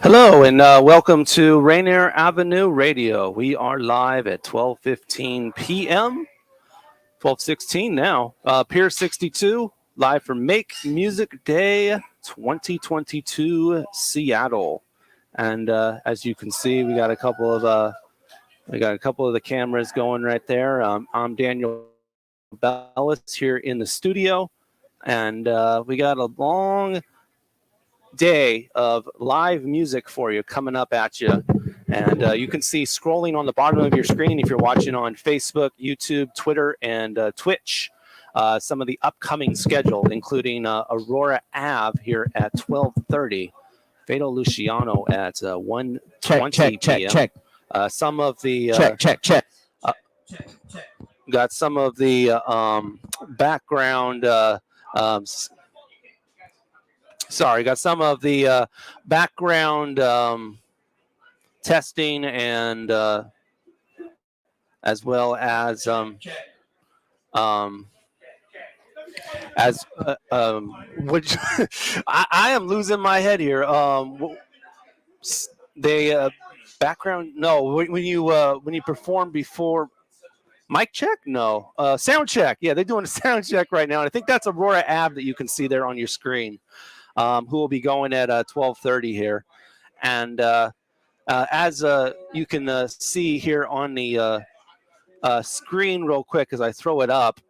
Hello and welcome to Rainier Avenue Radio. We are live at 12:15 p.m. 12:16 now. Pier 62 live from Make Music Day 2022 Seattle. And as you can see, we got a couple of the cameras going right there. I'm Daniel Bellis here in the studio, and we got a long day of live music for you coming up at you. And you can see scrolling on the bottom of your screen if you're watching on Facebook, YouTube, Twitter, and Twitch, some of the upcoming schedule, including Aurora Ave here at 12:30, Fado Luciano at 1:20 p.m. Some of the got some of the background got some of the background testing and as well as which I am losing my head here. They background when you perform before mic check sound check. Yeah, they're doing a sound check right now, and I think that's Aurora Ave that you can see there on your screen. Who will be going at 12:30 here. And as you can see here on the screen real quick as I throw it up,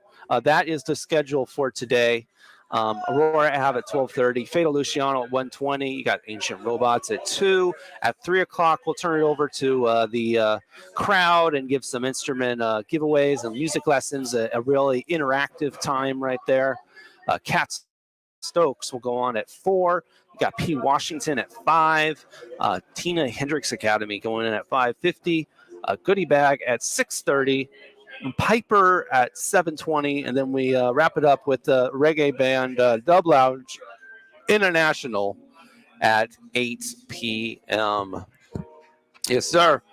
that is the schedule for today. Aurora Ave at 12:30, Fado Luciano at 1:20. You got Ancient Robots at 2. At 3 o'clock, we'll turn it over to the crowd and give some instrument giveaways and music lessons, a really interactive time right there. Cats Stokes will go on at 4. You got P. Washington at 5. Tina Hendricks Academy going in at 5:50. Goodie Bag at 6:30. Piper at 7:20, and then we wrap it up with the reggae band Dub Lounge International at 8 p.m. Yes, sir.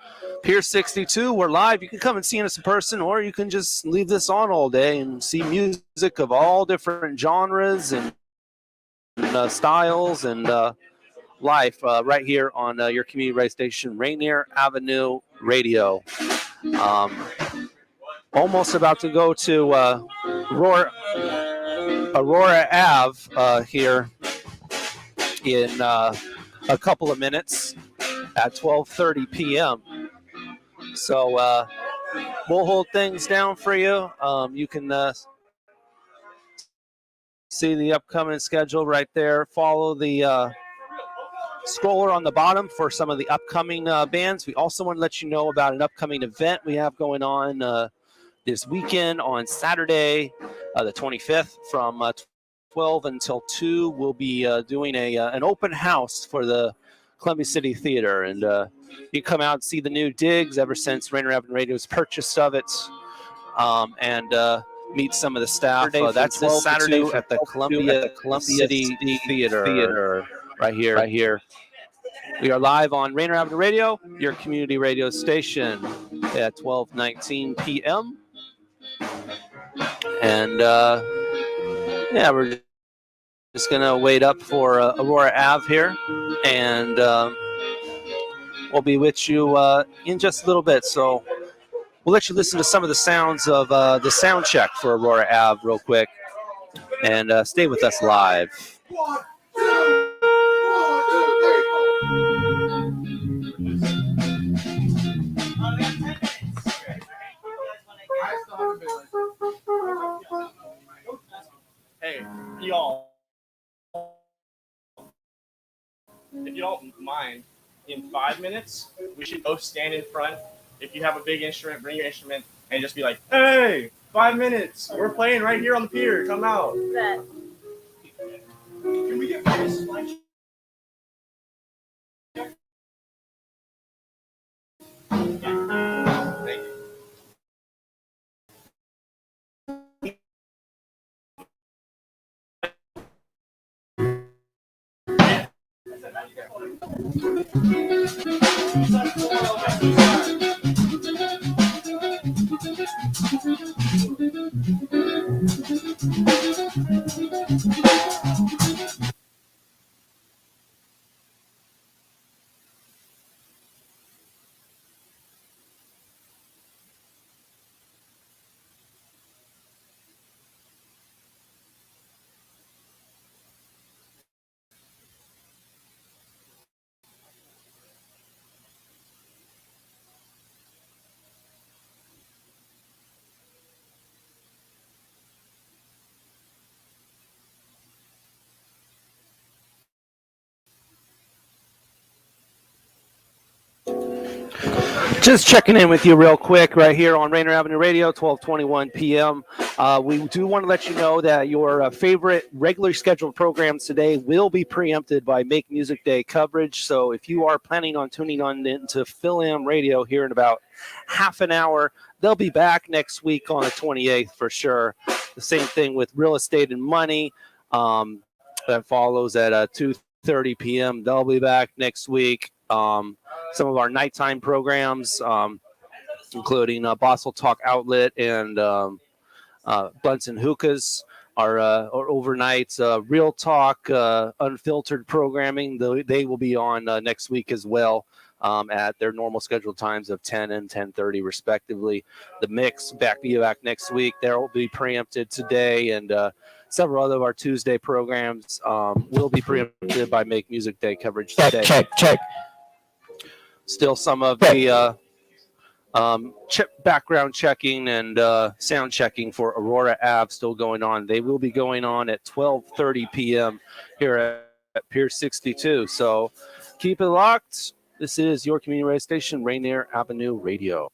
Pier 62, we're live. You can come and see us in person, or you can just leave this on all day and see music of all different genres and styles and life right here on your community radio station, Rainier Avenue Radio. Almost about to go to Aurora Ave here in a couple of minutes at 12:30 p.m. So we'll hold things down for you. You can see the upcoming schedule right there. Follow the scroller on the bottom for some of the upcoming bands. We also want to let you know about an upcoming event we have going on this weekend on Saturday, the 25th, from 12 until 2. We'll be doing an open house for the Columbia City Theater, and you can come out and see the new digs ever since Rainier Avenue Radio's purchase of it, and meet some of the staff. That's this Saturday at the Columbia City Theater right here. We are live on Rainier Avenue Radio, your community radio station, at 12:19 p.m. And yeah, we're just gonna wait up for Aurora Ave here, and we'll be with you in just a little bit. So we'll let you listen to some of the sounds of the sound check for Aurora Ave real quick, and stay with us live. Hey, y'all, if you don't mind, in 5 minutes, we should both stand in front. If you have a big instrument, bring your instrument and just be like, hey, 5 minutes. We're playing right here on the pier. Come out. Can we get this? Thank you. Just checking in with you real quick right here on Rainer Avenue Radio, 12:21 p.m. We do want to let you know that your favorite regularly scheduled programs today will be preempted by Make Music Day coverage. So if you are planning on tuning on into Phil Am Radio here in about half an hour, they'll be back next week on the 28th for sure. The same thing with Real Estate and Money. That follows at 2:30 p.m. They'll be back next week. Some of our nighttime programs, including Boston Talk Outlet and Blunts and Hookahs, our overnight Real Talk unfiltered programming. They will be on next week as well at their normal scheduled times of 10 and 10:30 respectively. The Mix back next week. There will be preempted today, and several other of our Tuesday programs will be preempted by Make Music Day coverage today. Check. Still some of the background checking and sound checking for Aurora Ave still going on. They will be going on at 12:30 p.m. here at Pier 62. So keep it locked. This is your community radio station, Rainier Avenue Radio.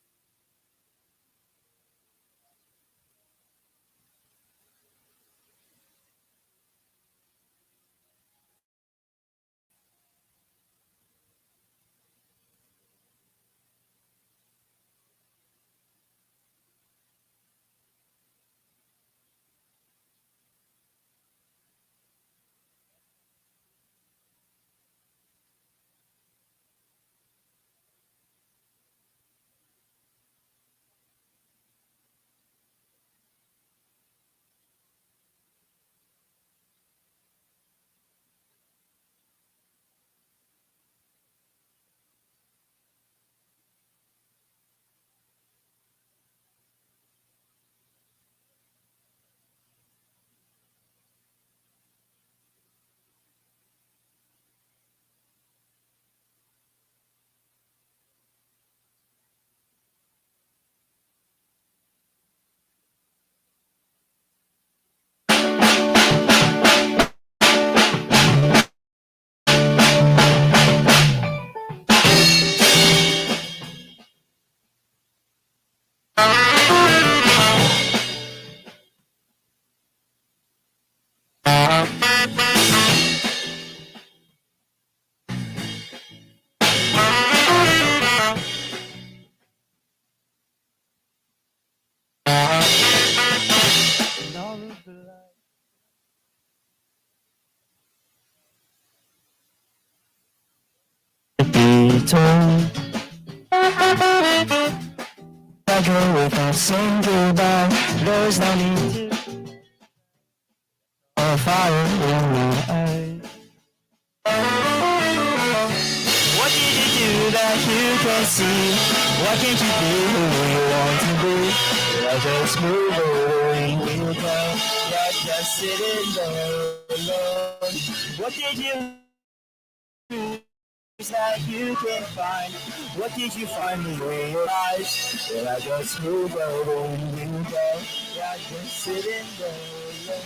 Without saying goodbye, there's no need to fire in your eyes. What did you do that you can see? What can't you do who you want to be? You're just moving, we'll go. You're just sitting there alone. What did you do that you can find? What did you finally realize? That I just moved over and you go. Yeah, just sitting there alone.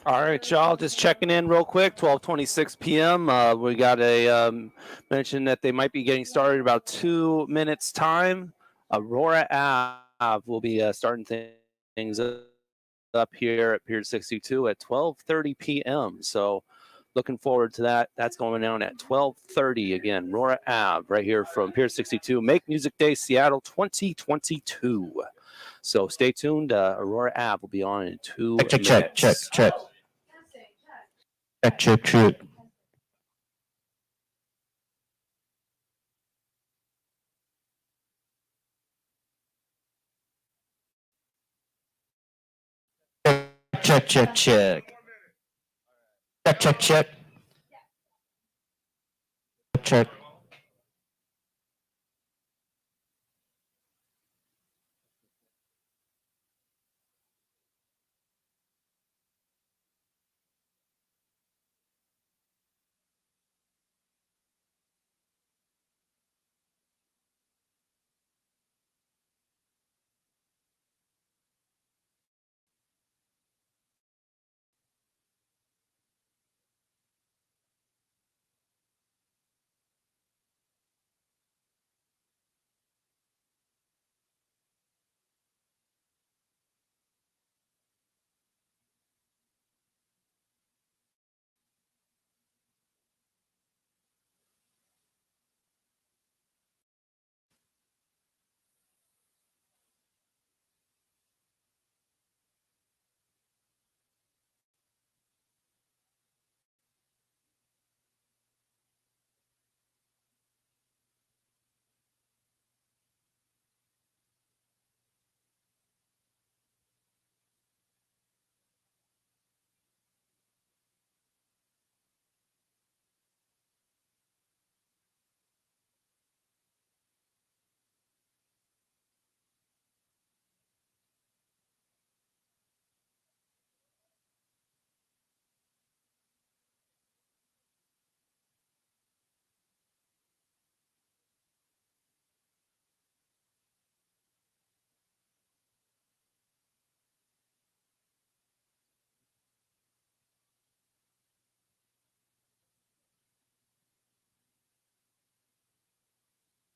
All right, y'all. Just checking in real quick. 12:26 p.m. We got a mention that they might be getting started in about 2 minutes time. Aurora Ave will be starting things up here at Pier 62 at 12:30 p.m. So, looking forward to that. That's going down at 12:30 again. Aurora Ave, right here from Pier 62. Make Music Day Seattle 2022. So stay tuned. Aurora Ave will be on in 2 minutes. Check. Check. Check.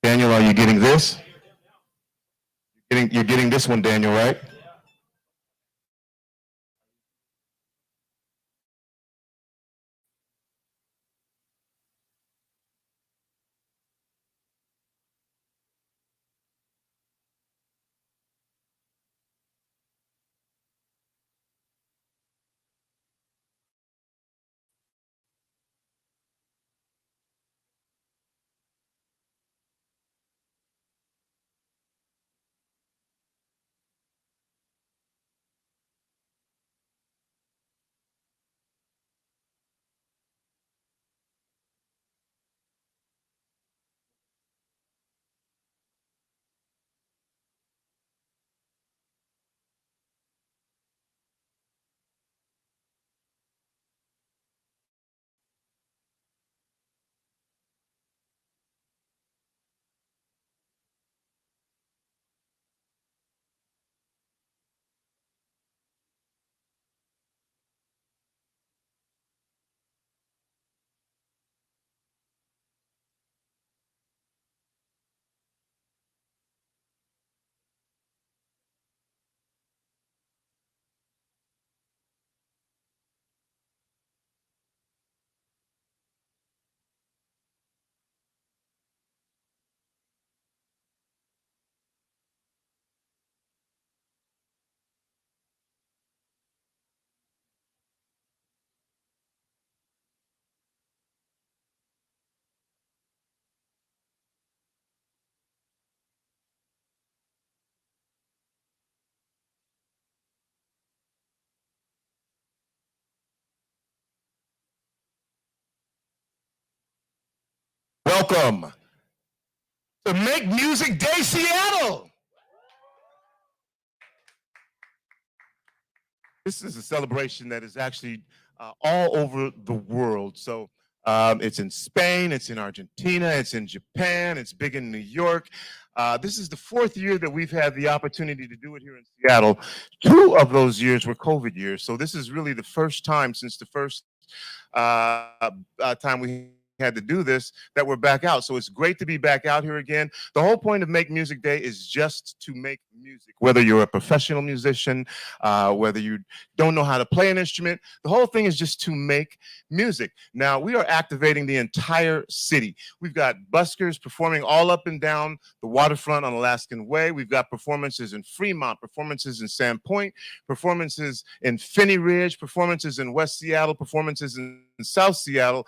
Daniel, are you getting this? You're getting this one, Daniel, right? Welcome to Make Music Day Seattle. This is a celebration that is actually all over the world. So It's in Spain, it's in Argentina, it's in Japan, it's big in New York. This is the 4th year that we've had the opportunity to do it here in Seattle. 2 of those years were COVID years, so this is really the first time since the first time we had to do this that we're back out. So it's great to be back out here again. The whole point of Make Music Day is just to make music, whether you're a professional musician, whether you don't know how to play an instrument. The whole thing is just to make music. Now, we are activating the entire city. We've got buskers performing all up and down the waterfront on Alaskan Way. We've got performances in Fremont, performances in Sandpoint, performances in Phinney Ridge, performances in West Seattle, performances in South Seattle.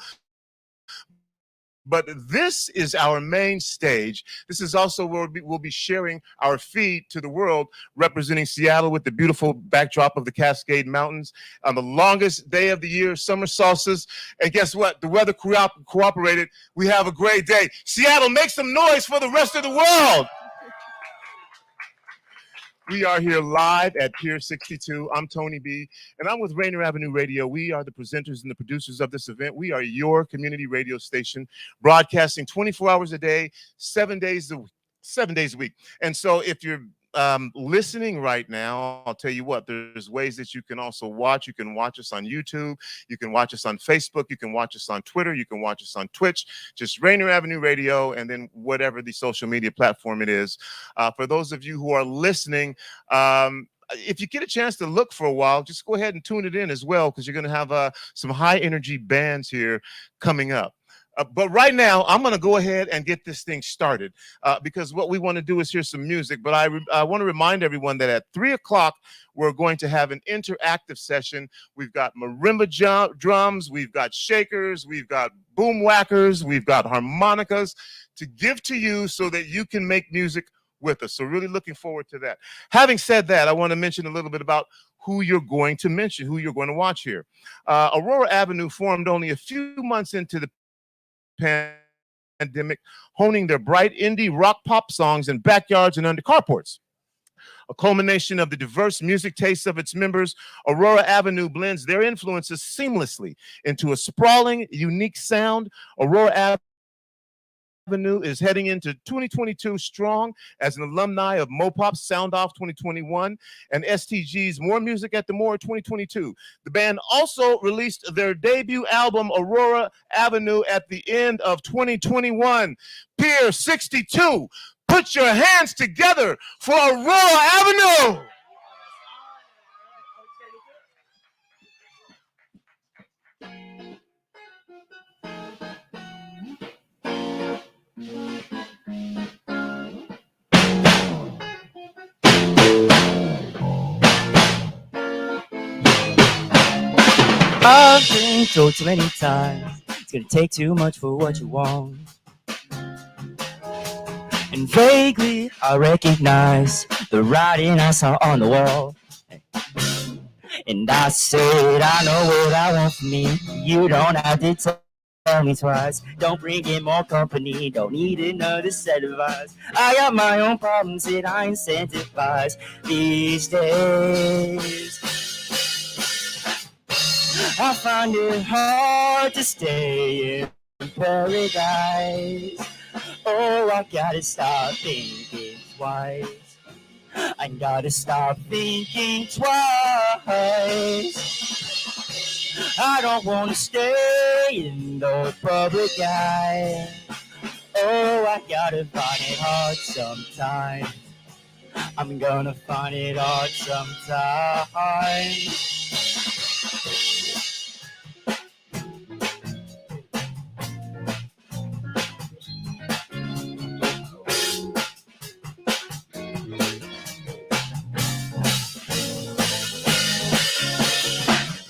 But this is our main stage. This is also where we'll be sharing our feed to the world, representing Seattle with the beautiful backdrop of the Cascade Mountains on the longest day of the year, summer solstice. And guess what? The weather cooperated. We have a great day. Seattle, make some noise for the rest of the world. We are here live at Pier 62. I'm Tony B, and I'm with Hohner Avenue Radio. We are the presenters and the producers of this event. We are your community radio station, broadcasting 24 hours a day, 7 days a week. And so if you're listening right now, I'll tell you what, there's ways that you can also watch. You can watch us on YouTube. You can watch us on Facebook. You can watch us on Twitter. You can watch us on Twitch. Just Hohner Avenue Radio, and then whatever the social media platform it is. For those of you who are listening, if you get a chance to look for a while, just go ahead and tune it in as well, because you're going to have some high energy bands here coming up. But right now, I'm going to go ahead and get this thing started because what we want to do is hear some music. But I want to remind everyone that at 3 o'clock, we're going to have an interactive session. We've got marimba drums, we've got shakers, we've got boom whackers, we've got harmonicas to give to you so that you can make music with us. So really looking forward to that. Having said that, I want to mention a little bit about who you're going to mention, who you're going to watch here. Aurora Avenue formed only a few months into the pandemic, honing their bright indie rock pop songs in backyards and under carports. A culmination of the diverse music tastes of its members, Aurora Avenue blends their influences seamlessly into a sprawling, unique sound. Aurora Avenue is heading into 2022 strong as an alumni of Mopop's Sound Off 2021 and STG's More Music at the More 2022. The band also released their debut album, Aurora Avenue, at the end of 2021. Pier 62, put your hands together for Aurora Avenue! I've been told too many times it's gonna take too much for what you want. And vaguely I recognize the writing I saw on the wall. And I said, I know what I want from me. You don't have to tell me twice. Don't bring in more company. Don't need another set of eyes. I got my own problems that I incentivize these days. I find it hard to stay in paradise. Oh, I gotta stop thinking twice. I gotta stop thinking twice. I don't wanna stay in the public eye. Oh, I gotta find it hard sometimes. I'm gonna find it hard sometimes.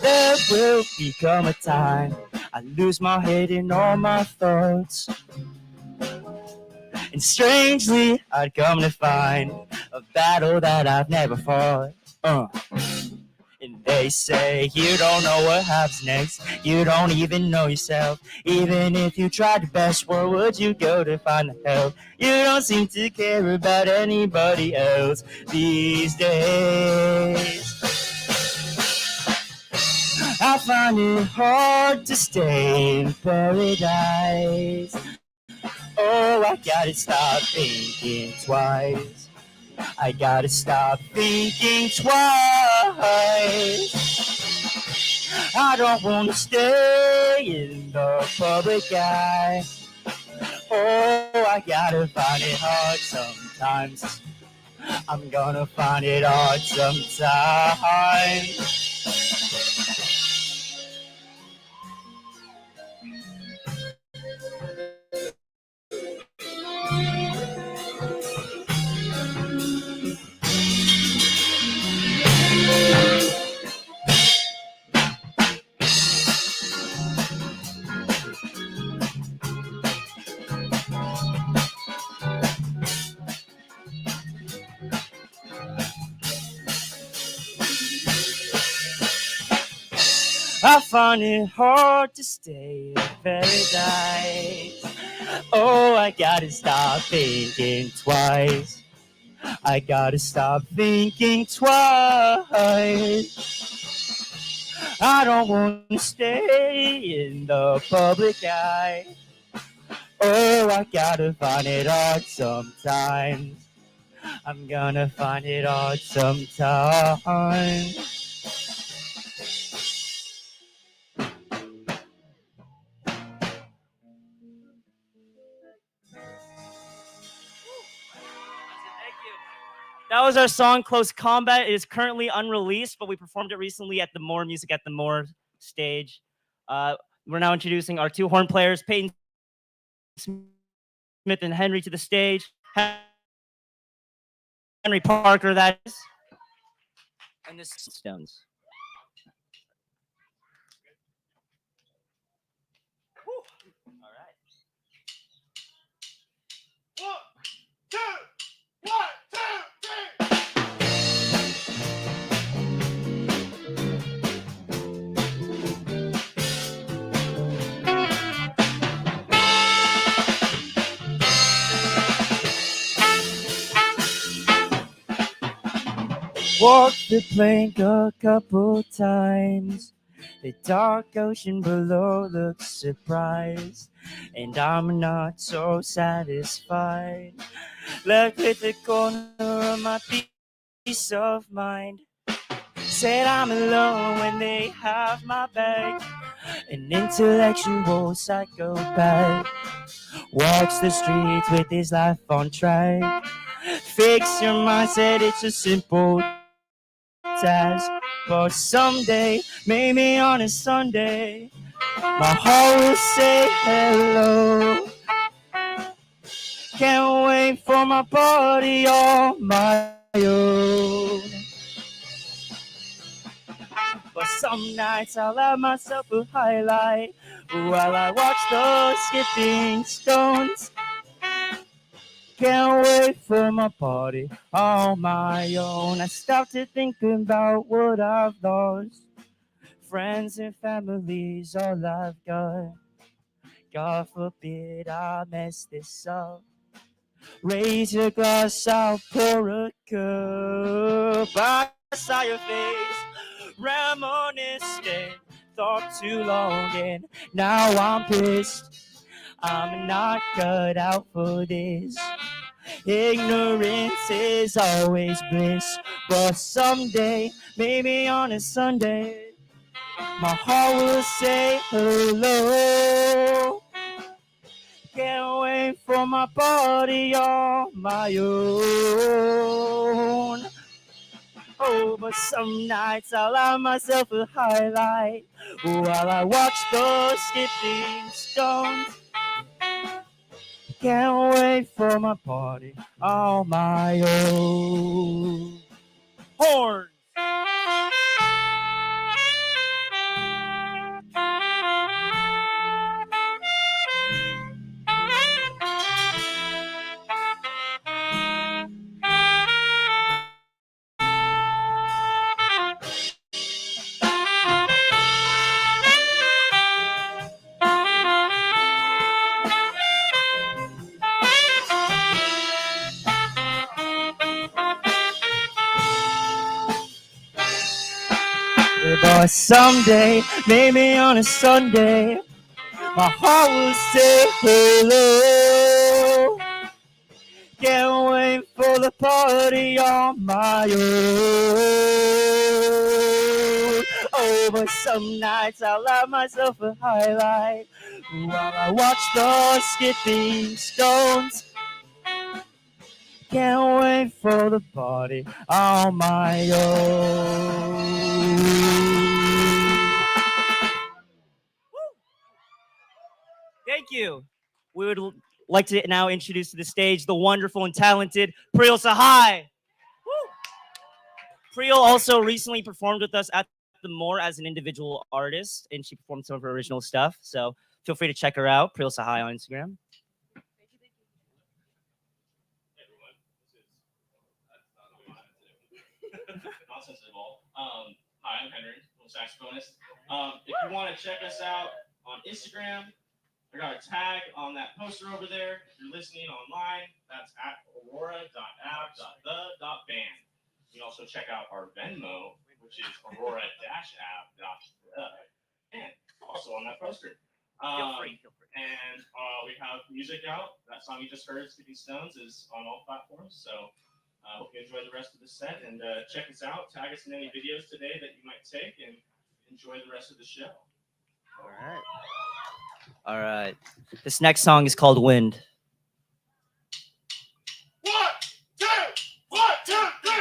There will become a time I lose my head in all my thoughts. And strangely, I'd come to find a battle that I've never fought. And they say, you don't know what happens next. You don't even know yourself. Even if you tried your best, where would you go to find the help? You don't seem to care about anybody else these days. I find it hard to stay in paradise. Oh, I gotta stop thinking twice. I gotta stop thinking twice. I don't wanna stay in the public eye. Oh, I gotta find it hard sometimes. I'm gonna find it hard sometimes. I find it hard to stay in paradise. Oh, I gotta stop thinking twice. I gotta stop thinking twice. I don't want to stay in the public eye. Oh, I gotta find it hard sometimes. I'm gonna find it hard sometimes. That was our song, Close Combat. It is currently unreleased, but we performed it recently at the More Music at the More stage. We're now introducing our two horn players, Peyton Smith and Henry, to the stage. Henry Parker, that is. And this is Stones. Whew. All right. 1, 2, 1, 2, 3. Walked the plank a couple times. The dark ocean below looks surprised, and I'm not so satisfied. Left with the corner of my peace of mind. Said I'm alone when they have my back. An intellectual psychopath walks the streets with his life on track. Fix your mindset, it's a simple task. But someday, maybe on a Sunday, my heart will say hello. Can't wait for my party on my own. But some nights I'll have myself a highlight while I watch those skipping stones. Can't wait for my party on my own. I stop to think about what I've lost. Friends and families, all I've got. God forbid I mess this up. Raise your glass, I'll pour a cup. I saw your face, reminiscing. Thought too long and now I'm pissed. I'm not cut out for this. Ignorance is always bliss. But someday, maybe on a Sunday, my heart will say hello. Can't wait for my party on my own. Oh, but some nights I'll have myself a highlight while I watch those skipping stones. Can't wait for my party on my own. Horns! But someday, maybe on a Sunday, my heart will say hello. Can't wait for the party on my own. Oh, but some nights I'll allow myself a highlight while I watch the skipping stones. Can't wait for the party on my own. Thank you. We would like to now introduce to the stage the wonderful and talented Priel Sahai. Priel also recently performed with us at the More as an individual artist, and she performed some of her original stuff. So feel free to check her out, Priel Sahai on Instagram. Nonsense at all. Hi, I'm Henry, little saxophonist. If you want to check us out on Instagram, I got a tag on that poster over there. If you're listening online, that's at aurora.ab.the.band. You can also check out our Venmo, which is aurora-ab.the. Also on that poster. Feel free. And we have music out. That song you just heard, Skipping Stones, is on all platforms. So I hope you enjoy the rest of the set and check us out. Tag us in any videos today that you might take and enjoy the rest of the show. All right. All right. This next song is called Wind. 1, 2, 1, 2, 3,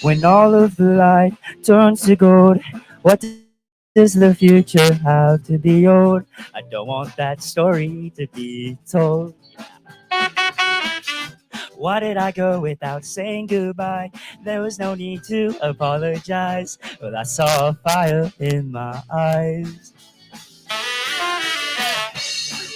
When all of the light turns to gold, what does the future have to be old? I don't want that story to be told. Why did I go without saying goodbye? There was no need to apologize. Well, I saw a fire in my eyes.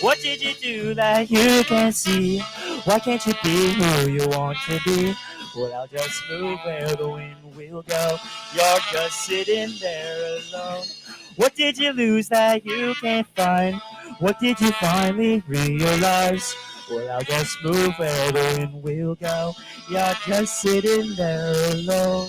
What did you do that you can't see? Why can't you be who you want to be? Well, I'll just move where the wind will go. You're just sitting there alone. What did you lose that you can't find? What did you finally realize? Well, I'll just move where the wind will go. You're just sitting there alone.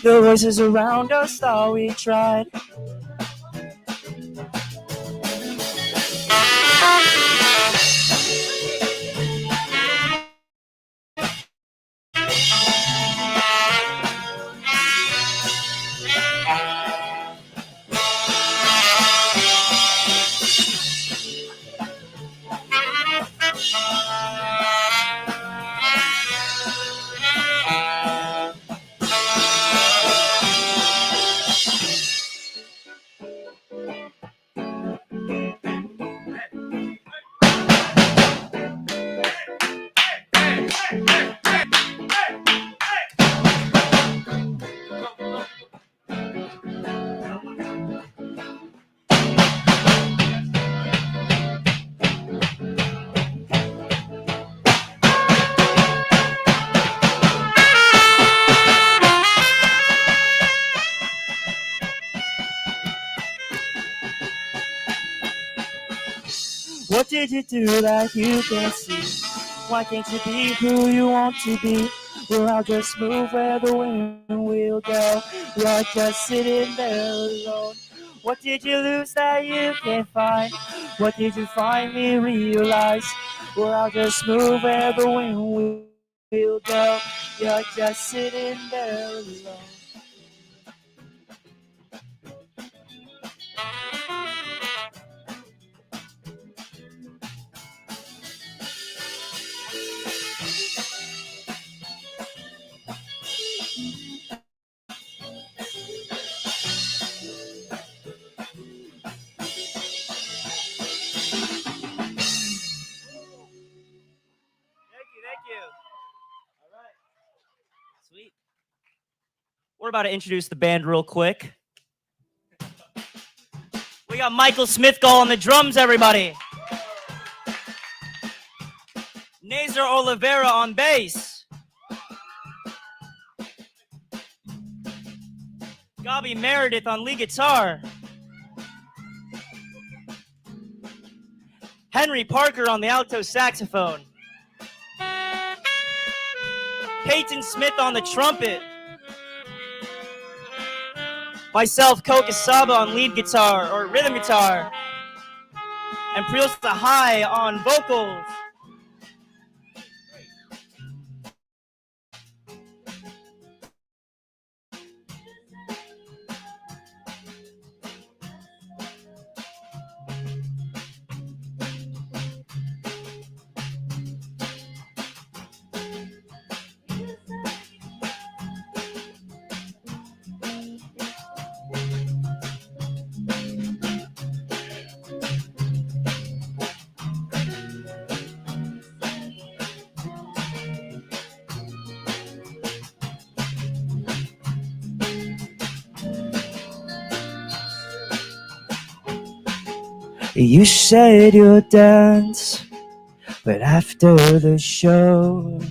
The voices around us thought we tried. What did you do that you can't see? Why can't you be who you want to be? Well, I'll just move where the wind will go. You're just sitting there alone. What did you lose that you can't find? What did you finally realize? Well, I'll just move where the wind will we'll go. You're just sitting there alone. Thank you. All right. Sweet. We're about to introduce the band real quick. We got Michael Smithgall on the drums, everybody. Nazar Oliveira on bass. Gabi Meredith on lead guitar. Henry Parker on the alto saxophone. Peyton Smith on the trumpet. Myself, Koka Saba on lead guitar or rhythm guitar. And Priyosta High on vocals. You said you'll dance, but after the show,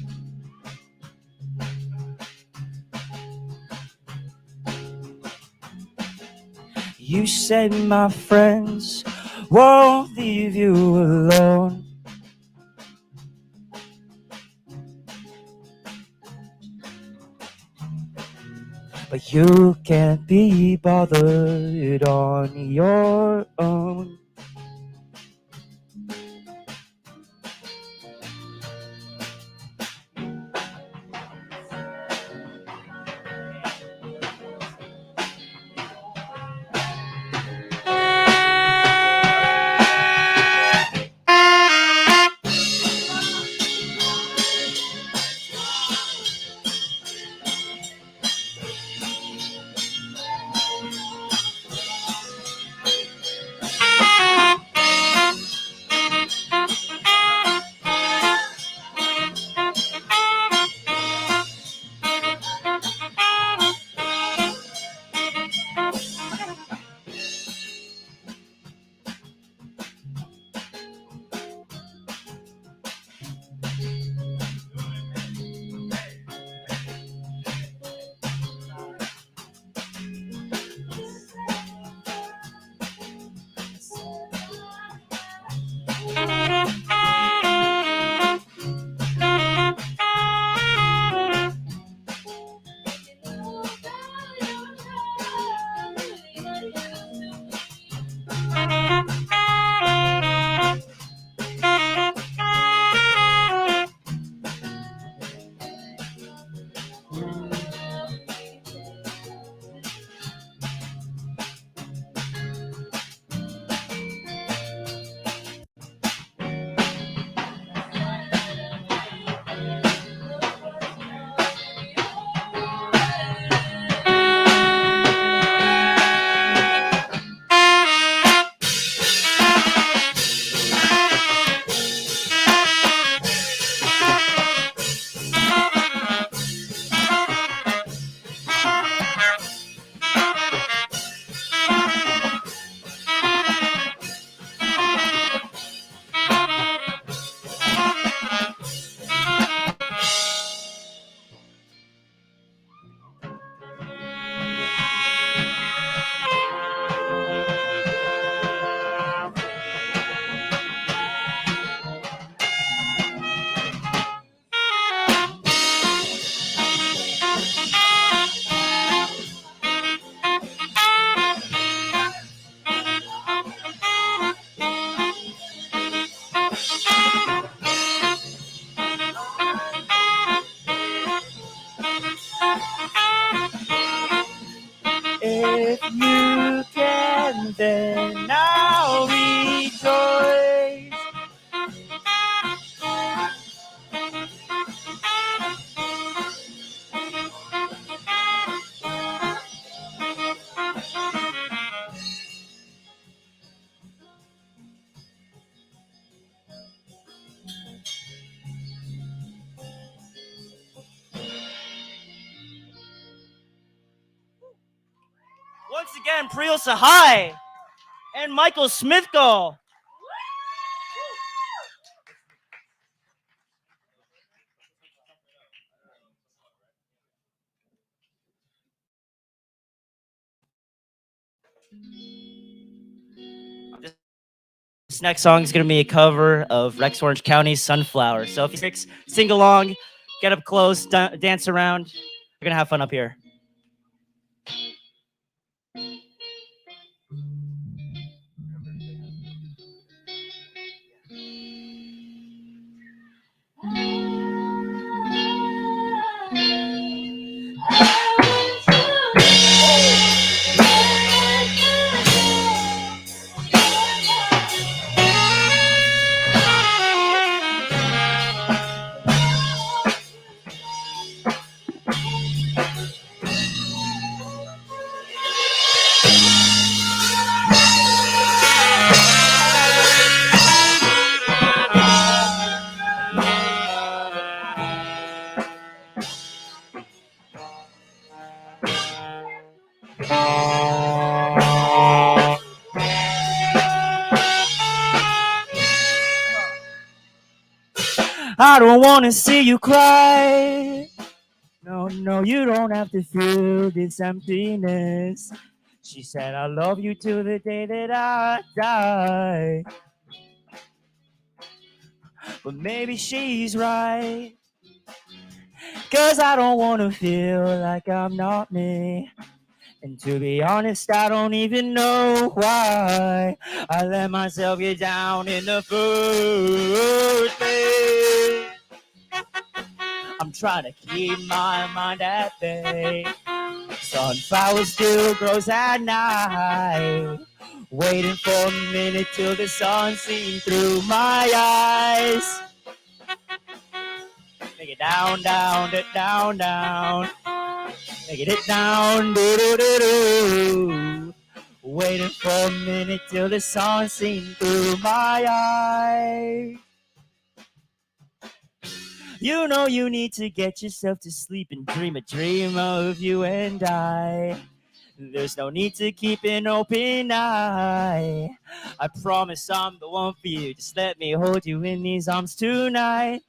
you said my friends won't leave you alone. But you can't be bothered on your own. again, Priel Sahai and Michael Smithko. This next song is going to be a cover of Rex Orange County's Sunflower. So if you sing along, get up close, dance around, we're going to have fun up here. I don't want to see you cry. No, no, you don't have to feel this emptiness. She said, I love you till the day that I die. But maybe she's right. 'Cause I don't want to feel like I'm not me. And to be honest, I don't even know why I let myself get down in the first place. I'm trying to keep my mind at bay. Sunflower still grows at night, waiting for a minute till the sun seen through my eyes. Make it down, down, down, down. Make it down, do do do do. Waiting for a minute till the sun seen through my eyes. You know you need to get yourself to sleep and dream a dream of you and I. There's no need to keep an open eye. I promise I'm the one for you. Just let me hold you in these arms tonight.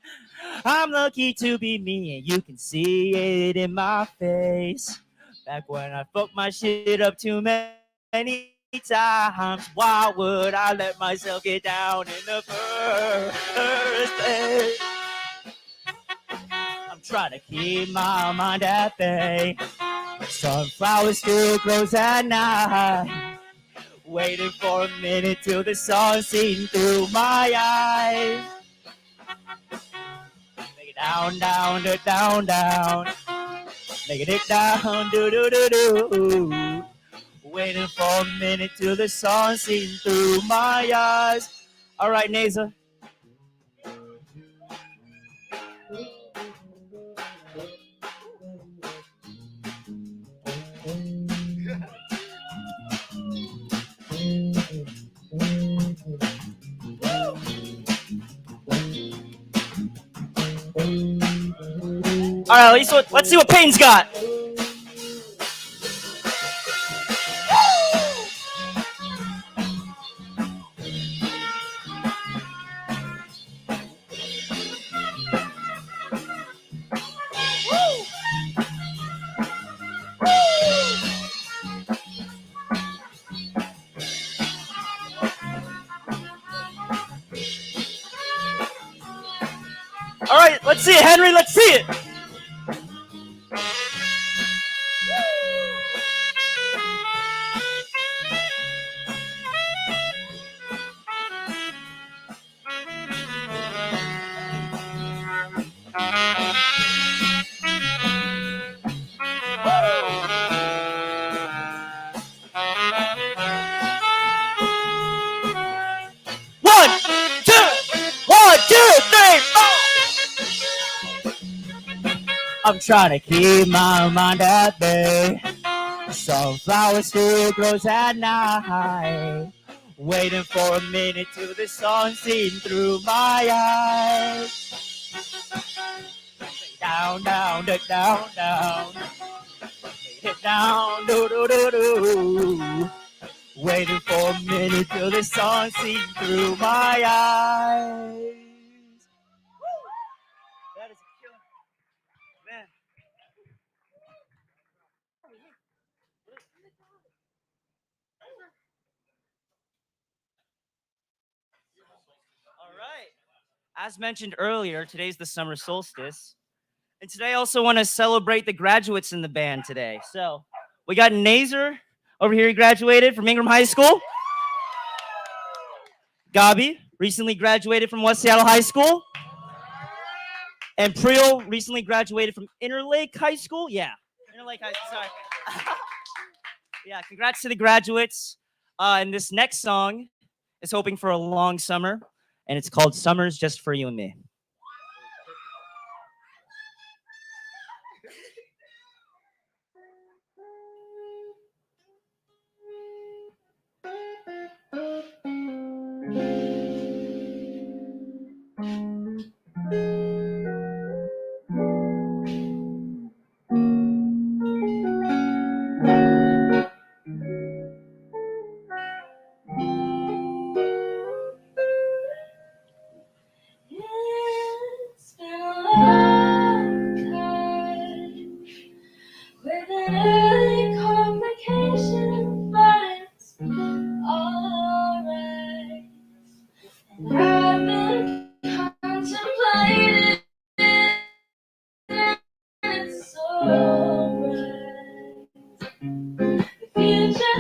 I'm lucky to be me and you can see it in my face. Back when I fucked my shit up too many times, why would I let myself get down in the first place? I'm trying to keep my mind at bay. Sunflower still grows at night, waiting for a minute till the sun seen through my eyes. Make it down, down, down, down. Make it down, do do do do. Waiting for a minute till the sun seen through my eyes. All right, Neza. All right, let's see what Payne's got. All right, let's see it, Henry. Let's see it. I'm trying to keep my mind at bay. Sunflower still grows at night, waiting for a minute till the sun seen through my eyes. Down, down, down, down. down, do do do do. Waiting for a minute till the sun seeps through my eyes. That is a killer, man. All right. As mentioned earlier, today's the summer solstice. And today I also want to celebrate the graduates in the band today. So we got Nazer over here. He graduated from Ingram High School. Gabi recently graduated from West Seattle High School. And Priel recently graduated from Interlake High School. Yeah, Interlake High School, sorry. Yeah, congrats to the graduates. And this next song is hoping for a long summer. And it's called Summer's Just For You and Me. It's been a long time with an early complication, but it's all alright. And I've been contemplating, and it's so bright. The future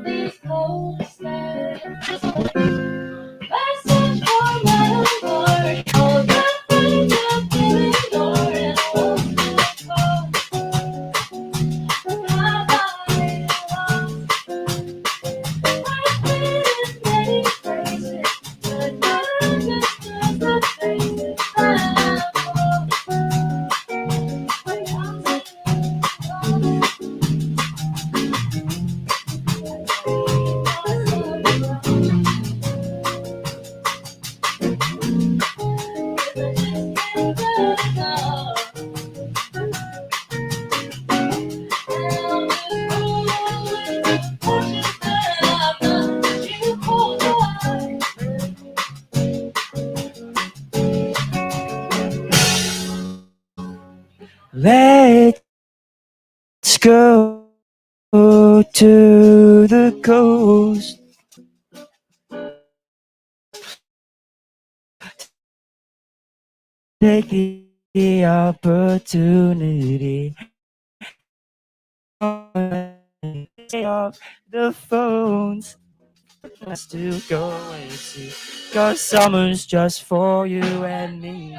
these cold skies. I search for my own glory. All the things I've been ignoring. I won't let go. My body lost. I've been in many places, but not just the faces I Let's go to the coast. Take the opportunity off the phones. Let's to go and see. 'Cause summer's just for you and me.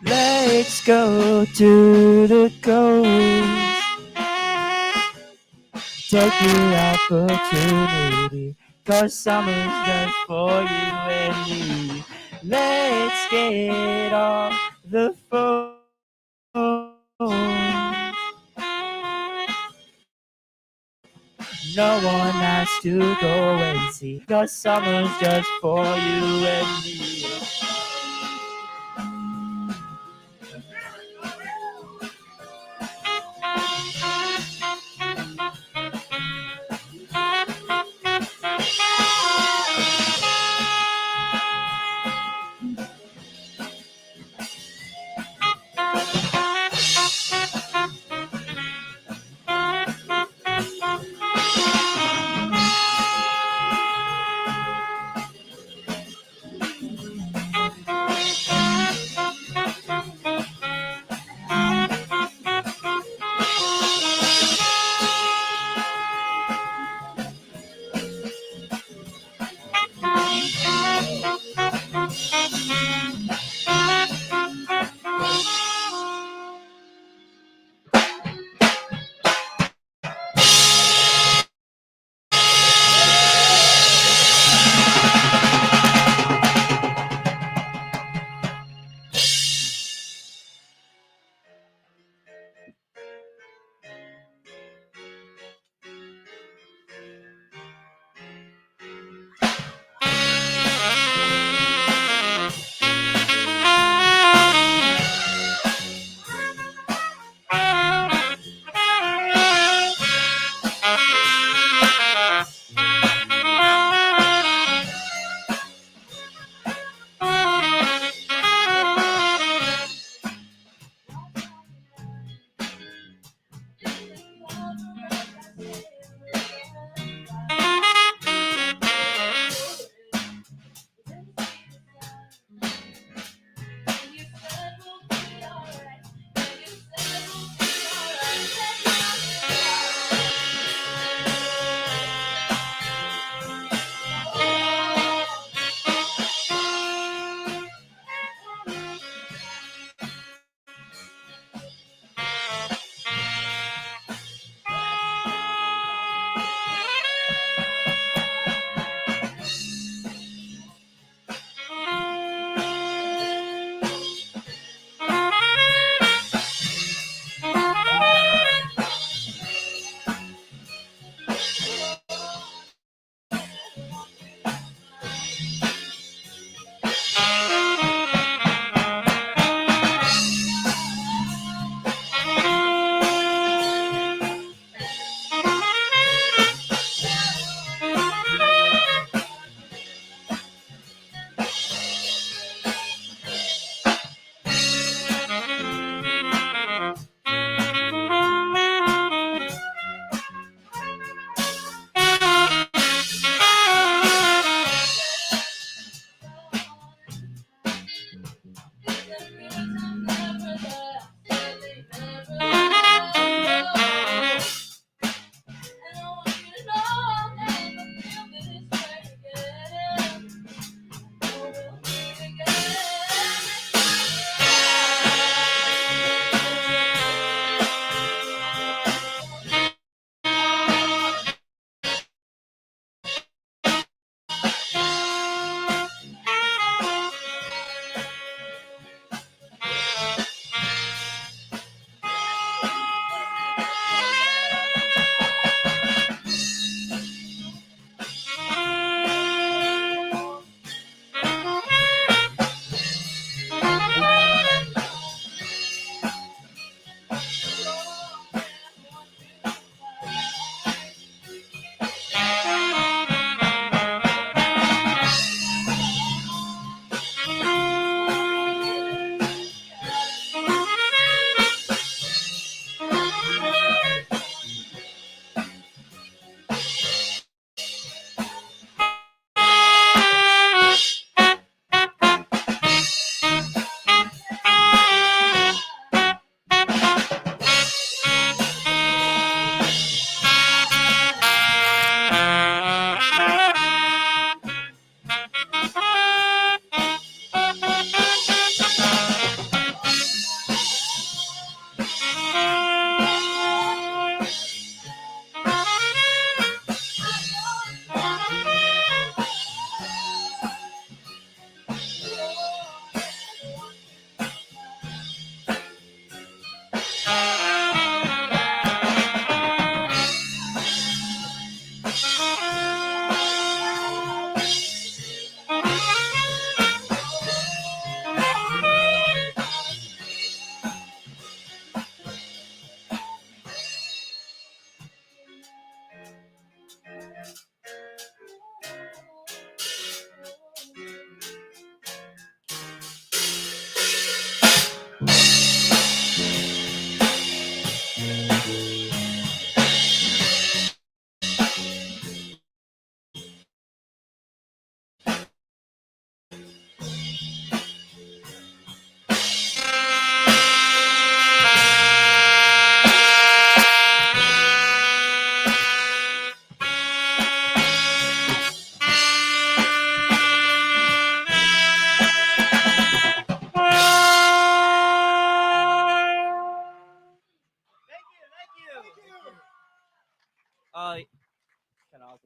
Let's go to the coast. Take the opportunity, 'cause summer's just for you and me. Let's get off the phone. No one has to go and see, 'cause summer's just for you and me.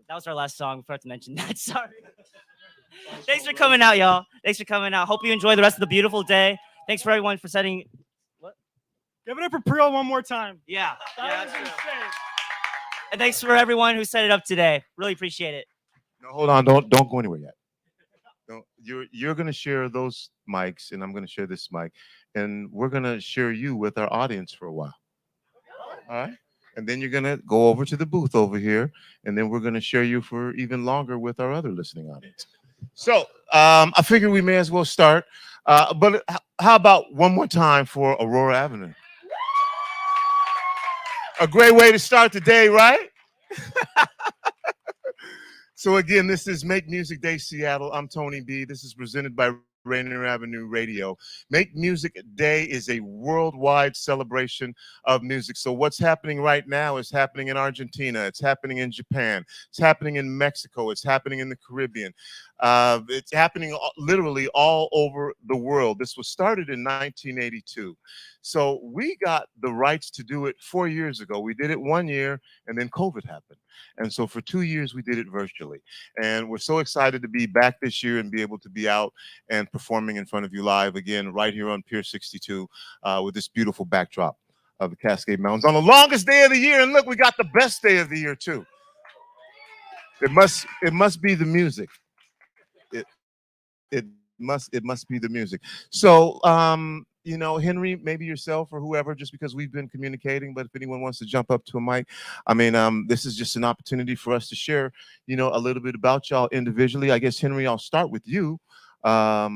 That was our last song. Forgot to mention that. Sorry. Thanks for coming out, y'all. Thanks for coming out. Hope you enjoy the rest of the beautiful day. Thanks for everyone for setting. What? Give it up for Peer one more time. Yeah. That was insane. And thanks for everyone who set it up today. Really appreciate it. No, hold on. Don't go anywhere yet. No, you're gonna share those mics, and I'm gonna share this mic, and we're gonna share you with our audience for a while. All right. And then you're gonna go over to the booth over here, and then we're gonna share you for even longer with our other listening audience. So I figure we may as well start. But how about one more time for Aurora Avenue? A great way to start the day, right? So again, this is Make Music Day Seattle. I'm Tony B. This is presented by Rainier Avenue Radio. Make Music Day is a worldwide celebration of music. So what's happening right now is happening in Argentina. It's happening in Japan. It's happening in Mexico. It's happening in the Caribbean. It's happening literally all over the world. This was started in 1982. So we got the rights to do it 4 years ago. We did it 1 year, and then COVID happened. And so for 2 years, we did it virtually. And we're so excited to be back this year and be able to be out and performing in front of you live again, right here on Pier 62 with this beautiful backdrop of the Cascade Mountains on the longest day of the year. And look, we got the best day of the year, too. It must be the music. It must be the music. So, you know, Henry, maybe yourself or whoever, just because we've been communicating, but if anyone wants to jump up to a mic, I mean, this is just an opportunity for us to share, you know, a little bit about y'all individually. I guess, Henry, I'll start with you. Tell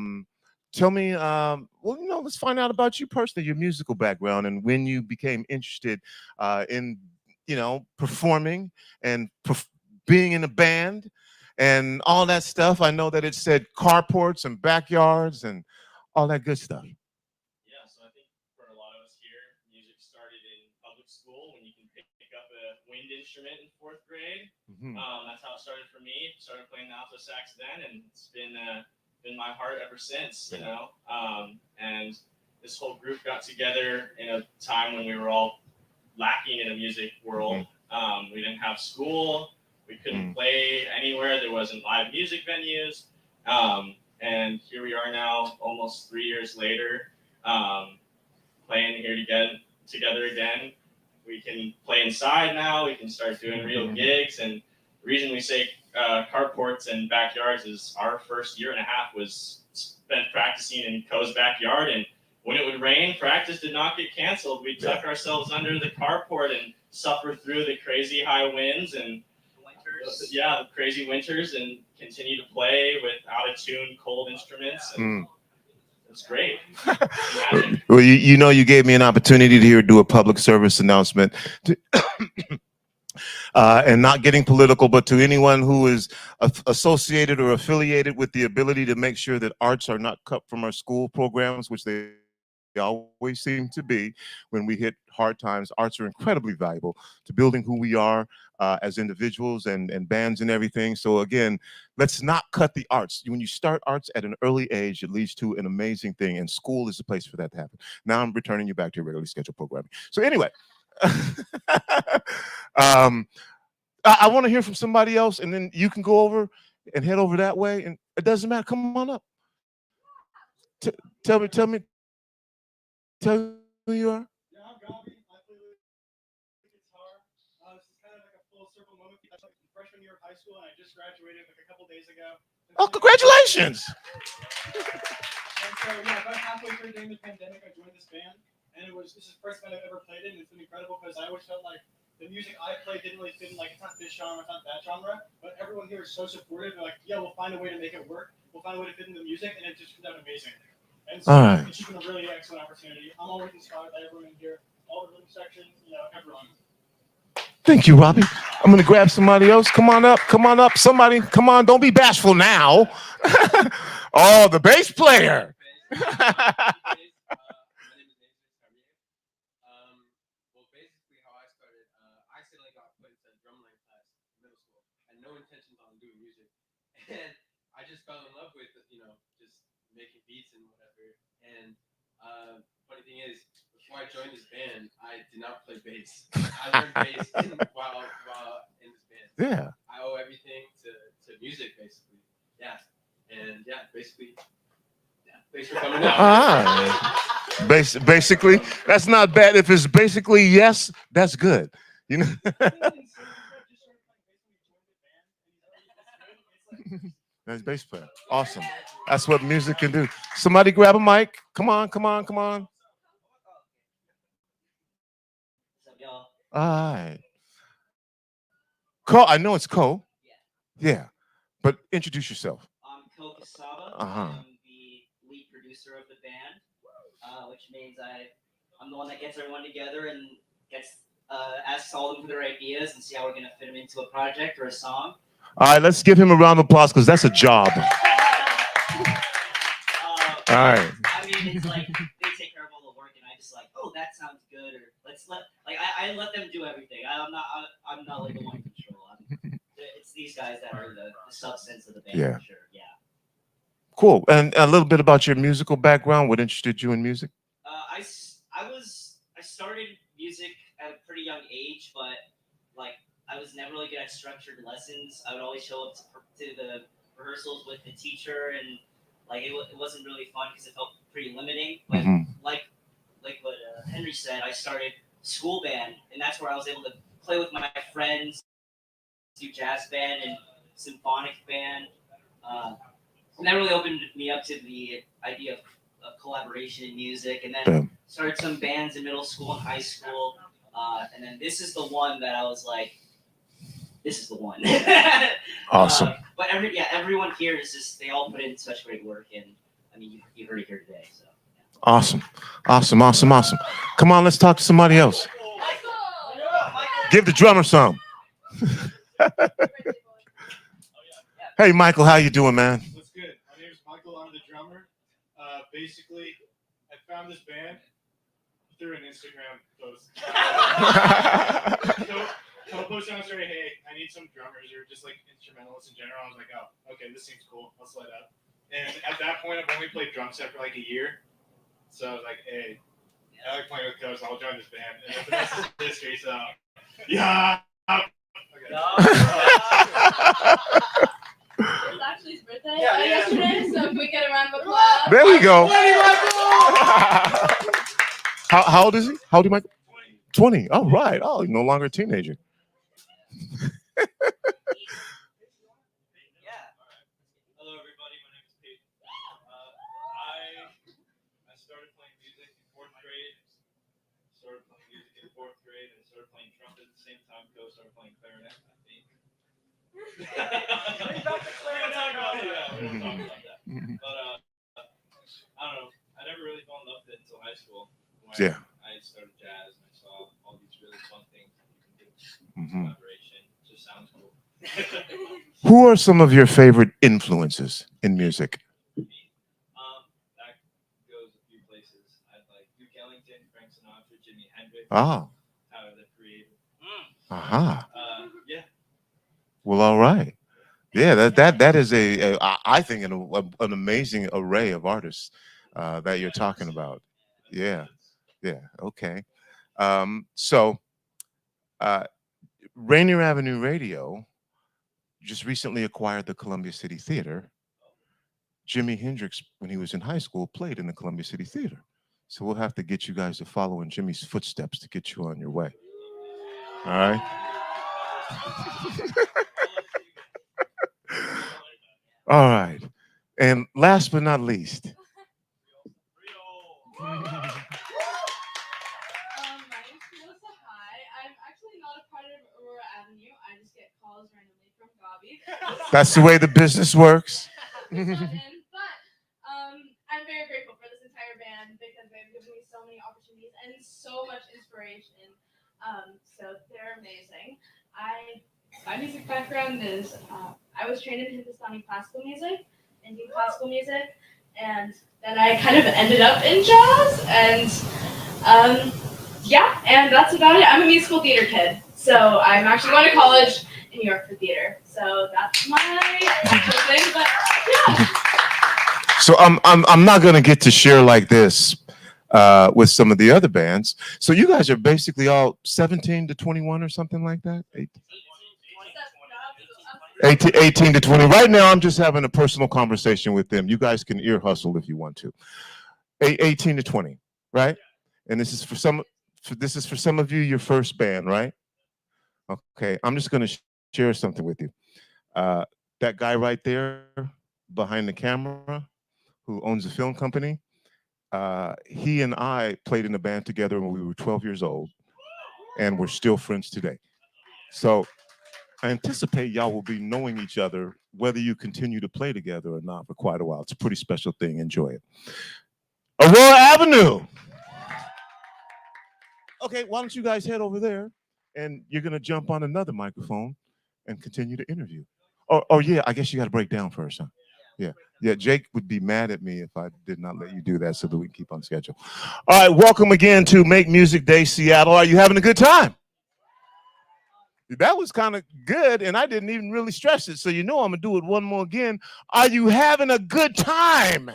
me, well, you know, let's find out about you personally, your musical background, and when you became interested in, you know, performing and being in a band and all that stuff. I know that it said carports and backyards and all that good stuff. Yeah, so I think for a lot of us here, music started in public school when you can pick up a wind instrument in 4th grade. That's how it started for me. Started playing the alto sax then, and it's been my heart ever since, you know. And this whole group got together in a time when we were all lacking in the music world. We didn't have school. We couldn't play anywhere. There wasn't live music venues. And here we are now, almost 3 years later, playing here together again. We can play inside now. We can start doing real gigs. And the reason we say carports and backyards is our first year and a half was spent practicing in Co's backyard. And when it would rain, practice did not get canceled. We'd tuck ourselves under the carport and suffer through the crazy high winds and the crazy winters, and continue to play with out-of-tune cold instruments. And it's great. Well, you know, you gave me an opportunity to do a public service announcement to and not getting political, but to anyone who is associated or affiliated with the ability to make sure that arts are not cut from our school programs, which they always seem to be when we hit hard times. Arts are incredibly valuable to building who we are as individuals and bands and everything. So again, let's not cut the arts. When you start arts at an early age, it leads to an amazing thing, and school is the place for that to happen. Now I'm returning you back to your regularly scheduled programming. So anyway, I want to hear from somebody else, and then you can go over and head over that way, and it doesn't matter. Come on up. Tell me who you are. Yeah, I'm Gabi. I play the guitar. This is kind of like a full circle moment. I'm freshman year of high school, and I just graduated like a couple days ago. Oh, congratulations! And so, yeah, about halfway through during the pandemic, I joined this band, and this is the first band I've ever played in. It's been incredible because I always felt like the music I play didn't really fit in, like, it's not this genre, it's not that genre, but everyone here is so supportive. They're like, yeah, we'll find a way to make it work. We'll find a way to fit in the music, and it just turned out amazing. And so All right. it's just been a really excellent opportunity. I'm always inspired by everyone in here, all the rhythm section, everyone. Thank you, Robbie. I'm gonna grab somebody else. Come on up, somebody. Come on, don't be bashful now. Oh, the bass player. Well, basically how I started, I accidentally got put into a drumline class in middle school. I had no intentions on doing music. And I just fell in love with, just making beats and whatever. And funny thing is, before I joined this band, I did not play bass. I learned bass while in this band. Yeah. I owe everything to music, basically. Yeah. And yeah, basically, thanks for coming out. Basically, that's not bad. If it's basically yes, that's good. You know. That's bass player. Awesome. That's what music can do. Somebody grab a mic. Come on. What's up, y'all? All right. Cole, I know it's Cole. Yeah. But introduce yourself. I'm Ko Kasaba. Uh-huh. I'm the lead producer of the band, which means I'm the one that gets everyone together and asks all of them for their ideas and see how we're going to fit them into a project or a song. All right, let's give him a round of applause because that's a job. All right. I mean, it's like they take care of all the work, and I just like, oh, that sounds good, or I let them do everything. I'm not like the one in control. It's these guys that are the substance of the band. Yeah. For sure. Yeah. Cool. And a little bit about your musical background. What interested you in music? I started music at a pretty young age, but like I was never really good at structured lessons. I would always show up to the rehearsals with the teacher, and like it wasn't really fun because it felt pretty limiting. But like what Henry said, I started school band, and that's where I was able to play with my friends, do jazz band and symphonic band. And that really opened me up to the idea of collaboration in music, and then started some bands in middle school and high school. And then this is the one that I was like, this is the one. Awesome. But everyone here is just, they all put in such great work, and I mean, you heard it here today. So. Awesome. Come on, let's talk to somebody else. Give the drummer some. Hey, Michael, how you doing, man? What's good? My name is Michael. I'm the drummer. Basically, I found this band through an Instagram post. So posted on Instagram, hey, I need some drummers or just like instrumentalists in general. I was like, oh, okay, this seems cool. I'll slide up. And at that point, I've only played drum set for like a year. So I was like, hey, I like playing with Coach, so I'll join this band. And the rest is history, so yeah. Okay. It's actually his birthday yesterday, so can we get a round of applause? There we go. How old is he? How old are you, Michael? 20. All right. Oh, you're no longer a teenager. Hello, everybody. My name is Pete. I started playing music in fourth grade. Started playing music in fourth grade and started playing trumpet at the same time. Go started playing clarinet. I think. We'll talk about that. But I don't know. I never really fell in love with it until high school. Yeah. I started jazz and I saw all these really fun things that you can do. Collaboration. It just sounds cool. Who are some of your favorite influences in music? That goes a few places. I like Duke Ellington, Frank Sinatra, Jimi Hendrix. Oh. Tyler, the Creator. Aha. Yeah. Well, all right. Yeah, that is I think an amazing array of artists that you're talking about. Yeah. Okay. So Rainier Avenue Radio just recently acquired the Columbia City Theater. Jimi Hendrix, when he was in high school, played in the Columbia City Theater. So we'll have to get you guys to follow in Jimmy's footsteps to get you on your way. All right. All right. And last but not least. My name's Melissa. Hi. I'm actually not a randomly from Gabi. That's the way the business works. But I'm very grateful for this entire band because they've given me so many opportunities and so much inspiration. So they're amazing. My music background is I was trained in Hindustani classical music, Indian classical music, and then I kind of ended up in jazz. And yeah, and that's about it. I'm a musical theater kid, so I'm actually going to college in New York for theater. So that's my thing. But yeah. So I'm not gonna get to share like this with some of the other bands. So you guys are basically all 17 to 21 or something like that? 18 to 20. Right now, I'm just having a personal conversation with them. You guys can ear hustle if you want to. 18 to 20, right? And this is for some of you, your first band, right? Okay, I'm just gonna share something with you. That guy right there behind the camera, who owns a film company, he and I played in a band together when we were 12 years old, and we're still friends today. So I anticipate y'all will be knowing each other, whether you continue to play together or not, for quite a while. It's a pretty special thing. Enjoy it. Aurora Avenue. Okay, why don't you guys head over there, and you're gonna jump on another microphone and continue to interview. Oh yeah, I guess you got to break down first, huh? Yeah, Jake would be mad at me if I did not let you do that so that we can keep on schedule. All right, welcome again to Make Music Day Seattle. Are you having a good time? That was kind of good, and I didn't even really stress it, so you know I'm going to do it one more again. Are you having a good time?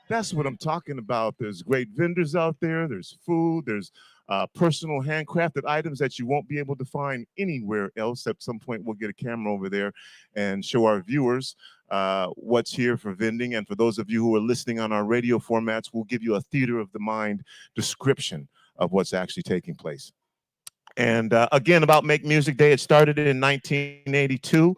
That's what I'm talking about. There's great vendors out there. There's food. There's personal handcrafted items that you won't be able to find anywhere else. At some point, we'll get a camera over there and show our viewers what's here for vending. And for those of you who are listening on our radio formats, we'll give you a theater of the mind description of what's actually taking place. And again, about Make Music Day, it started in 1982.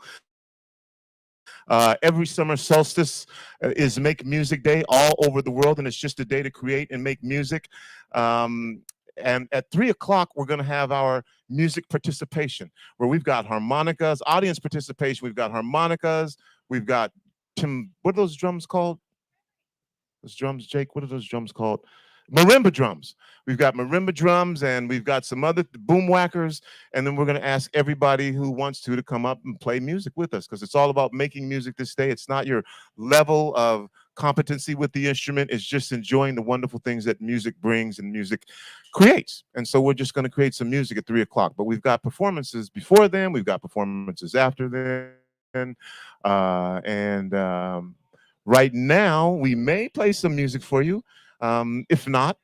Every summer solstice is Make Music Day all over the world, and it's just a day to create and make music. And at 3 o'clock, we're going to have our music participation, where we've got harmonicas, audience participation. We've got harmonicas. We've got what are those drums called? Those drums, Jake, what are those drums called? Marimba drums. We've got marimba drums, and we've got some other boom whackers. And then we're going to ask everybody who wants to come up and play music with us, because it's all about making music this day. It's not your level of competency with the instrument. It's just enjoying the wonderful things that music brings and music creates. And so we're just going to create some music at 3 o'clock. But we've got performances before then. We've got performances after then. Right now, we may play some music for you. If not,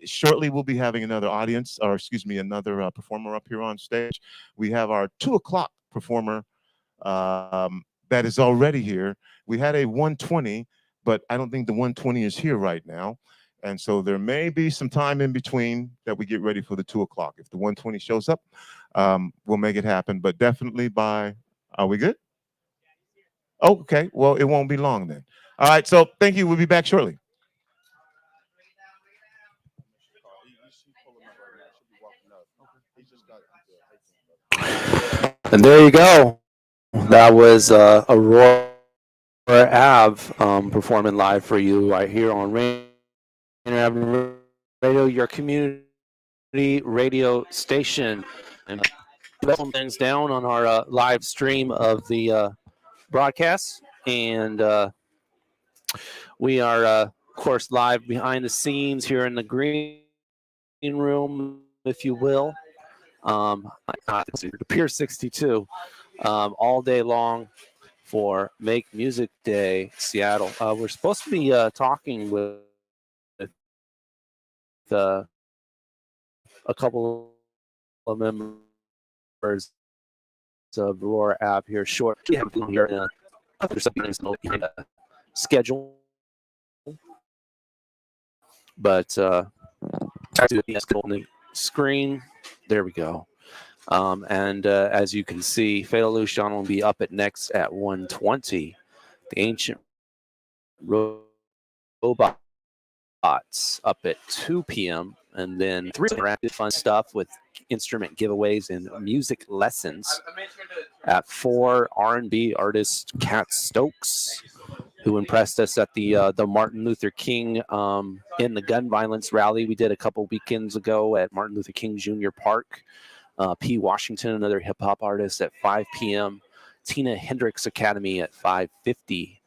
shortly we'll be having another audience, or excuse me, another performer up here on stage. We have our 2 o'clock performer that is already here. We had a 1:20, but I don't think the 1:20 is here right now. And so there may be some time in between that we get ready for the 2 o'clock. If the 1:20 shows up, we'll make it happen. But definitely by, are we good? Oh, okay, well, it won't be long then. All right, so thank you. We'll be back shortly. And there you go. That was Aurora Ave performing live for you right here on Rainer Avenue Radio, your community radio station. And put some things down on our live stream of the broadcast. And we are, of course, live behind the scenes here in the green room, if you will. The Pier 62 all day long for Make Music Day Seattle. We're supposed to be talking with a couple of members of Aurora Ave here short. We have here in there's something behind the schedule, but on the screen, there we go. And as you can see, Fatal Lucian will be up next at 1:20. The Ancient Robots up at 2 p.m. And then 3 interactive fun stuff with instrument giveaways and music lessons. At 4, R&B artist Kat Stokes, who impressed us at the Martin Luther King in the gun violence rally we did a couple weekends ago at Martin Luther King Jr. Park. P. Washington, another hip hop artist, at 5 p.m. Tina Hendricks Academy at 5:50.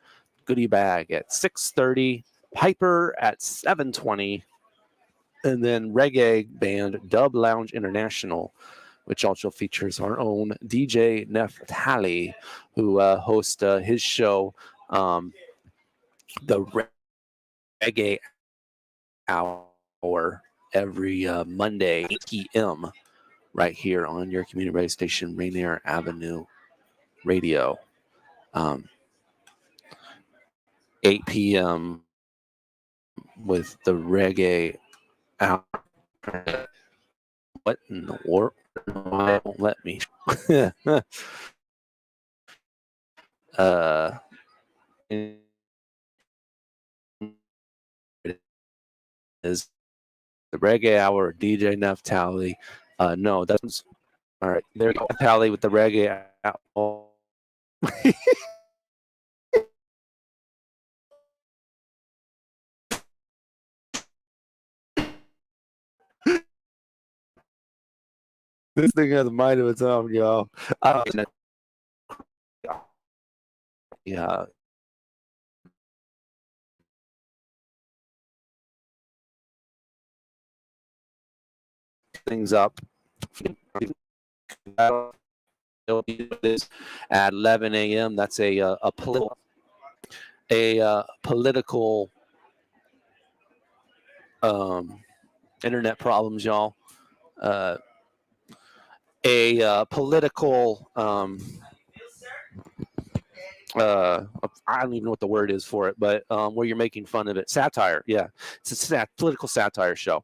Goodie Bag at 6:30. Piper at 7:20. And then reggae band Dub Lounge International, which also features our own DJ Neftali, who hosts his show, the Reggae Hour, every Monday, 8 p.m., right here on your community radio station, Rainier Avenue Radio. 8 p.m. with the Reggae Hour. What in the world? Why won't let me? Is the Reggae Hour, DJ Neftali. No, that's all right. There you go. Neftali with the Reggae Hour. This thing has a mind of its own, y'all. Yeah. Things up. This at 11 a.m. That's a political internet problems, y'all. Political I don't even know what the word is for it, but where you're making fun of it. Satire, yeah. It's a political satire show.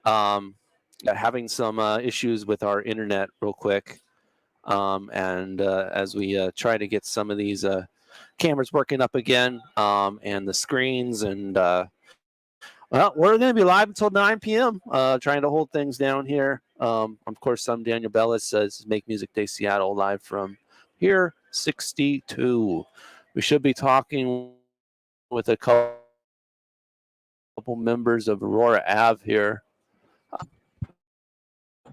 Having some issues with our internet real quick. And as we try to get some of these cameras working up again, and the screens, and well, we're going to be live until 9 p.m. Trying to hold things down here. Of course, I'm Daniel Bellis, says Make Music Day Seattle, live from Pier 62. We should be talking with a couple members of Aurora Ave here.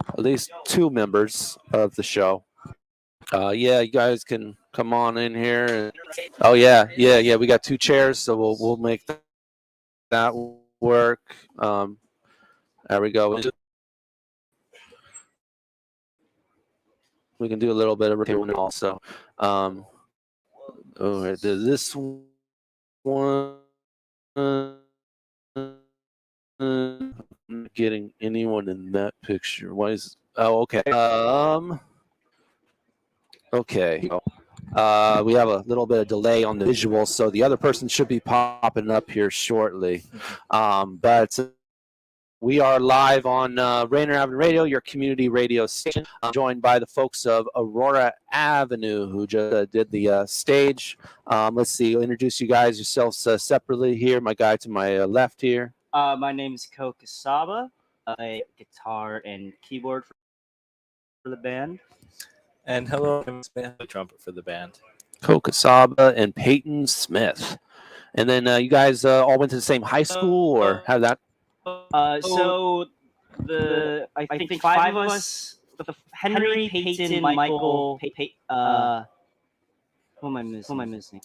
At least 2 members of the show. Yeah, you guys can come on in here. Oh yeah. We got 2 chairs, so we'll make that work. There we go. We can do a little bit of recording also. This one. Not getting anyone in that picture. Why is? Oh, okay. Okay. We have a little bit of delay on the visual, so the other person should be popping up here shortly. But we are live on Rainier Avenue Radio, your community radio station. I'm joined by the folks of Aurora Avenue, who just did the stage. Let's see. I'll introduce you guys yourselves separately here. My guy to my left here. My name is Ko Kasaba. I play guitar and keyboard for the band. And hello, I'm Smith, the trumpet for the band. Ko Kasaba and Peyton Smith. And then you guys all went to the same high school, or how that? So I think 5 of us, Henry, Peyton, Michael, who am I missing?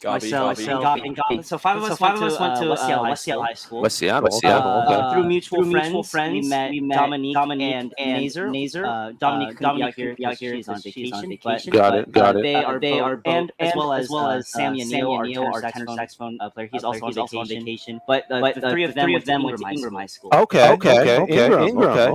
Myself, and Gabi. So 5 of us went to West Seattle High School. West Seattle. Okay. Through mutual friends, we met Dominique and Nazer. Dominique couldn't be out here. She's on vacation. Got it. They are both, as well as Sammy and Neil, our tenor saxophone player. He's also on vacation. But the 3 of them went to Ingram High School. Okay. Ingram.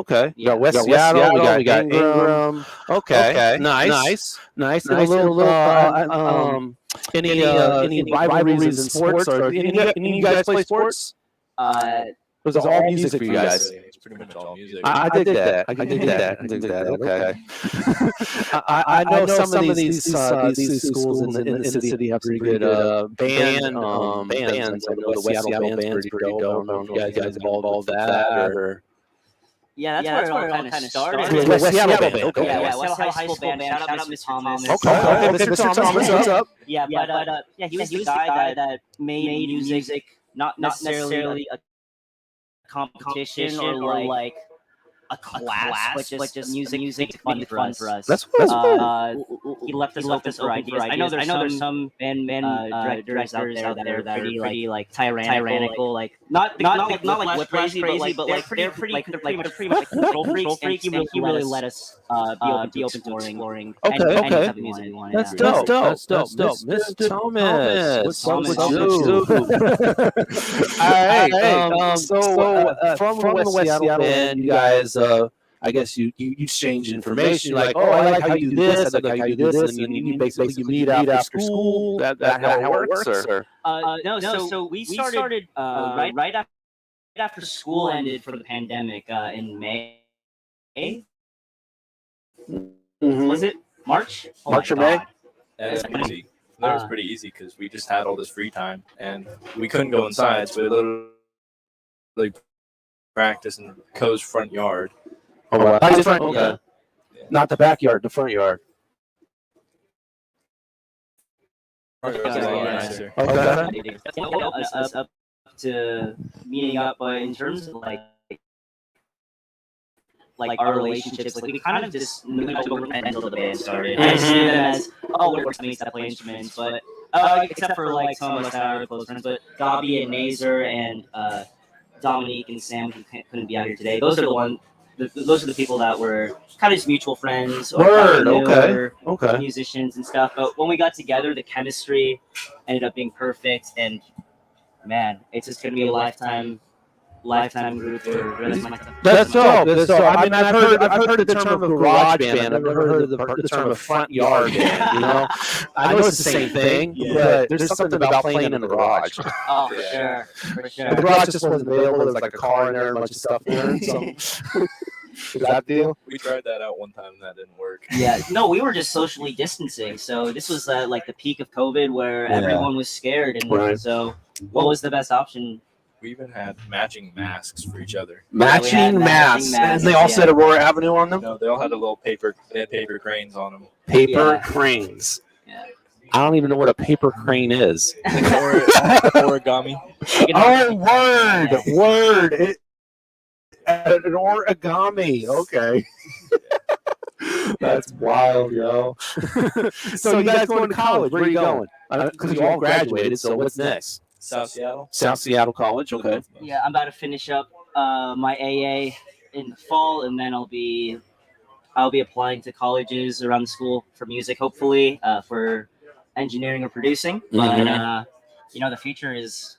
Okay. We got West Seattle. We got Ingram. Okay. Nice. A little. Any rivalries in sports, or any of you guys play sports? It was all music for you guys. It's pretty much all music. I dig that. Okay. I know some of these schools in the city have pretty good bands. I know the West Seattle band's pretty dope. I don't know if you guys involved all that, or Yeah, that's where it all kind of started. The West Seattle band. Okay. Yeah, West Seattle High School band. Shout out Mr. Thomas. Okay, Mr. Thomas, what's up? Yeah, but yeah, he was the guy that made music not necessarily a competition or like a class, but just music fun for us. That's cool. He left us open for ideas. I know there's some band directors out there that are pretty like tyrannical, like not like crazy, but like they're pretty much control freaks. He really let us be open to exploring. Okay. That's dope. Mr. Thomas. What's up with you? All right. So from the West Seattle band, you guys, I guess you exchange information. You're like, oh, I like how you do this. I like how you do this, and you basically meet after school. That how it works, or? No. So we started right after school ended for the pandemic in May. Was it March? March or May? That was easy. That was pretty easy because we just had all this free time and we couldn't go inside, so we literally practice in Co's front yard. Oh, wow. Okay. Not the backyard, the front yard. Okay. Up to meeting up, but in terms of like our relationships, like we kind of just knew until the band started. I just knew them as we're mates that play instruments, but except for like some of us that are close friends, but Gabi and Nazer and Dominique and Sam who couldn't be out here today. Those are the people that were kind of just mutual friends or musicians and stuff. But when we got together, the chemistry ended up being perfect, and man, it's just gonna be a lifetime group for the rest of my time. That's dope. I mean, I've heard the term of garage band. I've never heard of the term of front yard band. You know, I know it's the same thing, but there's something about playing in the garage. Oh, for sure. The garage just wasn't available. There was like a car in there and a bunch of stuff there. So. Is that deal? We tried that out one time and that didn't work. Yeah, no, we were just socially distancing. So this was like the peak of COVID where everyone was scared. And so what was the best option? We even had matching masks for each other. Matching masks. And they all said Aurora Avenue on them? No, they all had paper cranes on them. Paper cranes. Yeah. I don't even know what a paper crane is. Origami. Oh, word. An origami. Okay. That's wild, yo. So you guys going to college? Where are you going? Because you all graduated, so what's next? South Seattle. South Seattle College, okay. Yeah, I'm about to finish up my AA in the fall, and then I'll be applying to colleges around the school for music, hopefully, for engineering or producing. But the future is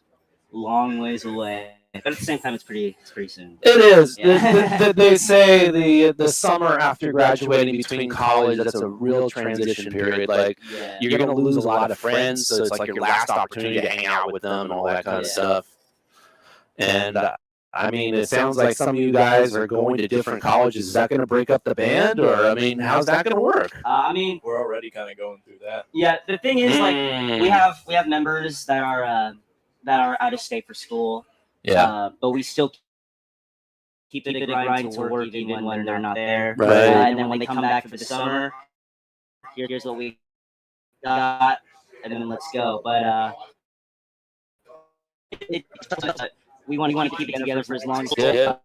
a long ways away. But at the same time, it's pretty soon. It is. Yeah. They say the summer after graduating between college, that's a real transition period. Like, you're going to lose a lot of friends, so it's like your last opportunity to hang out with them and all that kind of stuff. And, I mean, it sounds like some of you guys are going to different colleges. Is that going to break up the band? Or, I mean, how's that going to work? I mean, we're already kind of going through that. Yeah, the thing is, like, we have members that are out of state for school. Yeah, but we still keep it a grind to work even when they're not there. Right. And then when they come back for the summer, here's what we got, and then let's go. But we want to keep it together for as long as possible.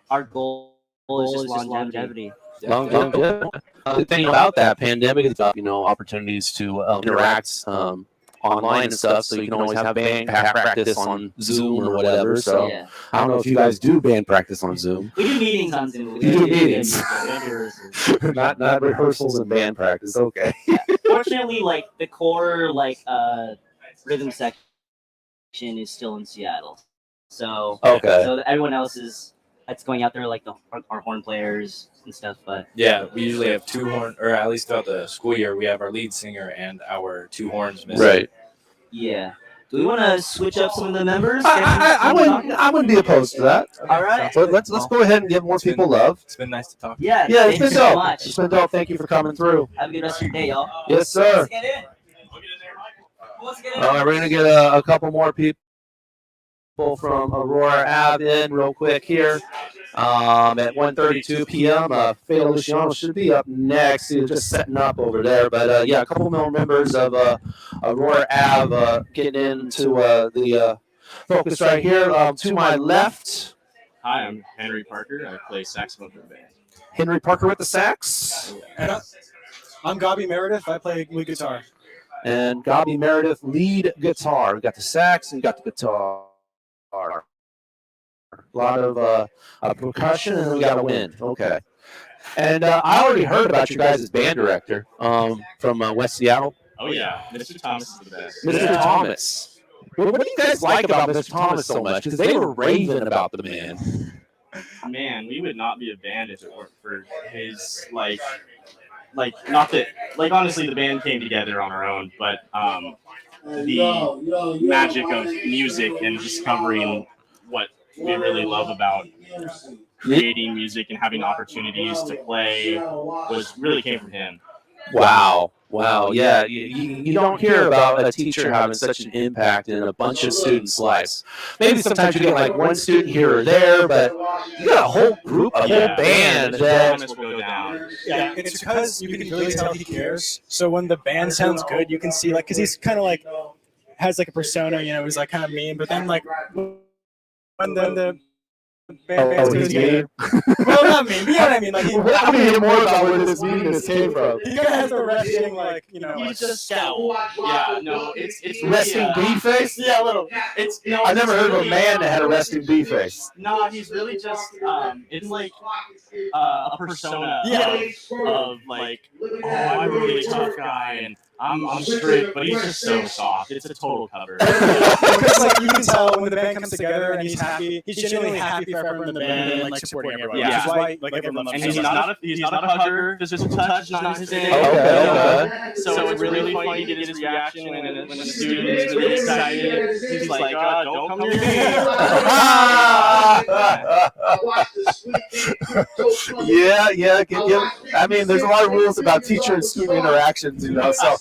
Our goal is just longevity. Longevity. The thing about that pandemic is about opportunities to interact. Online and stuff, so you can always have band practice on Zoom or whatever. So I don't know if you guys do band practice on Zoom. We do meetings on Zoom. You do meetings, not rehearsals and band practice. Okay. Yeah. Fortunately, like the core rhythm section is still in Seattle, so so everyone else that's going out there, like our horn players and stuff. But yeah, we usually have two horn, or at least throughout the school year, we have our lead singer and our two horns missing. Right. Yeah. Do we want to switch up some of the members? I wouldn't be opposed to that. All right. So let's go ahead and give more people love. It's been nice to talk. Yeah. It's been so dope. Much. It's been dope. Thank you for coming through. Have a good rest of your day, y'all. Yes, sir. Let's get in. All right, we're gonna get a couple more people from Aurora Ave in real quick here. at 1:32 p.m. Fela Luciano should be up next. He's just setting up over there. But yeah, a couple more members of Aurora Ave getting into the focus right here. To my left, Hi, I'm Henry Parker. I play saxophone for the band. Henry Parker with the sax. And I'm Gabi Meredith. I play lead guitar. And Gabi Meredith, lead guitar. We got the sax and we got the guitar. A lot of percussion, and then we got a wind. Okay. And I already heard about your guys' band director from West Seattle. Oh yeah, Mr. Thomas is the best. Mr. Thomas. What do you guys like about Mr. Thomas so much? Because they were raving about the man. Man, we would not be a band if it weren't for his not that honestly the band came together on our own, but the magic of music and discovering what we really love about creating music and having opportunities to play really came from him. Wow. Yeah, you don't hear about a teacher having such an impact in a bunch of students' lives. Maybe sometimes you get like one student here or there, but you got a whole group, a whole band that. Yeah, it's because you can really tell he cares. So when the band sounds good, you can see because he's kind of has a persona, he's kind of mean, but then when the band he's mean. Well, not mean, but you know what I mean. I mean more about where this meanness came from. He kind of has a resting, he's just scout. Yeah, no, it's resting bee face. Yeah, a little. I never heard of a man that had a resting bee face. No, he's really just it's like a persona of I'm a really tough guy and I'm strict, but he's just so soft. It's a total cover. Because you can tell when the band comes together and he's happy. He's genuinely happy for everyone in the band and supporting everyone. Yeah. Which is why everyone loves him. And he's not a hugger. Physical touch, not his thing. Okay. So it's really funny to get his reaction when a student is really excited. He's like, "Don't come near me." Yeah. I mean, there's a lot of rules about teacher and student interactions, So,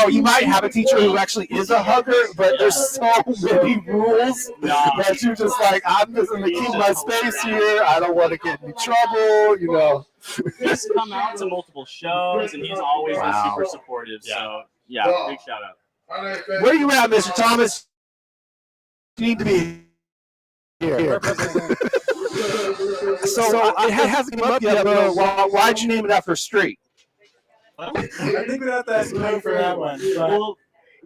you might have a teacher who actually is a hugger, but there's so many rules that you're just like, I'm just going to keep my space here. I don't want to get in trouble, He's come out to multiple shows, and he's always been super supportive. So, yeah, big shout out. Where are you at, Mr. Thomas? You need to be here. So it hasn't come up yet, but why'd you name it after a street? I think we have to ask Craig for that one. Well,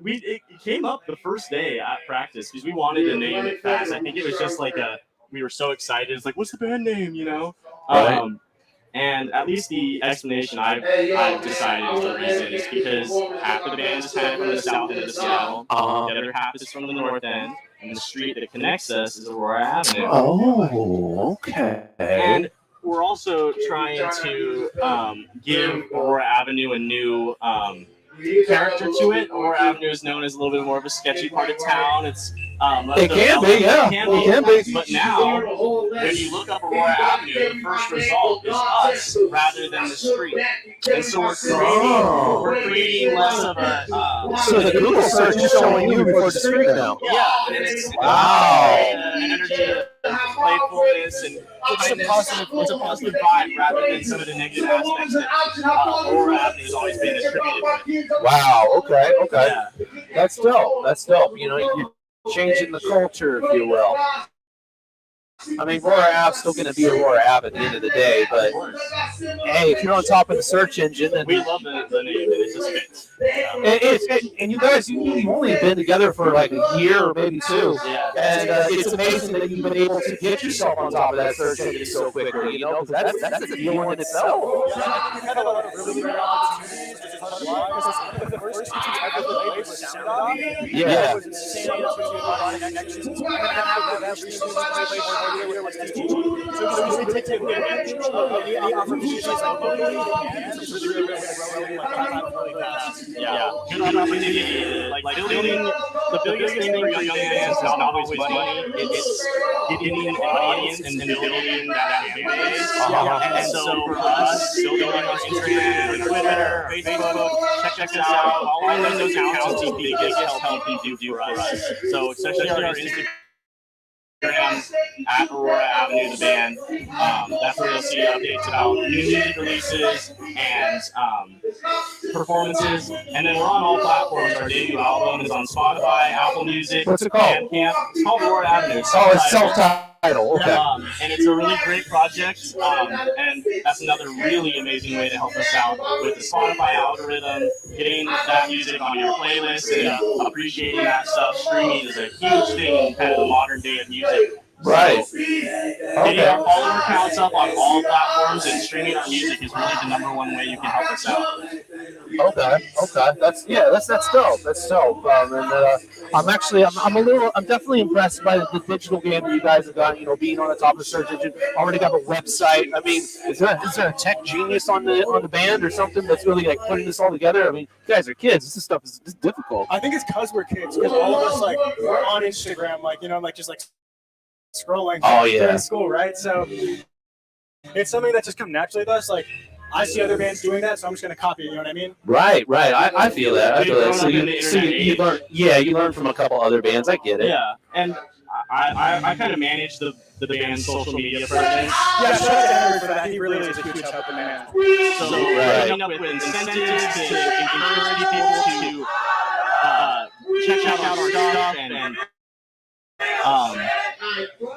it came up the first day at practice because we wanted to name it fast. I think it was just we were so excited. It's like, what's the band name, Right. And at least the explanation I've decided to reason is because half of the band is kind of from the south end of Seattle, the other half is from the north end, and the street that connects us is Aurora Avenue. Oh, okay. And we're also trying to give Aurora Avenue a new character to it. Aurora Avenue is known as a little bit more of a sketchy part of town. It can be. But now, when you look up Aurora Avenue, the first result is us rather than the street. And so we're creating less of a. So the Google search is showing you before the street now. Yeah, and it's energy, playfulness, and it's a positive vibe rather than some of the negative aspects that Aurora Avenue has always been attributed with. Wow. Okay. Yeah. That's dope. You're changing the culture, if you will. I mean, Aurora Ave's still going to be Aurora Ave at the end of the day, but hey, if you're on top of the search engine, then we love the name, and it just fits. And you guys, you've only been together for like a year or maybe two, Yeah. and it's amazing that you've been able to get yourself on top of that search engine so quickly. Because that's a deal in itself. We've had a lot of really great opportunities. The first two I ever played was Sound Off. Yeah. It was insane. It was a lot of connections. And then every student I played more year was teaching. So we take advantage of the opportunities locally and it's really growing fast. Yeah. Good opportunity. Building the biggest thing for young bands is not always money. It's getting an audience and building that fan base. And so for us, building our Instagram, Twitter, Facebook, check us out. All of those accounts is the biggest help you can do for us. So especially our Instagram at Aurora Avenue, the band. That's where you'll see updates about new music releases and performances. And then we're on all platforms. Our debut album is on Spotify, Apple Music, What's it called? Bandcamp. It's called Aurora Avenue. Oh, it's self-titled. Okay. And it's a really great project. And that's another really amazing way to help us out with the Spotify algorithm, getting that music on your playlist and appreciating that stuff. Streaming is a huge thing in kind of the modern day of music. Right. Getting our follower counts up on all platforms and streaming our music is really the number one way you can help us out. Okay. That's dope. That's dope. I'm definitely impressed by the digital game that you guys have got. You know, being on the top of the search engine. Already got a website. I mean, is there a tech genius on the band or something that's really like putting this all together? I mean, you guys are kids. This stuff is difficult. I think it's because we're kids. Because all of us we're on Instagram, just scrolling during school, right? So it's something that just comes naturally to us. Like, I see other bands doing that, so I'm just gonna copy it. You know what I mean? Right. I feel that. So you learn from a couple other bands. I get it. Yeah, and I kind of manage the band's social media presence. Yeah, shout out to Henry for that. He really is a huge help in the band. So coming up with incentives to encourage people to check out our stuff and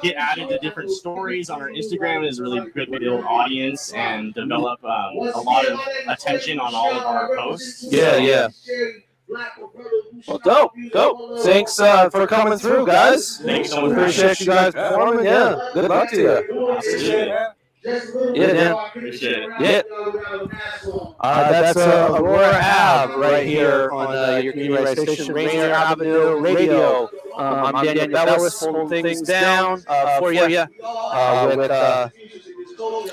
get added to different stories on our Instagram is really good way to build audience and develop a lot of attention on all of our posts. Yeah. Well, dope. Thanks for coming through, guys. Thanks so much. Appreciate you guys performing. Yeah. Good luck to you. Yeah, Dan. Appreciate it. Yeah. That's Aurora Ave right here on your community radio station, Rainier Avenue Radio. I'm Daniel Bellis, holding things down for you with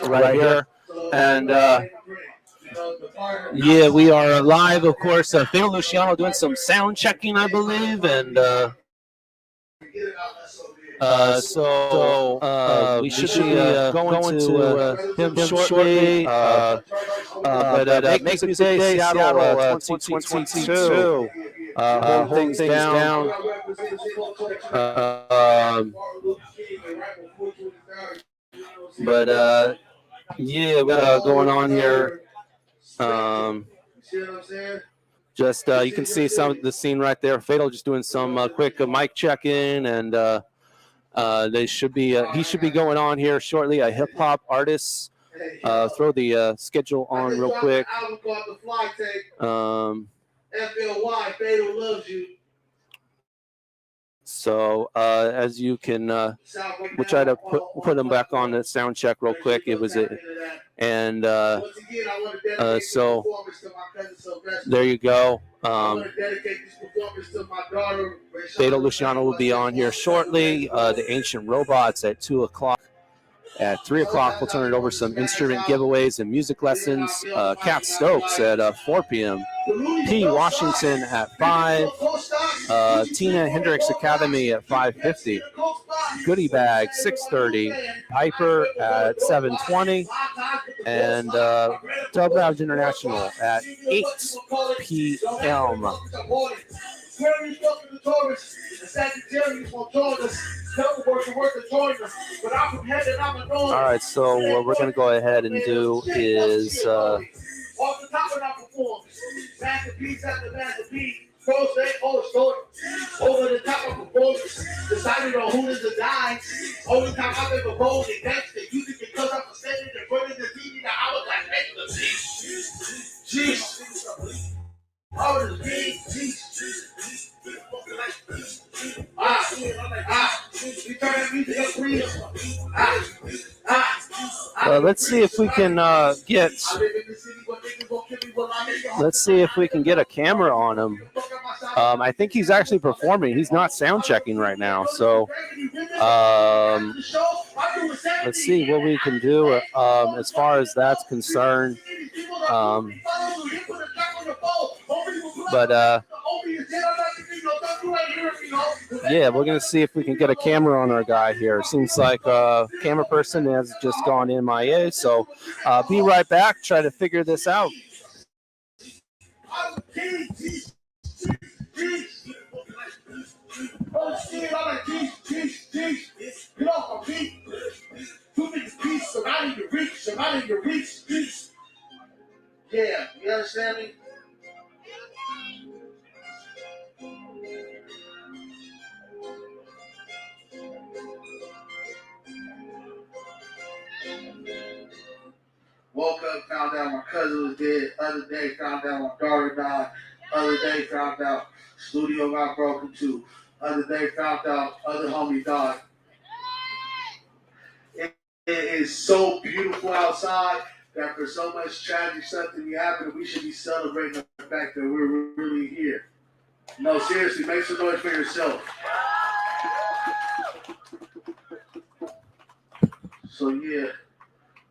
right here. And we are live, of course. Phil Luciano doing some sound checking, I believe, and we should be going to him shortly. But Make Music Day, Seattle 2022. Hold things down. We got going on here. You can see some of the scene right there. Fatal just doing some quick mic check-in, and he should be going on here shortly. A hip hop artist. Throw the schedule on real quick. FLY, Fatal loves you. So as you can, we'll try to put them back on the sound check real quick. It was it, and so there you go. Fatal Luciano will be on here shortly. The Ancient Robots at 2:00. At 3:00, we'll turn it over some instrument giveaways and music lessons. Cat Stokes at 4 p.m. P. Washington at 5. Tina Hendricks Academy at 5:50. Goodie Bag 6:30. Piper at 7:20. And Dub Lounge International at 8 p.m. All right, so what we're going to go ahead and do is over the top of performance, decided on who is the die. Only time I've ever rolled it, that's the music because I'm standing in front of the TV. Now I was like, make the jeez. Oh, the jeez. Let's see if we can get. Let's see if we can get a camera on him. I think he's actually performing. He's not sound checking right now. So let's see what we can do as far as that's concerned. We're going to see if we can get a camera on our guy here. It seems like a camera person has just gone MIA. So be right back. Try to figure this out. know, repeat. Two things, peace, surrounding your reach, peace. Yeah, you understand me? Woke up, found out my cousin was dead. Other day, found out my daughter died. Other day, found out studio got broken too. Other day, found out other homie died. It is so beautiful outside that for so much tragic stuff to be happening, we should be celebrating the fact that we're really here. No, seriously, make some noise for yourself. So yeah,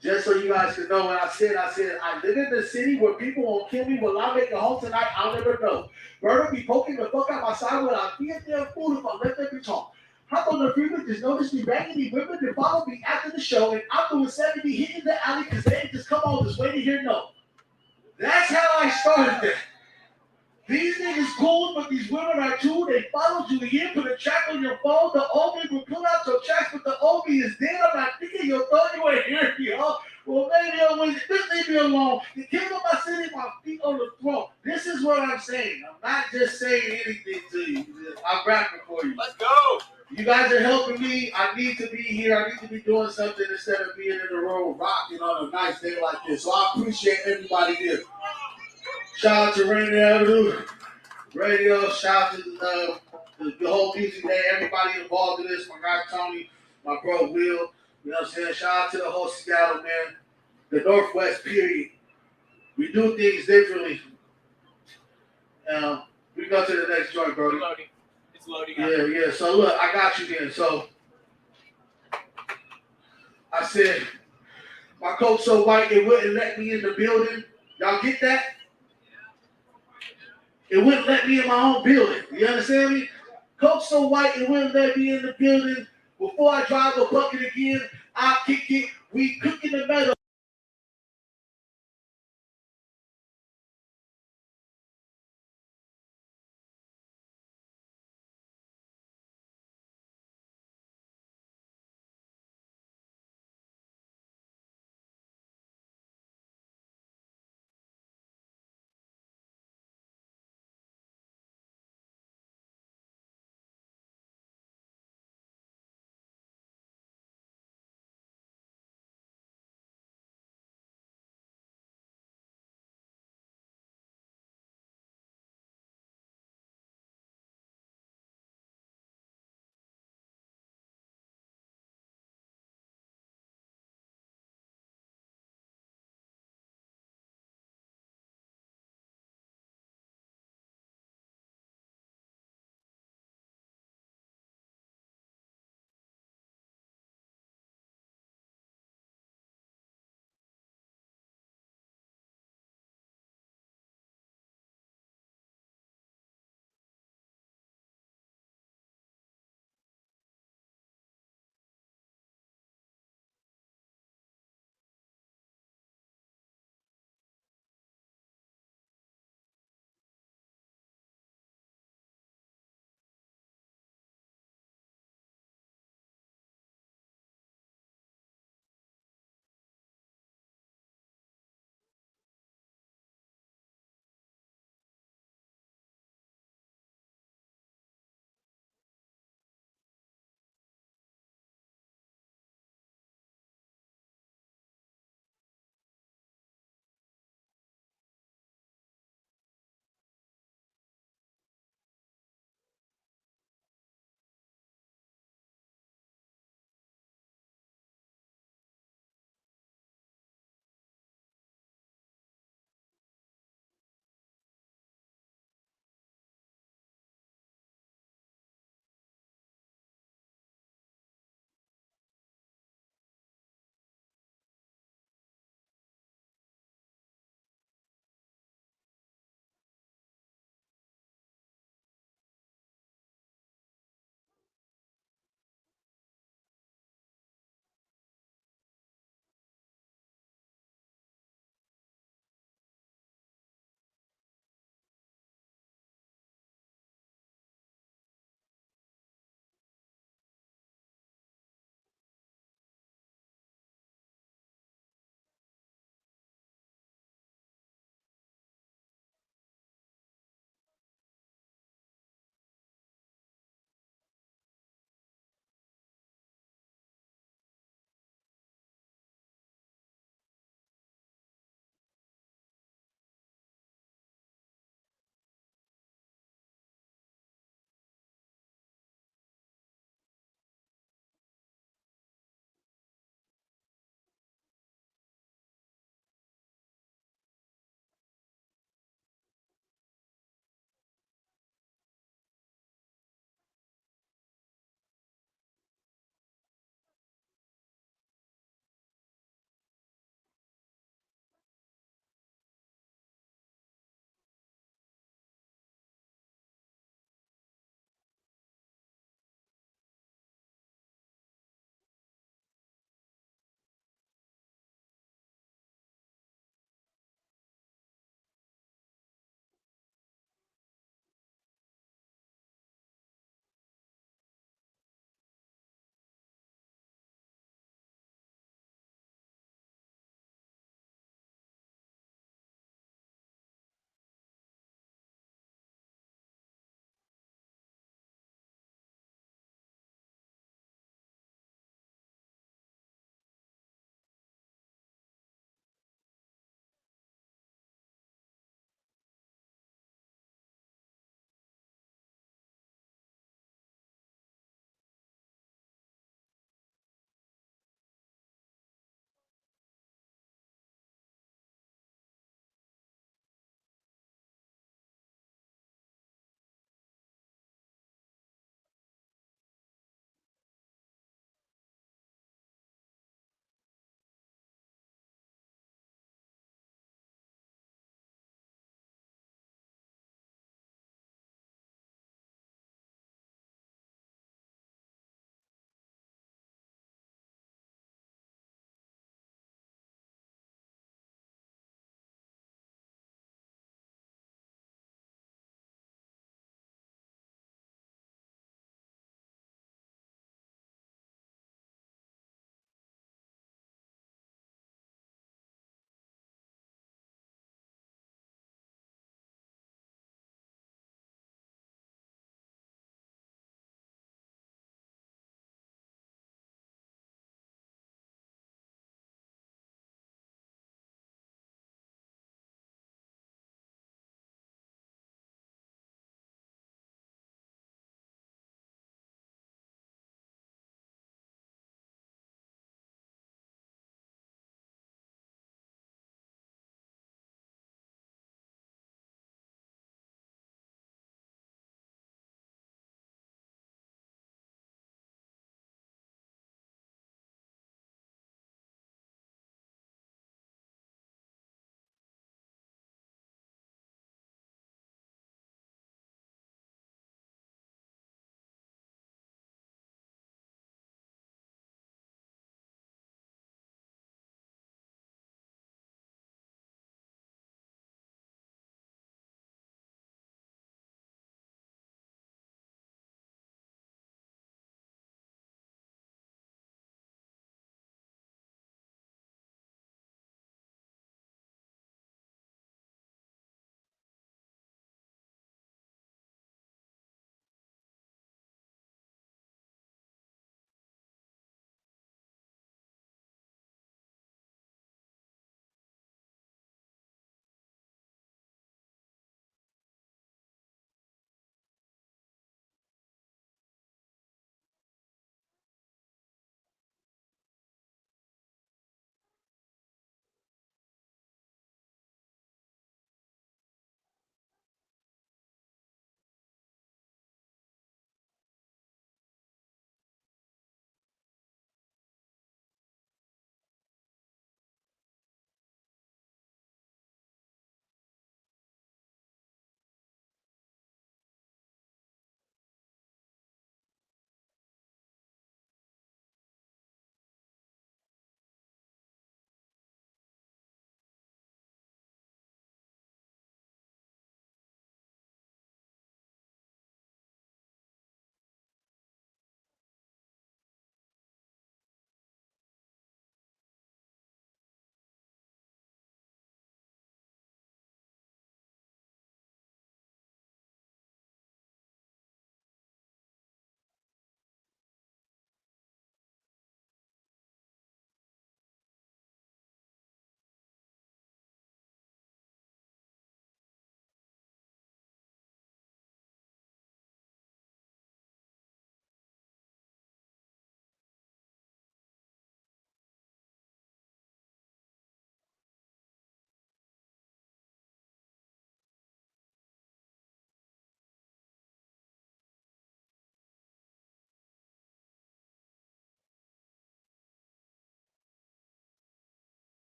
just so you guys can know what I said I live in the city where people won't kill me. Will I make it home tonight? I'll never know. Bird be poking the fuck out my side when I be a damn fool if I let them be talk. Hop on the freeway, just notice me banging me women and follow me after the show, and I'm doing 70 hitting the alley because they ain't just come on just wait to hear no. That's how I started that. These niggas cool, but these women are too. They followed you here, put a track on your phone. The OB will pull out your tracks, but the OB is dead. I'm not thinking your thought you ain't hearing me, huh? Well, maybe I was just leave me alone. The king of my city, my feet on the throne. This is what I'm saying. I'm not just saying anything to you. I'm rapping for you. Let's go. You guys are helping me. I need to be here. I need to be doing something instead of being in the road rocking on a nice day like this. So I appreciate everybody here. Shout out to Rainy Avenue Radio. Shout out to the whole music day. Everybody involved in this. My guy Tony, my bro Will. You know what I'm saying? Shout out to the whole Seattle, man. The Northwest, period. We do things differently. We go to the next joint, Brody. It's loading. Yeah. So look, I got you then. So I said, my coat so white it wouldn't let me in the building. Y'all get that? It wouldn't let me in my own building. You understand me? Coat so white it wouldn't let me in the building. Before I drive a bucket again, I'll kick it. We cooking the metal.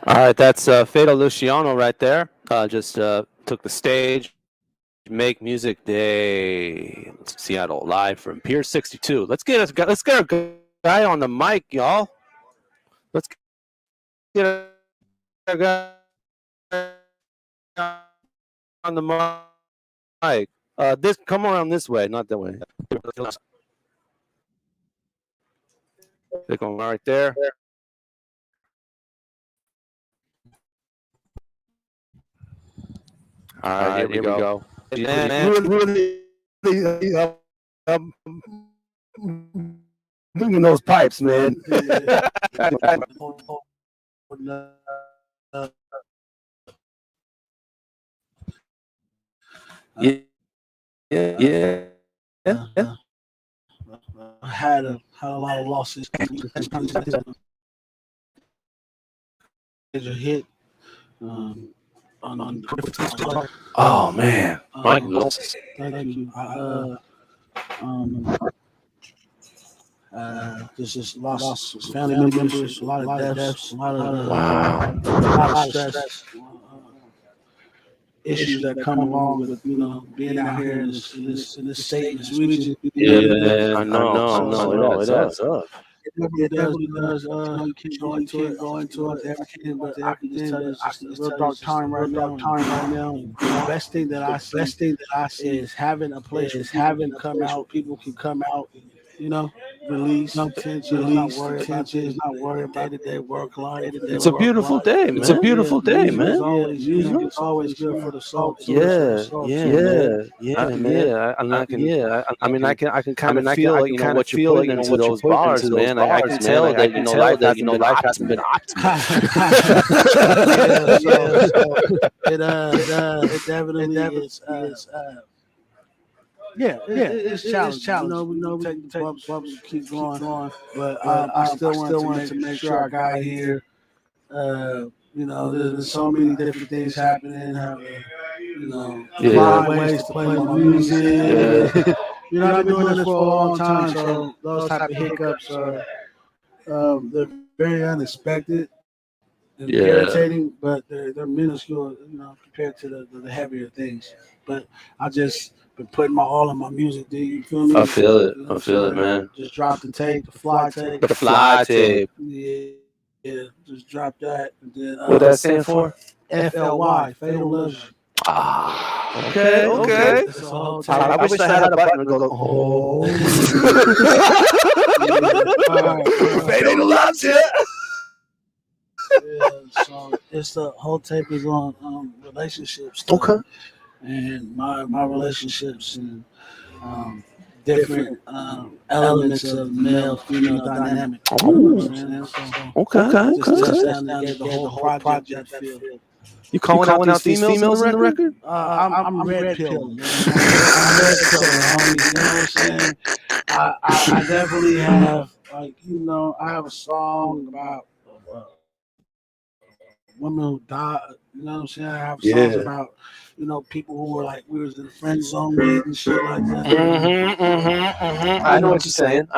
All right, that's Fado Luciano right there. Just took the stage. Make Music Day, Seattle, live from Pier 62. Let's get our guy on the mic, y'all. Let's get our guy on the mic. This come around this way, not that way. Click on right there. All right, here we go. Moving those pipes, man. Yeah. I had a lot of losses. Major hit. On Oh man, Mike. Thank you. Just lost family members, a lot of deaths, a lot of stress, issues that come along with being out here in this state, in this region. Yeah, I know. It adds up. It definitely does. You can't go into it, everything, but I can just tell you, it's a real dark time right now. The best thing that I see is having a place where people can come out, release tension, not worry about day-to-day work life. It's a beautiful day, man. It's a beautiful day, man. It's always good for the soul. Yeah, man. I can kind of feel what you're putting into those bars, man. I can tell that life hasn't been optimal. It definitely is. It's challenge. We know we take the bumps, keep going. But I still wanted to make sure I got here. There's so many different things happening. A lot of ways to play my music. I've been doing this for a long time, so those type of hiccups are they're very unexpected and irritating, but they're minuscule, compared to the heavier things. But I just been putting my all in my music, dude. You feel me? I feel it, man. Just drop the tape, the fly tape. The fly tape. Yeah, just drop that. And then, what that stand for? FLY, Fatal Love. Okay. I wish I had a button to go, oh. Fatal Love, So it's the whole tape is on relationships. Okay. And my relationships and different elements of male-female dynamic. Okay. The whole project feel. You calling out these females in the record? I'm red pill. I'm red pill, homie. You know what I'm saying? I definitely have, I have a song about women who died. You know what I'm saying? I have songs about, people who were like, we was in the friend zone with and shit like that. I know what you're saying.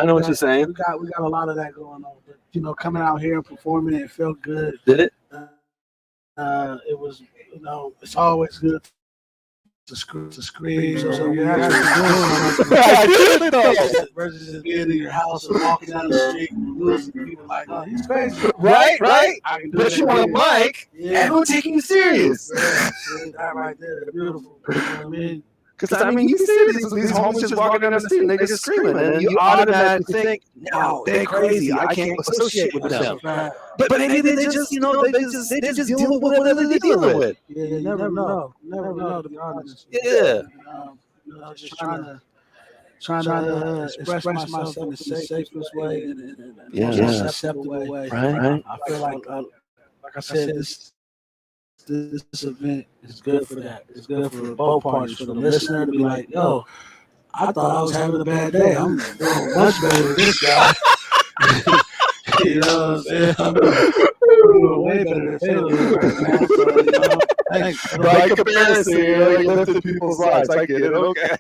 We got a lot of that going on. But, coming out here and performing it felt good. Did it? It was, it's always good to scream. So you actually versus just being in your house and walking down the street and losing people like, oh, he's crazy. Right. But you want a mic, and we're taking you serious. That right there, beautiful. You know what I mean? Because you see these homies just walking down the street and they just screaming, and you automatically think, no, they're crazy. I can't associate with them. But maybe they just, they just deal with whatever they're dealing with. Yeah, you never know. To be honest. Yeah. Just trying to express myself in the safest way and most acceptable way. Right. I feel like I said, this event is good for that. It's good for both parties, for the listener to be like, yo, I thought I was having a bad day. I'm doing much better than this guy. You know what I'm saying? I'm doing way better than Phil right now. Right comparison, you lifted people's lives. I get it. Okay.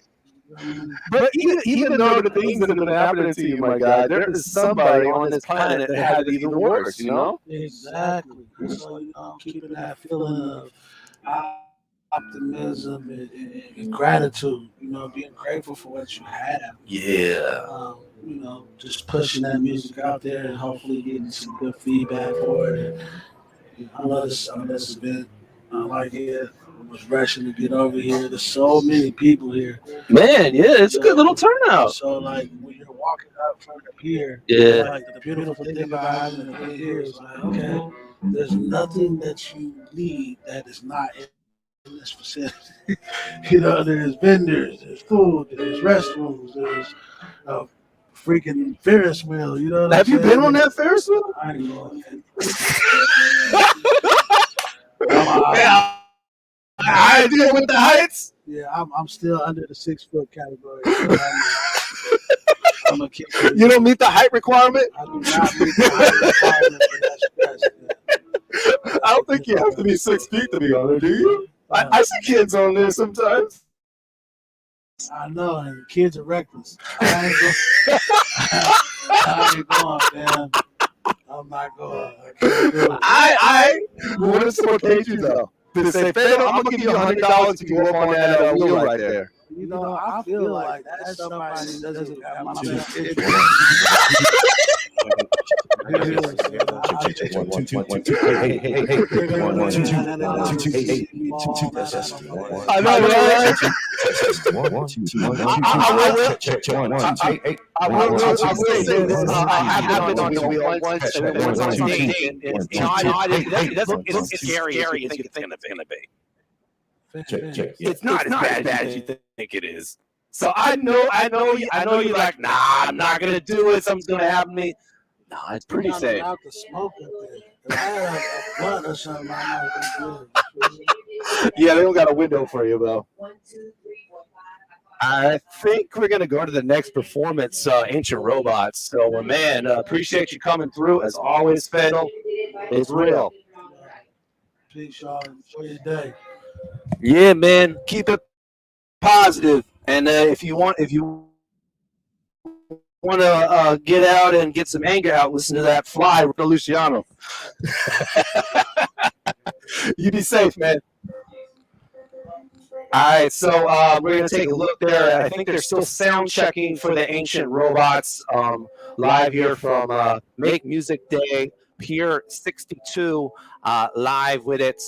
But even though the things that have been happening to you, my God, there is somebody on this planet that had it even worse, you know? Exactly. So, keeping that feeling of optimism and gratitude, being grateful for what you have. Yeah. Just pushing that music out there and hopefully getting some good feedback for it. And, I love this event. I like it. I was rushing to get over here. There's so many people here. Man, yeah, it's a good little turnout. So, like, when you're walking up from the pier, Yeah. like, the beautiful thing about having an event here is, like, okay, there's nothing that you need that is not in this facility. There's vendors, there's food, there's restrooms, there's a freaking Ferris wheel. Have you been on that Ferris wheel? I ain't going. I did with the heights. Yeah, I'm still under the 6 foot category. So I'm a kid. You don't meet the height requirement? I do not meet the height requirement for that stress. I don't think you have to be 6 feet to be on there, do you? I see kids on there sometimes. I know, and kids are reckless. I ain't going, man. I'm not going. I can't do it. I want to support Casey though. To say, Fatal, I'm gonna give you $100 if you go up on that wheel right there. I feel like that's somebody that doesn't have my best interest. I know, right? I will say this. I've been on the wheel once, and once on stage, it's scary. You think it's gonna be. It's not as bad as you think it is. So I know you're like, nah, I'm not gonna do it. Something's gonna happen to me. No, it's pretty safe. Out the smoke up there. If I had a blunt or something, I might be good. Yeah, they don't got a window for you though. I think we're gonna go to the next performance, Ancient Robots. So, man, appreciate you coming through as always, Fatal. It's real. Peace, y'all. Enjoy your day. Yeah, man. Keep it positive, and if you want to get out and get some anger out, listen to that Fly with Luciano. You be safe, man. All right, so we're going to take a look there. I think they're still sound checking for the Ancient Robots live here from Make Music Day, Pier 62, live with it.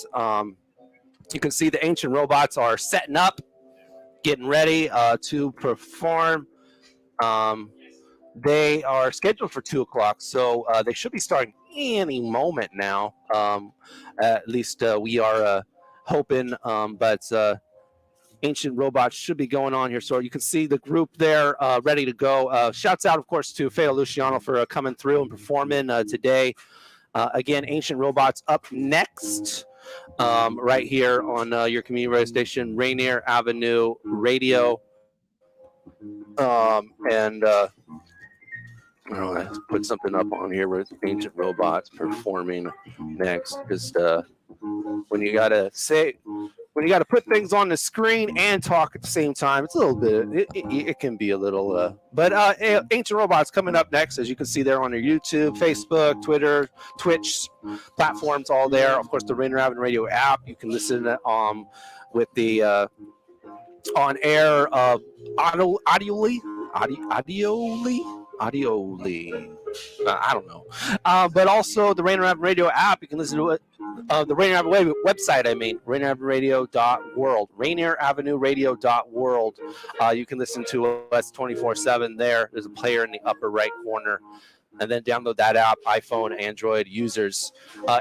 You can see the Ancient Robots are setting up, getting ready to perform. They are scheduled for 2 o'clock, so they should be starting any moment now. At least we are hoping, but Ancient Robots should be going on here. So you can see the group there ready to go. Shouts out, of course, to Fatal Luciano for coming through and performing today. Again, Ancient Robots up next right here on your community radio station, Rainier Avenue Radio. And I don't know, let's put something up on here with Ancient Robots performing next. Just when you gotta put things on the screen and talk at the same time, it's a little bit. It can be a little. But Ancient Robots coming up next, as you can see there on their YouTube, Facebook, Twitter, Twitch platforms, all there. Of course, the Rainier Avenue Radio app. You can listen with the on air audioly. I don't know. But also the Rainier Avenue Radio app. You can listen to it. The Rainier Avenue website, RainierAvenueRadio.world. RainierAvenueRadio.world. You can listen to us 24/7 there. There's a player in the upper right corner. And then download that app, iPhone, Android users.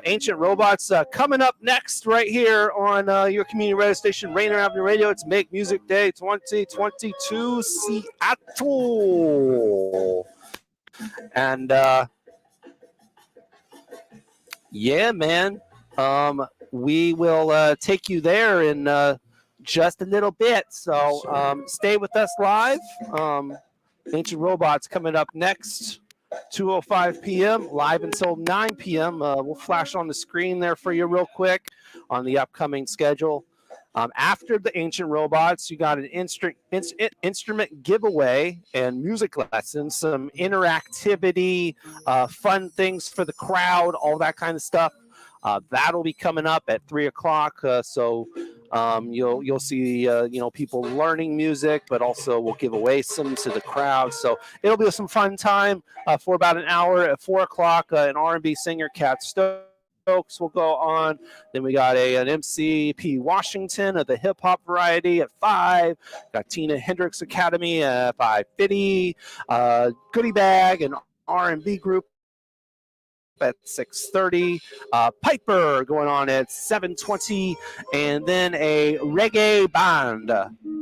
Ancient Robots coming up next right here on your community radio station, Rainier Avenue Radio. It's Make Music Day 2022 Seattle. And yeah, man, we will take you there in just a little bit. So stay with us live. Ancient Robots coming up next. 2:05 p.m. live until 9 p.m. We'll flash on the screen there for you real quick on the upcoming schedule. After the Ancient Robots, you got an instrument giveaway and music lessons, some interactivity, fun things for the crowd, all that kind of stuff. That'll be coming up at 3 o'clock. So you'll see people learning music, but also we'll give away some to the crowd. So it'll be some fun time for about an hour. At 4 o'clock. An R&B singer, Kat Stokes, will go on. Then we got an MC P. Washington of the hip hop variety at 5. Got Tina Hendricks Academy at 5:50. Goodie Bag, an R&B group, at 6:30. Piper going on at 7:20, and then a reggae band,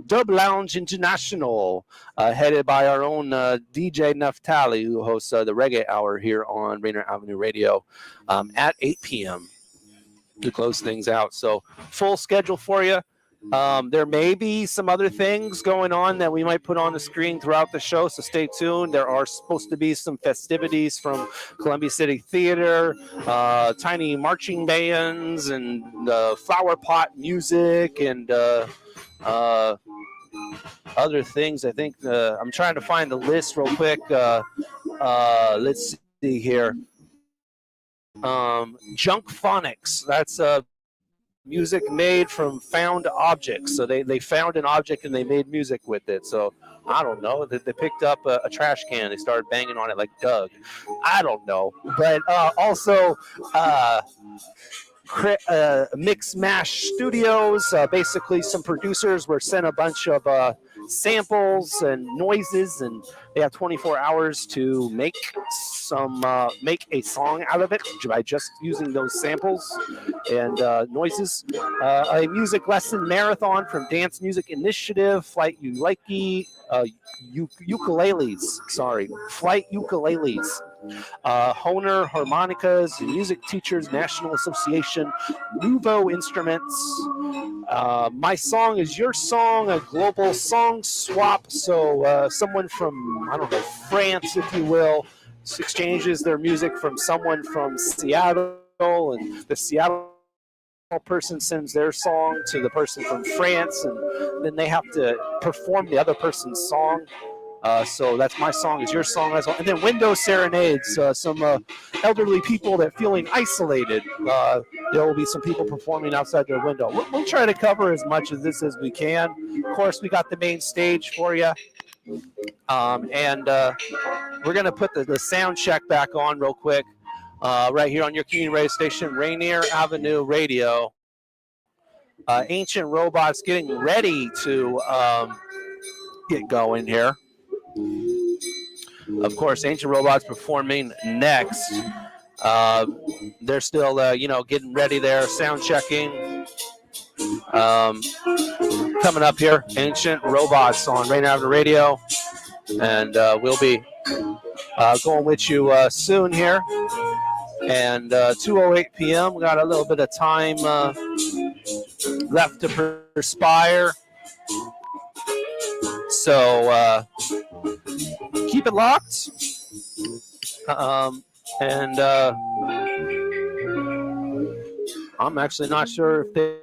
Dub Lounge International, headed by our own DJ Naftali, who hosts the Reggae Hour here on Rainier Avenue Radio at 8 p.m. to close things out. So full schedule for you. There may be some other things going on that we might put on the screen throughout the show, so stay tuned. There are supposed to be some festivities from Columbia City Theater, tiny marching bands, and flowerpot music, and other things. I think I'm trying to find the list real quick. Let's see here. Junkophonics. That's music made from found objects. So they found an object and they made music with it. So I don't know. They picked up a trash can. They started banging on it like Doug. I don't know. But also MixMash Studios. Basically, some producers were sent a bunch of samples and noises, and they have 24 hours to make a song out of it by just using those samples and noises. A music lesson marathon from Dance Music Initiative, Flight Ukuleles. Hohner Harmonicas, Music Teachers National Association, Nuvo Instruments. My Song is Your Song, a global song swap. So someone from, I don't know, France, if you will, exchanges their music from someone from Seattle, and the Seattle person sends their song to the person from France, and then they have to perform the other person's song. So that's My Song is Your Song as well. And then window serenades, some elderly people that are feeling isolated. There will be some people performing outside their window. We'll try to cover as much of this as we can. Of course, we got the main stage for you. And we're going to put the sound check back on real quick right here on your community radio station, Rainier Avenue Radio. Ancient Robots getting ready to get going here. Of course, Ancient Robots performing next. They're still, getting ready there, sound checking. Coming up here, Ancient Robots on Rainier Avenue Radio. And we'll be going with you soon here. And 2:08 p.m. We got a little bit of time left to perspire. So keep it locked. And I'm actually not sure if they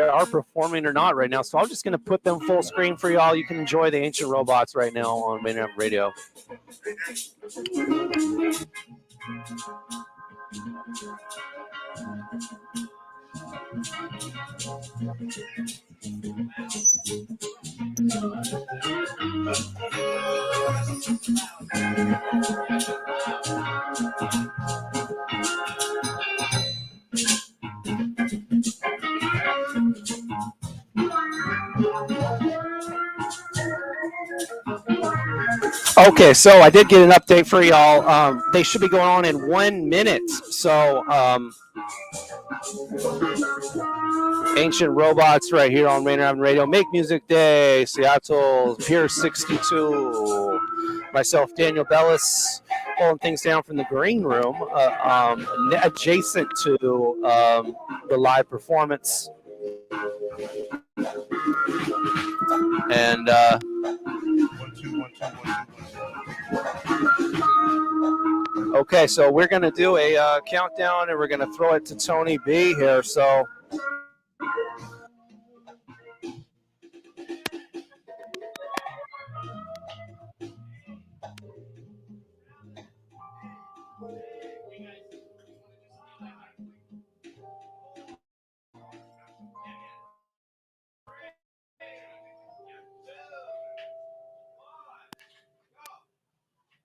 are performing or not right now. So I'm just going to put them full screen for y'all. You can enjoy the Ancient Robots right now on Rainier Radio. Okay, so I did get an update for y'all. They should be going on in 1 minute. So Ancient Robots right here on Rainier Avenue Radio. Make Music Day, Seattle, Pier 62. Myself, Daniel Bellis, pulling things down from the green room, adjacent to the live performance. And okay, so we're going to do a countdown, and we're going to throw it to Tony B here. So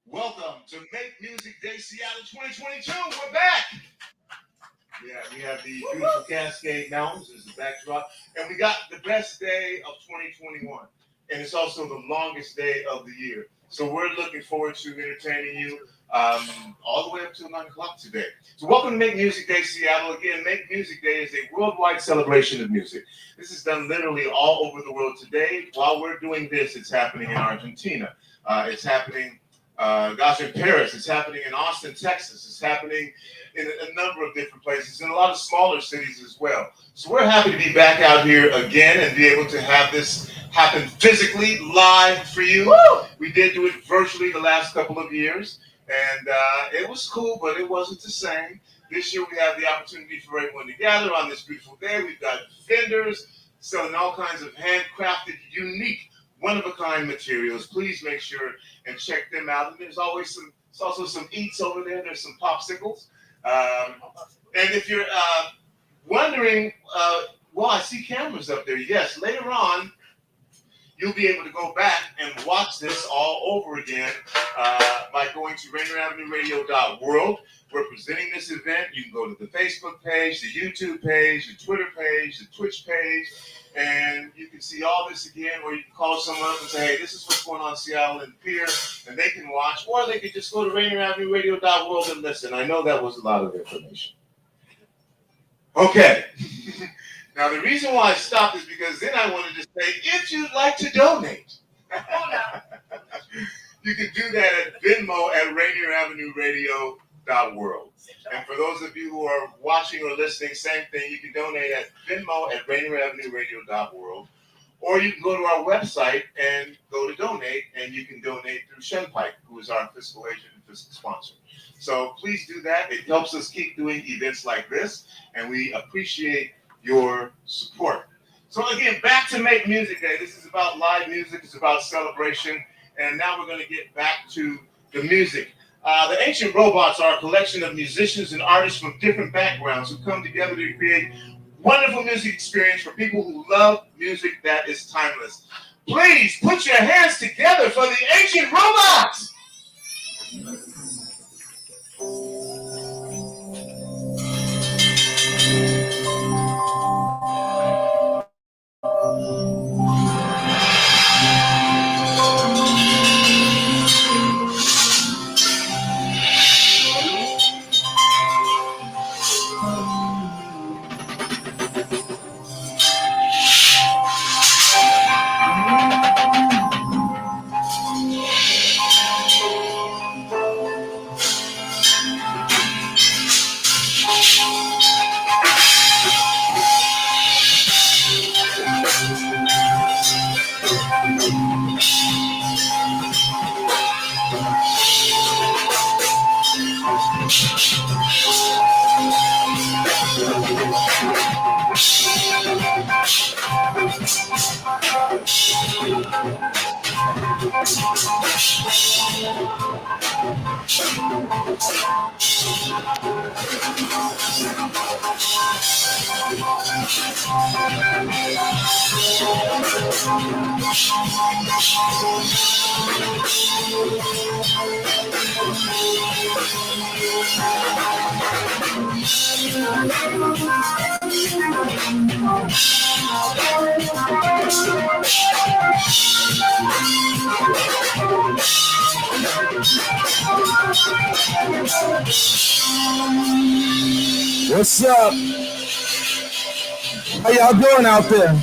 Welcome to Make Music Day Seattle 2022. We're back. Yeah, we have the beautiful Cascade Mountains as the backdrop, and we got the best day of 2021, and it's also the longest day of the year. So we're looking forward to entertaining you all the way up till 9 o'clock today. So welcome to Make Music Day Seattle. Again, Make Music Day is a worldwide celebration of music. This is done literally all over the world today. While we're doing this, it's happening in Argentina. It's happening in Paris. It's happening in Austin, Texas. It's happening in a number of different places, in a lot of smaller cities as well. So we're happy to be back out here again and be able to have this happen physically, live for you. Woo! We did do it virtually the last couple of years, and it was cool, but it wasn't the same. This year we have the opportunity for everyone to gather on this beautiful day. We've got vendors selling all kinds of handcrafted, unique, one-of-a-kind materials. Please make sure and check them out. And there's also some eats over there. There's some popsicles. And if you're wondering, well, I see cameras up there. Yes, later on, you'll be able to go back and watch this all over again by going to RainerAvenueRadio.world. We're presenting this event. You can go to the Facebook page, the YouTube page, the Twitter page, the Twitch page, and you can see all this again, or you can call someone up and say, hey, this is what's going on in Seattle and Pier, and they can watch, or they could just go to RainerAvenueRadio.world and listen. I know that was a lot of information. Okay. Now, the reason why I stopped is because then I wanted to say, if you'd like to donate, you can do that at Venmo at RainerAvenueRadio.world. And for those of you who are watching or listening, same thing, you can donate at Venmo at RainerAvenueRadio.world. Or you can go to our website and go to donate, and you can donate through Shenpike, who is our fiscal agent and fiscal sponsor. So please do that. It helps us keep doing events like this, and we appreciate your support. So again, back to Make Music Day. This is about live music. It's about celebration. And now we're going to get back to the music. The Ancient Robots are a collection of musicians and artists from different backgrounds who come together to create wonderful music experience for people who love music that is timeless. Please put your hands together for the Ancient Robots. What's up? How y'all doing out there?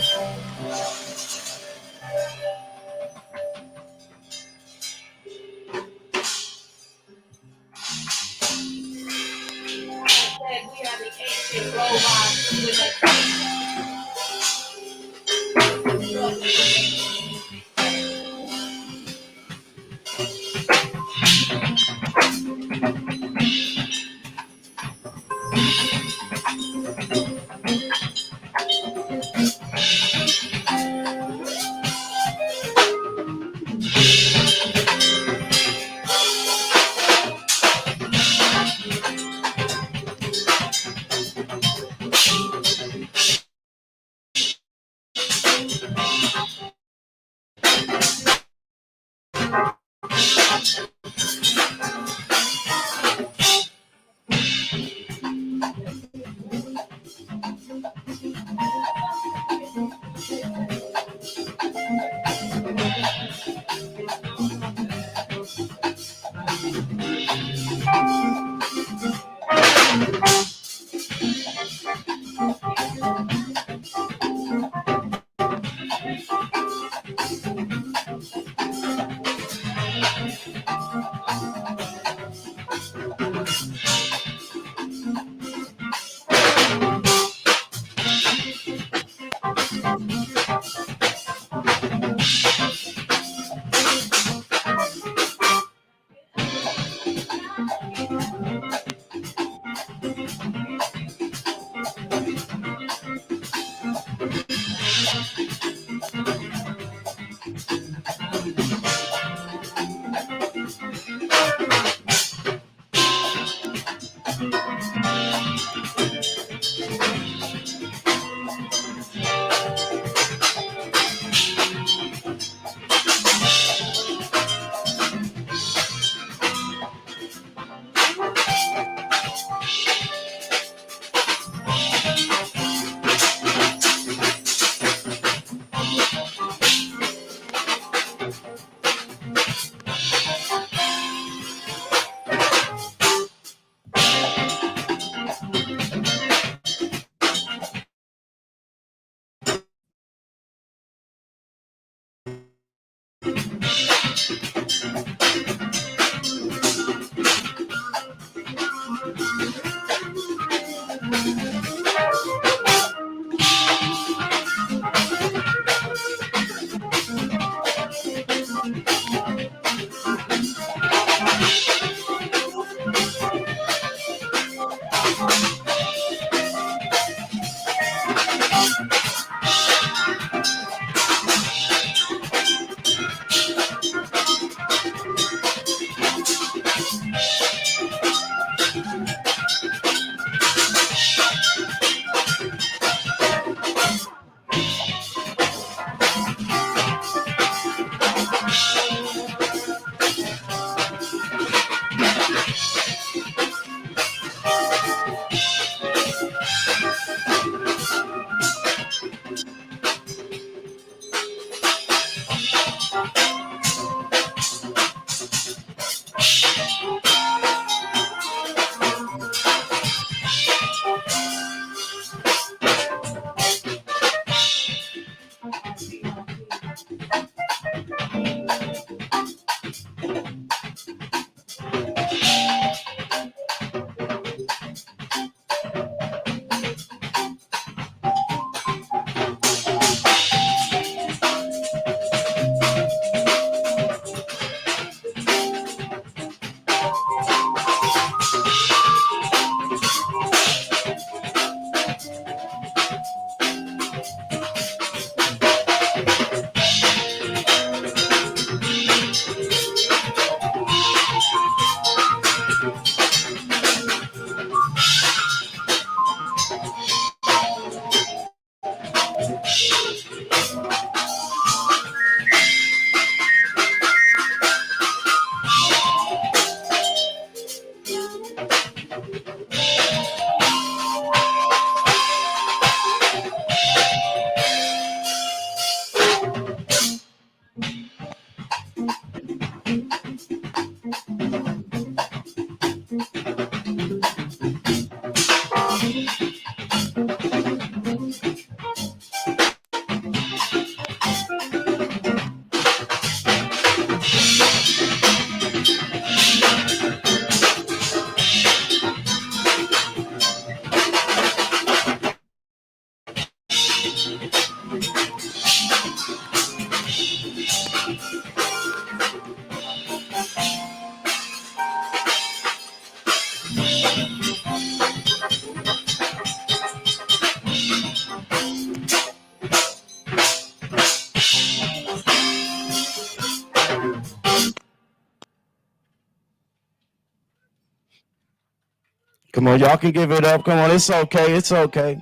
Come on, y'all can give it up. Come on, it's okay. It's okay.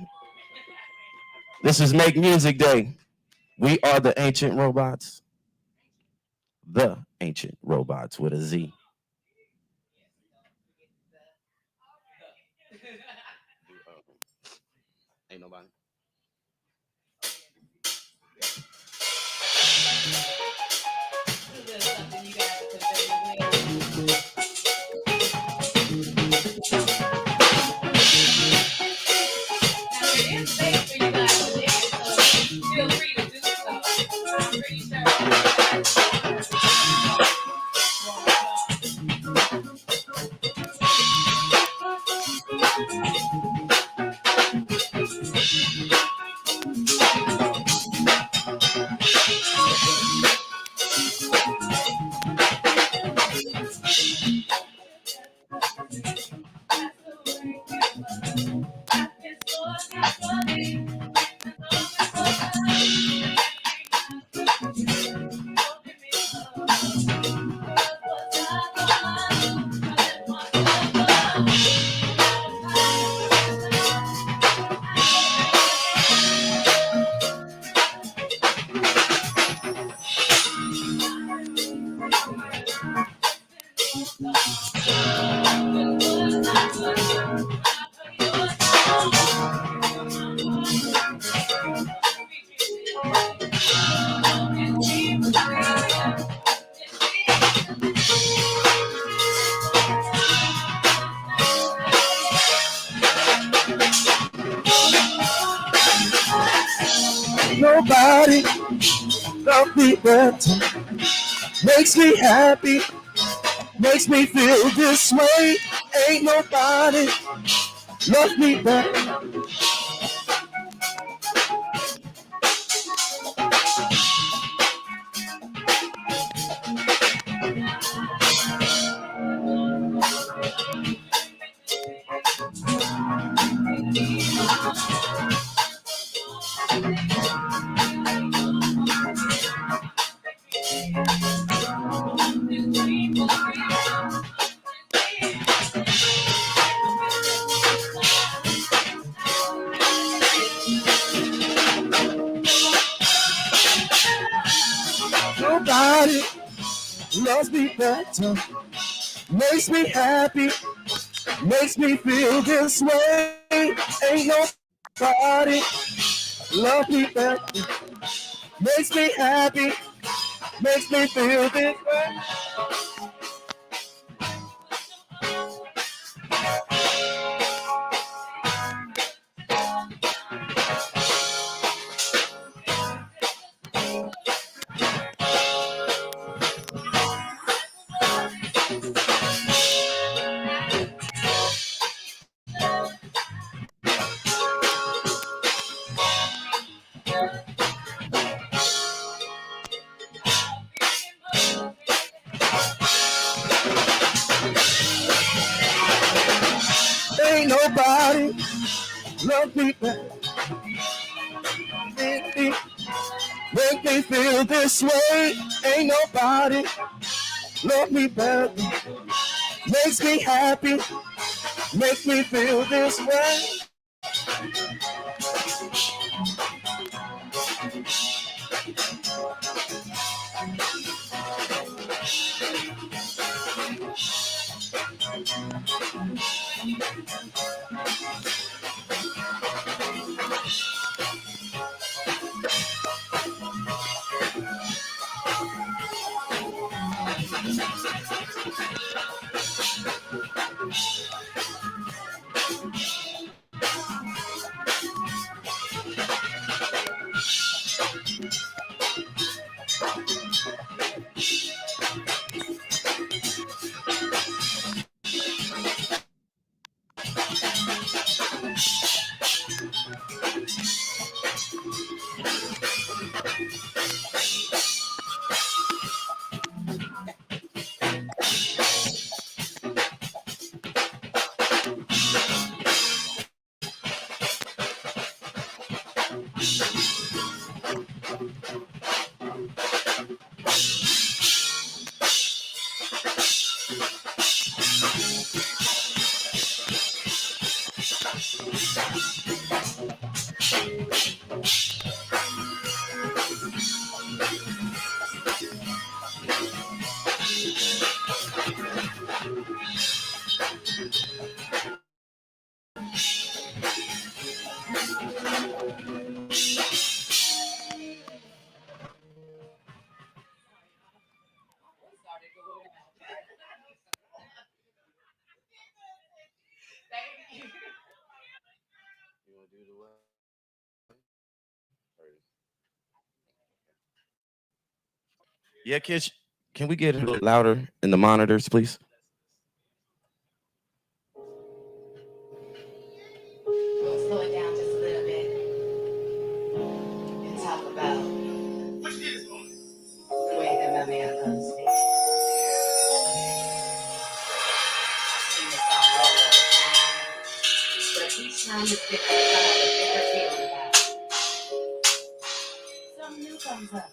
This is Make Music Day. We are the Ancient Robots. The Ancient Robots with a Z. Ain't nobody. Nobody love me better, makes me happy, makes me feel this way. Ain't nobody love me better. Nobody loves me better, makes me happy, makes me feel this way. Ain't nobody love me better, makes me happy, makes me feel this way. Love me back. Make me feel this way. Ain't nobody love me better. Makes me happy. Make me feel this way. Yeah, kids, can we get a little louder in the monitors, please? We'll slow it down just a little bit and talk about the way that my man loves me. Sing this song all the time, but each time it's different. I have a different feeling about it. Something new comes up.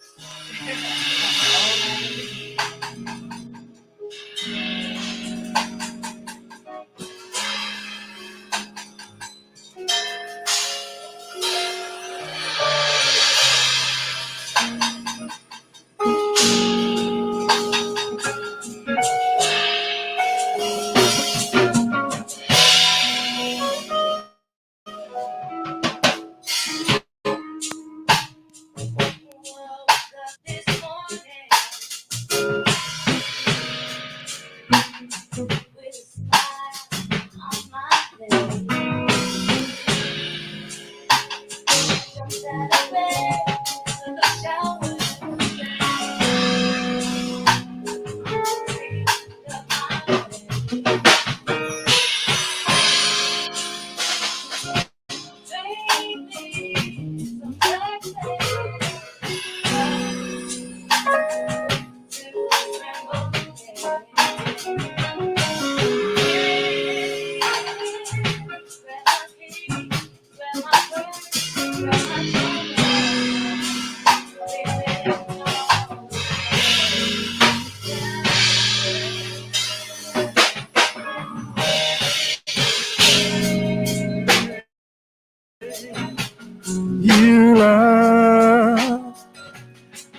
You love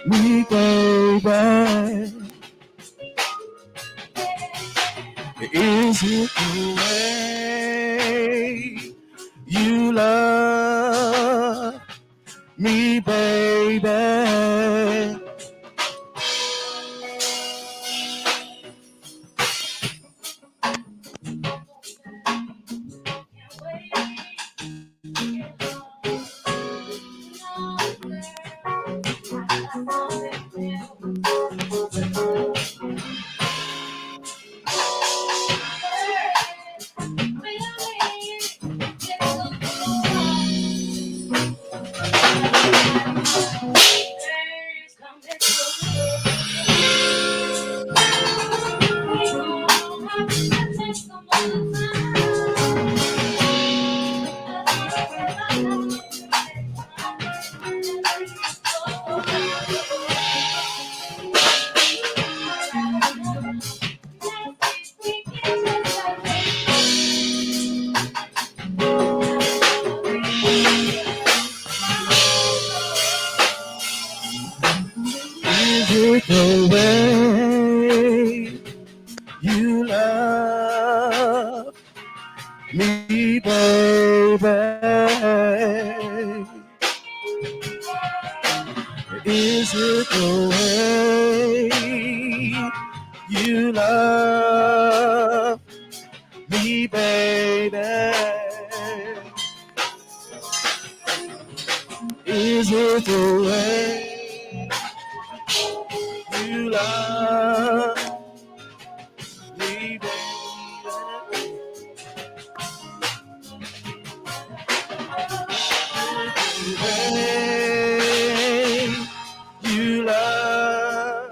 me, baby. Is it the way you love me, baby? love me, baby? Is it the way you love me, baby? Way you love.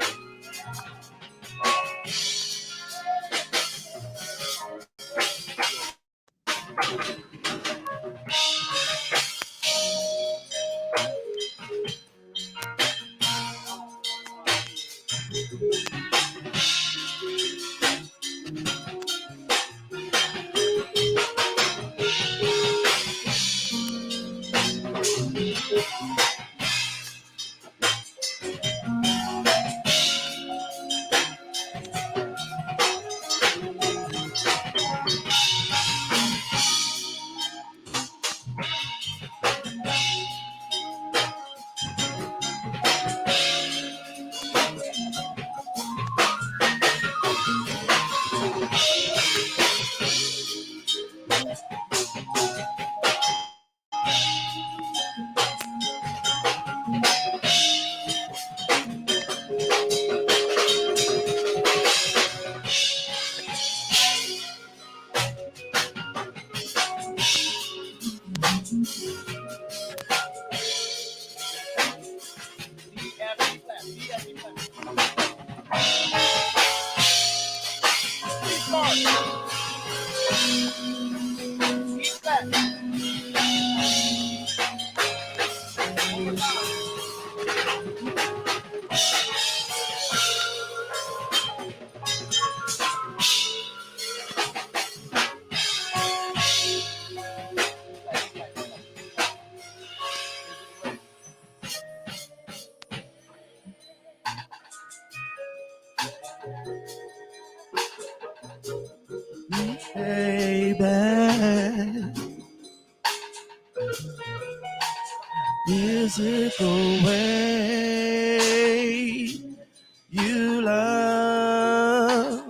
Baby, is it the way you love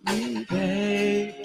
me, baby?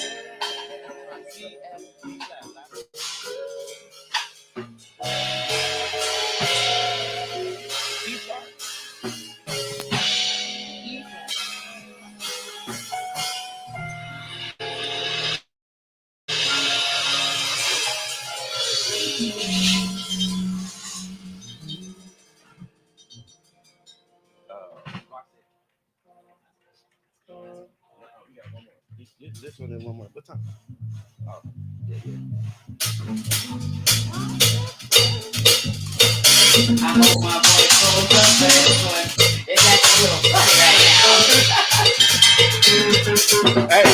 This one and one more. What time? Oh, yeah, yeah. I hope my voice holds up for this one. It's actually a little funny right now. Hey.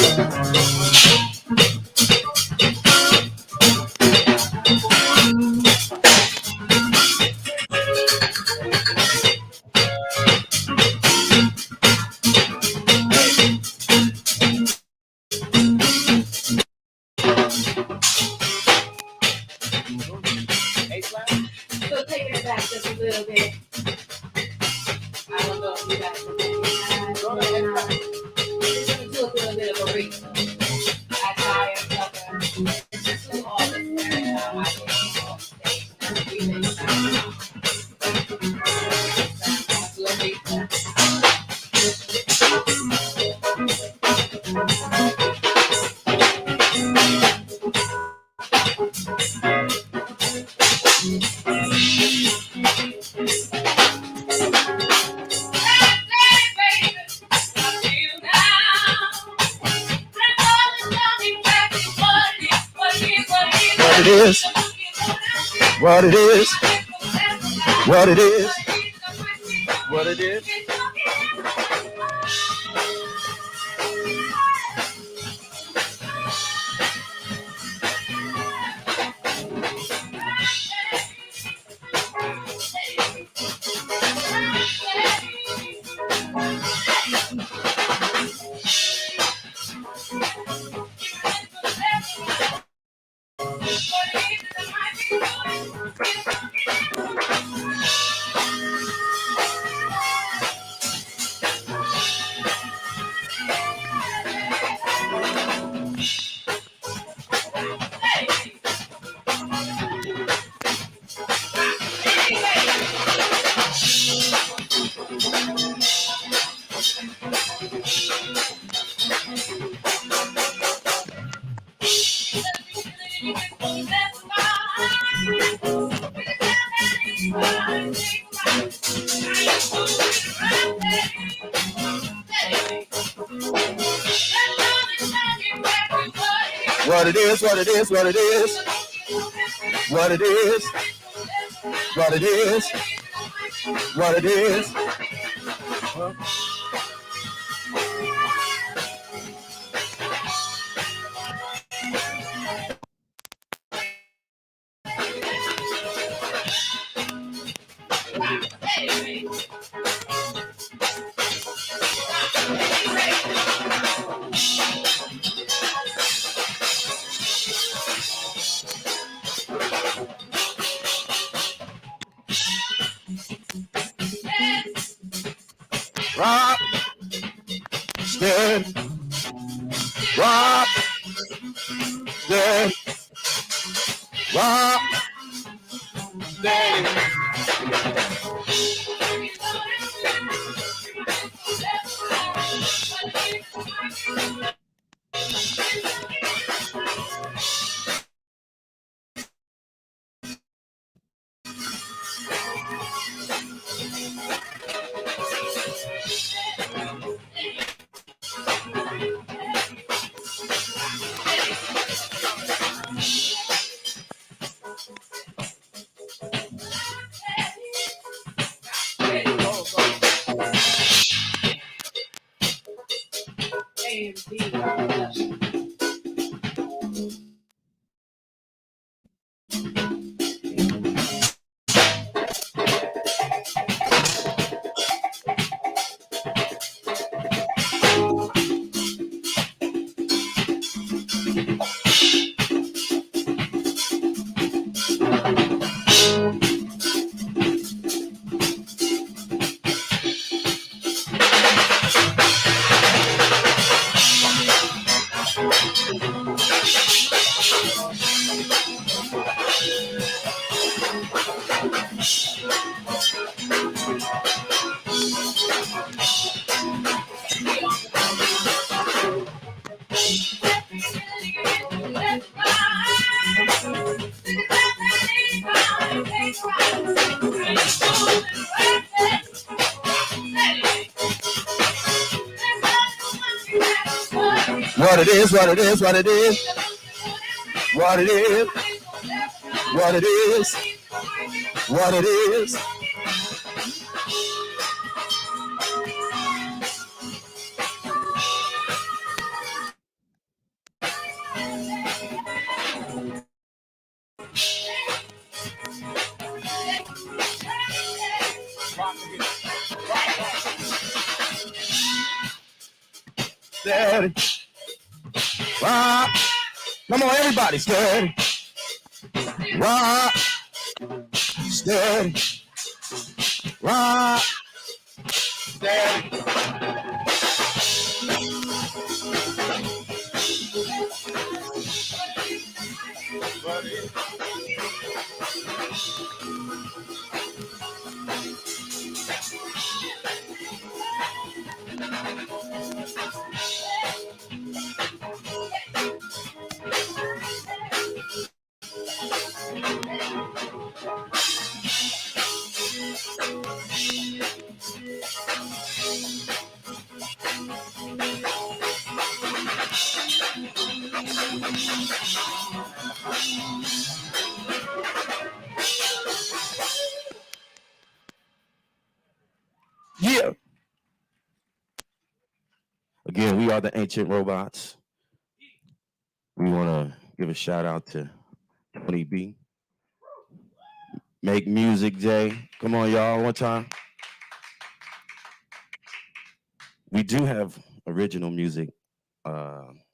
So take it back just a little bit. I don't know if you guys can do a little bit of a reach. I tire something. Just do all this every time I get on stage. And everything What it is, what it is, what it is, what it is. What it is, what it is, what it is. What it is. What it is. What it is. Rock, stand, rock, stand, rock, stand. What it is, what it is, what it is. What it is. What it is. What it is. Steady. Rock. Come on, everybody. Steady. Rock. Steady. Rock. Steady. Yeah. Again, we are the Ancient Robots. We want to give a shout out to Tony B. Make Music Day. Come on, y'all, one time. We do have original music.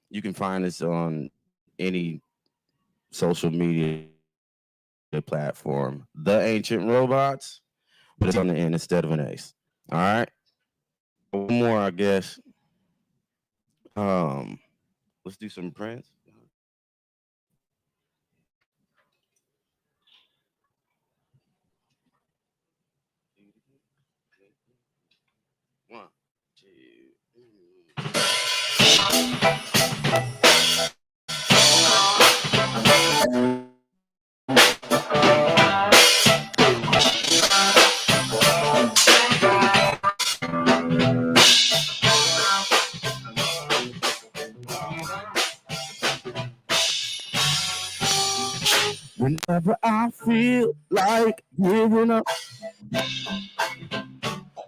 You can find us on any social media platform. The Ancient Robots, but it's on the end instead of an ace. All right. One more, I guess. Let's do some Prince. One, two. Whenever I feel like giving up,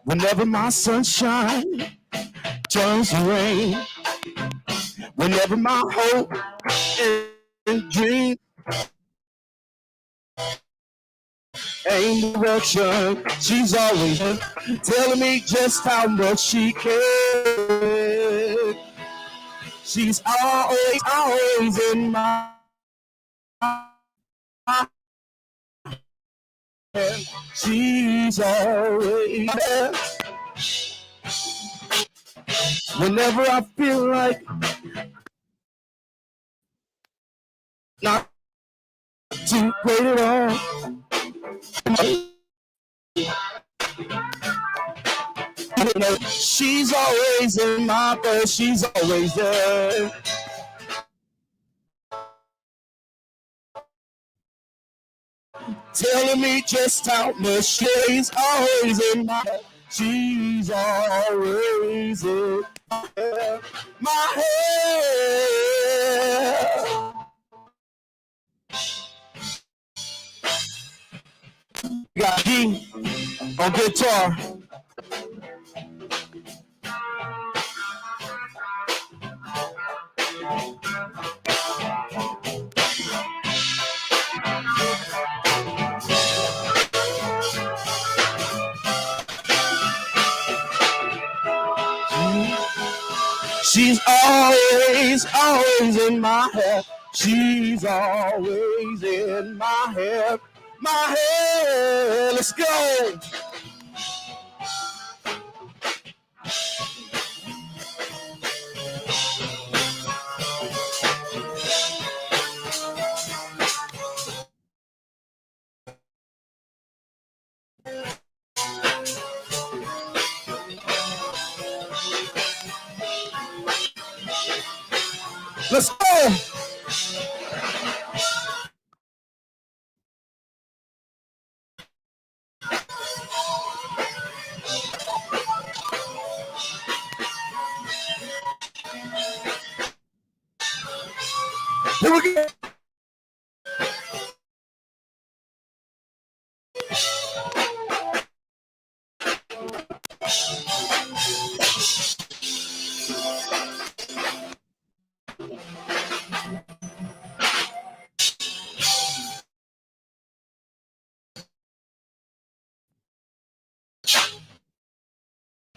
whenever my sunshine turns to rain, whenever my hope and dream ain't direction, she's always telling me just how much she cares. She's always in my head. She's always there. Whenever I feel like not too great at all, she's always in my bed. She's always there. Telling me just how much she's always in my head. She's always in my head. Got G on guitar. She's always in my head. She's always in my head. My head. Let's go. Let's go. Here we go.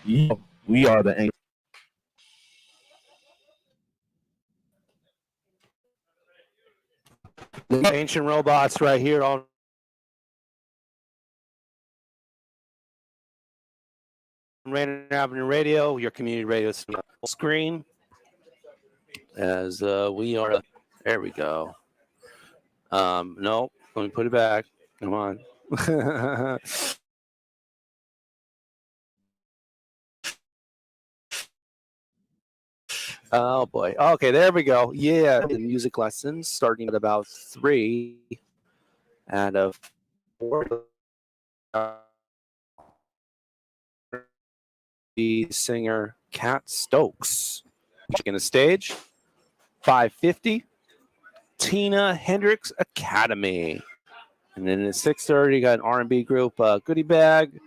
Yeah, we are the Ancient Robots right here on Rainer Avenue Radio, your community radio screen. As we are, there we go. No, let me put it back. Come on. Oh boy. Okay, there we go. Yeah, the music lessons starting at about 3 and 4. The singer Kat Stokes. Taking the stage. 5:50. Tina Hendricks Academy. And then at 6:30, you got an R&B group, Goodie Bag.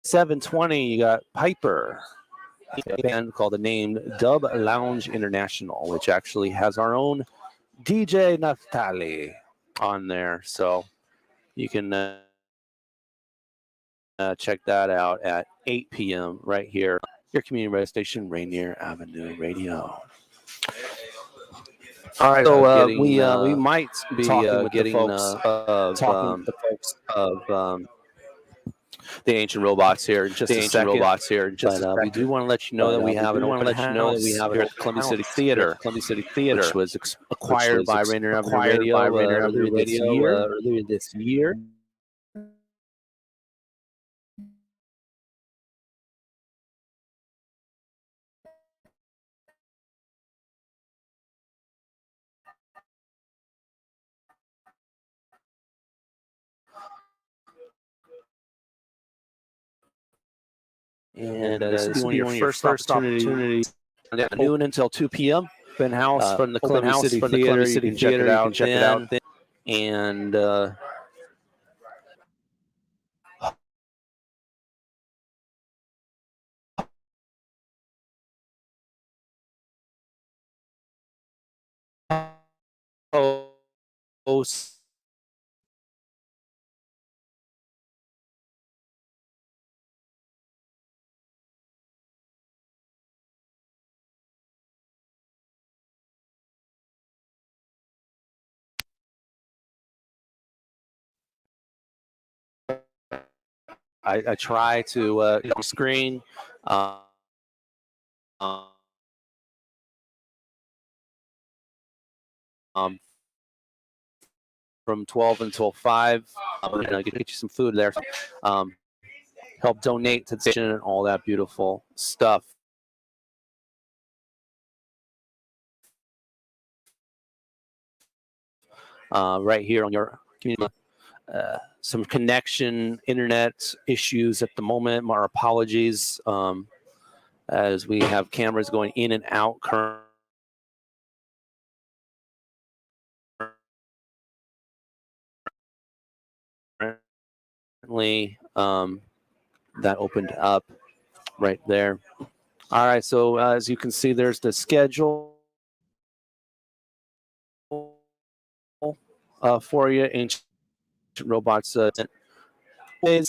$7:20, you got Piper, a band called the name Dub Lounge International, which actually has our own DJ Naftali on there. So you can check that out at 8 p.m. right here, your community radio station, Rainier Avenue Radio. All right, so we might be getting talking with the folks of the Ancient Robots here in just a second. But we do want to let you know that we have an open house here at the Columbia City Theater, which was acquired by Rainier Avenue Radio earlier this year. And this will be one of your first opportunities at noon until 2 p.m. Open house from the Columbia City Theater. You can check it out. And host I try to screen from 12 until 5. Get you some food there. Help donate to the station and all that beautiful stuff. Right here on your community. Some connection internet issues at the moment. Our apologies, as we have cameras going in and out currently. That opened up right there. All right, so as you can see, there's the schedule for you. Ancient Robots and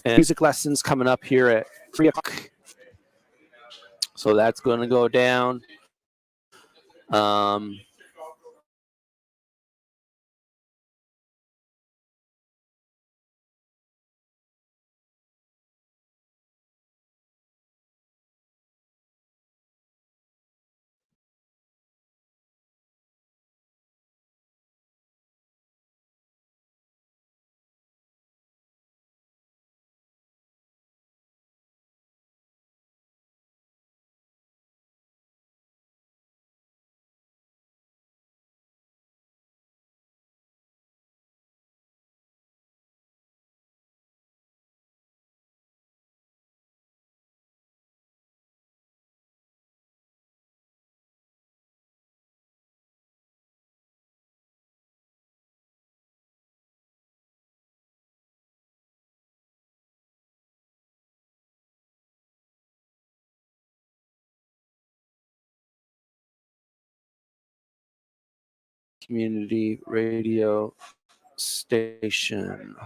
music lessons coming up here at 3 o'clock. So that's going to go down. Community radio station.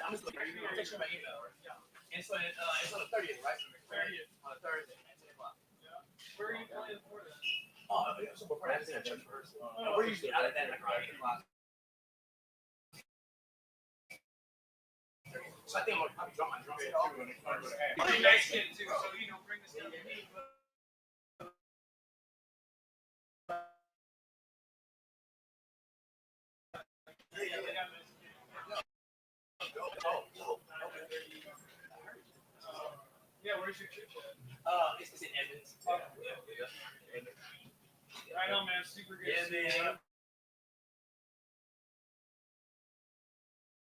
I'm just looking. I'm checking my email. And so it's on the 30th, right? 30th. On a Thursday at 10 o'clock. Yeah. Where are you playing before that? Oh, so before that, I just had church first. We're usually out of that like around 8 o'clock. So I think I'm gonna drop my drums too. I'm a nice kid too, so bring this down to me. Yeah, where's your church at? It's in Edmonds. Right on, man. Super good. Yeah, man.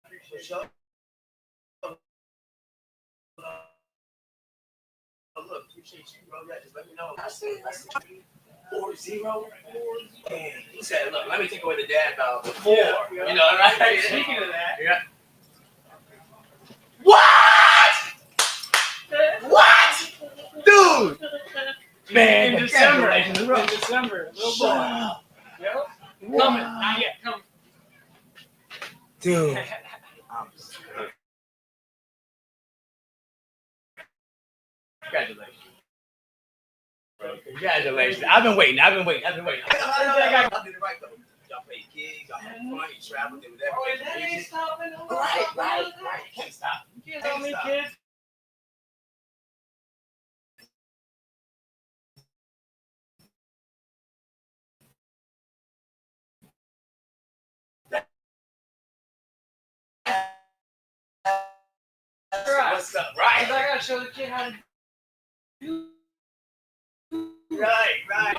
Appreciate it. Look, appreciate you, bro. Yeah, just let me know. I see 4-0. Damn. He said, look, let me take away the dad about the 4. Yeah. Right? Speaking of that. Yeah. What? What? Dude! Man, in December. Little boy. Yep. Coming. Not yet. Coming. Dude. Congratulations. Bro, congratulations. I've been waiting. I did it right though. Y'all played gigs, y'all had fun, you traveled, did whatever. Oh, that ain't stopping. Right. Can't stop. You can't tell me, kids. What's up, right? I gotta show the kid how to do. Right.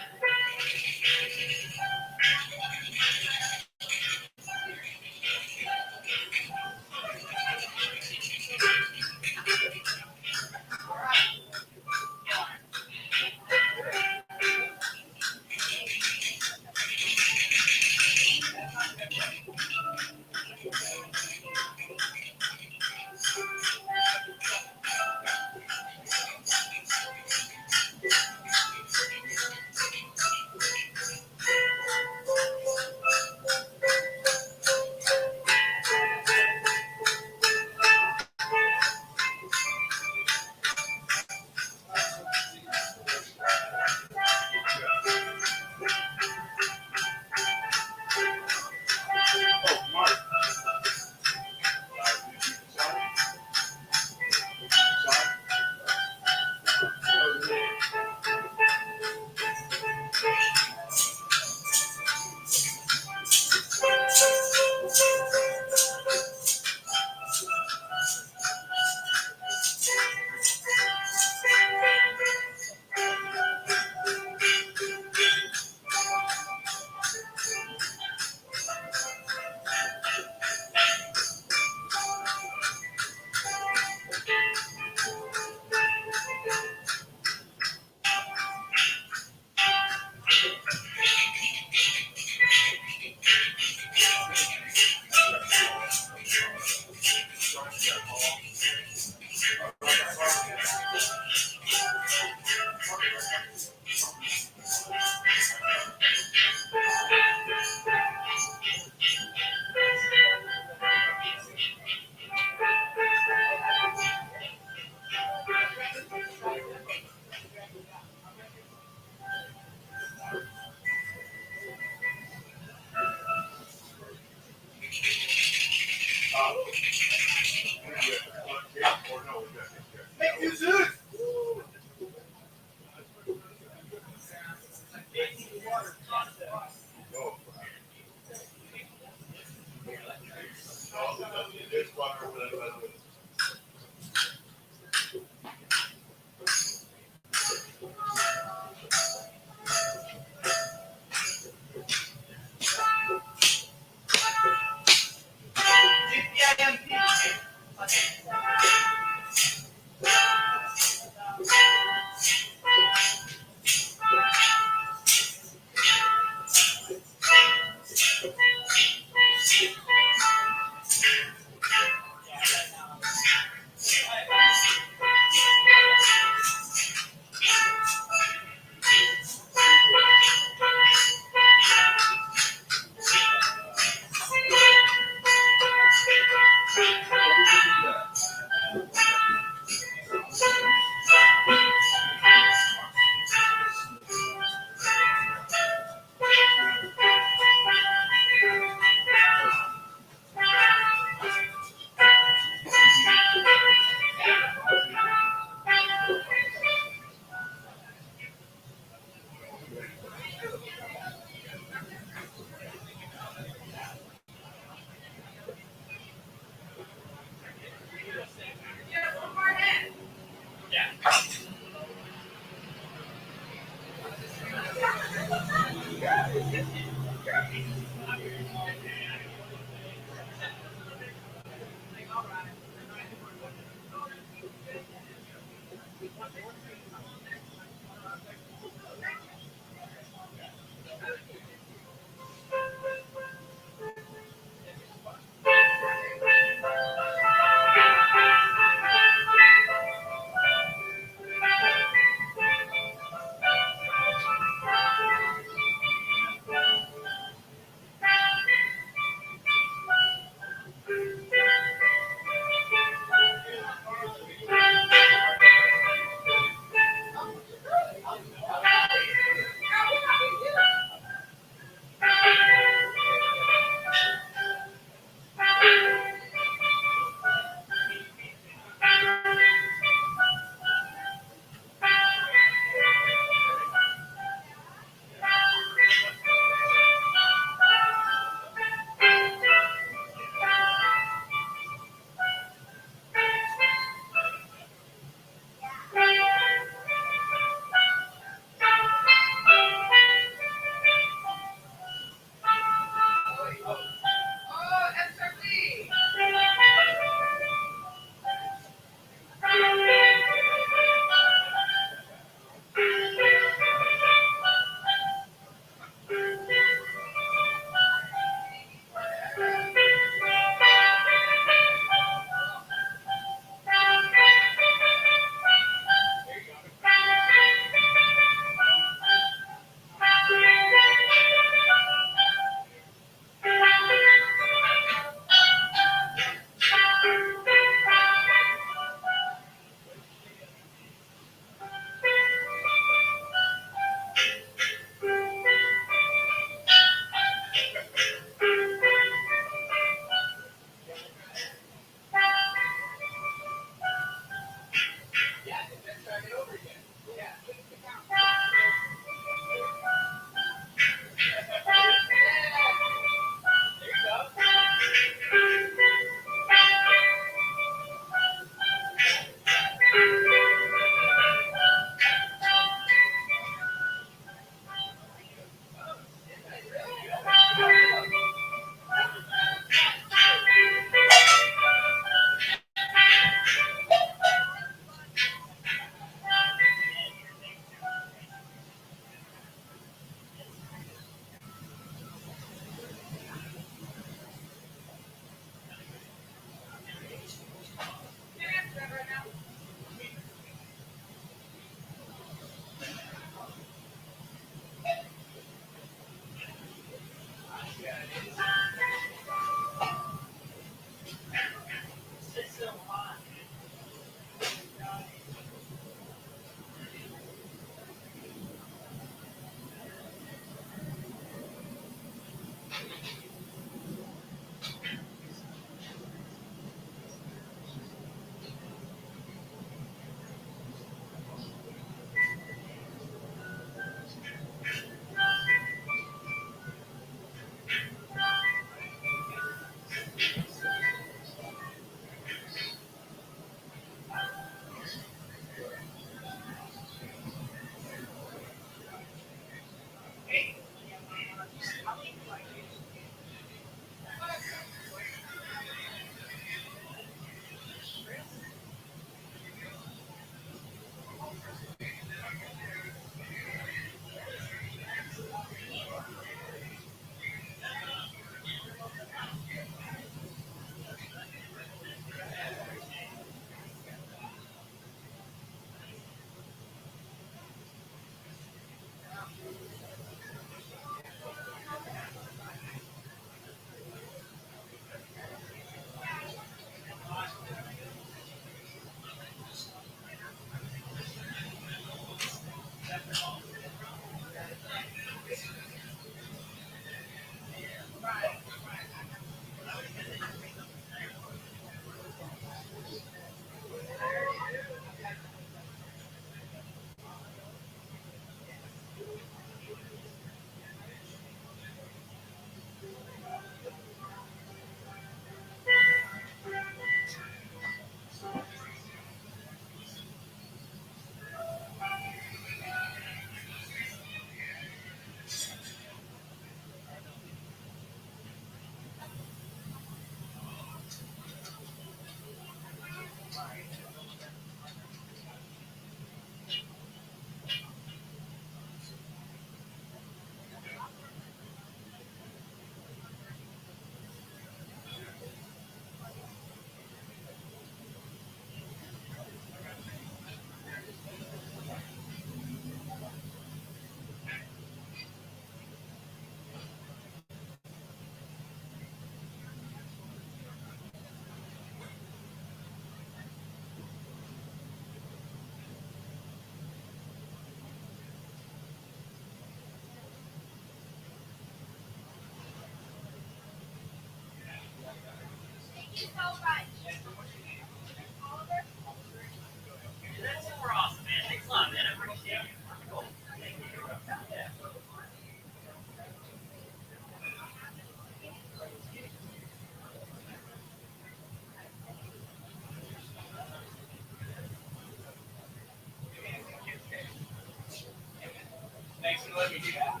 Thanks for letting me do that.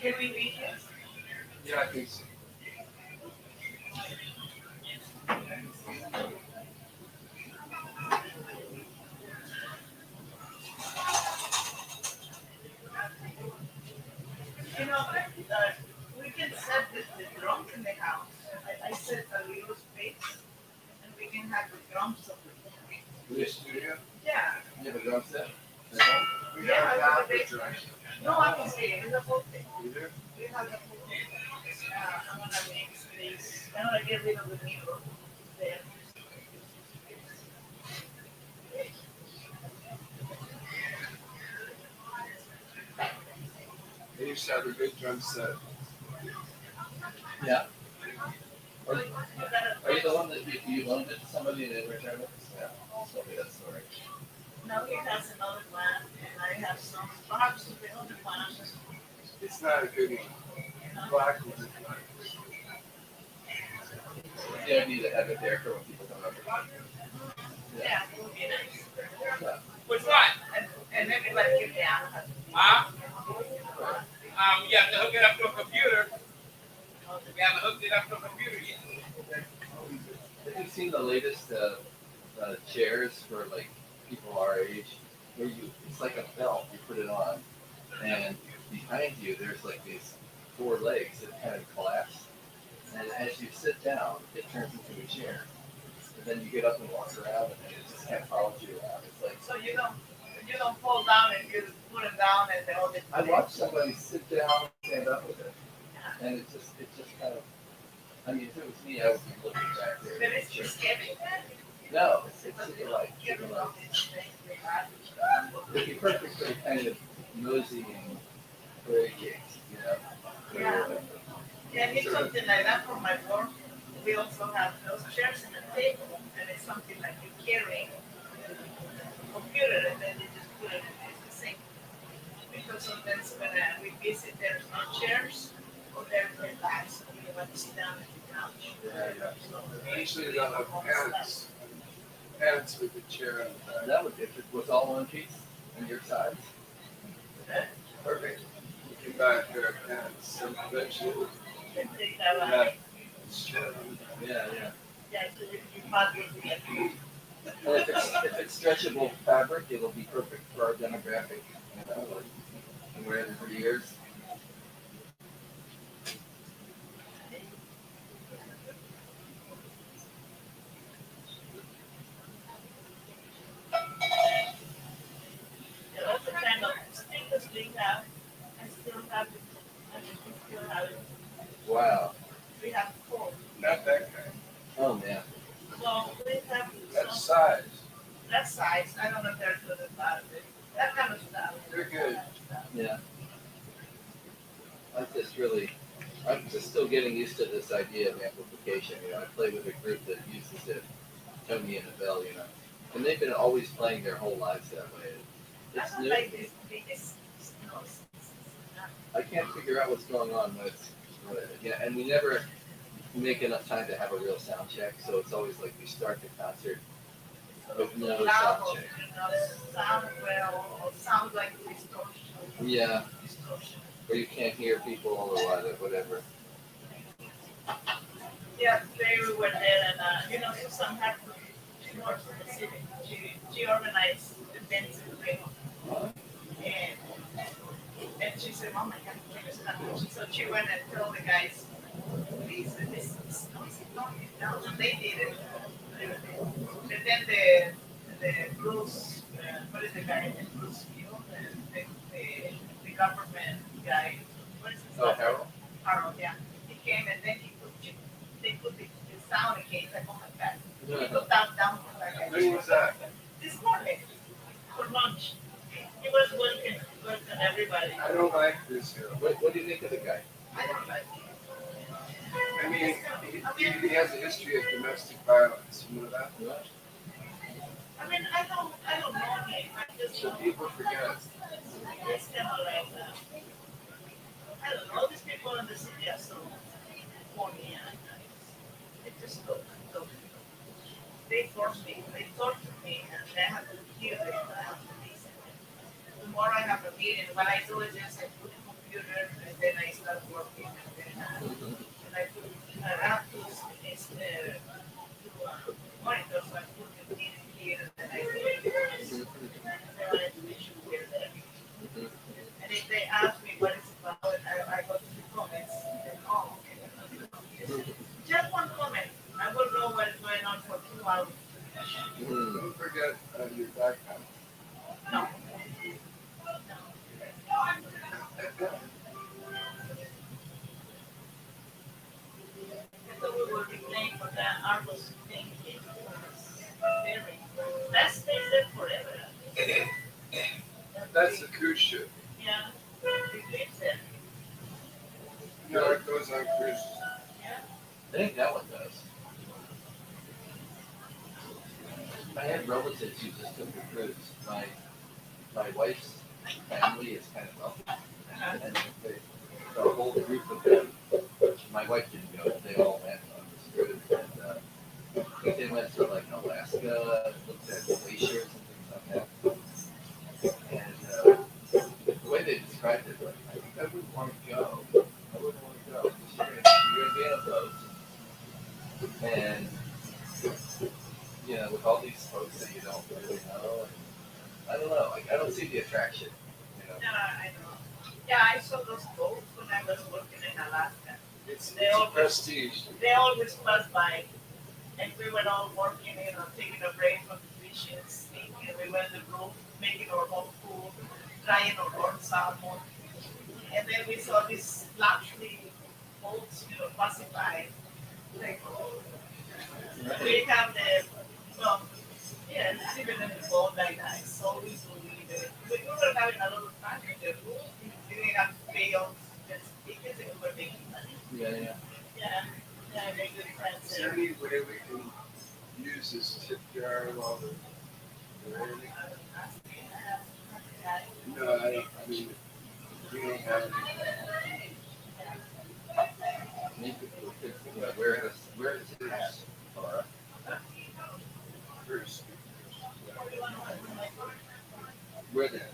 Can we read this? Yeah, I think so. You know, we can set the drums in the house. I set a little space and we can have the drums up there. This studio? Yeah. You have a drum set? We Yeah, have I that have a big- picture. No, I can see it. It's a whole thing. You do? We have the whole thing. I'm gonna mix this. I'm gonna get rid of the mirror there. They used to have a good drum set. Yeah. Are you the one that you loaned it to somebody and then returned it? Yeah. Tell me that story. Now he has another plan, and I have some, perhaps the other plans. It's not a good one. Black one is not. The idea to have it there for when people come over. Yeah, it would be nice. Yeah. Which one? And maybe like give down. Huh? You have to hook it up to a computer. We haven't hooked it up to a computer yet. Have you seen the latest chairs for like people our age? Where it's like a belt, you put it on, and behind you there's like these 4 legs that kind of collapse. And as you sit down, it turns into a chair. And then you get up and walk around, and it just kind of follows you around. It's like So you don't fall down and you put them down and they all get. I watched somebody sit down and stand up with it. And it's just kind of. I mean, if it was me, I would be looking back there. But it's just heavy. No, it's super light. Super light. It'd be perfect for the kind of nosy and play gigs, you know. Yeah. Yeah, I need something like that for my work. We also have those chairs and a table, and it's something like you carry a computer, and then you just put it in the sink. Because sometimes when we visit, there's no chairs, or there's no bags, so you want to sit down at the couch. Yeah. Usually they'll have pads with the chair on the back. That would, if it was all one piece on your sides. Perfect. You can buy a pair of pants eventually. Yeah. Yeah, yeah. Yeah, so you might be at And if it's stretchable fabric, it'll be perfect for our demographic. You know, like, and wear it for years. That's the kind of stickers we have. I still have it. I mean, we still have it. Wow. We have 4. Not that kind. Oh man. Well, we have That some, size. that size. I don't know if they're good or bad. That kind of stuff. They're good. Yeah. I'm just still getting used to this idea of amplification. You know, I play with a group that uses it, Tony and Abel, you know, and they've been always playing their whole lives that way. It's I don't new. like this biggest nose. I can't figure out what's going on with yeah, and we never make enough time to have a real sound check, so it's always like we start the concert with no sound Loud, check. sound well, or sound like distortion. Yeah, Distortion. or you can't hear people or whatever. Yeah, they were there, and you know, Susan had she works in the city. She organized events in Rio, and she said, "Mom, I can't play this country." So she went and told the guys, "Please, this is not down." And they did it. And then the Bruce, what is the guy? Bruce Field, the government guy. What is his name? Harold? Harold, yeah. He came and then they put the sound again. Like, oh my God. He put that down. When was that? This morning for lunch. He was working everybody. I don't like this here. What do you think of the guy? I don't like it. I mean, he has a history of domestic violence. You know that? I mean, I don't know him. I just So people forget. It's kind of like, I don't know. All these people in the city are so horny and they just go. They force me. They torture me, and I have to hear it. I have to listen. Tomorrow I have a meeting. What I do is just I put the computer, and then I start working, and I have to monitor, so I put the meeting here, and then I do it. And then I hear that. And if they ask me what it's about, I go to the comments, and then, oh, okay. Just one comment. I will know what is going on for 2 hours. Don't forget your background. No. I thought we would be playing for that Argos thing. That stays there forever. That's the cruise ship. Yeah. It lives there. No, it goes on cruises. Yeah. I think that one does. I had relatives who just took a cruise. My wife's family is kind of wealthy, and the whole group of them. My wife didn't go, but they all went on this cruise, and I think they went to like Alaska, looked at glaciers and things like that. And the way they described it, like, I wouldn't want to go. I wouldn't want to go. You're gonna be in a boat, and you know, with all these folks that you don't really know, and I don't know. Like, I don't see the attraction. You know. No, I know. Yeah, I saw those boats when I was working in Alaska. It's always, prestige. They always pass by, and we were all working, you know, taking a break from the dishes, and we were in the room making our own food, trying our own salmon, and then we saw this lovely old school classified. Like, we have the, well, yeah, it's even in the boat like that. It's always believe it. We were having a lot of fun in the room. We didn't have to pay all the tickets and we were making money. Yeah. Yeah, yeah, I make good friends Is there there. any way we can use this tip jar while we're waiting? No, I don't. I mean, we don't have any. Where the tips are.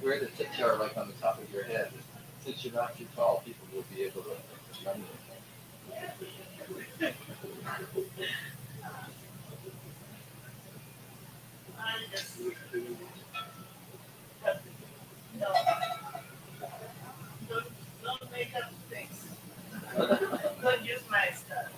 Where the tips are, like on the top of your head. Since you're not too tall, people will be able to run you. No, don't make up things. Don't use my stuff.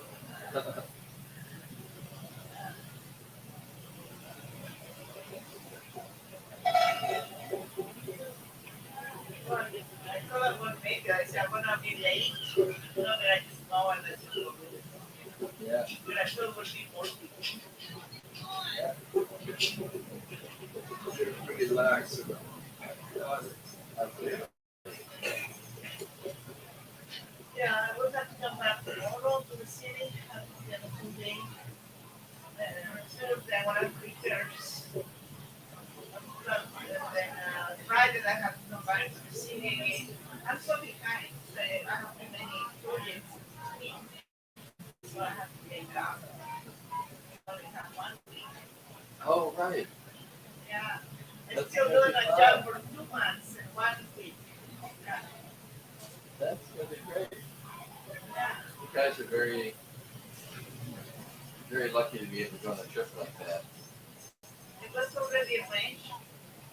I thought I would make it. I said I'm gonna be late. You know that I just know and let's do it. Yeah. But I still would be more people. Pretty lax about Yeah, I would have to come back tomorrow to the city. I have to get a full day. Thursday I want to prepare. And then Friday I have to come back to the city. I'm so behind. So I have too many projects to meet. So I have to make up. I only have 1 week. Oh, right. Yeah. I'm That's still doing a fun. job for 2 months and 1 week. Yeah. That's going to be great. Yeah. You guys are very, very lucky to be able to go on a trip like that. It was already arranged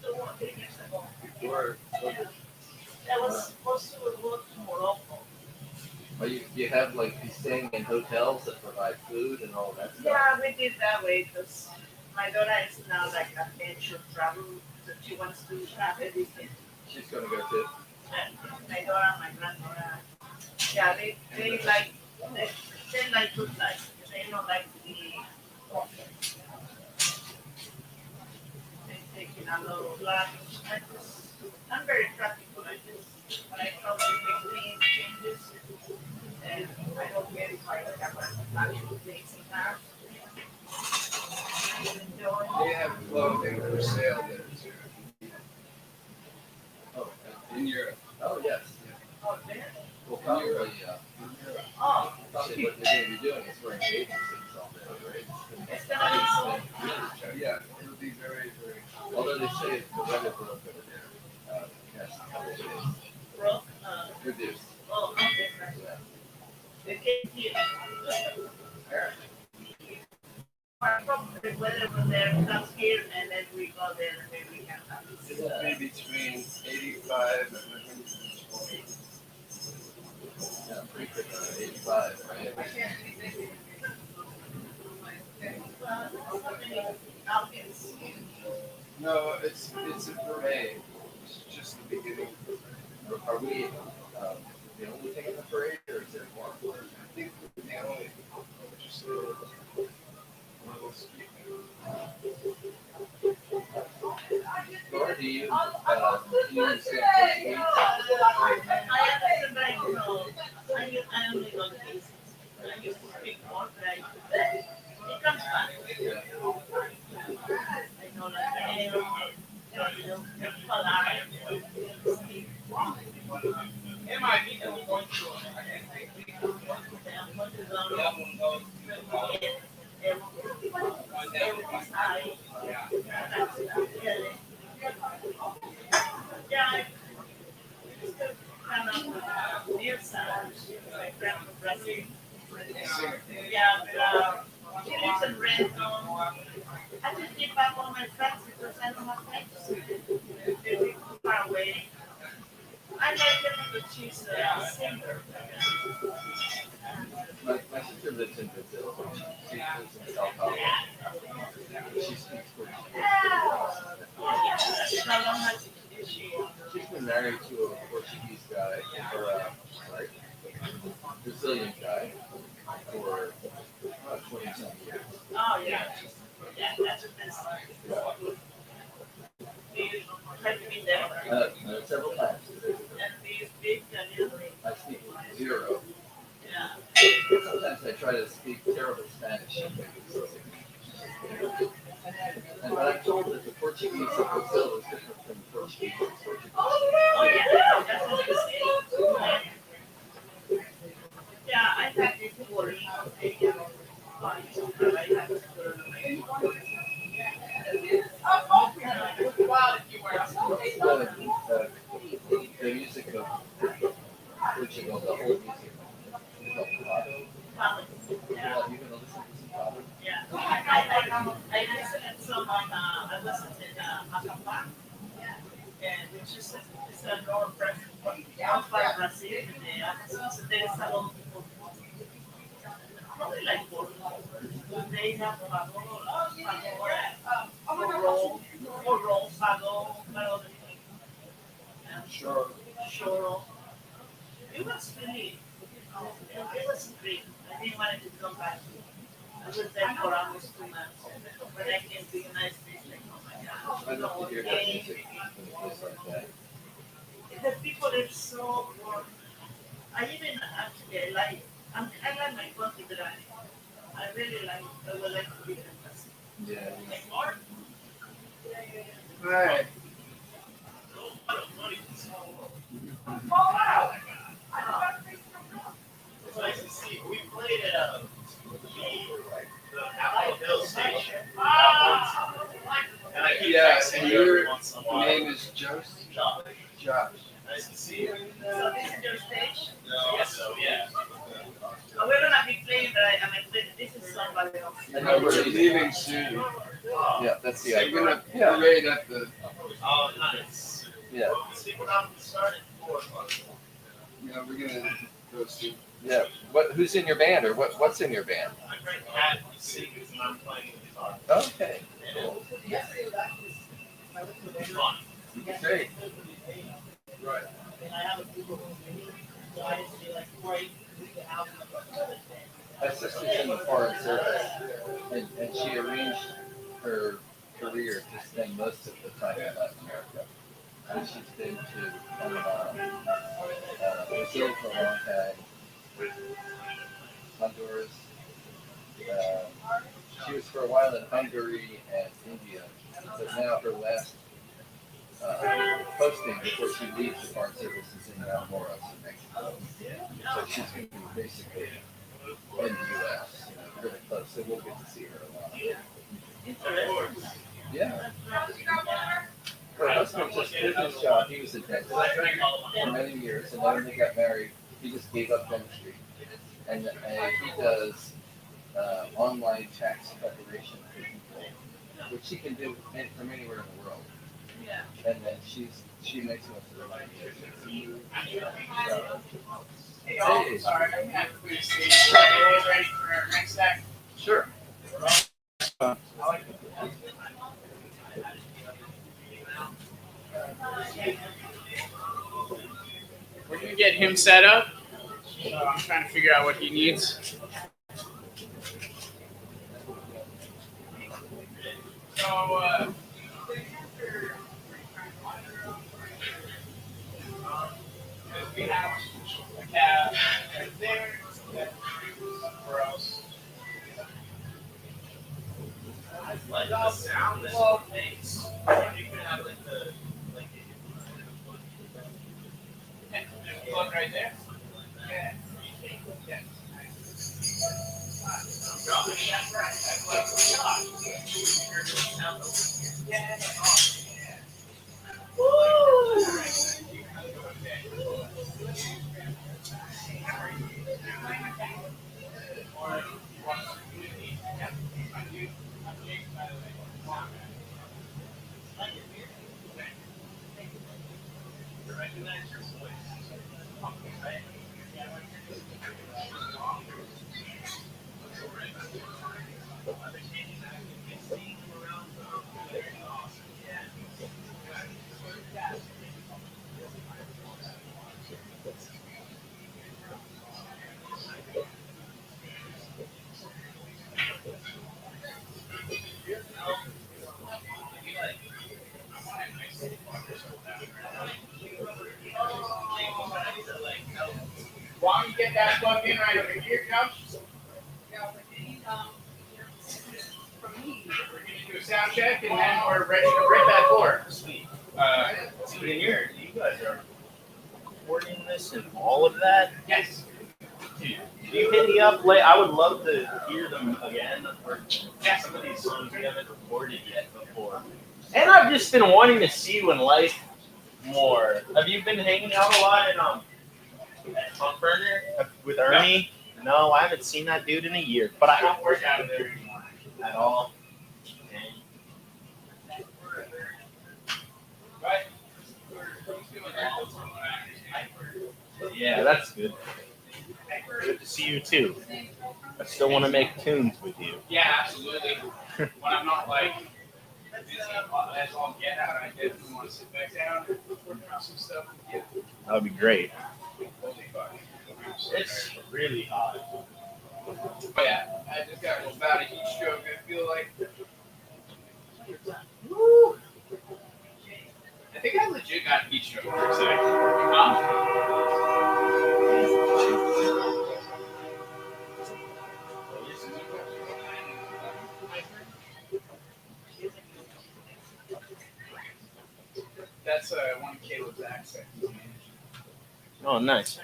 2 or 3 years ago. Before, I was supposed to go to Morocco. well, you have like these staying in hotels that provide food and all that stuff. Yeah, we did that way because my daughter is now like adventure travel, so she wants to have everything. She's going to go too. My daughter, my granddaughter, yeah, they like good life. They don't like to be often. They taking a lot of lunch. I'm very practical like this, but I try to make things changes, and I don't get it right. I have a actual things in house. They have clothing for sale there too. Oh, In Europe. oh yes. Oh, there? Well, probably, Oh, probably what they're going to be doing is wearing bathing suits all day, right? it's gonna be so. Yeah, it'll be very, very. Although they say the weather broke over there. Past couple of days. Broke. Reduced. Oh, okay. Yeah. They came here. Apparently. The weather was there, comes here, and then we go there, and then we can have it. It'll be between 85 and 120. Yeah, pretty quick on 85, right? No, it's a parade. It's just the beginning. Are we the only thing in the parade, or is there more? I think we're the only. Just Laura, do you use I only go to this. I used to speak more, but it comes back. Yeah. I know like yeah, it's kind of near side, my friend from Brazil. Yeah, but he lives in Renton. I just get back all my friends because I don't have friends. They live too far away. I like her because she's a singer. My sister lives in Brazil. She lives in Sao Paulo. She speaks Portuguese. How long has she? She's been married to a Portuguese guy, or a Brazilian guy try to speak terrible Spanish. And but I'm told that the Portuguese of Brazil is different from the Portuguese of Portugal. Oh yeah, that's what you say. Yeah, I had this before. The music of Portugal, the whole music. Yeah. You gonna listen to some Fado? Yeah. I listened to some on I listened to Acapá. And which is it's a Nora present outside Brazil and so there is a lot of people probably like they have Fado, Fado, Choro. It was really, it was great. I didn't want it to come back. I was there for almost 2 months. When I came to the United States, like, oh my God. I love to hear that music in a place like that. The people are so warm. I even actually I like my country that I really like. I would like to be fantastic. Yeah. Right. Oh wow! It's nice to see. We played at the Apple Hill station. And I keep And your once in a while. name is Josh? Josh. Nice to see you. So this is your stage? Yeah, so yeah. We're gonna be playing, but this is somebody else. I know we're leaving soon. Yeah, that's the We're idea. gonna parade at the. Oh, nice. Yeah. People don't start at 4. Yeah, we're gonna go soon. Yeah. Who's in your band, or what's in your band? My friend Kat sings and I'm playing guitar. Okay. Cool. It's fun. Great. Right. And I have a people who guys be like great. My sister's in the Foreign Service, and she arranged her career to spend most of the time in Latin America. And she's been to Panama, Brazil for a long time, Honduras. She was for a while in Hungary and India, but now her last posting before she leaves the Foreign Service is in Aurora, Mexico. So she's going to be basically in the U.S., really close. So we'll get to see her a lot. Yeah. Her husband just quit his job. He was a dentist for many years, and then when they got married, he just gave up dentistry. And he does online tax preparation for people, which he can do from anywhere in the world. Yeah. And then she makes most of the money. Hey, sorry, I'm gonna have to put ready for our next act. Sure. We're gonna get him set up. So I'm trying to figure out what he needs. So we have a cab right there. Where else? I like the sound that it makes. You can have like the plug right there. Yeah. Yeah. Gosh, that's right. That's like Why don't you get that plug in right over here, Coach? We're gonna do a sound check and then we're ready to rip that floor. Sweet. So you guys are recording this and all of that? Yes. Dude, you hit me up late. I would love to hear them again. Or some of these songs we haven't recorded yet before. And I've just been wanting to see you in life more. Have you been hanging out a lot at Punk Burner with Ernie? No, I haven't seen that dude in a year. But I don't work out of there anymore at all. Right. Yeah, that's good. Good to see you too. I still want to make tunes with you. Yeah, absolutely. When I'm not like busy, that's all get out. I definitely want to sit back down and work on some stuff with you. That would be great. It's really hot. But yeah, I just got about a heat stroke. I feel like. Woo. I think I legit got a heat stroke for a second. That's one of Caleb's accents. Oh, nice.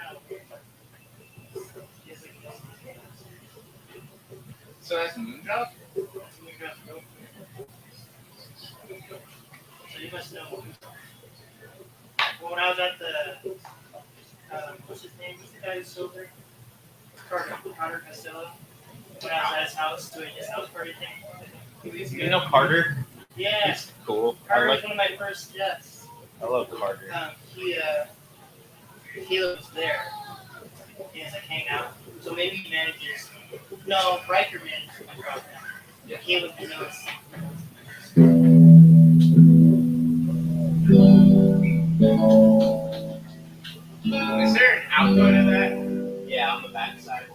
So that's Moondrop? So you must know. Well, when I was at the, what's his name? Who's the guy who's sober? Carter Costello. When I was at his house doing his house party thing. You know Carter? Yeah. He's cool. Carter was one of my first guests. I love Carter. He lives there. He has like hang out. So maybe he manages. No, Riker manages my program. Yeah. Caleb knows. Is there an output of that? Yeah, on the back side.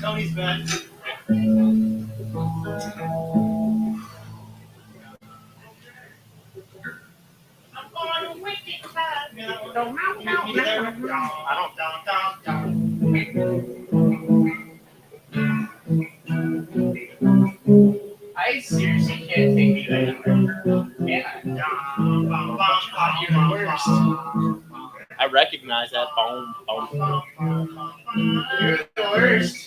Tony's back. I seriously can't take you anywhere. You're the worst. I recognize that. Boom, boom. You're the worst.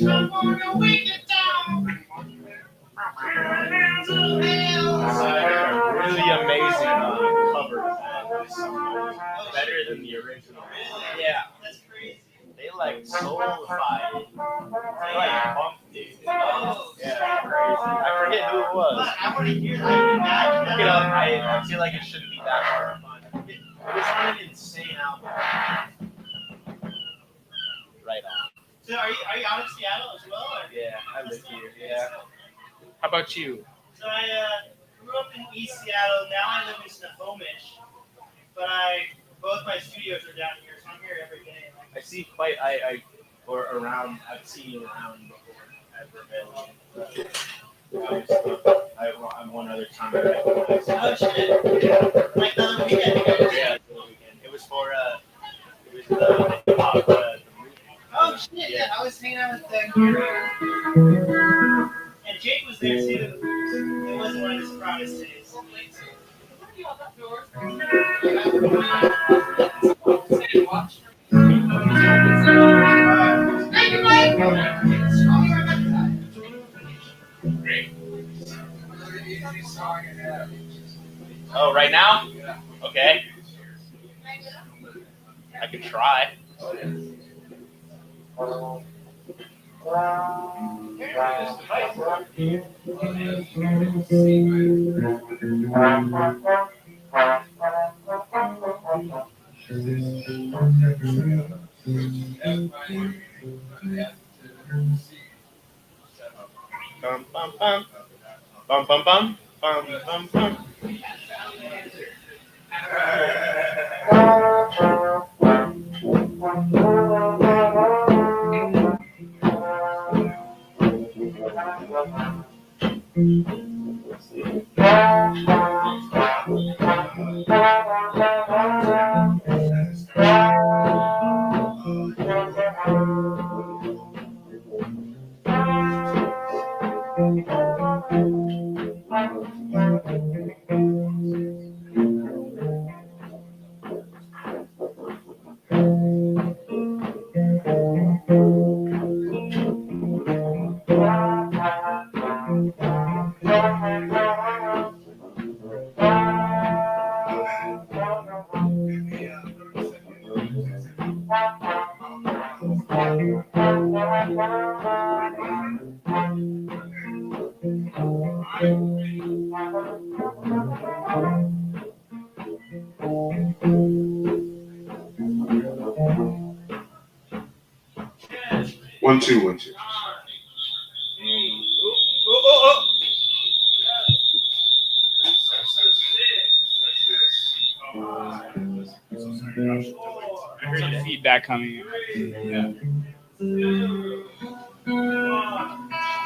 Really amazing cover of this song. Better than the original. Yeah. That's crazy. They like soulified it. They like bumped it. Oh, yeah, crazy. I forget who it was. I want to hear that. Look it up. I feel like it shouldn't be that hard to find. It was on an insane album. Right on. So are you out of Seattle as well? Or? Yeah, I live here. Yeah. How about you? So I grew up in East Seattle. Now I live in Snohomish. But both my studios are down here, so I'm here every day. I see I've seen you around before at Rebellion. I'm one other time I recognized. Oh shit! Yeah. Like the other weekend. Yeah, the weekend. It was for the oh shit! Yeah, I was hanging out with them. And Jake was there too. It wasn't one of his proudest days. Great. Oh, right now? Okay. I can try. Bum bum bum bum bum bum bum bum bum. One, two, one, two. I heard the feedback coming. Yeah.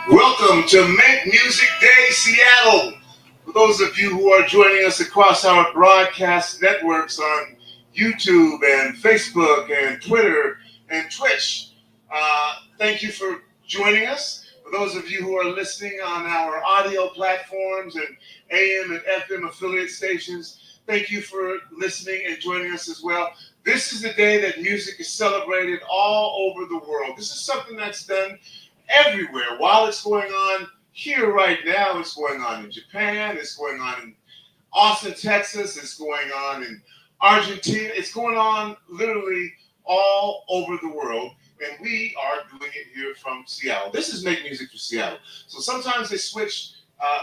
Welcome to Make Music Day Seattle. For those of you who are joining us across our broadcast networks on YouTube and Facebook and Twitter and Twitch, thank you for joining us. For those of you who are listening on our audio platforms and AM and FM affiliate stations, thank you for listening and joining us as well. This is the day that music is celebrated all over the world. This is something that's done everywhere. While it's going on here right now, it's going on in Japan, it's going on in Austin, Texas, it's going on in Argentina, it's going on literally all over the world. And we are doing it here from Seattle. This is Make Music for Seattle. So sometimes they switch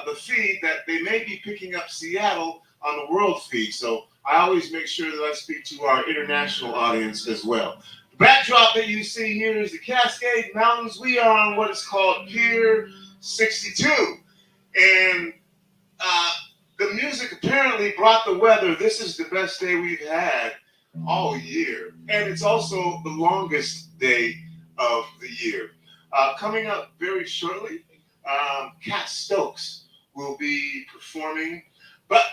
the feed that they may be picking up Seattle on the world feed. So I always make sure that I speak to our international audience as well. The backdrop that you see here is the Cascade Mountains. We are on what is called Pier 62. And the music apparently brought the weather. This is the best day we've had all year. And it's also the longest day of the year. Coming up very shortly, Kat Stokes will be performing. But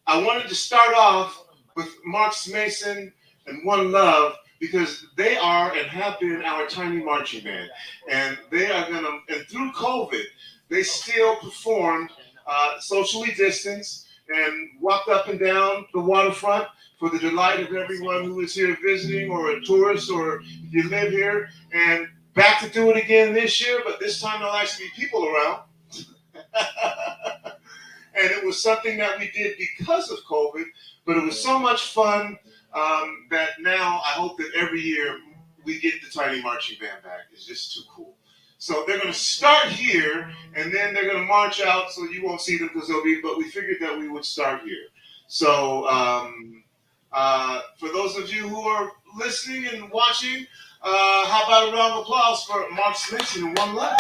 I wanted to start off with Marks Mason and One Love because they are and have been our tiny marching band. And they are going to, and through COVID, they still performed socially distanced and walked up and down the waterfront for the delight of everyone who is here visiting or a tourist or if you live here. And back to do it again this year, but this time there'll actually be people around. And it was something that we did because of COVID, but it was so much fun that now I hope that every year we get the Tiny Marching Band back. It's just too cool. So they're going to start here, and then they're going to march out, so you won't see them because they'll be, but we figured that we would start here. So for those of you who are listening and watching, how about a round of applause for Mark Smith and One Love?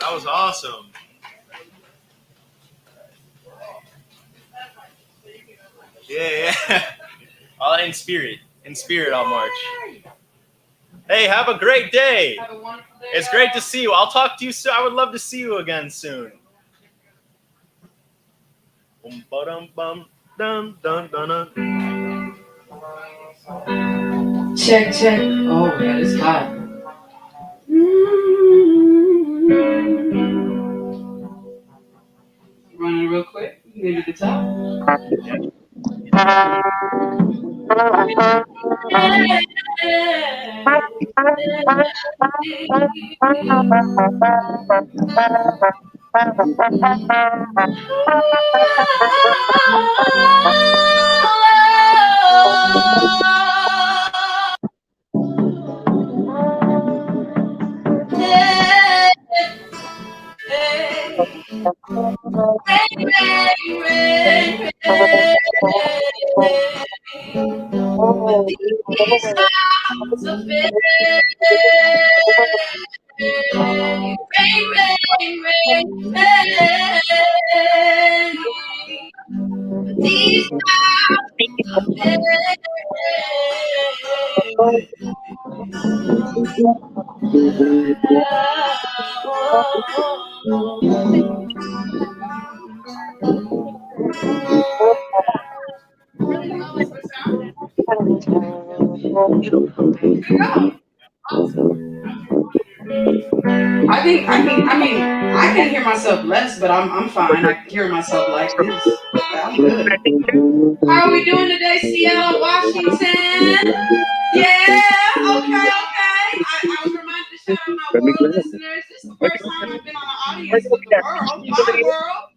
That was awesome. Yeah, yeah. All in spirit. In spirit, I'll march. Hey, have a great day. Have a wonderful day. It's great to see you. I'll talk to you soon. I would love to see you again soon. Check, check. Oh, that is hot. Running real quick. Maybe the top. I can hear myself less, but I'm fine. I can hear myself like this. I'm good. How are we doing today, Seattle, Washington? Yeah, okay. I was reminded to shout out my world listeners. This is the first time I've been on an audience with the world, my world.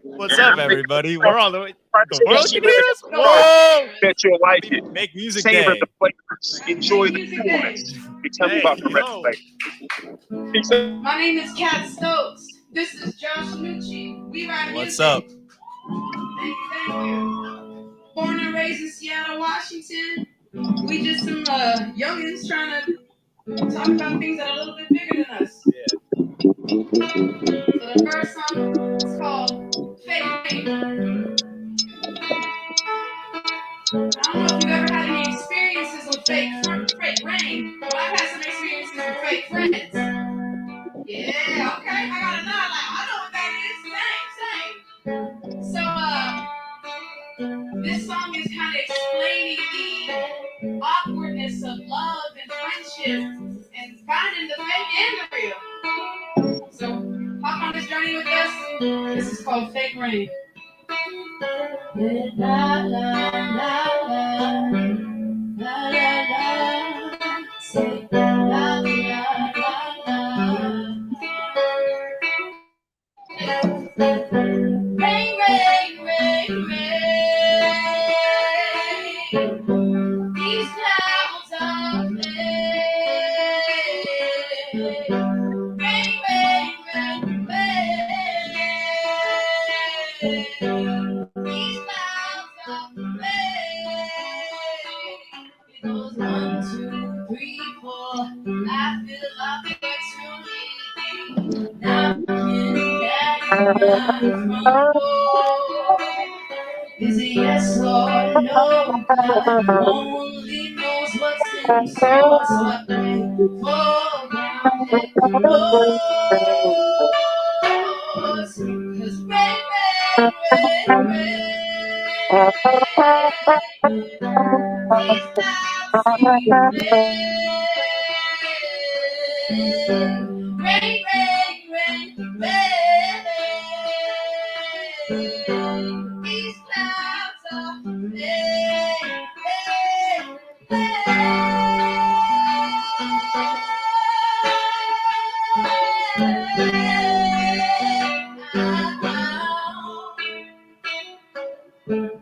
What's up, everybody? We're on the way. The world can hear us? Whoa! Bet you'll like it. Make music Savor day. the flavors. Enjoy the coolness. Be tell me about the rest of My name is Kat Stokes. This is Josh Nucci. We write What's music. up? Thank you. Born and raised in Seattle, Washington. We just some youngins trying to talk about things that are a little bit bigger than us. So the first song is called Fake Rain. I don't know if you've ever had any experiences with fake rain, but I've had some experiences with fake friends. Yeah, okay, I got a nod. Like, I know what that is. Same. So, this song is kind of explaining the awkwardness of love and friendship and finding the fake and the real. So, hop on this journey with us. This is called Fake Rain. La la la la la la. Say la la la la. Rain, rain, rain, rain. These clouds are made. Rain, rain, rain, rain. These clouds are made. It goes 1, 2, 3, 4. I feel like it's truly knocking at my front door. Is it yes or no? God only knows what's in store. So I pray for grounded doors. 'Cause rain, rain, rain, rain. These clouds seem red. rain, rain, rain. These clouds are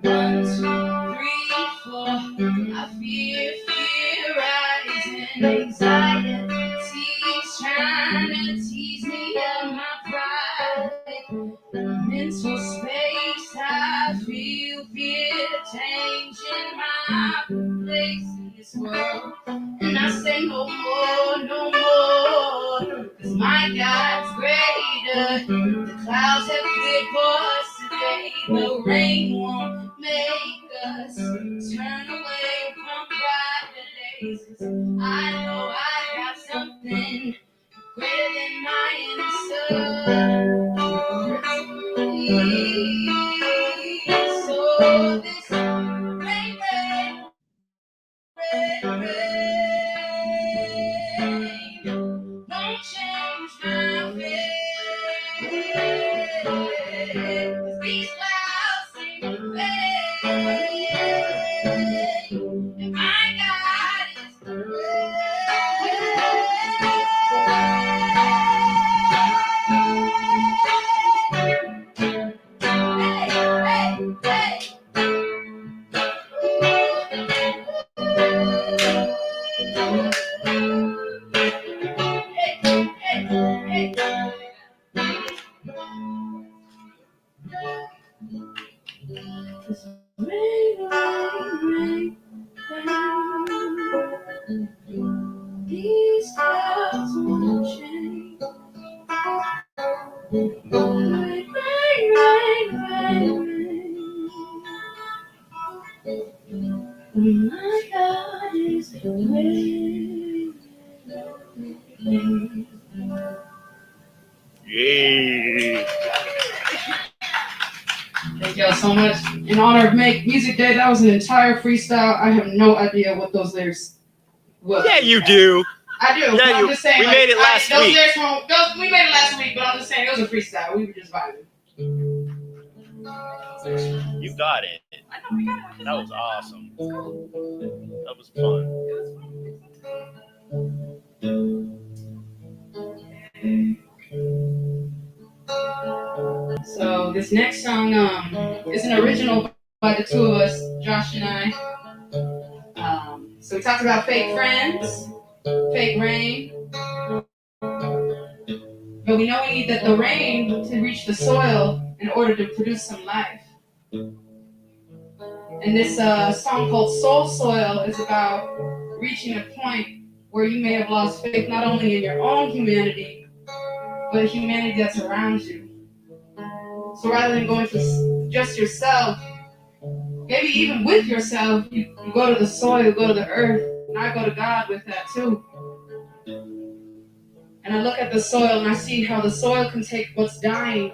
One, two, three, four. I fear rising, anxiety's trying to tease me of my pride. Mental space, I feel fear changing my place in this world. And I say no more, no more. 'Cause my God's greater. The clouds have cleared for us today. The rain won't make us turn away from brighter days. 'Cause I know I got something greater than my insecurity. So this rain, rain, rain, rain won't change my fate. 'Cause these clouds seem to fade, and my God is these clouds won't change. Rain, rain, rain, rain. My God is great. Yeah. Thank y'all so much. In honor of Make Music Day, that was an entire freestyle. I have no idea what those lyrics were. Yeah, you do. I do. Yeah, I'm just saying. we made it last those week. Lyrics we made it last week, but I'm just saying it was a freestyle. We were just vibing. You got it. I know, we got it. That was awesome. That was fun. So this next song is an original by the two of us, Josh and I. So we talked about fake friends, fake rain. But we know we need the rain to reach the soil in order to produce some life. And this song called Soul Soil is about reaching a point where you may have lost faith not only in your own humanity, but the humanity that's around you. So rather than going to just yourself, maybe even with yourself, you go to the soil, go to the earth, and I go to God with that too. And I look at the soil and I see how the soil can take what's dying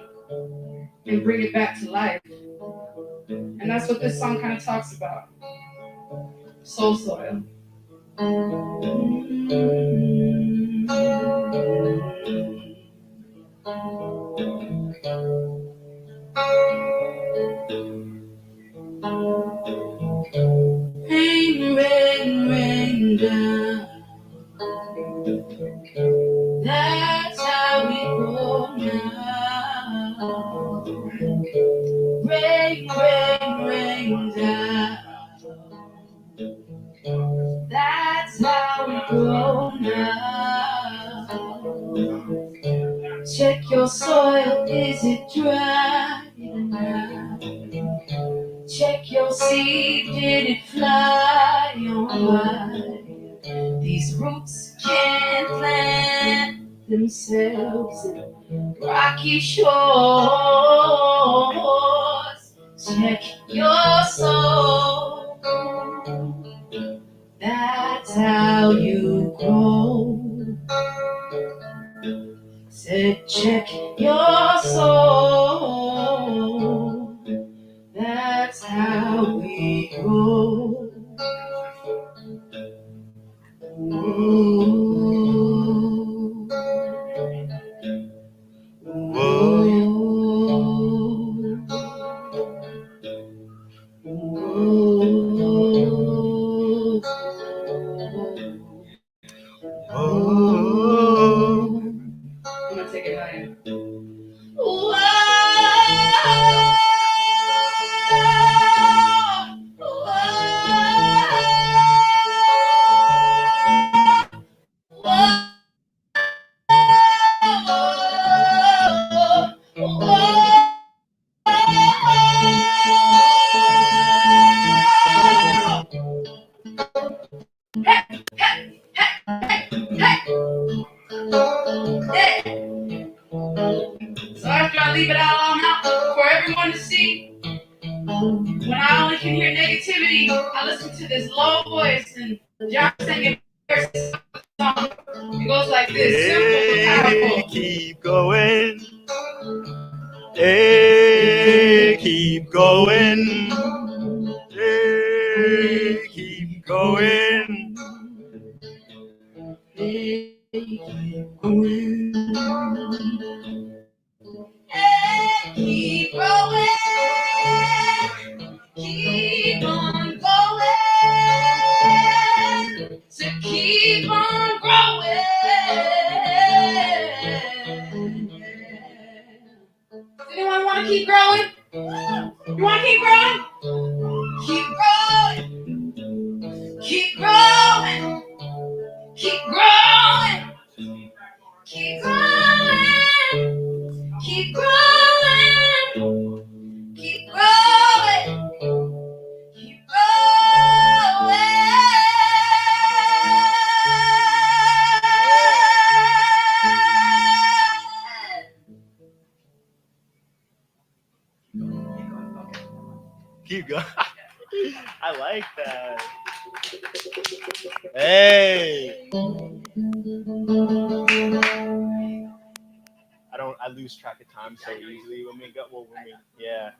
and bring it back to life. And that's what this song kind of talks about. Soul soil. Rain, rain, rain down. That's how we grow now. Rain, rain, rain down. That's how we grow now. Check your soil, is it dry now? Check your seed, did it fly on high? These roots can't plant themselves in rocky shores. Check your soul. That's how you grow. Said check your soul. That's how we grow. Ooh. I'm gonna take it higher. So after I leave it all on out for everyone to see, when I only can hear negativity, I listen to this low voice and Josh singing verses. It goes like this, simple but powerful. Keep going. Hey, keep going. Hey, keep going. Hey, keep going. Keep growing, keep on going, so keep on growing. Anyone want to keep growing? You want to keep growing? Keep growing, keep growing, keep growing, keep growing, keep growing. Keep growing, keep growing. Keep going. I like that. Hey. I lose track of time so easily when we go. Well, yeah.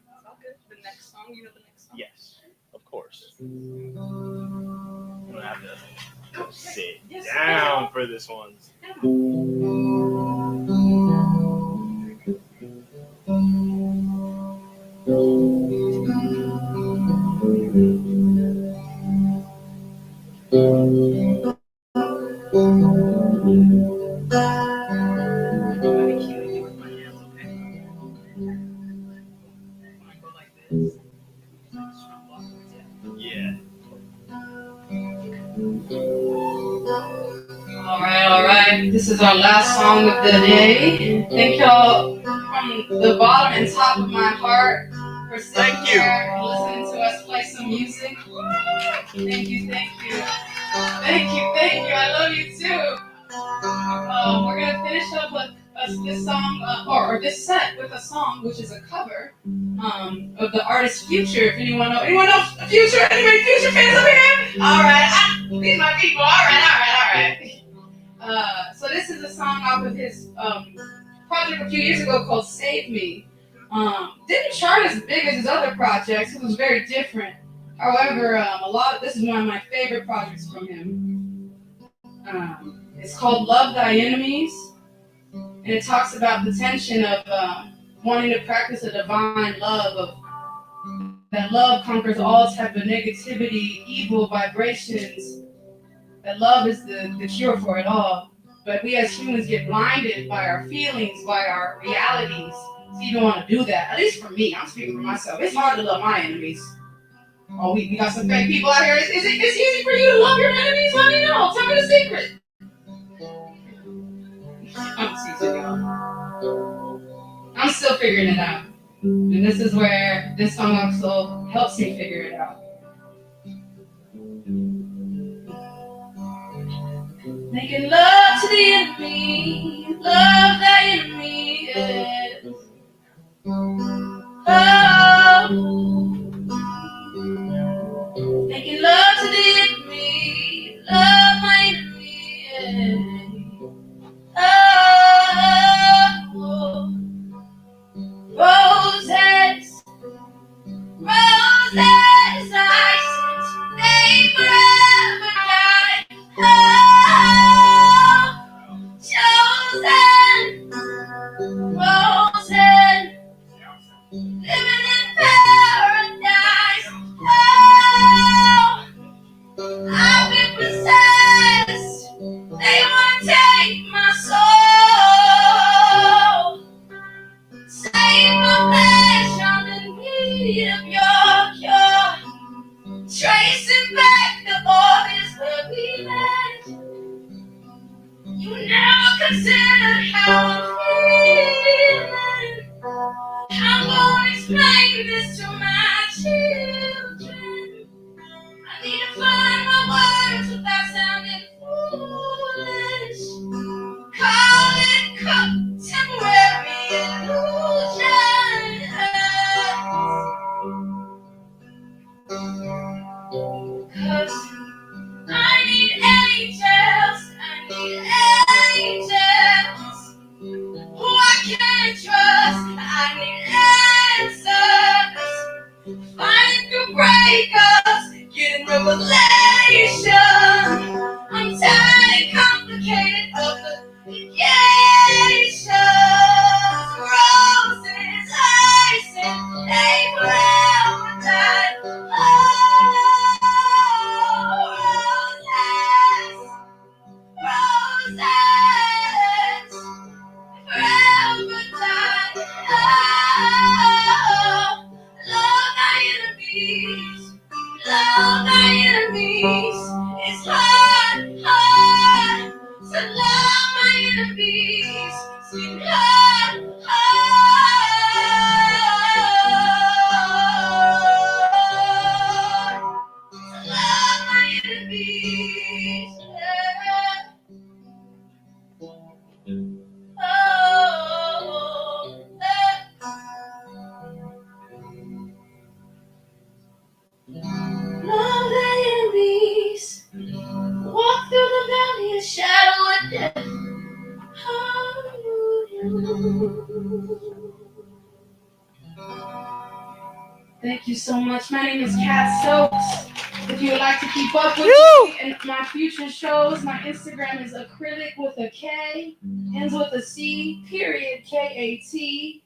The next song, you know the next song? Yes, of course. I'm gonna have to go sit down for this one. Yeah. All right. This is our last song of the day. Thank y'all from the bottom and top of my heart for sitting here and listening to us play some music. Thank you, thank you. Thank you, thank you. I love you too. We're going to finish up with this song, or this set with a song, which is a cover of the artist Future. If anyone knows Future? Anybody Future fans over here? All right. These are my people. All right. So this is a song off of his project a few years ago called Save Me. Didn't chart as big as his other projects. It was very different. However, this is one of my favorite projects from him. It's called Love Thy Enemies. And it talks about the tension of wanting to practice a divine love, of that love conquers all type of negativity, evil vibrations. That love is the cure for it all. But we as humans get blinded by our feelings, by our realities. So you don't want to do that. At least for me, I'm speaking for myself. It's hard to love my enemies. Oh, we got some fake people out here. Is it easy for you to love your enemies? Let me know. Tell me the secret. I'm still figuring it out. And this is where this song also helps me figure it out. Making love to the enemy, love thy enemy, yes. Oh, making love to the enemy, love my enemy, yes. Oh, roses, roses, ice, they forever die. Oh, chosen, take my soul. Save my flesh on the need of your cure. Tracing back the orders where we left. You never considered how I'm feeling. I'm gonna explain this to my children. I need to find my words without sounding foolish. Call it temporary illusion. 'Cause I need angels. I need angels who I can trust. I need answers. Finding through breakups, getting revelation. I'm tired and complicated obligations. Roses, icing, April, time. Roses, forever die. Love thy enemies, love thy enemies. It's hard, hard to love my enemies. Sweet hard, hard to love my enemies. Love thy enemies. Walk through the valley of shadow of death. Thank you so much. My name is Kat Stokes. If you would like to keep up with me and my future shows, my Instagram is acrylic with a K, ends with a C, period, K-A-T.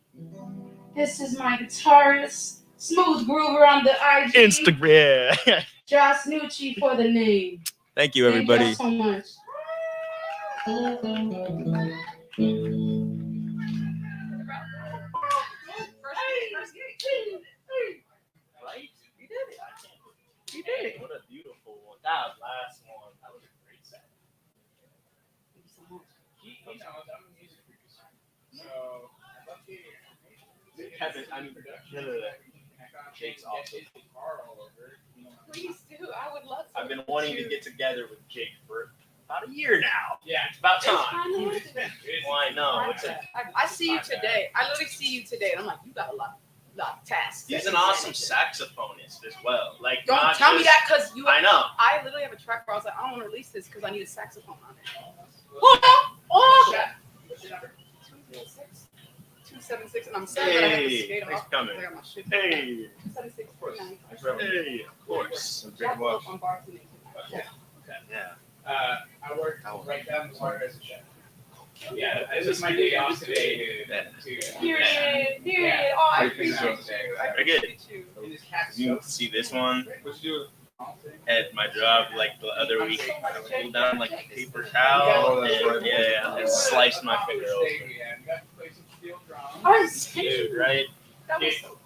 This is my guitarist, Smooth Groover on the IG. Instagram. Josh Nucci for the name. Thank you, everybody. Thank you so much. Right? You did it. You did it. What a beautiful one. That last one. That was a great set. Thank you so much. He knows I'm a music producer. So, Kevin, I mean, Jake's awesome. Please do. I would love to. I've been wanting to get together with Jake for about a year now. Yeah, it's about time. Well, I know. I see you today. I literally see you today, and I'm like, you got a lot of tasks. He's an awesome saxophonist as well. Like, Don't not tell me just- that because you. I know. I literally have a track where I was like, I don't want to release this because I need a saxophone on it. Hold on. Oh. 276, and I'm sad that I have to skate Hey, off. thanks for coming. I got my shit. Hey. 276. Hey, of course. Jack up on bar tonight. Yeah. I work right down the water as a chef. Yeah, this is my day off today. Period. Oh, I appreciate you. Very good. You see this one at my job like the other week. I pulled down like a paper towel and it sliced my finger open. Dude, right?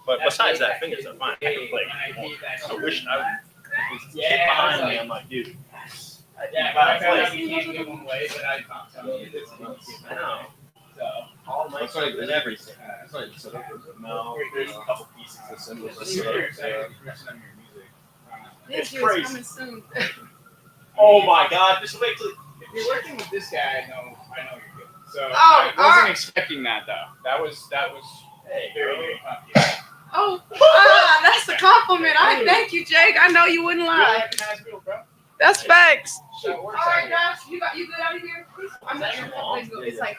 But besides that, fingers are fine. I can play. I wish I would. Kid behind me, I'm like, dude. Yeah, but I can't give them away, but I can't tell you. I know. So, all my stuff and everything. No, there's a couple pieces of cymbals. It's crazy. Coming soon. Oh my god, just wait till. If you're working with this guy, I know you're good. So I wasn't expecting that though. That was very good. Oh, that's a compliment. I thank you, Jake. I know you wouldn't lie. That's facts. All right, guys, you good out of here? I'm not sure how to go. It's like,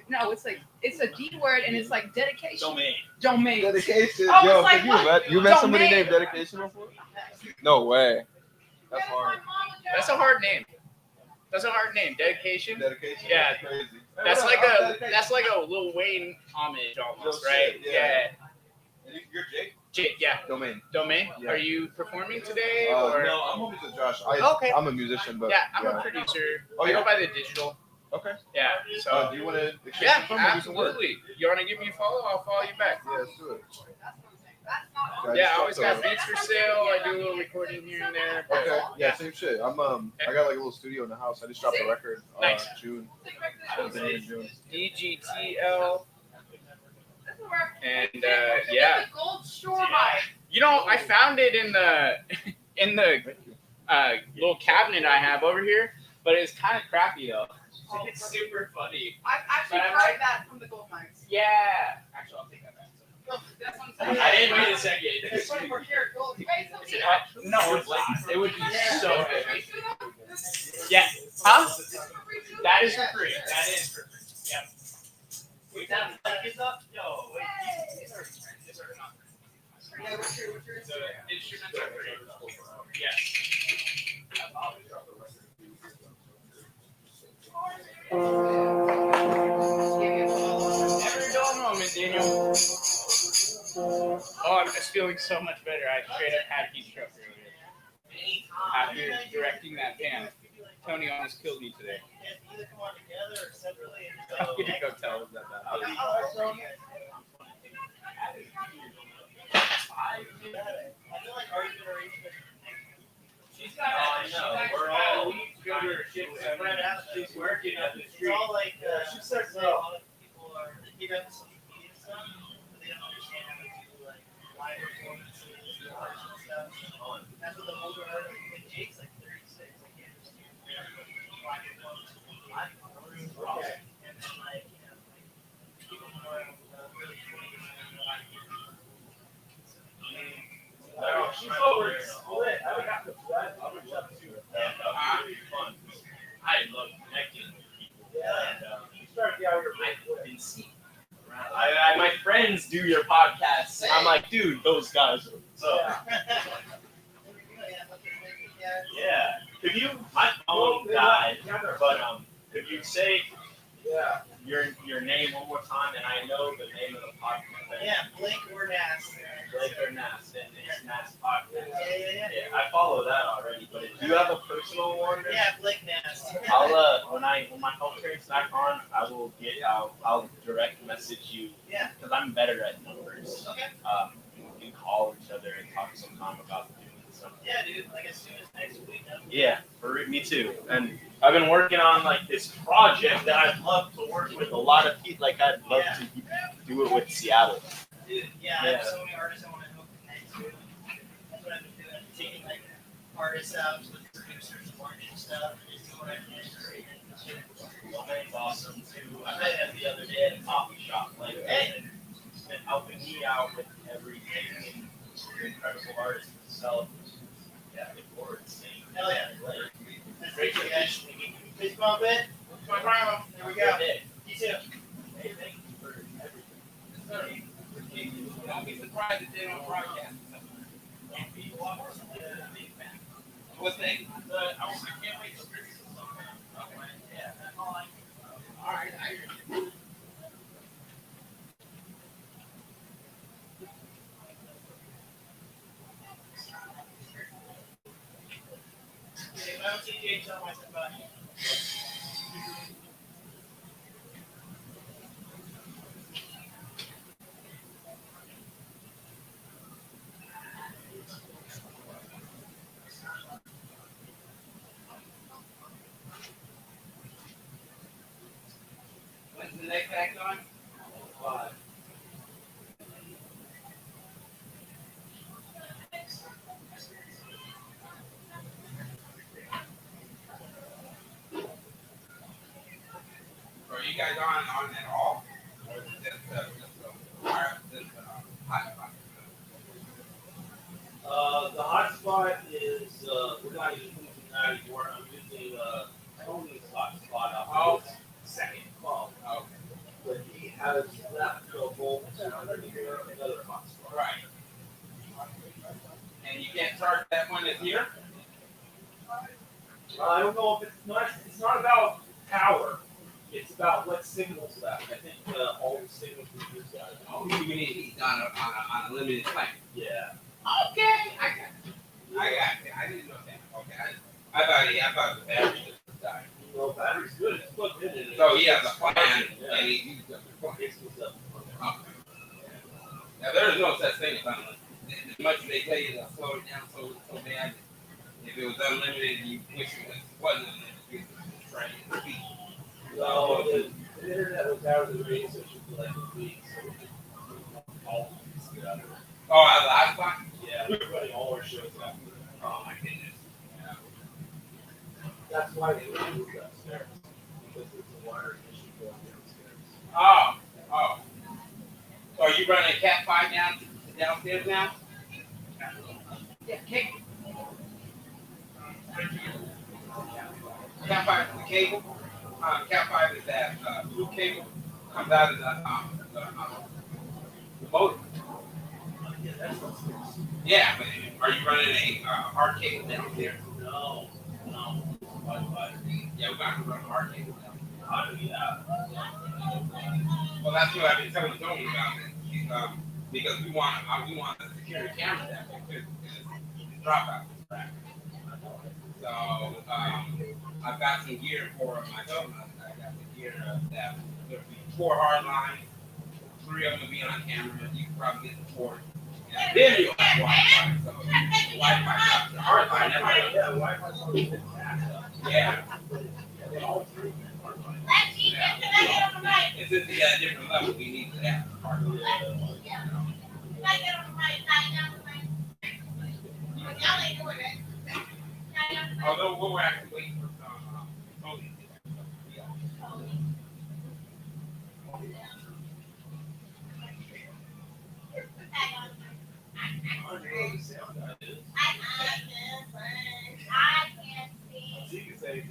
no, it's like, it's a D word and it's like dedication. Domain. Dedication. Oh, Yo, it's like you met somebody domain. named Dedication before? No way. That's hard. That's a hard name. Dedication. Dedication. Yeah. Crazy. That's like a Lil Wayne homage almost, right? Yeah. You're Jake? Jake, yeah. Domain. Yeah. Are you performing today? Or? No, I'm hoping to Josh. Okay. I'm a musician, but yeah, I'm a producer. Oh, I yeah? go by the digital. Okay. Yeah. So do you want to? Yeah, absolutely. You want to give me a follow? I'll follow you back. Yeah, let's do it. Yeah, I always got beats for sale. I do a little recording here and there. But Okay. Yeah, same shit. I got like a little studio in the house. I just dropped a record. Nice. June. June. DGTL. And yeah. You know, I found it in the little cabinet I have over here, but it's kind of crappy though. It's super funny. I've actually tried that from the gold mines. Yeah. Actually, I'll take that back. I didn't wait a second. It's 24 karat gold. No, it's not. It would be so heavy. Yeah. Huh? That is for free. That is for free. Yeah. Wait, that is up? Yo, wait. These are not free. Yeah, what's your The instruments are free. Yeah. Never a dull moment, Daniel. Oh, I'm just feeling so much better. I straight up had heat stroke earlier. After directing that band, Tony almost killed me today. I'm gonna go tell him that. She's got we're all go to her shit. She's working up the street. It's all like she starts saying a lot of people are you know social media stuff, but they don't understand how to do like live performances and stuff. That's what the older artists like Jake's like 36. I can't understand live performances, and then like you know like people who are really 20 live. She's over split. I would have to fly. I would love to. Fun. I love connecting with people. And you start to get out here. I've been seen. My friends do your podcasts. I'm like, dude, those guys are so. Yeah. Could you? My phone died, but could you say your name one more time, and I know the name of the podcast. Yeah, Blake or Nast. Blake or Nast, and it's Nast podcast. Yeah. I follow that already, but do you have a personal one? Yeah, Blake Nast. I'll when my phone turns back on, I'll direct message you. Yeah. Because I'm better at numbers. Okay. We can call each other and talk sometime about doing something. Yeah, dude. Like as soon as next week. Yeah, me too. And I've been working on like this project that I'd love to work with a lot of people. Like I'd love to do it with Seattle. Dude, I have so many artists I want to help connect to. That's what I've been doing. Taking like artists out with producers and marketing stuff and just doing what I can. That's awesome too. I met him the other day at a coffee shop. Like, hey, been helping me out with everything and incredible artists themselves. Yeah, look forward to seeing. Hell yeah. That's great, guys. Please come up it. My grandma. There we go. You too. Hey, thank you for everything. Don't be surprised if they don't broadcast. What thing? I can't wait to hear something. Yeah, that's all all right, I hear you. If I don't see Jay, tell him I said bye. When's the next act on? 5. Are you guys on at all? Or is it just the hotspot is we're not using that anymore. I'm using Tony's hotspot off his second phone. Okay. But he has that trouble and another hotspot. Right. And you can't charge that one that's here? I don't know if it's not about power. It's about what signals that. I think all the signals we use that. Oh, you mean he's on a limited plan? Yeah. Okay, I got you. I didn't know that. Okay, I thought the battery just died. Well, battery's good. It's plugged in. So he has a plan, and he uses the plan. Now there is no such thing as unlimited. As much as they tell you to slow it down so bad, if it was unlimited, you wish it wasn't unlimited. It's trying to speed. Well, the internet was out of the race, so it should be like a week. So all get out of it. Oh, last time? Yeah, we're running all our shows after that. Oh my goodness. Yeah. That's why they moved upstairs. Because there's a water issue going downstairs. Oh. So are you running Cat 5 downstairs now? Yeah, kick. Cat 5 is the cable. Cat 5 is that blue cable comes out of the motor. Yeah, that's upstairs. Yeah, but are you running a hard cable downstairs? No. Yeah, we're going to run a hard cable down. Yeah. Well, that's what I've been telling Tony about it. Because we want to secure the camera that way too. It's dropout. So I've got some gear for myself. I got the gear that there'll be 4 hard lines, 3 of them will be on camera. You can probably get the 4th. And then you'll have Wi-Fi. So the Wi-Fi drops the hard line. Yeah, Wi-Fi's always been fast. Yeah. All 3 hard lines. Yeah. It's just at a different level. We need to have hard lines. Although we're actually waiting for Tony. She can say it.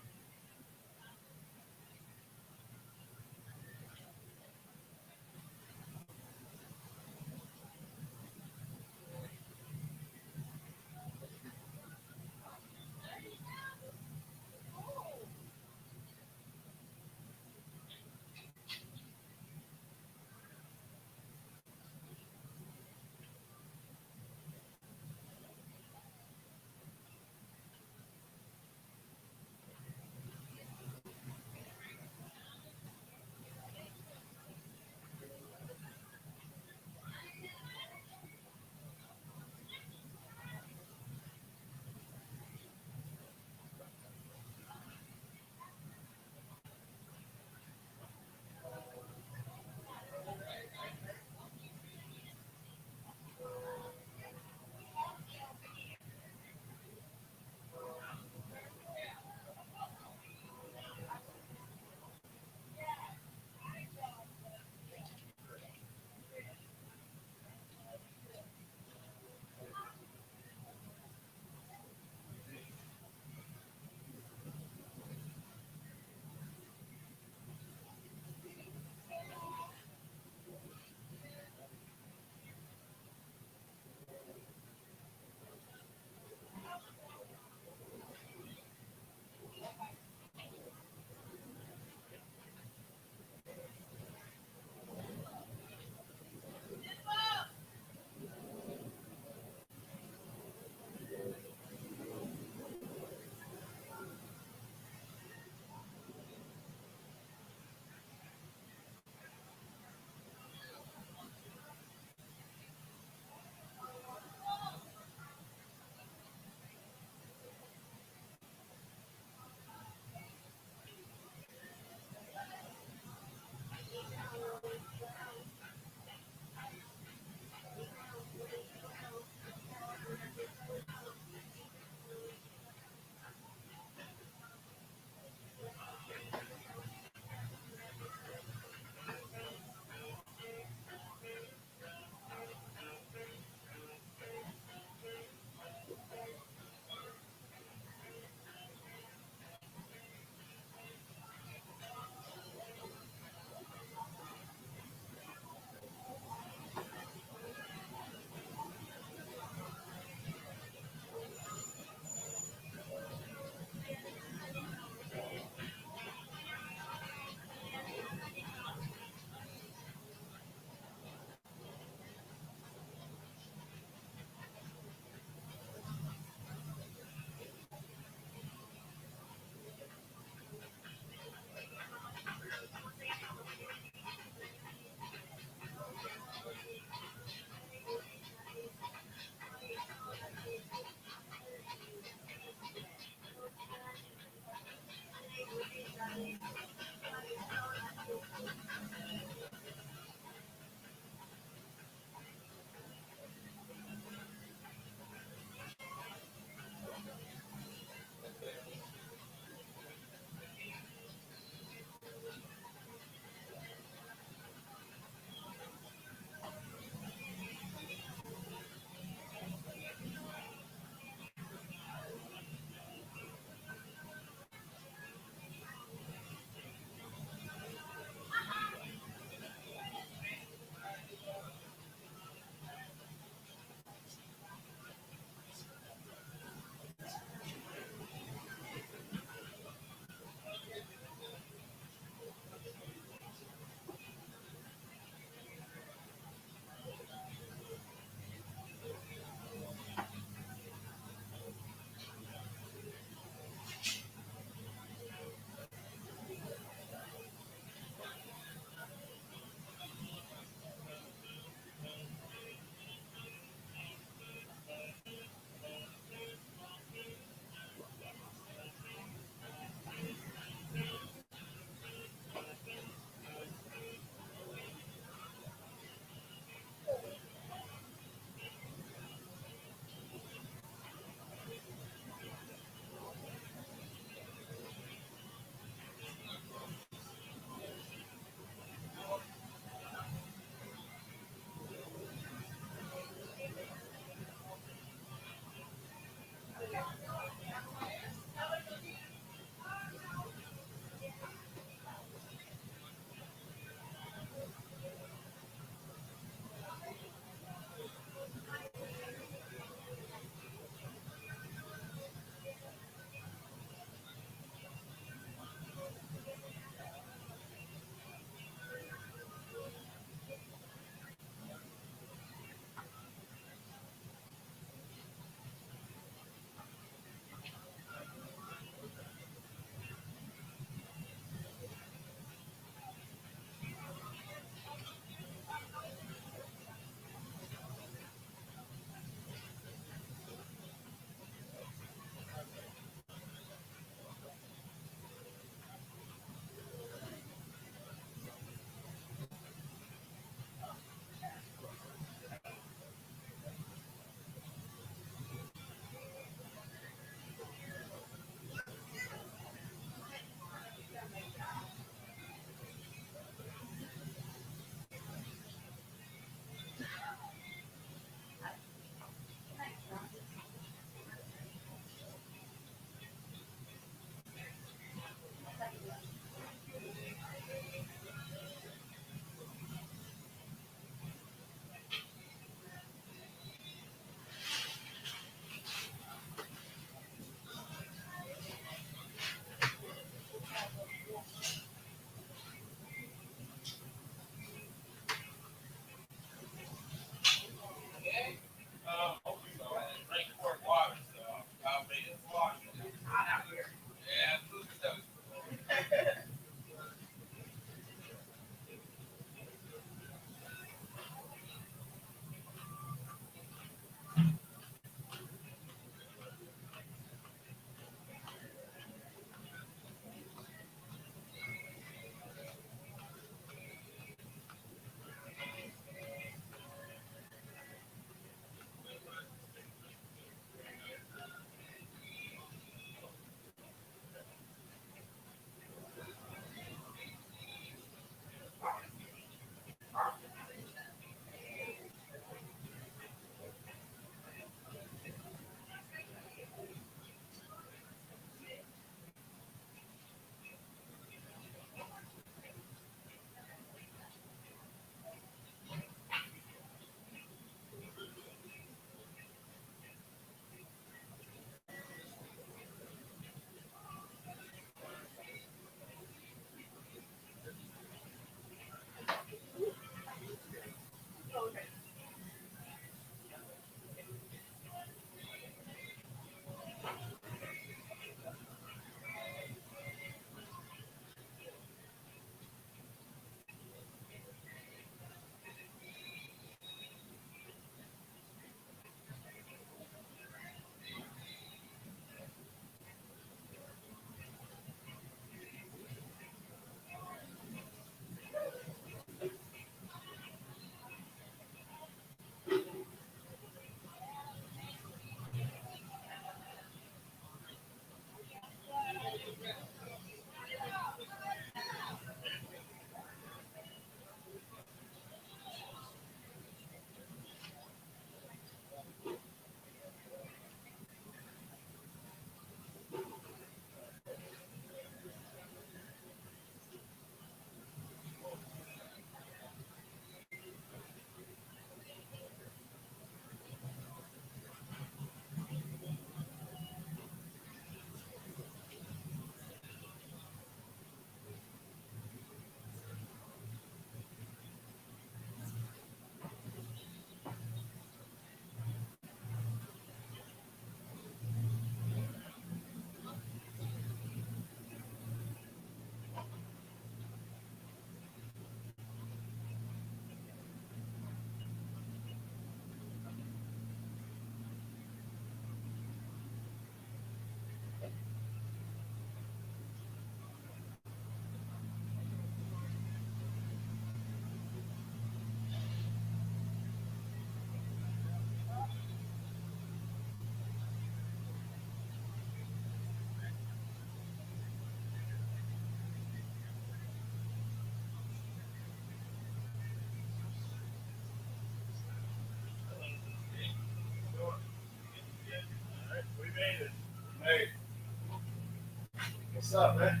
up, man?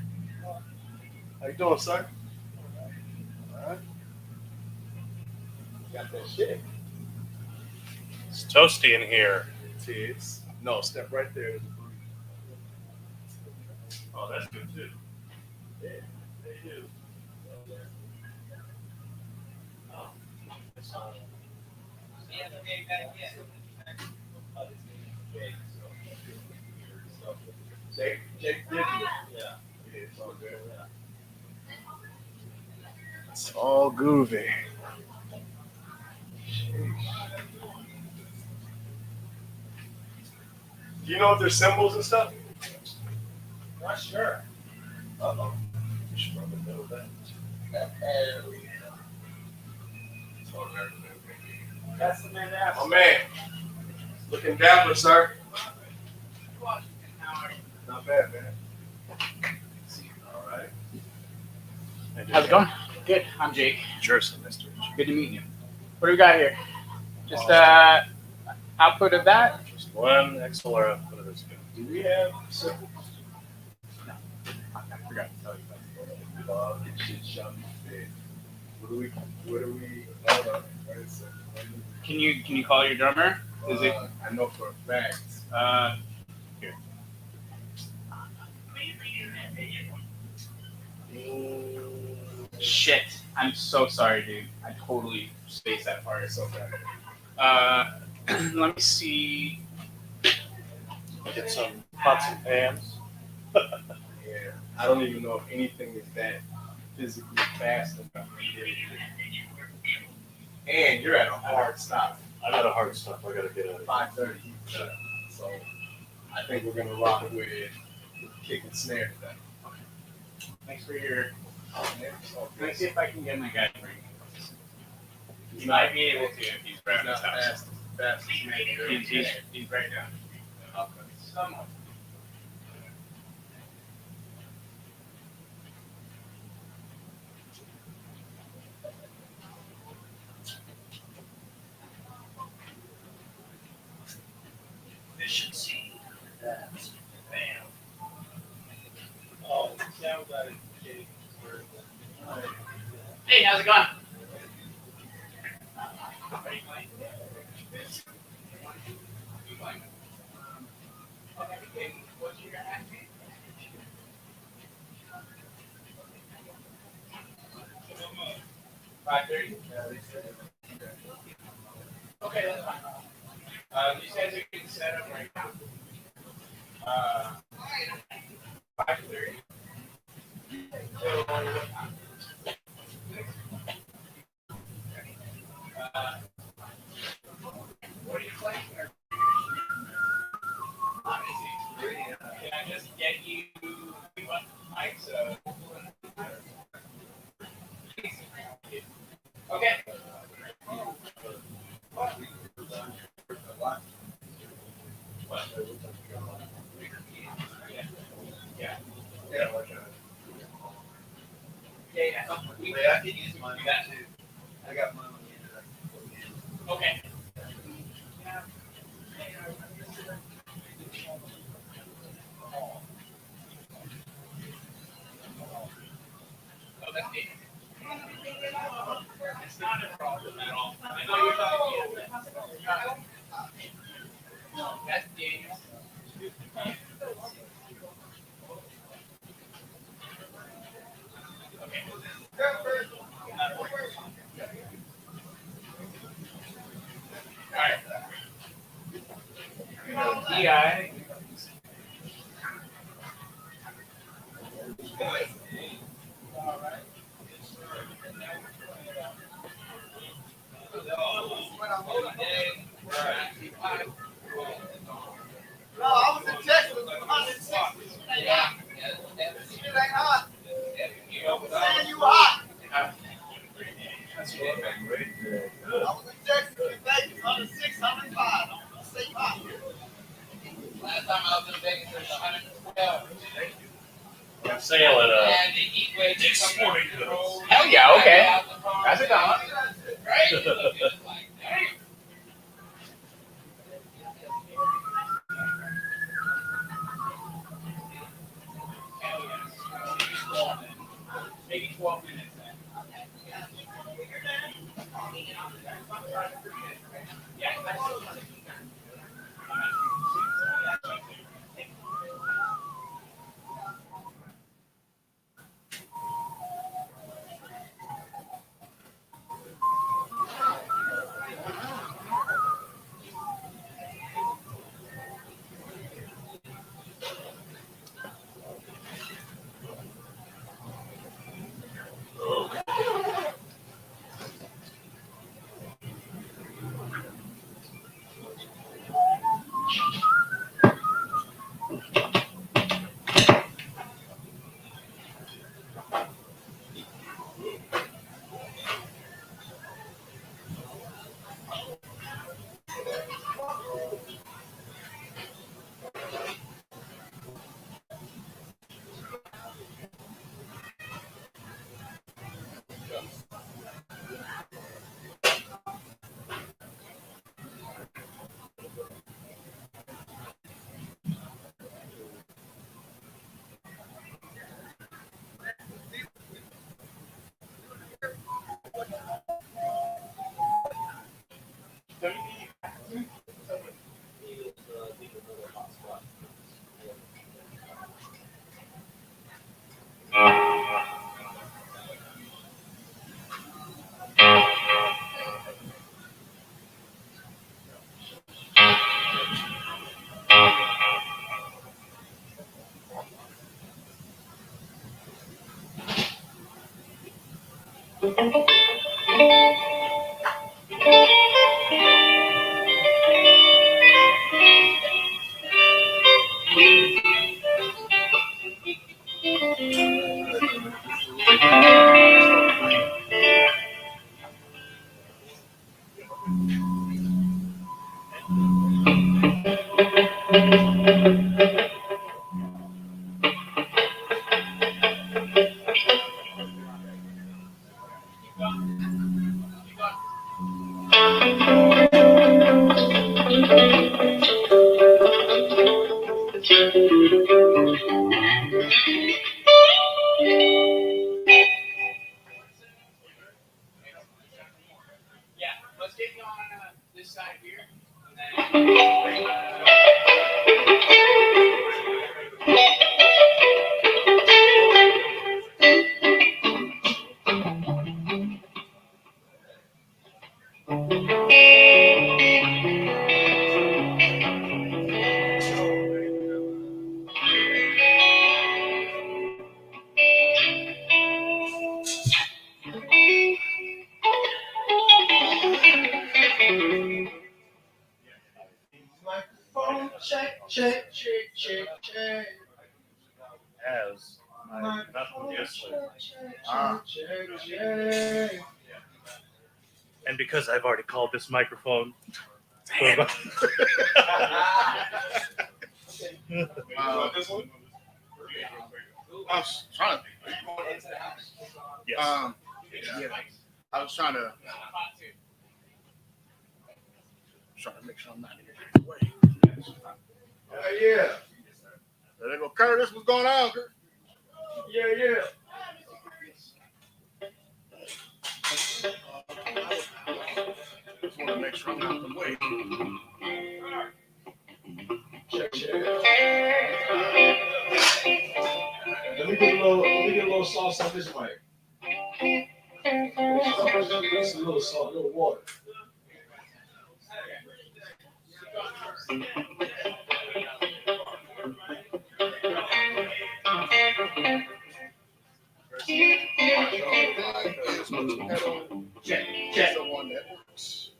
How you doing, sir? All right. Got that shit. It's toasty in here. It is. No, step right there. Oh, that's good too. Yeah, they do. Jake did it. Yeah. It's all good. It's all groovy. Do you know if there's symbols and stuff? Not sure. Uh-oh. You should probably know that. That's the man after. Oh, man. Looking dapper, sir. Not bad, man. All right. How's it going? Good. I'm Jake. Jerson, Mr. Good to meet you. What do we got here? Just output of that? Just one XLR output of this guy. Do we have symbols? No. I forgot to tell you that. Love and shit shot me big. What do we, hold on. Wait a second. Can you call your drummer? Is it? I know for a fact. Here. Shit. I'm so sorry, dude. I totally spaced that part. It's okay. Let me see. Get some pots and pans. Yeah. I don't even know if anything is that physically fast enough to get it. And you're at a hard stop. I got a hard stop. I gotta get out of 5:30. So I think we're gonna rock with kick and snare today. Thanks for your. Okay. Let me see if I can get my guy to bring it. He might be able to if he's grabbing his house. Fast. He's right down. Okay. Somewhat. efficiency. That's bam. Oh, sound guy. Hey, how's it going? Okay, that's fine. These guys are getting set up right now. 5:30. What are you playing? Can I just get you one mic? So. Okay. Yeah. I can use mine. That too. I got mine on the internet. Okay. Oh, that's me. It's not a problem at all. I know you're talking. That's Daniel. Alright. DI. No, I was in Texas. 106. Yeah. It ain't hot. Saying you hot. That's what I'm great. I was in Texas in Vegas. 106, 105. I'm say hot. Last time I was in Vegas, it was 112. I'm sailing And the heat wave it's sporting goods. Hell yeah, okay. That's a dollar. Right? Yeah, let's get you on this side here. Microphone check, check, check, check, check. As my knuckle yesterday. Check, check. And because I've already called this microphone. This one? I was trying to. Yes. Yeah. I was trying to make sure I'm not in the way. Yeah. There go Curtis. What's going on, Curtis? Yeah. Just want to make sure I'm not in the way. Check. Let me get a little sauce on this mic. Just a little salt, a little water. Check. The one that works.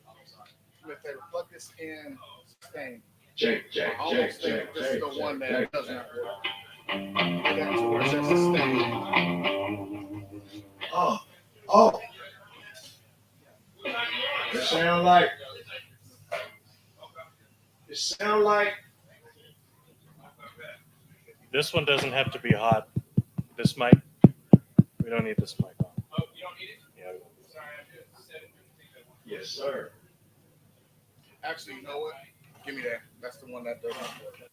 If they plug this in, stain. Check. This is the one that does not work. That's where it says stain. Oh. It sound like. This one doesn't have to be hot. This mic, we don't need this mic on. Oh, you don't need it? Yeah. Sorry, I'm just Yes, sir. Actually, you know what? Give me that. That's the one that does not work.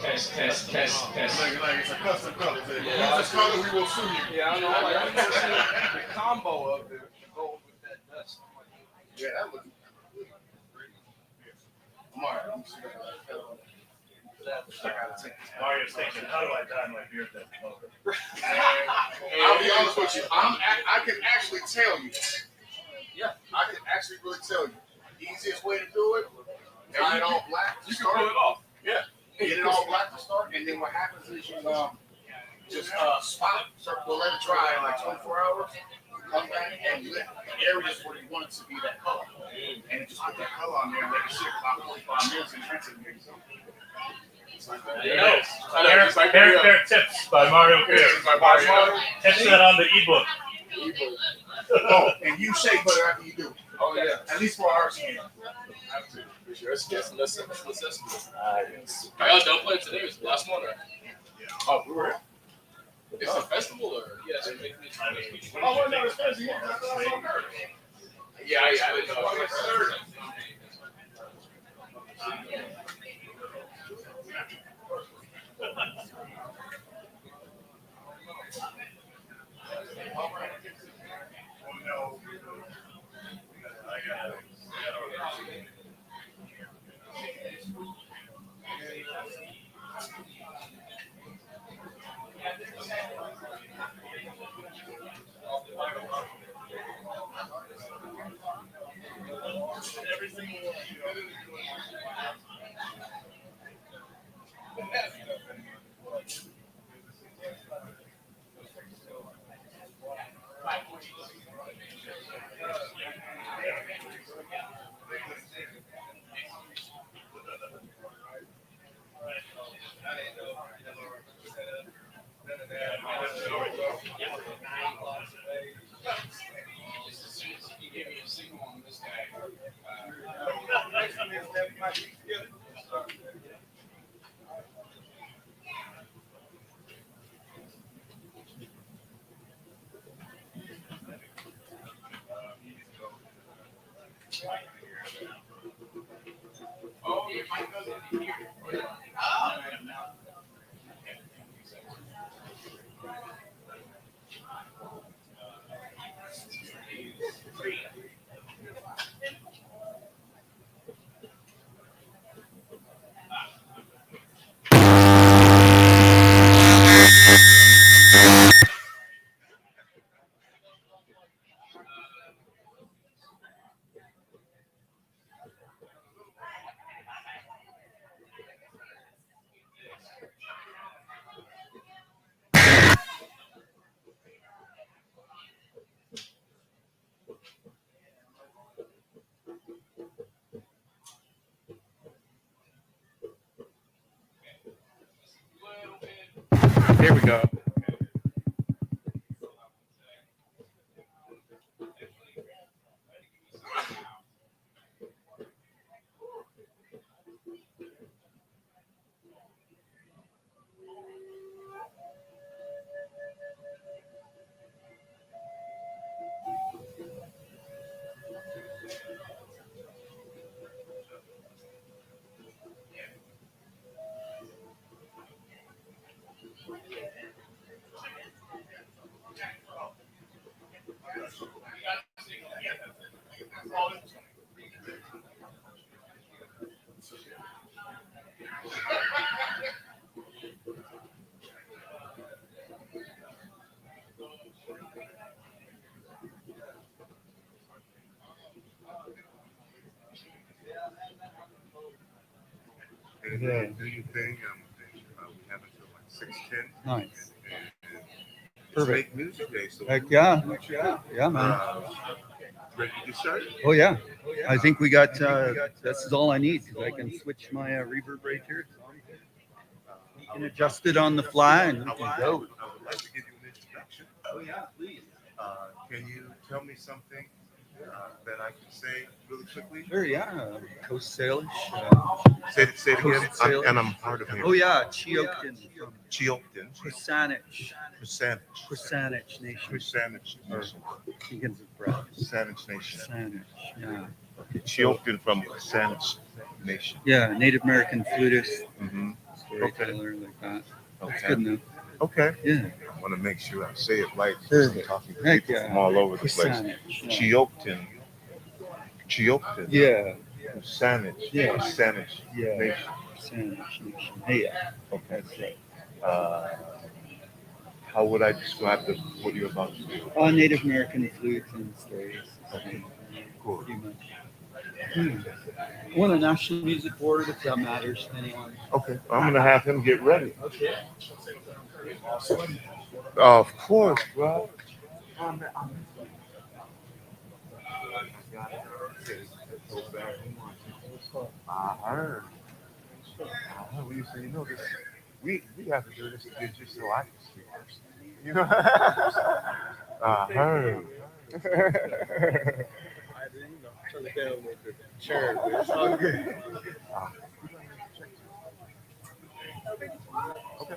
Test. Like it's a custom color. Yeah, Use this color, we will sue you. Yeah, I know. Like, the combo of the gold with that dust. Yeah, that looks. Mario, Mario's thinking, how do I dye my beard that color? I'll be honest with you. I can actually tell you. Yeah, I can actually really tell you. Easiest way to do it, dye it all black. You can pull it off. Yeah. Get it all black to start, and then what happens is you just spot it. So we'll let it dry in like 24 hours. Come back and let the areas where you want it to be that color. And then just put that color on there and let it sit for about 45 minutes and rinse it and mix it. There are tips by Mario Pier. Tips that on the ebook. Oh, and you shake butter after you do it. Oh yeah. At least for our skin. Let's y'all don't play today. It's the last one, right? Oh, we were. It's a festival, or yes? Oh, no, it's Thursday. Yeah, I didn't know. Here we go. Yeah. Do you think we have until like 6:10? Nice. It's Perfect. Make Music Day. So Heck yeah. Yeah, man. Ready to get started? Oh, yeah. I think we got, this is all I need because I can switch my reverb right here. You can adjust it on the fly and we can go. I would like to give you an introduction. Oh, yeah, please. Can you tell me something that I can say really quickly? Sure, yeah. Coast Salish. Say it again. Coast Salish. And I'm hard of hearing. Oh, yeah. Chiokton. Chiokton. Kusanich. Kusanich Nation. Kusanich Nation. Begins with breath. Kusanich Nation. Kusanich, yeah. Chiokton from Kusanich. Nation. Yeah, Native American flutist, Mm-hmm. storyteller, like that. That's Okay. good enough. Okay. Yeah. I want to make sure I say it right. Perfect. I'm talking to Heck people yeah. from all over the place. Kusanich. Chiokton. Chiokton. Yeah. Kusanich. Yeah. Kusanich Yeah. Nation. Kusanich Nation. Hey, yeah. Okay. That's right. How would I describe what you're about to do? Native American flutes and stories. Okay. Cool. Pretty much. Won a National Music Award, if that matters to anyone. Okay. I'm going to have him get ready. Okay. Of course, bro. I heard. What you say? You know this. We have to do this just so I can speak. You know. I heard. Turn it down with the chair, but it's all good. Okay.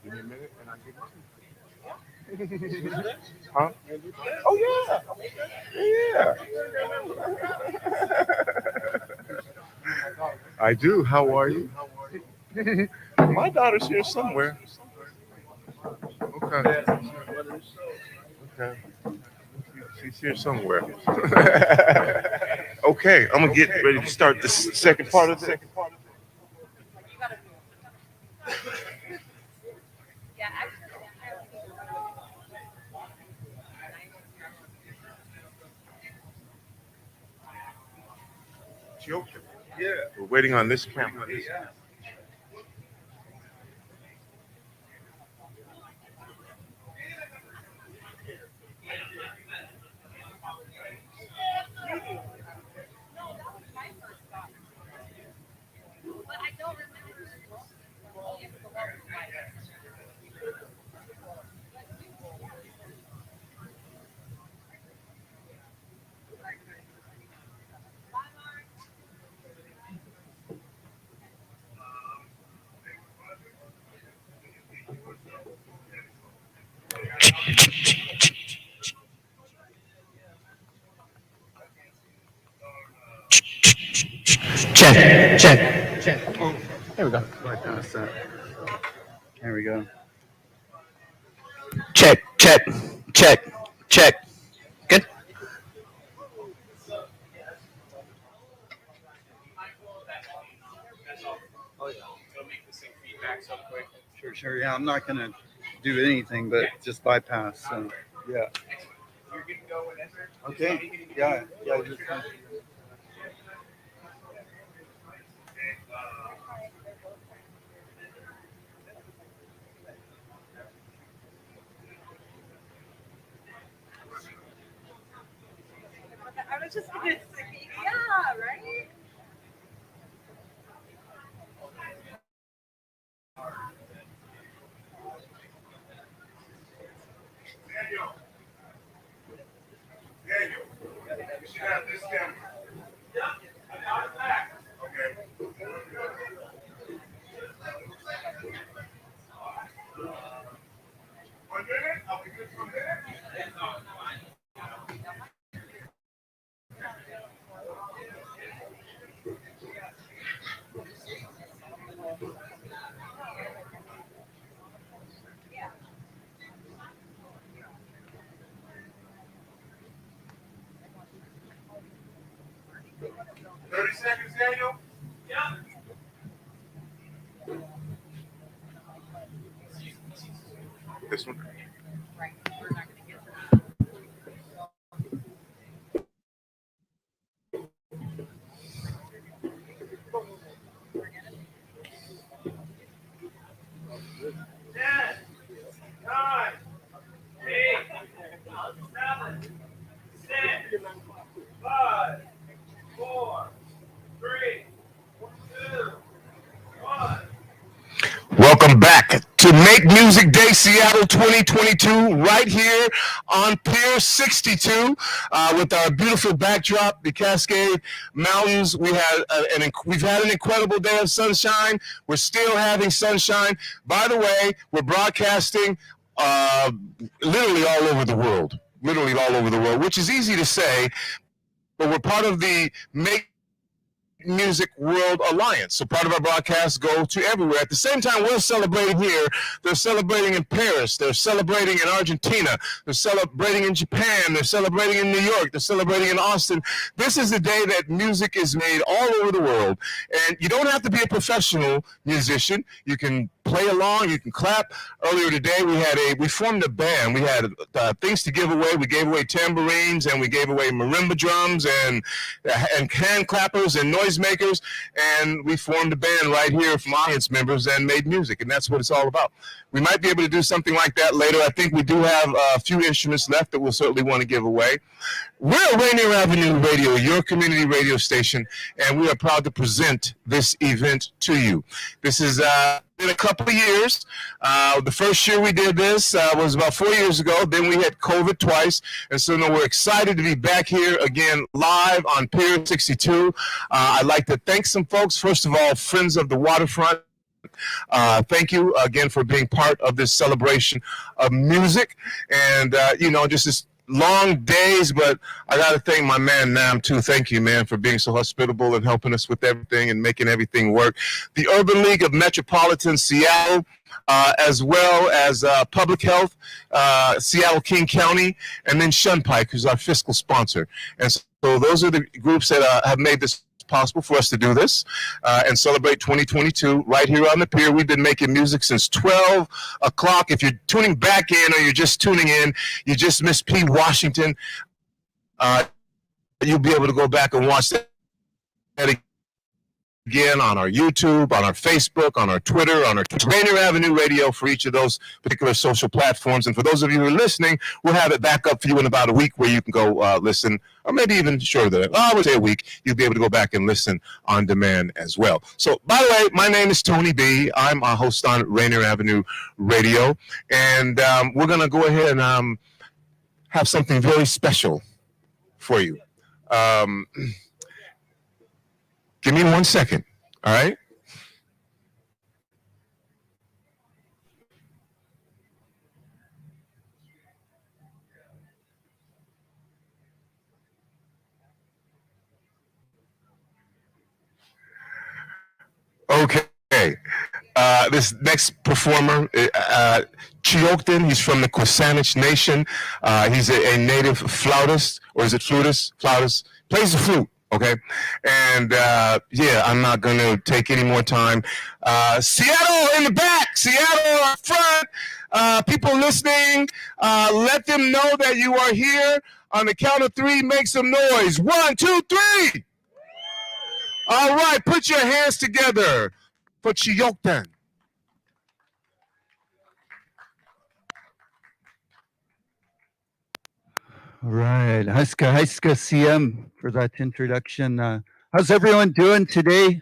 Give me a minute and I'll give it to you. Huh? Oh yeah. I do. How are you? My daughter's here somewhere. Okay. Okay. She's here somewhere. Okay, I'm gonna get ready to start the second part of it. Yeah. We're waiting on this camera. Check. Oh, There we go. bypass that. There we go. Check. Good. Oh yeah. It'll make this thing feedback so quick. Sure. Yeah, I'm not gonna do anything but just bypass. So yeah. You're good to go whenever. Okay. Yeah. Just, 30 seconds, Daniel. Yeah. This one. Welcome back to Make Music Day Seattle 2022, right here on Pier 62, with our beautiful backdrop, the Cascade Mountains. We've had an incredible day of sunshine. We're still having sunshine. By the way, we're broadcasting literally all over the world, which is easy to say, but we're part of the Make Music World Alliance. So part of our broadcasts go to everywhere. At the same time we're celebrating here, they're celebrating in Paris, they're celebrating in Argentina, they're celebrating in Japan, they're celebrating in New York, they're celebrating in Austin. This is the day that music is made all over the world. And you don't have to be a professional musician. You can play along, you can clap. Earlier today we formed a band. We had things to give away. We gave away tambourines and we gave away marimba drums and hand clappers and noisemakers, and we formed a band right here from audience members and made music, and that's what it's all about. We might be able to do something like that later. I think we do have a few instruments left that we'll certainly want to give away. We're Rainier Avenue Radio, your community radio station, and we are proud to present this event to you. This is been a couple of years. The first year we did this was about 4 years ago. Then we had COVID twice, and so now we're excited to be back here again live on Pier 62. I'd like to thank some folks. First of all, Friends of the Waterfront. Thank you again for being part of this celebration of music, and just this long days, but I got to thank my man Nam too. Thank you, man, for being so hospitable and helping us with everything and making everything work. The Urban League of Metropolitan Seattle, as well as Public Health, Seattle King County, and then Shunpike, who's our fiscal sponsor. And so those are the groups that have made this possible for us to do this and celebrate 2022 right here on the pier. We've been making music since 12 o'clock. If you're tuning back in or you're just tuning in, you just missed P. Washington. You'll be able to go back and watch that again on our YouTube, on our Facebook, on our Twitter, on our Rainier Avenue Radio for each of those particular social platforms. And for those of you who are listening, we'll have it back up for you in about a week where you can go listen, or maybe even shorter. I would say a week. You'll be able to go back and listen on demand as well. So, by the way, my name is Tony B. I'm a host on Rainier Avenue Radio. And we're going to go ahead and have something very special for you. Give me 1 second, all right? Okay. This next performer, Chiokden, he's from the Kwasanich Nation. He's a native flautist, or is it flutist? Flautist. Plays the flute. Okay, and yeah, I'm not going to take any more time. Seattle in the back, Seattle up front. People listening, let them know that you are here. On the count of three, make some noise. 1, 2, 3. All right, put your hands together for Chiokden. All right, Haiska CM for that introduction. How's everyone doing today?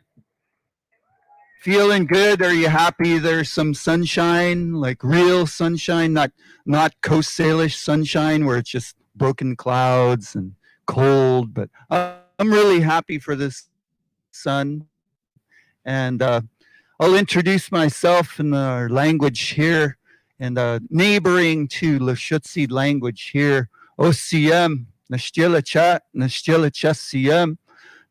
Feeling good? Are you happy there's some sunshine, like real sunshine, not Coast Salish sunshine where it's just broken clouds and cold, but I'm really happy for this sun. And I'll introduce myself in our language here, and neighboring to Lashutsi language here. OCM, Nashtila Chat, CM.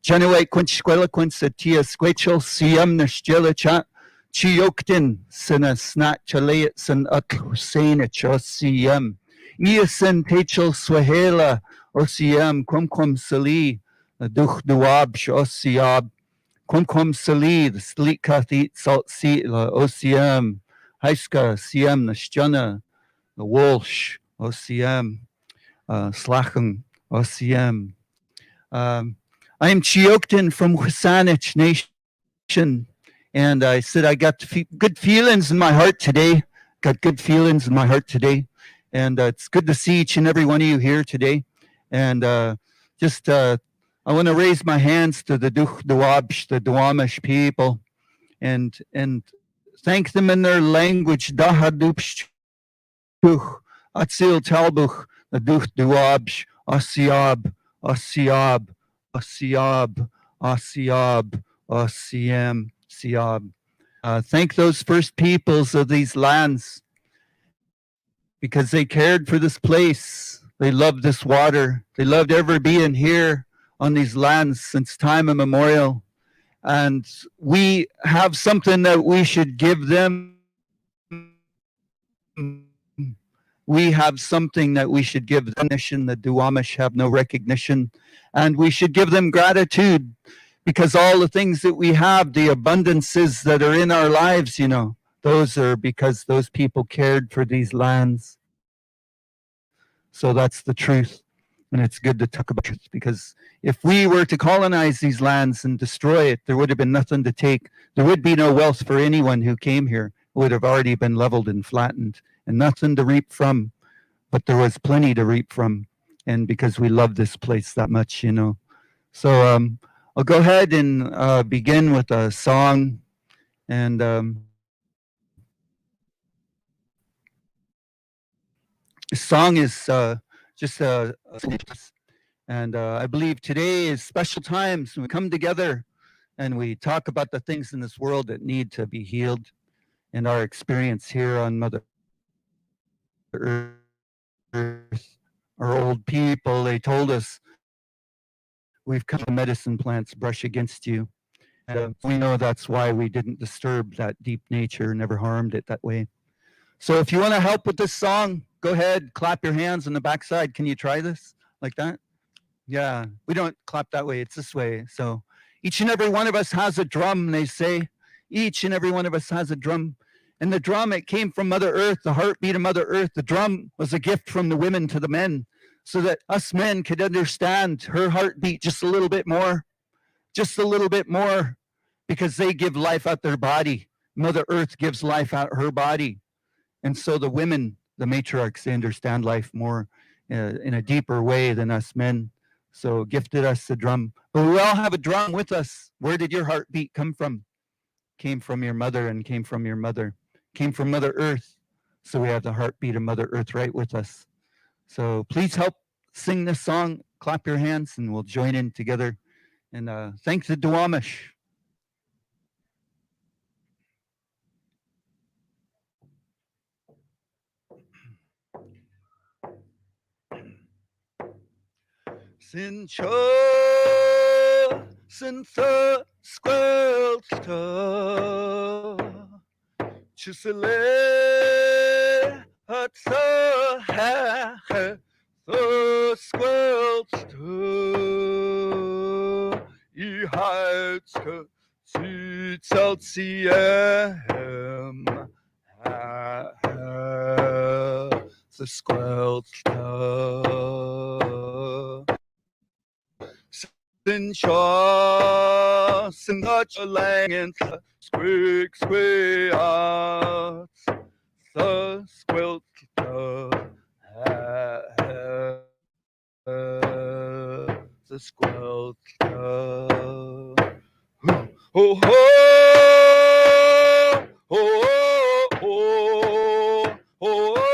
January Quinchquella Quinsatia Squachel, CM, Nashtila Chat, Chiokden, Sina Snat Chalayat, San Utlusanich, OCM. Iasen Tachel Swahela, OCM, Quumquam Sali, Duch Duabsh, OCM. Quumquam Sali, the Sleek Kathit Salt Seatla, OCM. Haiska, CM, Nashtjana, the Walsh, OCM. Slachem, OCM. I am Chiokden from Kwasanich Nation, and I said I got good feelings in my heart today. Got good feelings in my heart today, and it's good to see each and every one of you here today. And I want to raise my hands to the Duwabsh, the Duwamish people, and thank them in their language. Dahadupsh, Atsil Talbuch. The Duch Duabsh, Asiab, Asiab, Asiab, Asiab, Asiam, Siab. Thank those first peoples of these lands because they cared for this place. They loved this water. They loved ever being here on these lands since time immemorial. and we have something that we should give them. We have something that we should give them. The Duwamish have no recognition, and we should give them gratitude, because all the things that we have, the abundances that are in our lives, you know, those are because those people cared for these lands. So that's the truth. And it's good to talk about truth, because if we were to colonize these lands and destroy it, there would have been nothing to take. There would be no wealth for anyone who came here. It would have already been leveled and flattened, and nothing to reap from. But there was plenty to reap from. And because we love this place that much, you know. So I'll go ahead and begin with a song. And the song is just and I believe today is special times. We come together and we talk about the things in this world that need to be healed. And our experience here on Mother Earth, our old people, they told us, we've come to medicine plants brush against you. And we know that's why we didn't disturb that deep nature, never harmed it that way. So if you want to help with this song, go ahead, clap your hands on the backside. Can you try this like that? Yeah, we don't clap that way. It's this way. So each and every one of us has a drum, they say. Each and every one of us has a drum. And the drum, it came from Mother Earth, the heartbeat of Mother Earth. The drum was a gift from the women to the men, so that us men could understand her heartbeat just a little bit more, because they give life out their body. Mother Earth gives life out her body. And so the women, the matriarchs, they understand life more in a deeper way than us men. So gifted us the drum. But we all have a drum with us. Where did your heartbeat come from? Came from your mother, and came from your mother. Came from Mother Earth. So we have the heartbeat of Mother Earth right with us. So please help sing this song. Clap your hands and we'll join in together. And thanks to Duwamish. Sincho, Sintha, Squelta, Chisele, Hatsa, Ha, the Squelta, Ihalska, Zitzalziem, the Squelta. Sincha, Sinach, Langen, Squig, Squig, the Squelta, the Squelta. Oh, ho, oh, oh, oh, oh,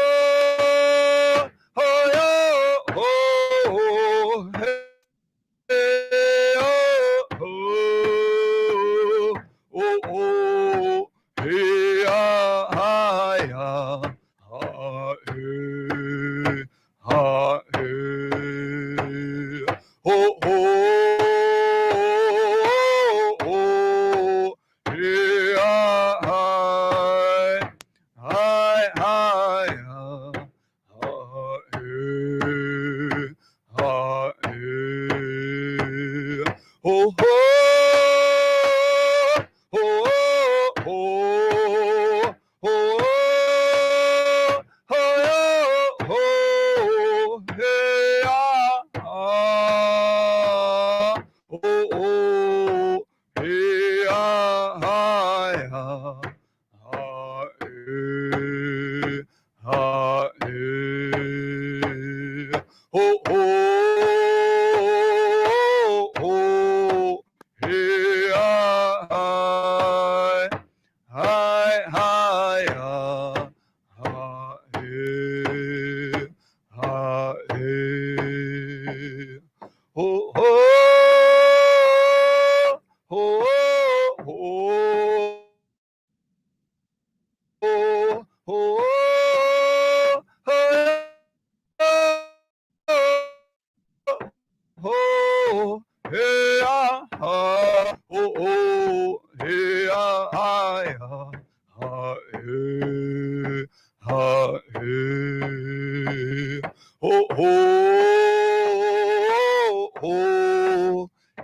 oh,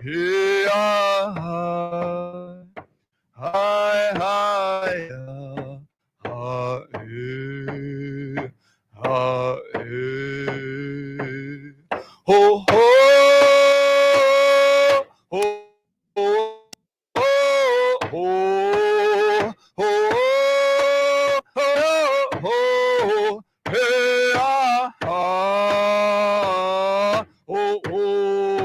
Hey, hi, hi, hey, ho, ho, ho, ho, ho, ho, ho, ho, hey, ho, ho, hey, ho, ho, hey, ho, ho, ho, ho, ho, ho,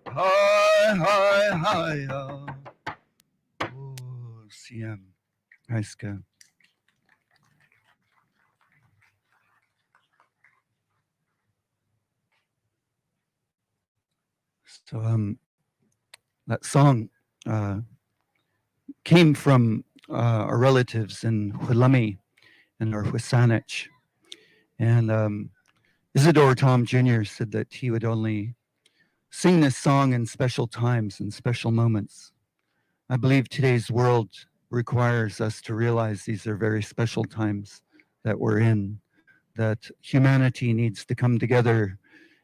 ho, hi. Oh, CM. Nice guy. So that song came from our relatives in Huilami and our Huisanich. And Isidore Tom Jr. said that he would only sing this song in special times and special moments. I believe today's world requires us to realize these are very special times that we're in, that humanity needs to come together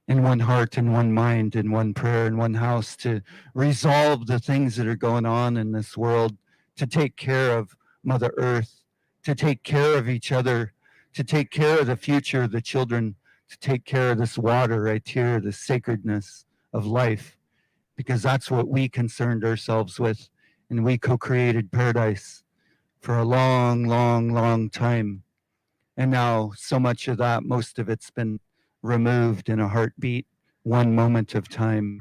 in one heart and one mind and one prayer and one house to resolve the things that are going on in this world, to take care of Mother Earth, to take care of each other, to take care of the future of the children, to take care of this water right here, the sacredness of life, because that's what we concerned ourselves with, and we co-created paradise for a long, long, long time. And now so much of that, most of it's been removed in a heartbeat, one moment of time.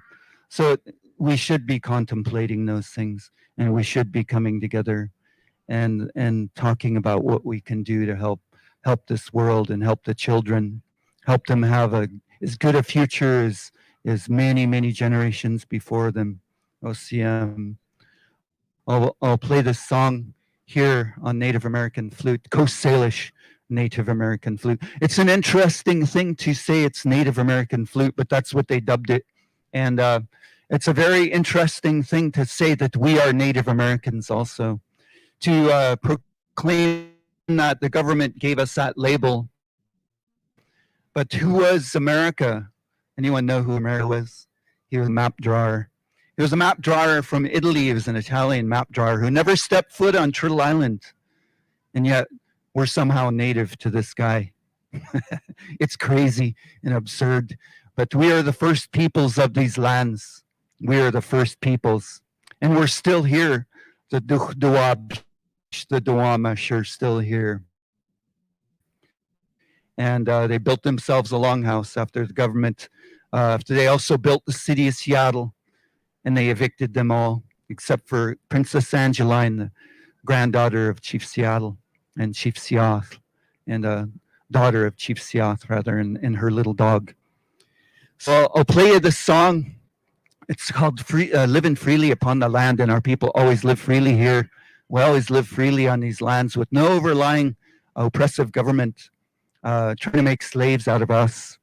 So we should be contemplating those things, and we should be coming together and talking about what we can do to help this world and help the children, help them have as good a future as many generations before them. OCM. I'll play this song here on Native American flute, Coast Salish Native American flute. It's an interesting thing to say it's Native American flute, but that's what they dubbed it. And it's a very interesting thing to say that we are Native Americans also. To proclaim that the government gave us that label. But who was America? Anyone know who America was? He was a map drawer. He was a map drawer from Italy. He was an Italian map drawer who never stepped foot on Turtle Island. And yet we're somehow native to this guy. It's crazy and absurd. But we are the first peoples of these lands. We are the first peoples. And we're still here. The Duwab, the Duwamish are still here. And they built themselves a longhouse after the government, after they also built the city of Seattle, and they evicted them all, except for Princess Angeline, the granddaughter of Chief Seattle and Chief Seath, and daughter of Chief Seath, rather, and her little dog. So I'll play you this song. It's called Living Freely Upon the Land, and our people always live freely here. We always live freely on these lands with no overlying oppressive government trying to make slaves out of us,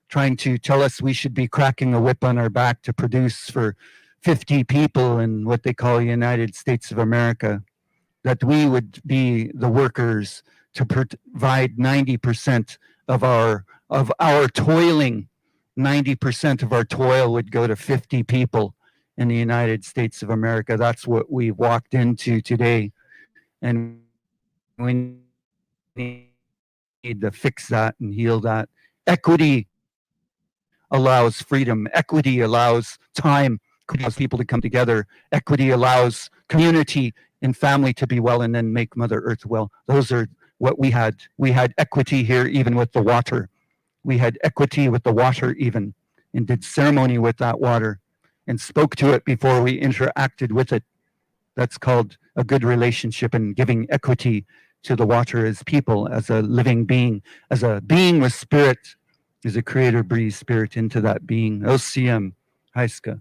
trying to tell us we should be cracking a whip on our back to produce for 50 people in what they call the United States of America, that we would be the workers to provide 90% of our toiling. 90% of our toil would go to 50 people in the United States of America. That's what we've walked into today. And we need to fix that and heal that. Equity allows freedom. Equity allows time. Equity allows people to come together. Equity allows community and family to be well and then make Mother Earth well. Those are what we had. We had equity here even with the water. We had equity with the water even, and did ceremony with that water and spoke to it before we interacted with it. That's called a good relationship and giving equity to the water as people, as a living being, as a being with spirit, as a creator breathes spirit into that being. OCM, Heiska.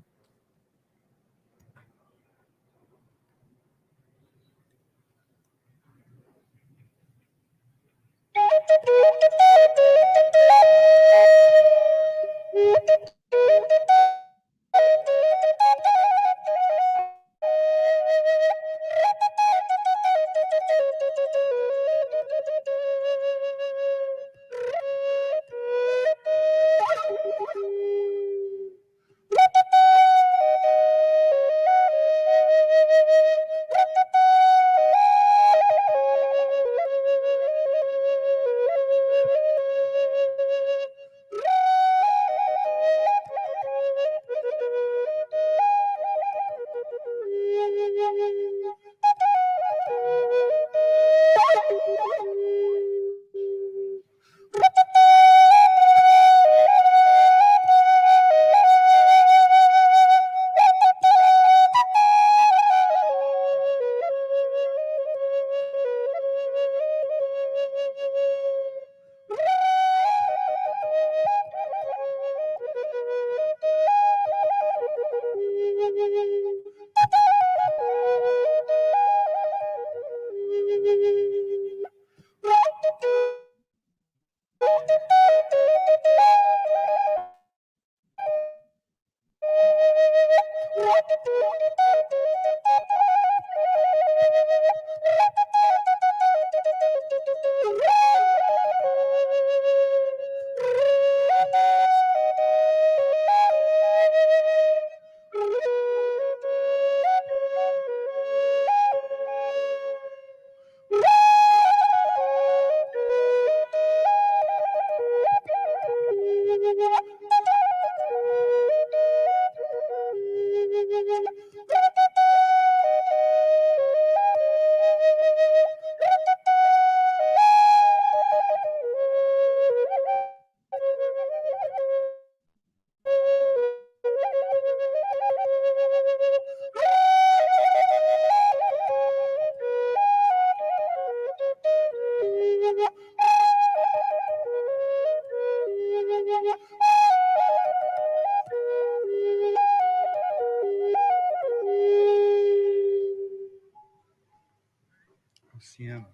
OCM.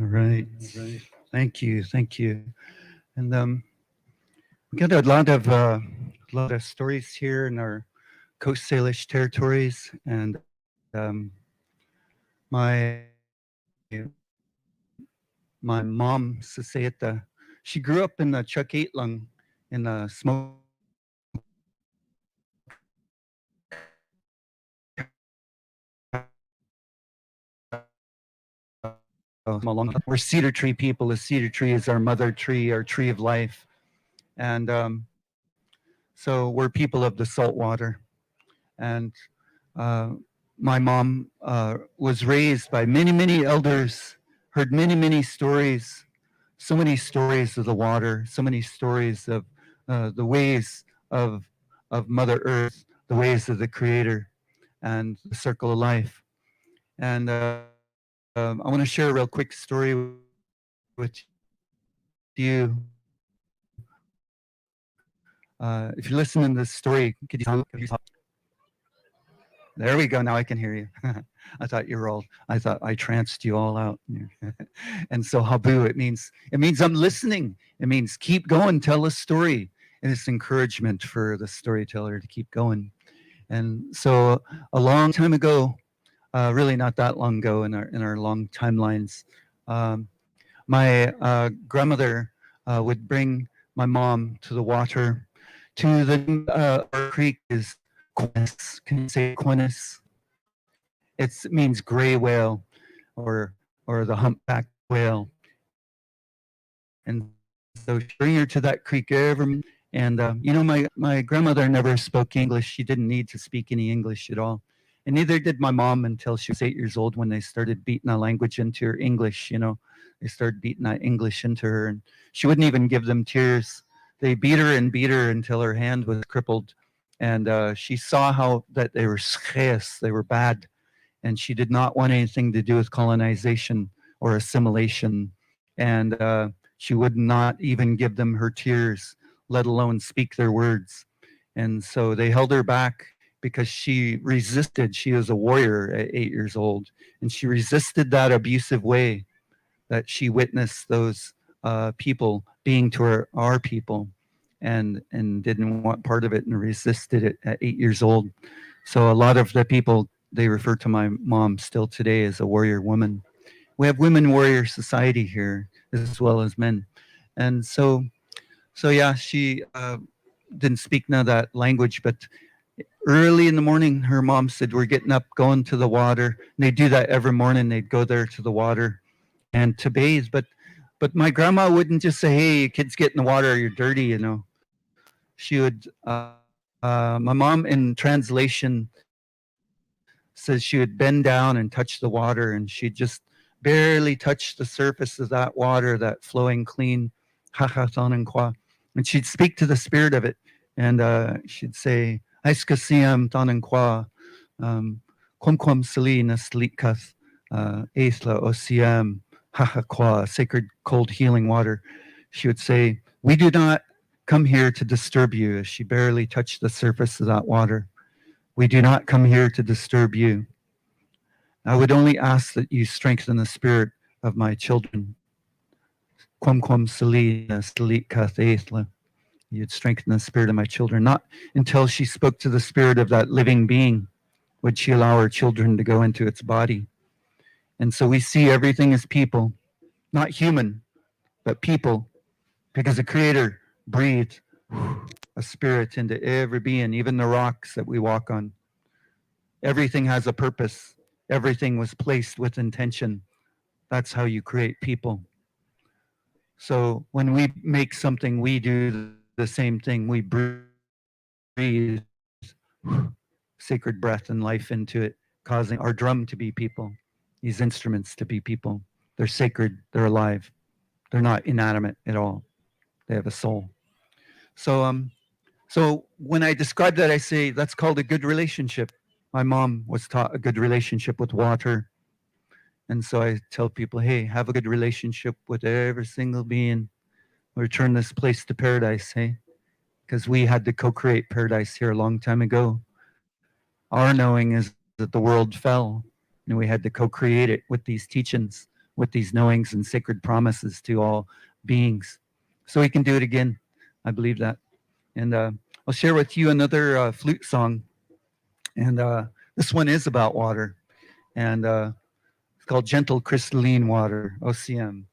All right. Thank you. Thank you. And we got a lot of stories here in our Coast Salish territories, and my mom Sasayata, she grew up in the Chakaitlung in the smoke. We're cedar tree people. The cedar tree is our mother tree, our tree of life. And so we're people of the salt water. And my mom was raised by many, many elders, heard many, many stories, so many stories of the water, so many stories of the ways of Mother Earth, the ways of the Creator, and the circle of life. And I want to share a real quick story with you. If you listen to this story, could you talk? There we go. Now I can hear you. I thought I thought I tranced you all out. And so habu, it means I'm listening. It means keep going, tell a story. And it's encouragement for the storyteller to keep going. And so a long time ago, really not that long ago in our long timelines, my grandmother would bring my mom to the water, to the creek is Quinis. Can you say Quinis? It means gray whale, or the humpback whale. And so bring her to that creek every. And you know, my grandmother never spoke English. She didn't need to speak any English at all. And neither did my mom until she was 8 years old, when they started beating a language into her, English. You know, they started beating that English into her, and she wouldn't even give them tears. They beat her until her hand was crippled, And she saw how that they were sches, they were bad, and she did not want anything to do with colonization or assimilation. And she would not even give them her tears, let alone speak their words. And so they held her back because she resisted. She was a warrior at 8 years old, and she resisted that abusive way that she witnessed those people being to our people, and didn't want part of it and resisted it at 8 years old. So a lot of the people, they refer to my mom still today as a warrior woman. We have women warrior society here as well as men. And so yeah, she didn't speak none of that language, but early in the morning, her mom said, we're getting up, going to the water. And they do that every morning. They'd go there to the water and to bathe. But my grandma wouldn't just say, hey, kids, get in the water, you're dirty, you know. She would, my mom in translation says she would bend down and touch the water, and she'd just barely touch the surface of that water, that flowing clean, and she'd speak to the spirit of it. And she'd say, Aiskasiam Tanankwa, Kwam Sali Naslikas, Aithla Osiam, Hahakwa, sacred cold healing water. She would say, we do not come here to disturb you, as she barely touched the surface of that water. We do not come here to disturb you. I would only ask that you strengthen the spirit of my children. Kwam Sali Naslikas Aithla. You'd strengthen the spirit of my children. Not until she spoke to the spirit of that living being would she allow her children to go into its body. And so we see everything as people, not human, but people, because the Creator breathed a spirit into every being, even the rocks that we walk on. Everything has a purpose. Everything was placed with intention. That's how you create people. So when we make something, we do the same thing. We breathe sacred breath and life into it, causing our drum to be people, these instruments to be people. They're sacred, they're alive. They're not inanimate at all. They have a soul. So so when I describe that, I say that's called a good relationship. My mom was taught a good relationship with water. And so I tell people, hey, have a good relationship with every single being. Return this place to paradise, hey? Because we had to co-create paradise here a long time ago. Our knowing is that the world fell, and we had to co-create it with these teachings, with these knowings and sacred promises to all beings. So we can do it again. I believe that. And I'll share with you another flute song. And this one is about water. And it's called Gentle Crystalline Water, OCM.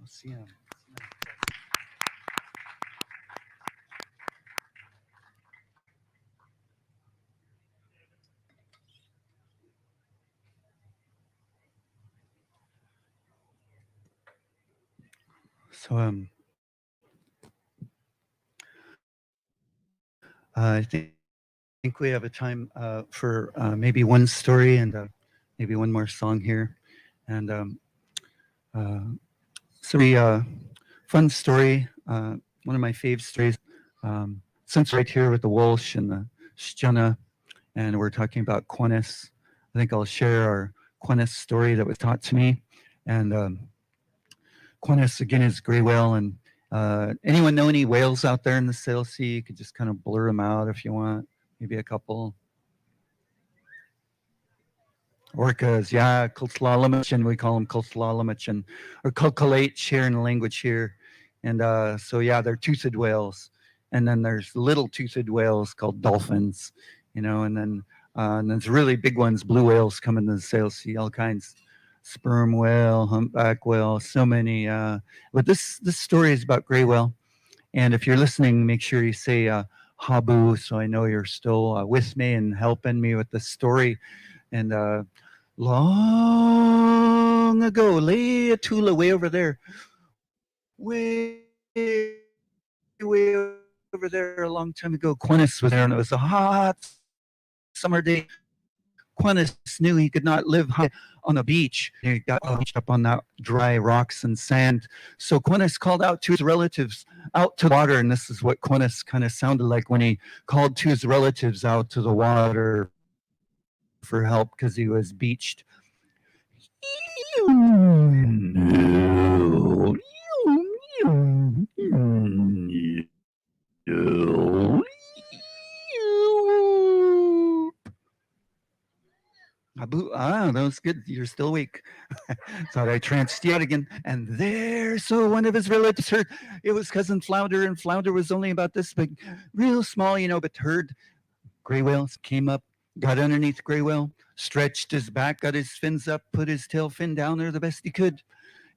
see him. So I think we have a time for maybe one story and maybe one more song here, and so the fun story. One of my fave stories. Since right here with the Walsh and the Sjana, and we're talking about Quannis, I think I'll share our Quannis story that was taught to me, and Quannis again is gray whale. And anyone know any whales out there in the Sale Sea? You could just kind of blur them out if you want. Maybe a couple. Orcas, yeah, Kultlalamachin, we call them Kultlalamachin, or Kulkalate here in the language here. And so, yeah, they're toothed whales. And then there's little toothed whales called dolphins, you know, and then there's really big ones, blue whales come into the Sale Sea, all kinds. Sperm whale, humpback whale, so many. But this story is about gray whale. And if you're listening, make sure you say Habu, so I know you're still with me and helping me with the story. And long ago, lay a tula way over there, way over there a long time ago, Quinnis was there, and it was a hot summer day. Quinnis knew he could not live high on a beach. He got up on that dry rocks and sand. So Quinnis called out to his relatives out to the water, and this is what Quinnis kind of sounded like when he called to his relatives out to the water for help because he was beached. That was good. You're still awake. Thought I tranced you out again. And there, so one of his relatives heard. It was cousin Flounder, and Flounder was only about this big, real small, you know, but heard gray whales, came up, got underneath gray whale, stretched his back, got his fins up, put his tail fin down there the best he could.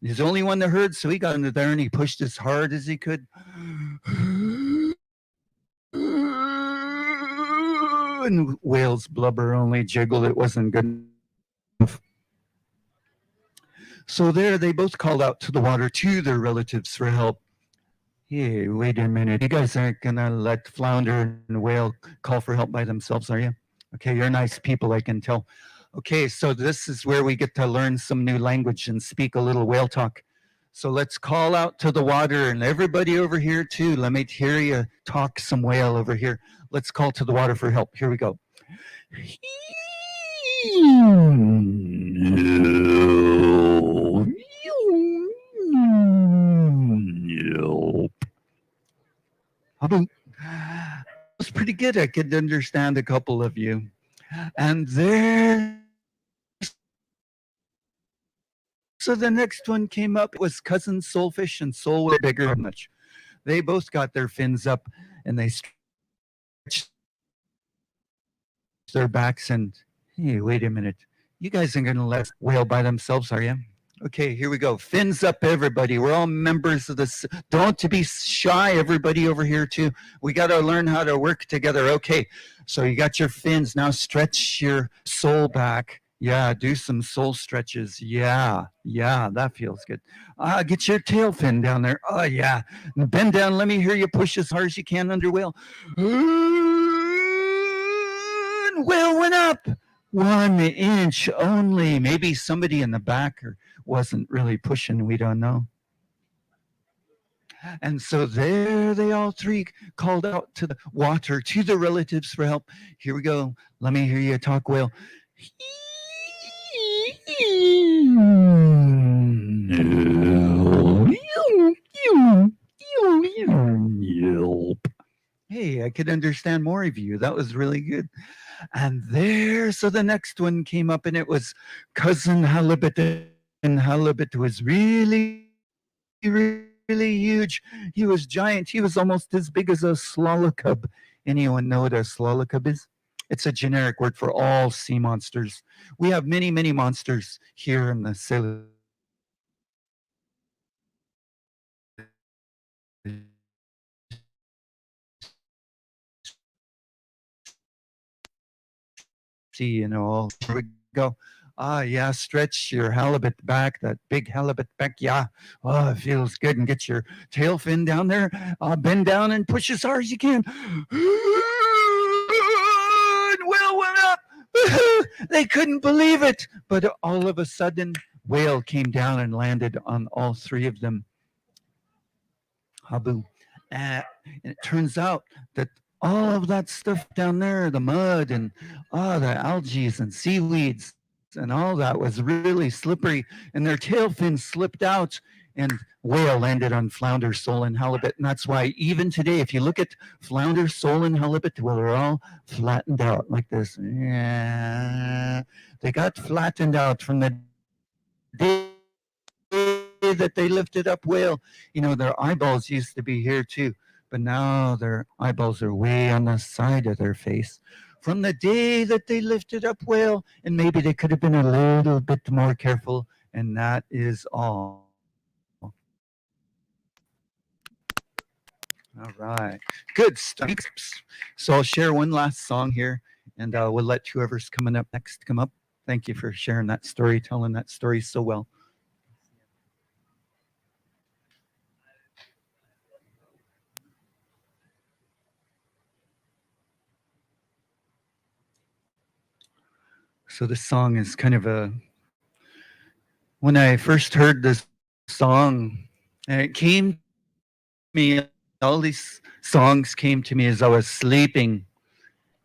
He's the only one that heard, so he got under there and he pushed as hard as he could. And whale's blubber only jiggled. It wasn't good enough. So there they both called out to the water to their relatives for help. Hey, wait a minute. You guys aren't going to let Flounder and Whale call for help by themselves, are you? Okay, you're nice people, I can tell. Okay, so this is where we get to learn some new language and speak a little whale talk. So let's call out to the water, and everybody over here too. Let me hear you talk some whale over here. Let's call to the water for help. Here we go. That was pretty good. I could understand a couple of you. And there. So the next one came up. It was cousin Soulfish and Soul were bigger much. They both got their fins up and they stretched their backs and, hey, wait a minute. You guys aren't going to let whale by themselves, are you? Okay, here we go. Fins up, everybody. We're all members of this. Don't to be shy, everybody over here too. We got to learn how to work together. Okay, so you got your fins. Now stretch your soul back. Yeah, do some soul stretches. Yeah, that feels good. Get your tail fin down there. Oh, yeah. Bend down. Let me hear you push as hard as you can under whale. And whale went up. 1 inch only. Maybe somebody in the back wasn't really pushing. We don't know. And so there they all three called out to the water, to the relatives for help. Here we go. Let me hear you talk whale. Hey, I could understand more of you. That was really good. And there, so the next one came up, and it was cousin Halibut. And Halibut was really, really huge. He was giant. He was almost as big as a slolocub. Anyone know what a slolocub is? It's a generic word for all sea monsters. We have many, many monsters here in the Sale sea, you know, all here we go. Ah, yeah, stretch your halibut back, that big halibut back. Yeah. Oh, it feels good. And get your tail fin down there. Bend down and push as hard as you can. And whale went up. They couldn't believe it. But all of a sudden, whale came down and landed on all three of them. Habu. And it turns out that all of that stuff down there, the mud and the algae and seaweeds and all that was really slippery, and their tail fins slipped out, and whale landed on flounder, sole, and halibut. And that's why even today, if you look at flounder, sole, and halibut, well, they're all flattened out like this. Yeah, they got flattened out from the day that they lifted up whale. You know, their eyeballs used to be here too, but now their eyeballs are way on the side of their face. From the day that they lifted up whale, and maybe they could have been a little bit more careful, and that is all. All right, good stuff. So I'll share one last song here, and we'll let whoever's coming up next come up. Thank you for sharing that story, telling that story so well. So this song is kind of when I first heard this song, and it came to me, all these songs came to me as I was sleeping.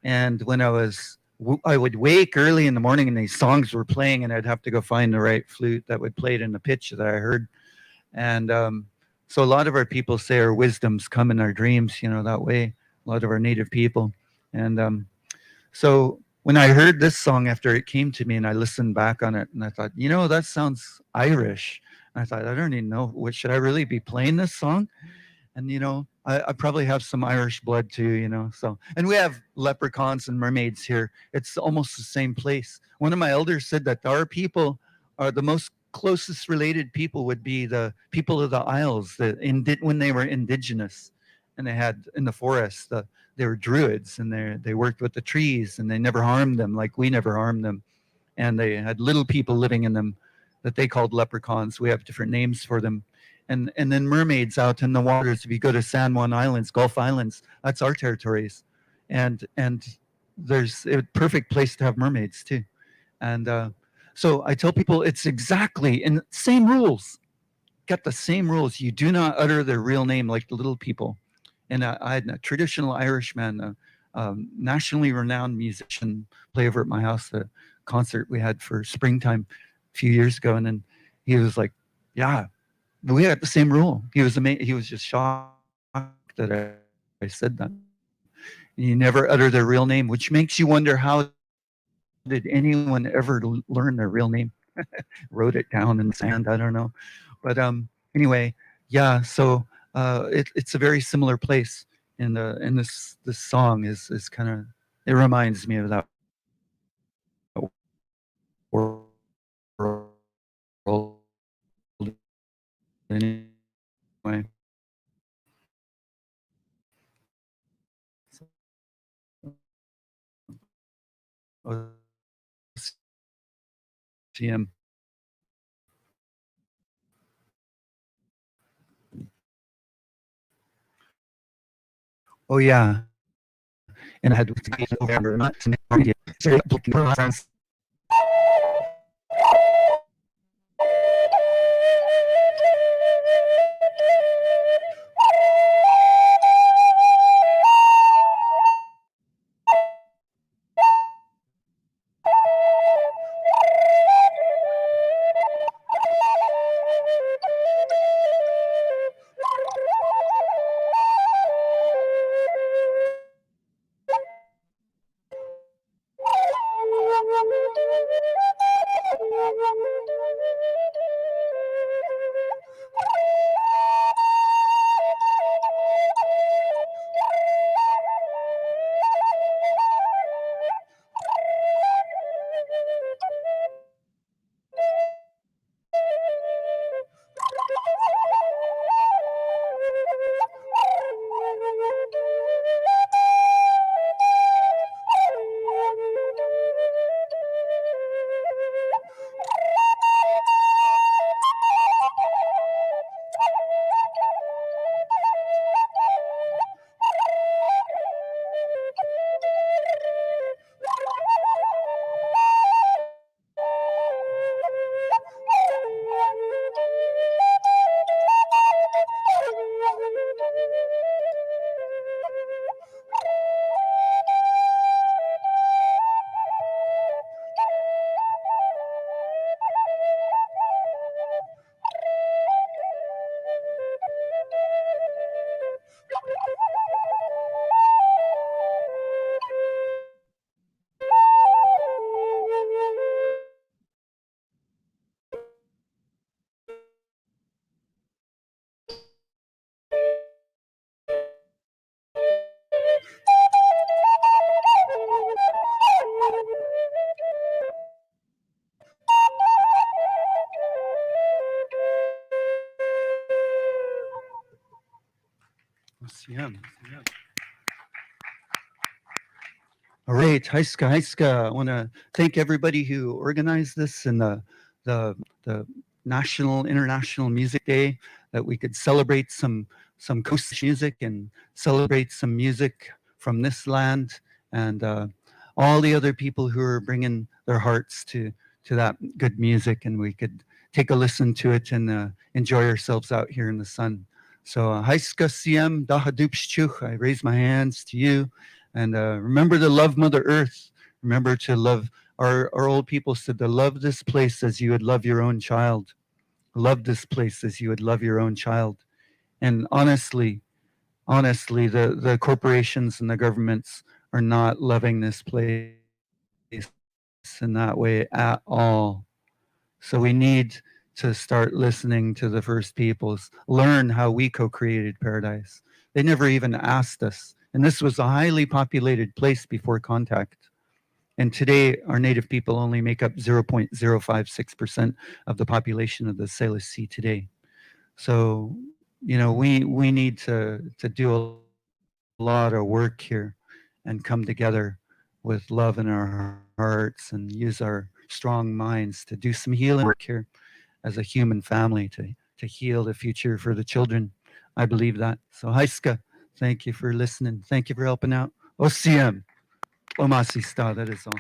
And when I would wake early in the morning and these songs were playing, and I'd have to go find the right flute that would play it in the pitch that I heard. And so a lot of our people say our wisdoms come in our dreams, you know, that way, a lot of our native people. And so when I heard this song after it came to me and I listened back on it, and I thought, you know, that sounds Irish. And I thought, I don't even know, should I really be playing this song? And, you know, I probably have some Irish blood too, you know. So, and we have leprechauns and mermaids here. It's almost the same place. One of my elders said that our people are the most closest related people would be the people of the Isles, when they were indigenous, and they had in the forest, they were druids, and they worked with the trees, and they never harmed them like we never harmed them. And they had little people living in them that they called leprechauns. We have different names for them. And then mermaids out in the waters. If you go to San Juan Islands, Gulf Islands, that's our territories. And there's a perfect place to have mermaids too. And so I tell people it's exactly in same rules. Got the same rules. You do not utter their real name like the little people. And I had a traditional Irishman, nationally renowned musician, play over at my house, a concert we had for springtime a few years ago. And then he was like, yeah, we had the same rule. He was he was just shocked that I said that. You never utter their real name, which makes you wonder, how did anyone ever learn their real name? Wrote it down in the sand, I don't know. But anyway, yeah, so it's a very similar place in this song is kind of, it reminds me of that world. Anyway. See him. Oh yeah, and I had to get over not to OCM. All right, Heiska, Heiska. I want to thank everybody who organized this and the National International Music Day, that we could celebrate some coast music and celebrate some music from this land, and all the other people who are bringing their hearts to that good music, and we could take a listen to it and enjoy ourselves out here in the sun. So Heiska Siem Dahadupschuch, I raise my hands to you. And remember to love Mother Earth. Remember to love, our old people said, to love this place as you would love your own child. Love this place as you would love your own child. And honestly, the corporations and the governments are not loving this place in that way at all. So we need to start listening to the First Peoples, learn how we co-created paradise. They never even asked us. And this was a highly populated place before contact. And today, our native people only make up 0.056% of the population of the Salish Sea today. So, you know, we need to do a lot of work here and come together with love in our hearts and use our strong minds to do some healing work here as a human family to heal the future for the children. I believe that. So Heiska, thank you for listening. Thank you for helping out. OCM. Omasista, that is all.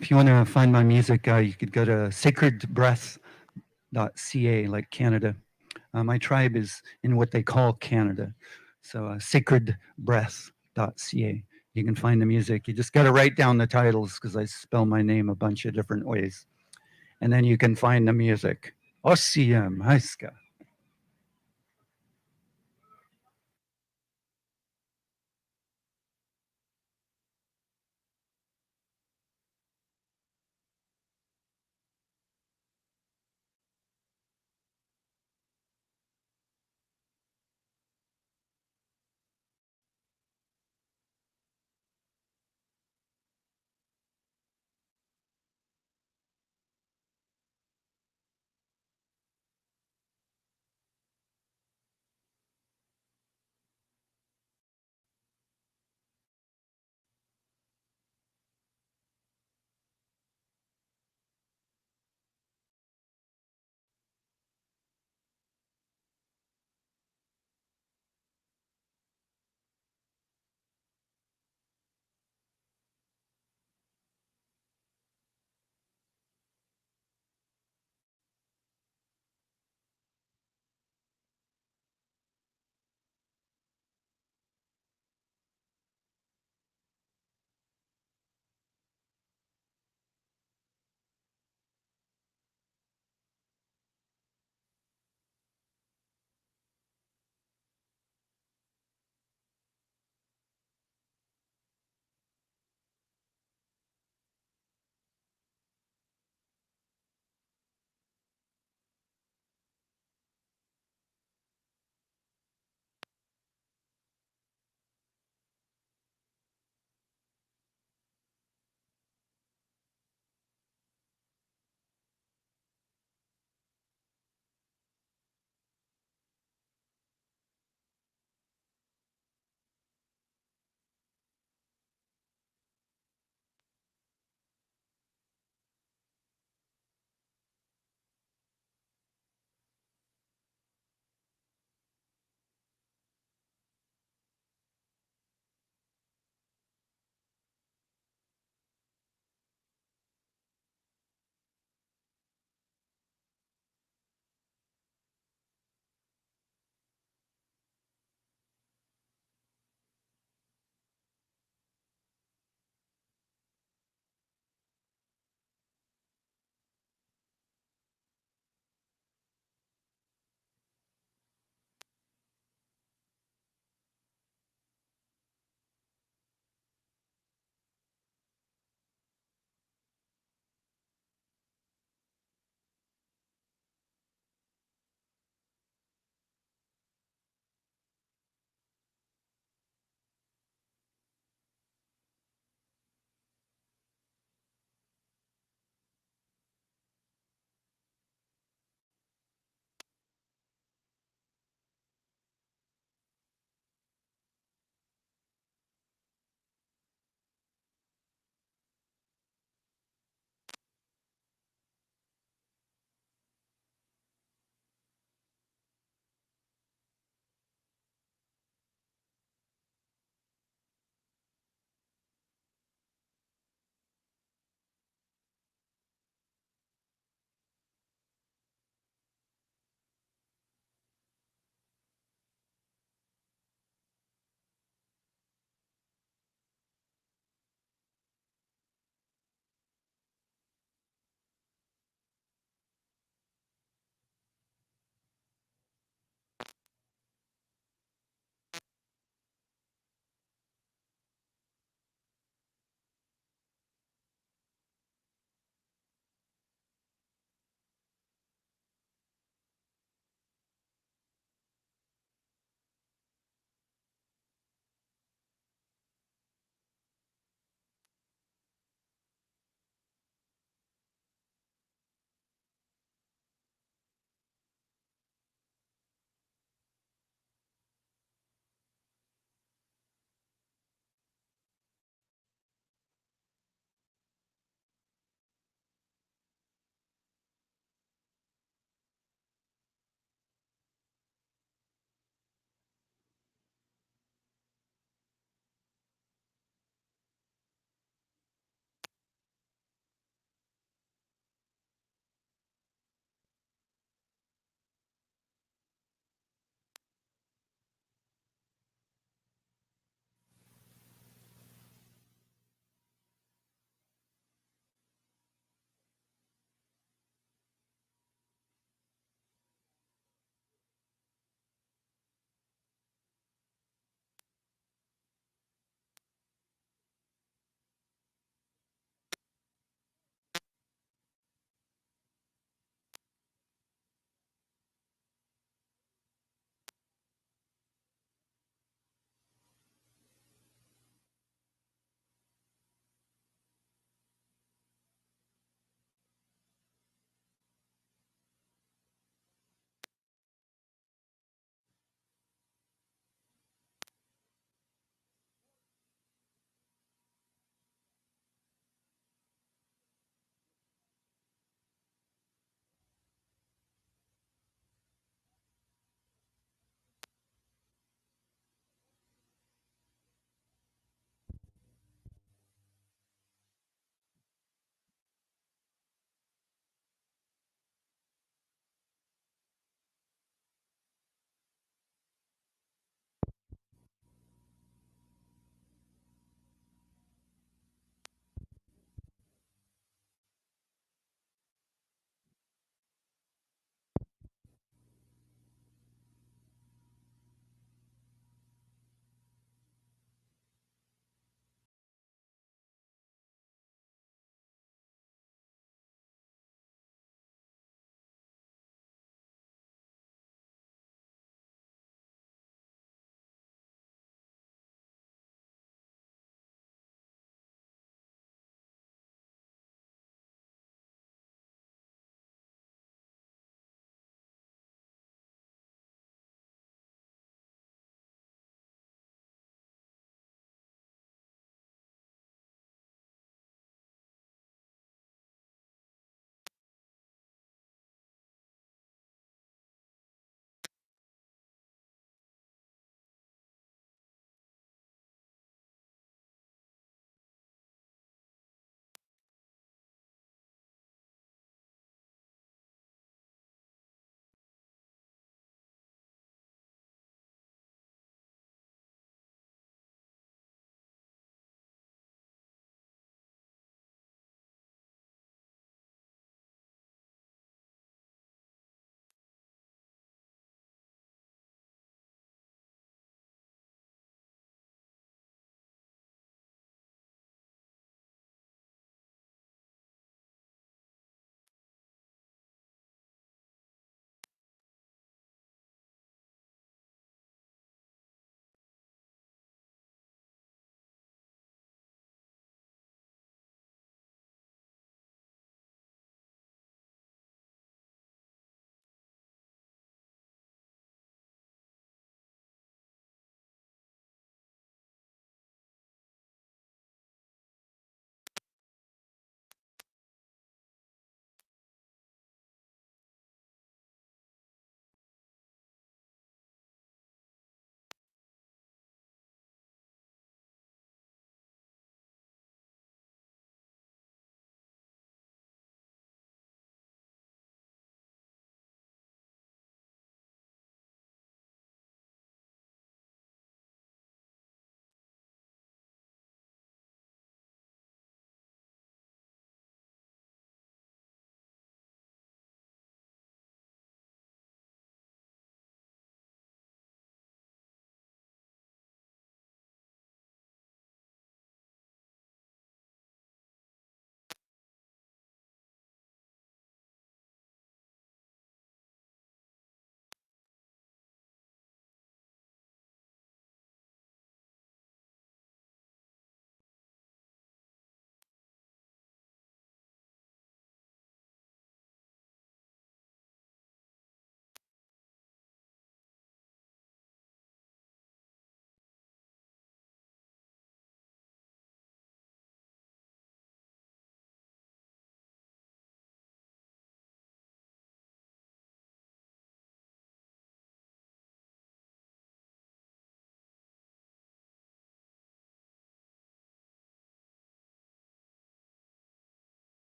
If you want to find my music, you could go to sacredbreath.ca, like Canada. My tribe is in what they call Canada. So sacredbreath.ca. You can find the music. You just got to write down the titles because I spell my name a bunch of different ways. And then you can find the music. OCM, Heiska.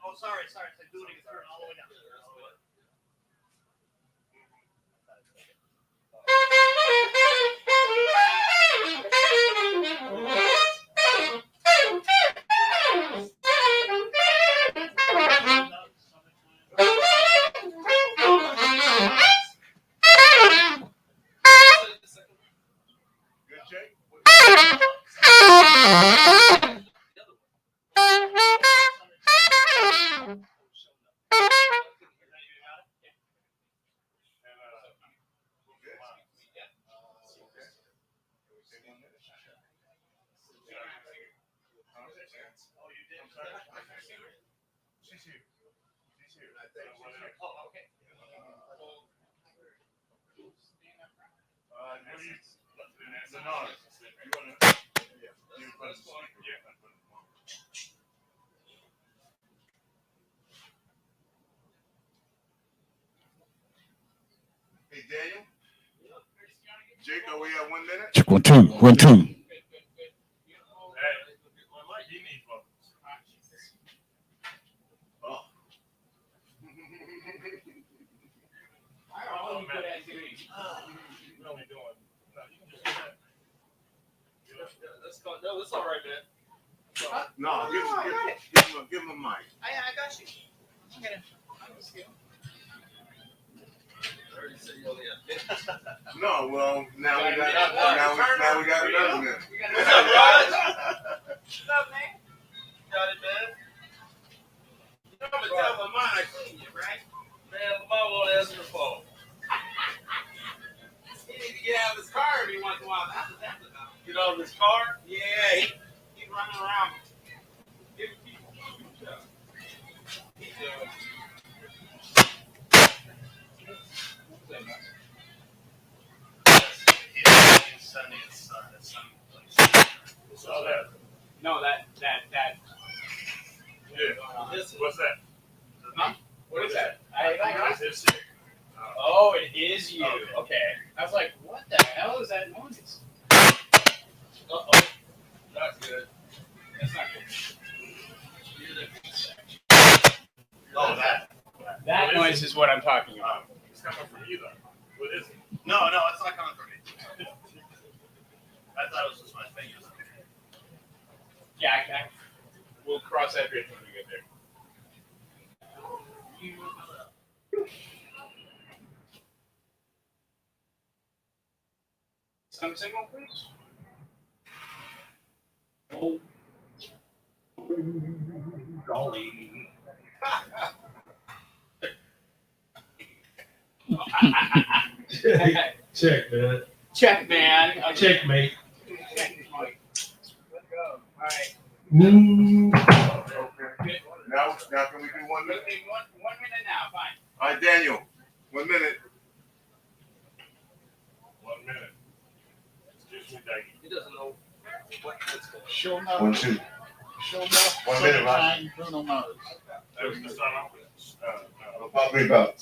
Oh, sorry. Do it again. Turn all the way down. Good, Jake? She's here. Oh, okay. Hey, Daniel? Jake, are we at 1 minute? Check 1, 2, 1, 2. Oh. No, that's all right, man. No, give him a mic. I got you. I'm gonna see you. No, well, now we got another minute. What's up, man? Got it, man. You know, I'm gonna tell my mom I clean you, right? Man, my mom won't answer the phone. He need to get out of his car every once in a while. That's what that's about. Get out of his car? Yeah, he's running around. Giving people stuff. No, that. Yeah. What's that? Huh? What is that? It's Oh, it is you. Okay. I was like, what the hell is that noise? Uh-oh. That's good. That's not good. Oh, that. That noise is what I'm talking about. It's coming from you, though. What is it? No, it's not coming from me. I thought it was just my fingers. Yeah, we'll cross that bridge when we get there. Some signal, please. Oh. Golly. Check, man. Check, man. Okay. Checkmate. Let's go. All right. Okay. Now can we do 1 minute? One minute now, fine. All right, Daniel, 1 minute. 1 minute. Excuse me, Daggy. He doesn't know what it's going to Show 1, 2. Show 1 minute, right? Bruno Mars. That was the start off with. Probably about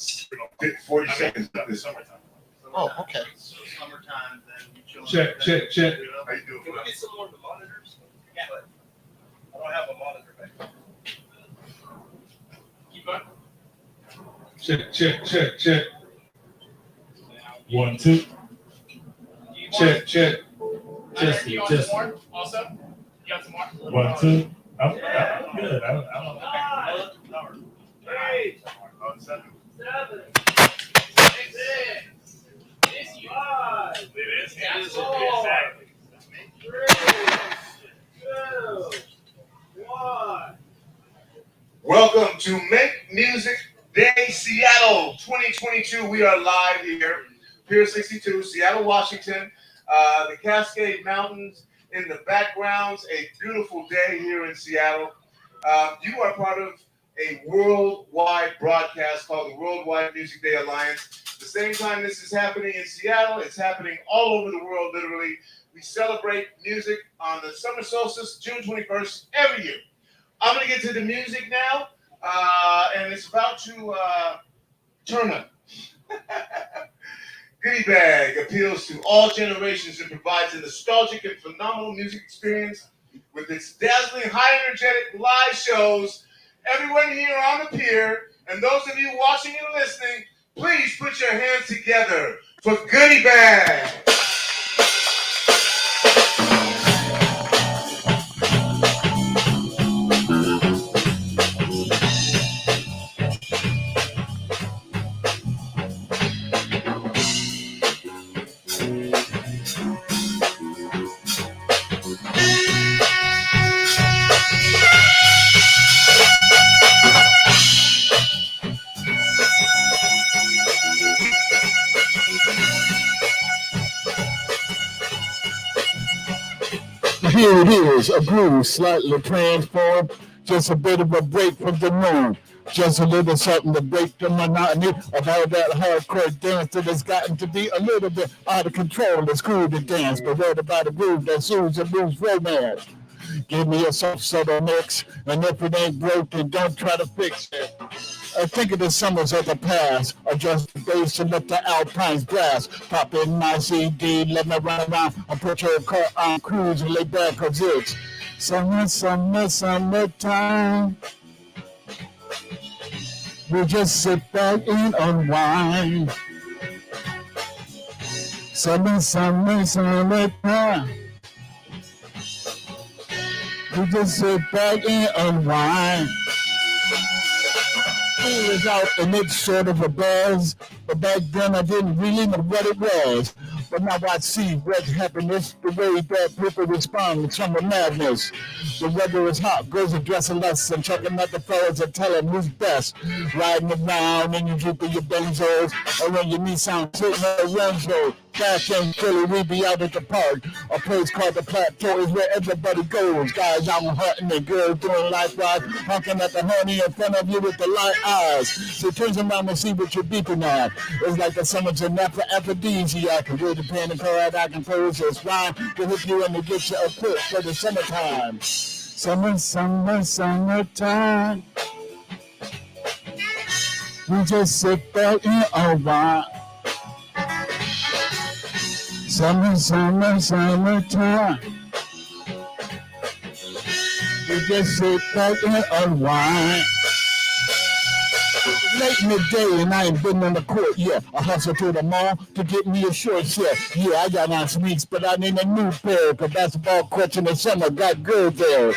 40 seconds. Summertime. Oh, okay. So summertime, then you chill. Check. How you doing? Can we get some more of the monitors? Yeah. I don't have a monitor back there. keep on. Check. 1, 2. Check. Do you want some more also? You got some more? 1, 2. I'm good. I don't. Hey. Oh, 7. 7. 6. 5. It is. That's 4. Exactly. 3. 2. 1. Welcome to Make Music Day Seattle 2022. We are live here, Pier 62, Seattle, Washington. The Cascade Mountains in the backgrounds. A beautiful day here in Seattle. You are part of a worldwide broadcast called the Worldwide Music Day Alliance. The same time this is happening in Seattle, it's happening all over the world, literally. We celebrate music on the summer solstice, June 21st, every year. I'm going to get to the music now, and it's about to turn up. Goodie Bag appeals to all generations and provides a nostalgic and phenomenal music experience with its dazzling, high energetic live shows. Everyone here on the pier, and those of you watching and listening, please put your hands together for Goodie Bag. Here it is, a groove slightly transformed, just a bit of a break from the norm. Just a little something to break the monotony of all that hardcore dance that has gotten to be a little bit out of control. It's cool to dance, but what about a groove that soothes and moves romance? Give me a soft subtle mix, and if it ain't broke, then don't try to fix it. I think of the summers of the past, adjust the bass and let the alpines blast. Pop in my CD, let me run around, and put your car on cruise and lay back, cause it's summer, summer, summertime. We just sit back and unwind. Summer, summer, summertime. We just sit back and unwind. It was out and it's sort of a buzz, but back then I didn't really know what it was. But now I see red happiness, the way that people respond to summer madness. The weather is hot, girls are dressing less and checking out the fellas and telling who's best. Riding around and you droop in your benzos, or when your Nissan sitting on a Renzo. Back in Philly, we be out at the park. A place called the Plateau is where everybody goes. Guys out hunting and girls doing likewise, honking at the honey in front of you with the light eyes. So turns around and see what you're beeping at. It's like the summer's a nap for aphrodisiac. And with the pen and card, I can pose this rhyme to hook you and to get you equipped for the summertime. Summer, summer, summertime. We just sit back and unwind. Summer, summer, summertime. We just sit back and unwind. Late in the day and I ain't been on the court yet. I hustle to the mall to get me a short set. Yeah, I got on sneaks, but I need a new pair. Cause basketball courts in the summer got good there.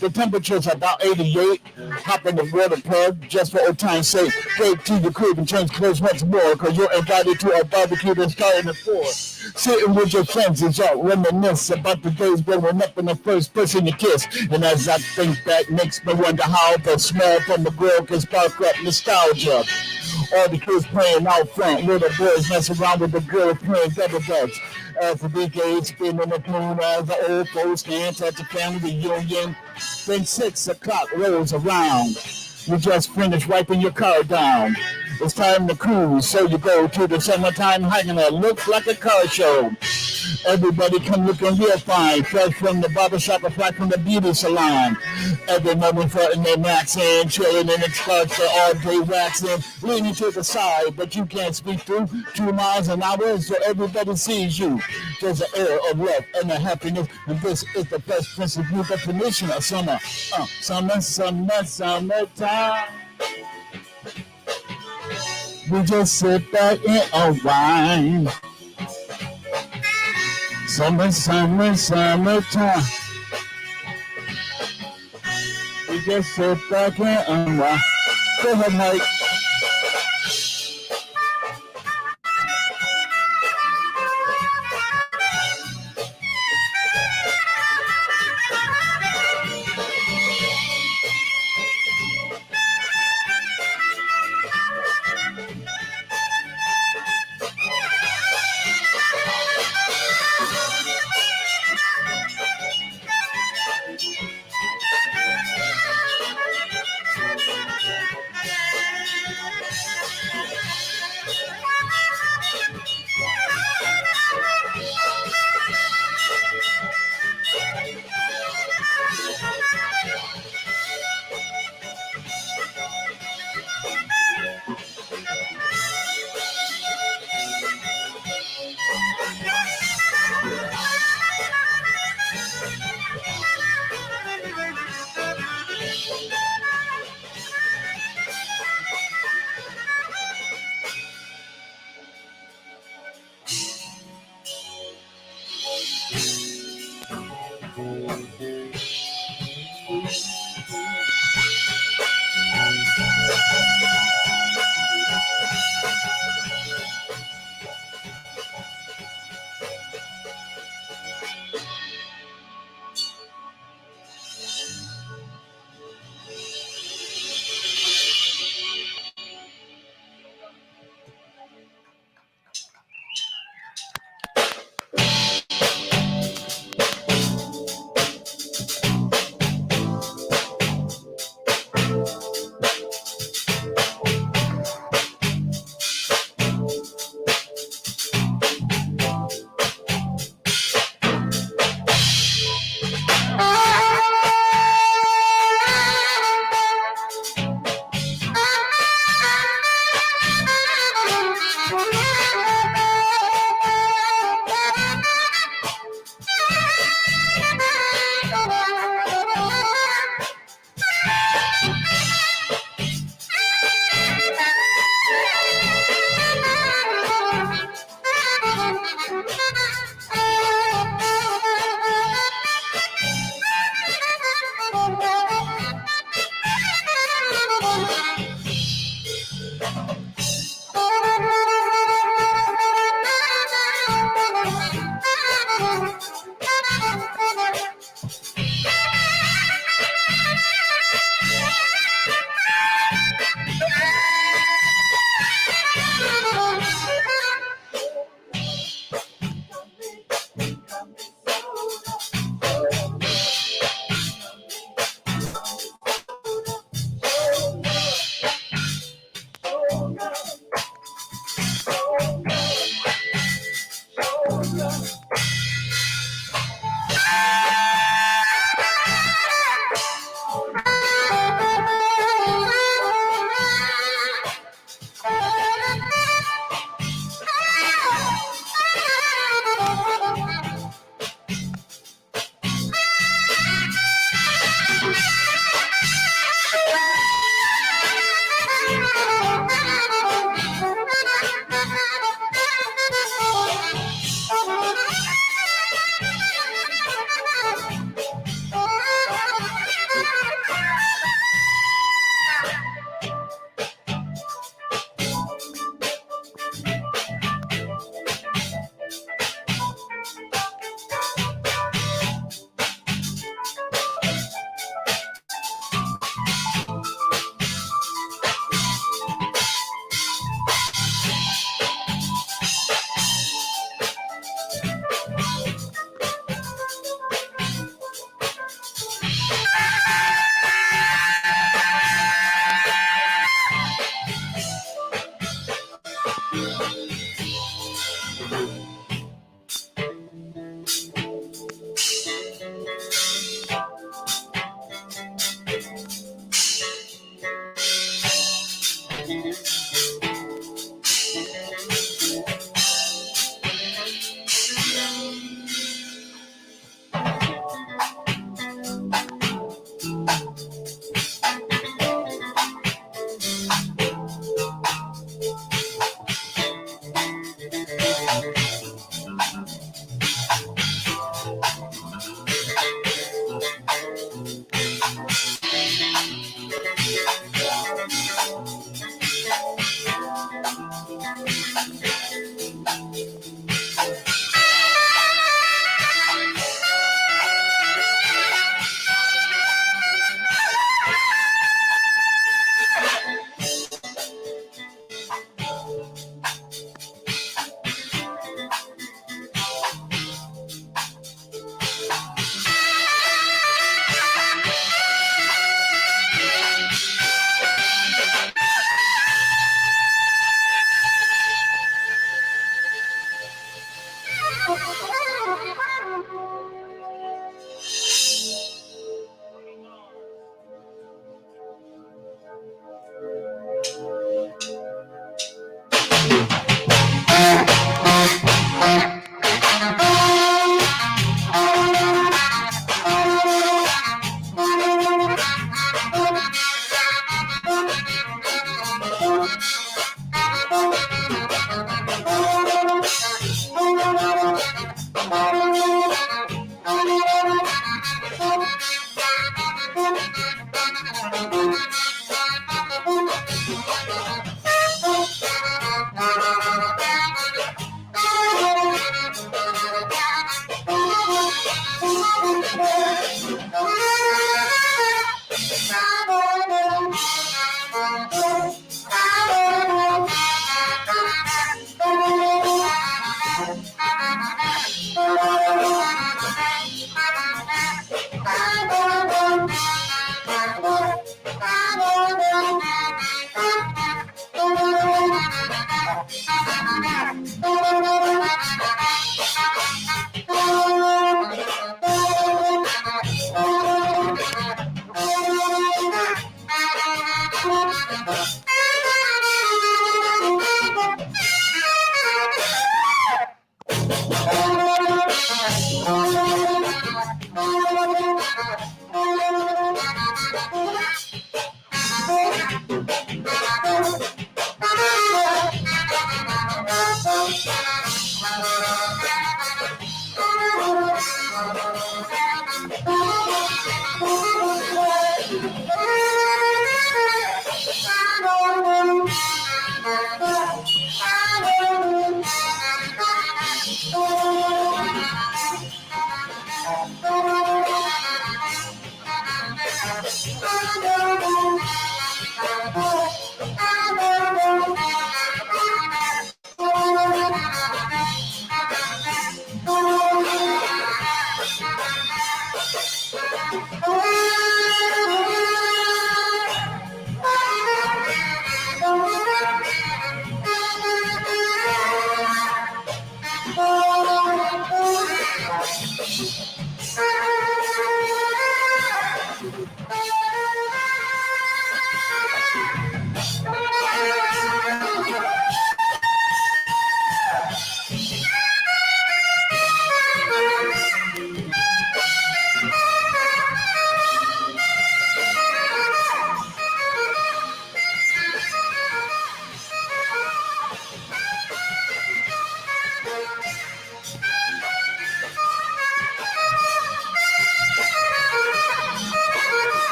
The temperature's about 88. Hop in the water plug just for old time's sake. Break to your crib and change clothes once more. Cause you're invited to a barbecue that's starting at 4. Sitting with your friends is all reminisce about the days growing up in the first person you kiss. And as I think back, makes me wonder how the smell from the grill can spark up nostalgia. All the kids playing out front, little boys mess around with the girls playing double dutch. As the decades spin in the tune as the old folks dance at the family reunion. Then 6 o'clock rolls around. You just finished wiping your car down. It's time to cruise, so you go to the summertime hiking that looks like a car show. Everybody come looking real fine, fresh from the barbershop or fresh from the beauty salon. Every moment fronting their max in, chilling in its cars for all day waxing, leaning to the side, but you can't speak through 2 miles an hour, so everybody sees you. There's an air of love and a happiness, and this is the best principle definition of summer. Summer, summer, summertime. We just sit back and unwind. Summer, summer, summertime. We just sit back and unwind. Go ahead, Mike.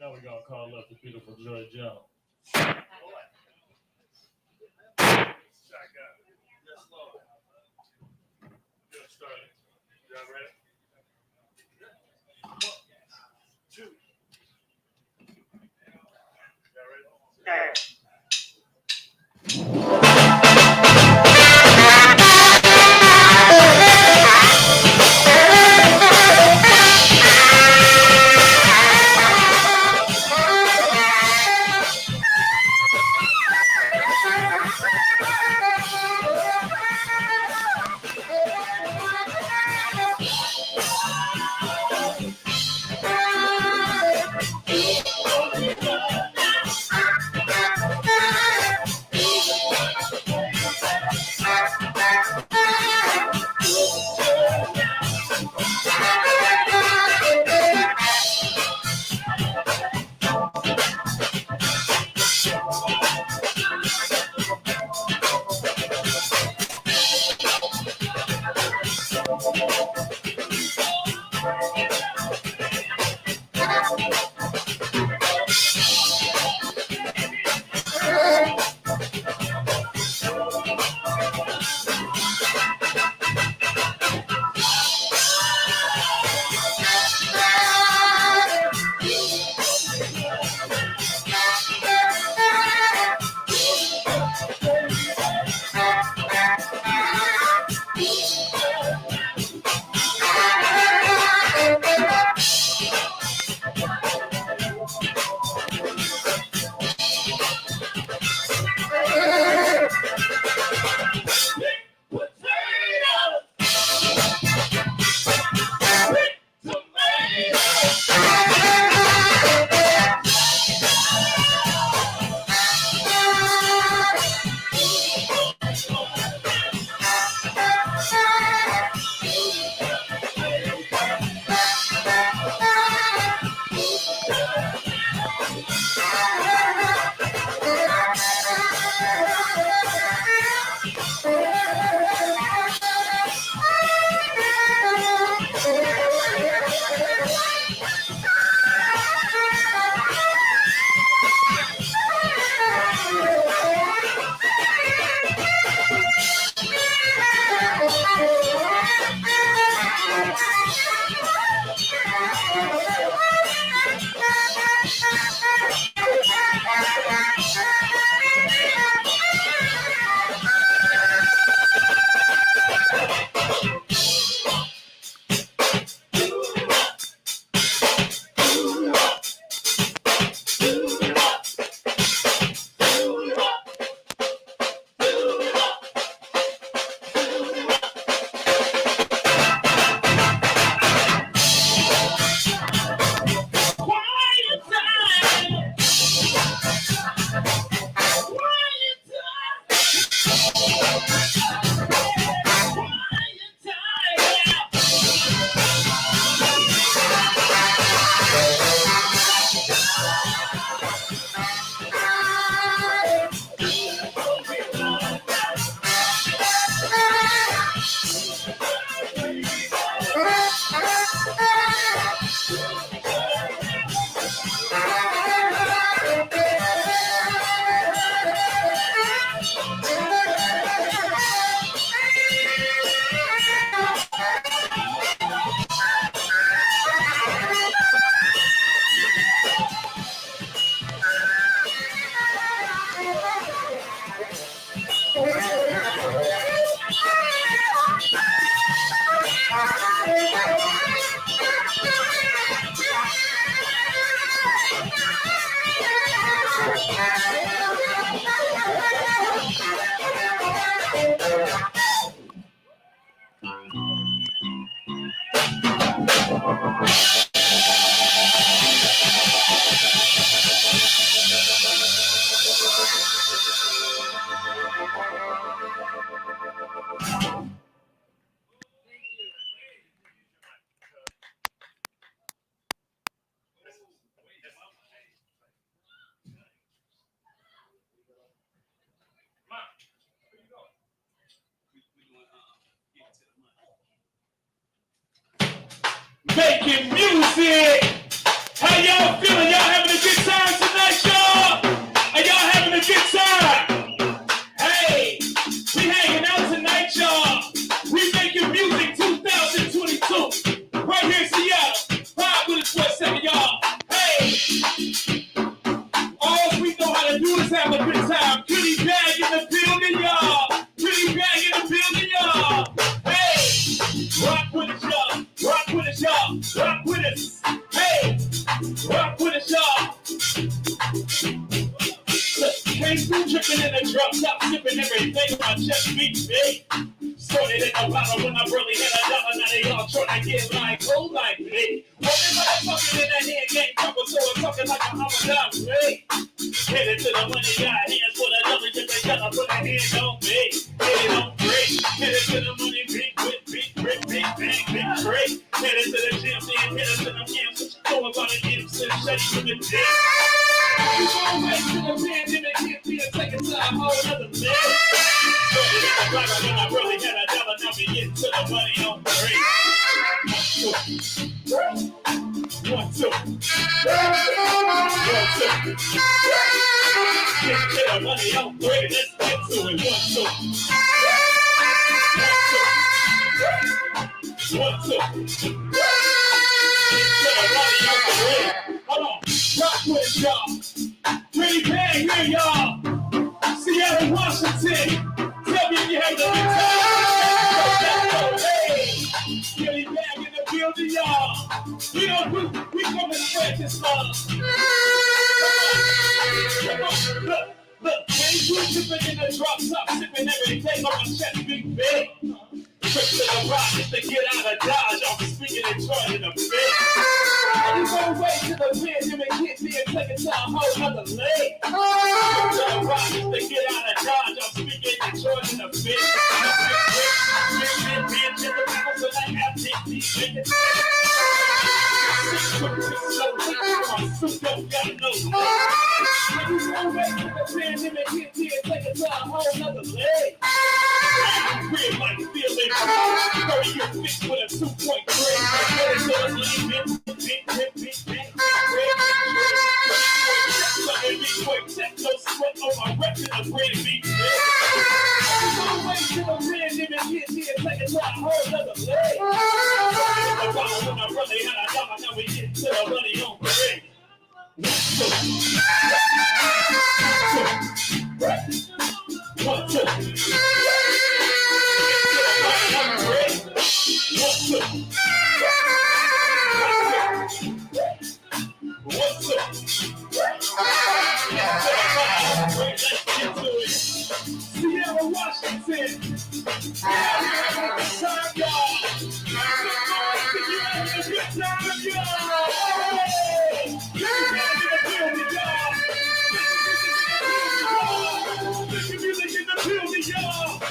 Now we're gonna call up the beautiful Joy Jones. Get started. Y'all ready? 1, 2. Y'all ready? Making music. How y'all feeling? Y'all having a good time tonight, y'all? Are y'all having a good time? Hey, we hanging out tonight, y'all. We making music 2022. Right here in Seattle. Ride with us for a second, y'all. Hey, all we know how to do is have a good time. Goodie bag in the building, y'all. Goodie bag in the building, y'all. Hey, rock with us, y'all. Rock with us, y'all. Rock with us. Hey, rock with us, y'all. Look, came through dripping in the drop top, sipping everything. My chest beat big. Started in a bottle when I barely had $1. Now they all trying to get like cold like me. Walking motherfucking in that hand game cover, so I'm talking like a Ramadan, me. Headed to the money, got hands for the double, just they gotta put a hand on me. Get it on break. Headed to the money, big whip, big grip, big bang, big break. Headed to the gym, then headed to them camps. What you know about an innocent shady from the dick? You gon' wait till the pandemic hit me and take a time, hold another man. Started in the block when I really had $1, now we getting to the money on break. 1, 2. 1, 2. Get to the money on break, let's get to it. 1, 2. 1, 2. Hold on, rock with y'all. Pretty bang here, y'all. Seattle, Washington. Tell me if you have a good time. Hey, pretty bang in the building, y'all. You know, we come and spread this love. Come on, look, came through sipping in the drop top, sipping everything on my chest, big big. Trip to the rock just to get out of Dodge. I'm speaking and trying to fit. You gon' wait till the pandemic hit me and take it to a whole other leg. Trip to the rock just to get out of Dodge. I'm speaking and trying to fit. Bitch, in the battle, so I have these niggas. My suit don't got no leg. You gon' wait till the pandemic hit me and take it to a whole other leg. Real like feeling 30-year fix with a 2.3. Check no sweat on my record of red beat. I'm waiting till the pandemic hit me and take it to a whole other leg. When I really had $1, now we get to the money on parade. One, two. Seattle, Washington. Time, y'all. You having a good time, y'all. Hey, music in the building, y'all.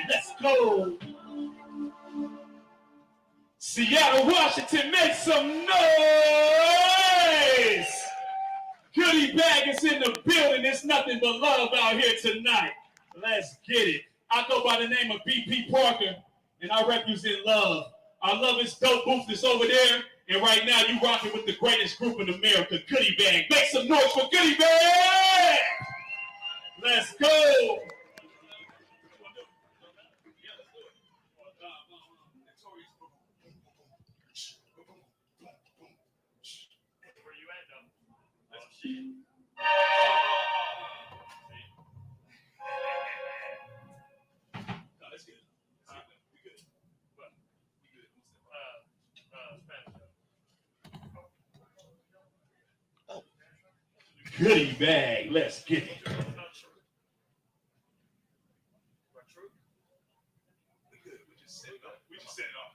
Let's go. Seattle, Washington, make some noise. Goodie Bag is in the building. It's nothing but love out here tonight. Let's get it. I go by the name of BP Parker, and I represent love. Our love is dope booth is over there, and right now you rocking with the greatest group in America, Goodie Bag. Make some noise for Goodie Bag. Let's go. Goodie Bag, let's get it. We just set it off.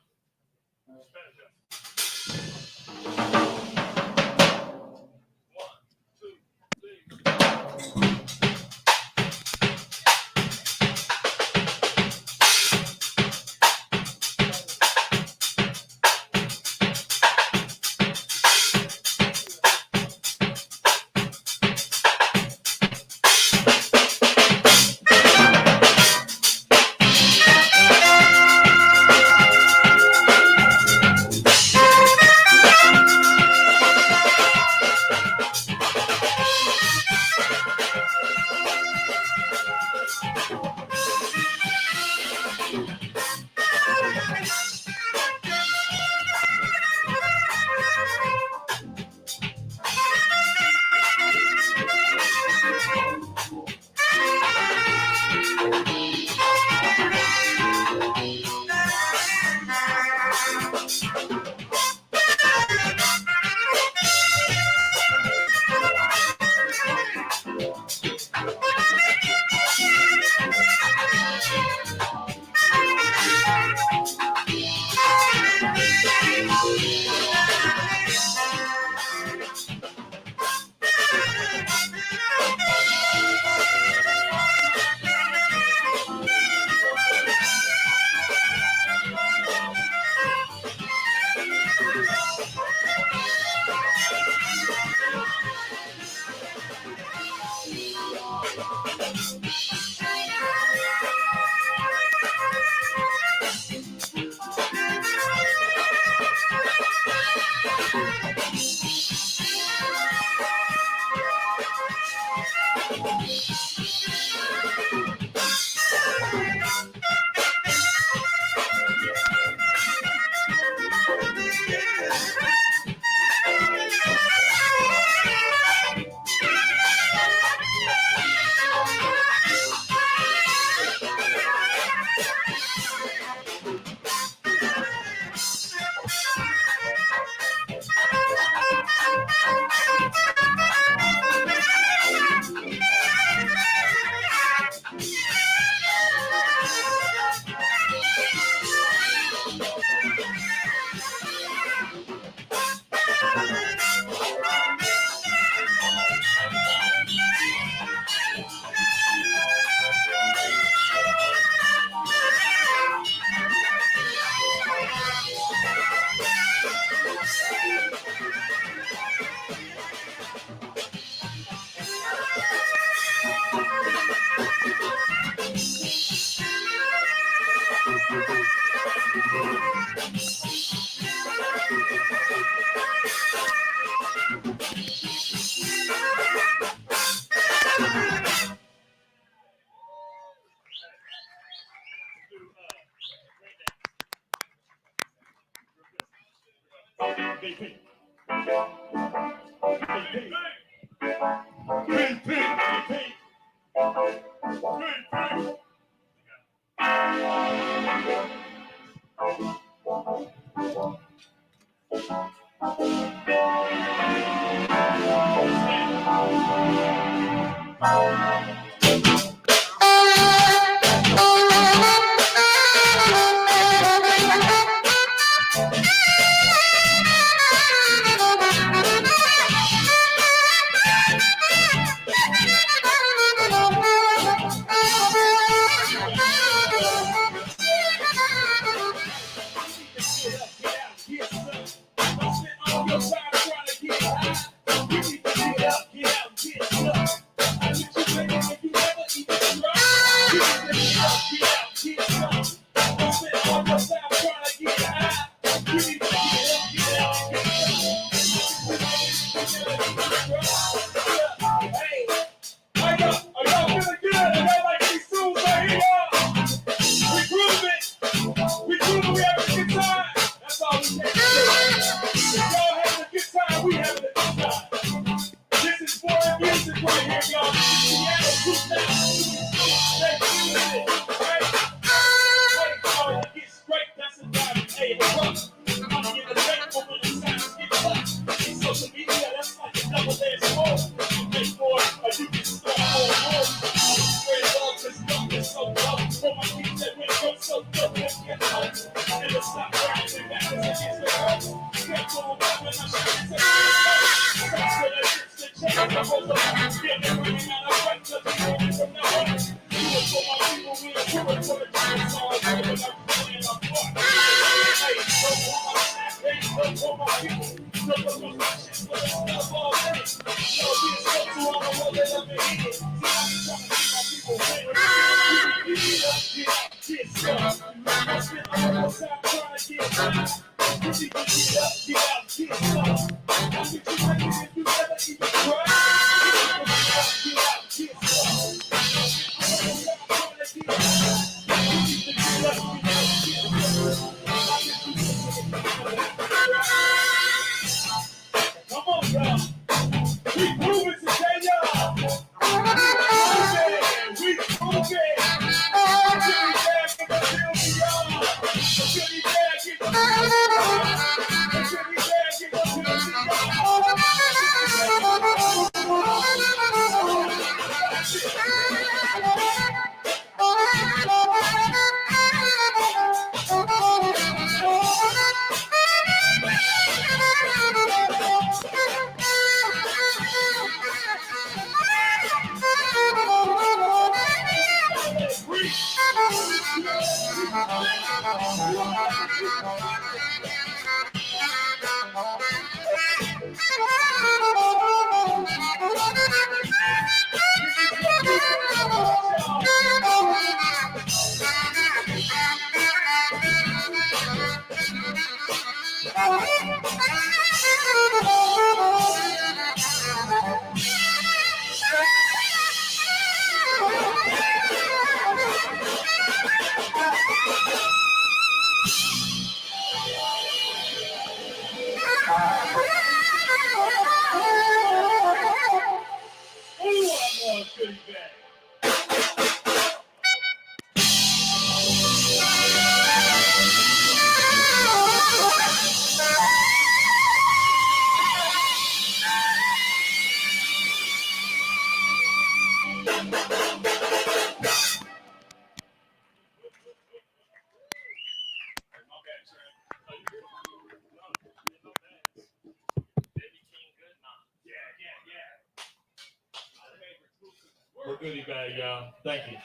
goodie bag, y'all. Thank you.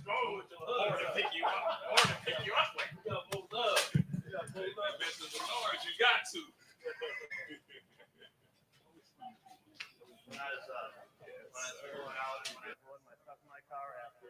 Or to pick you up. Or to pick you up. Like, you got pulled up. You got pulled up. Mr. Lord, you got to. When I was going out and when I pulled my stuff in my car after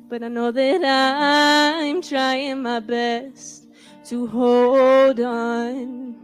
but I know that I'm trying my best to hold on.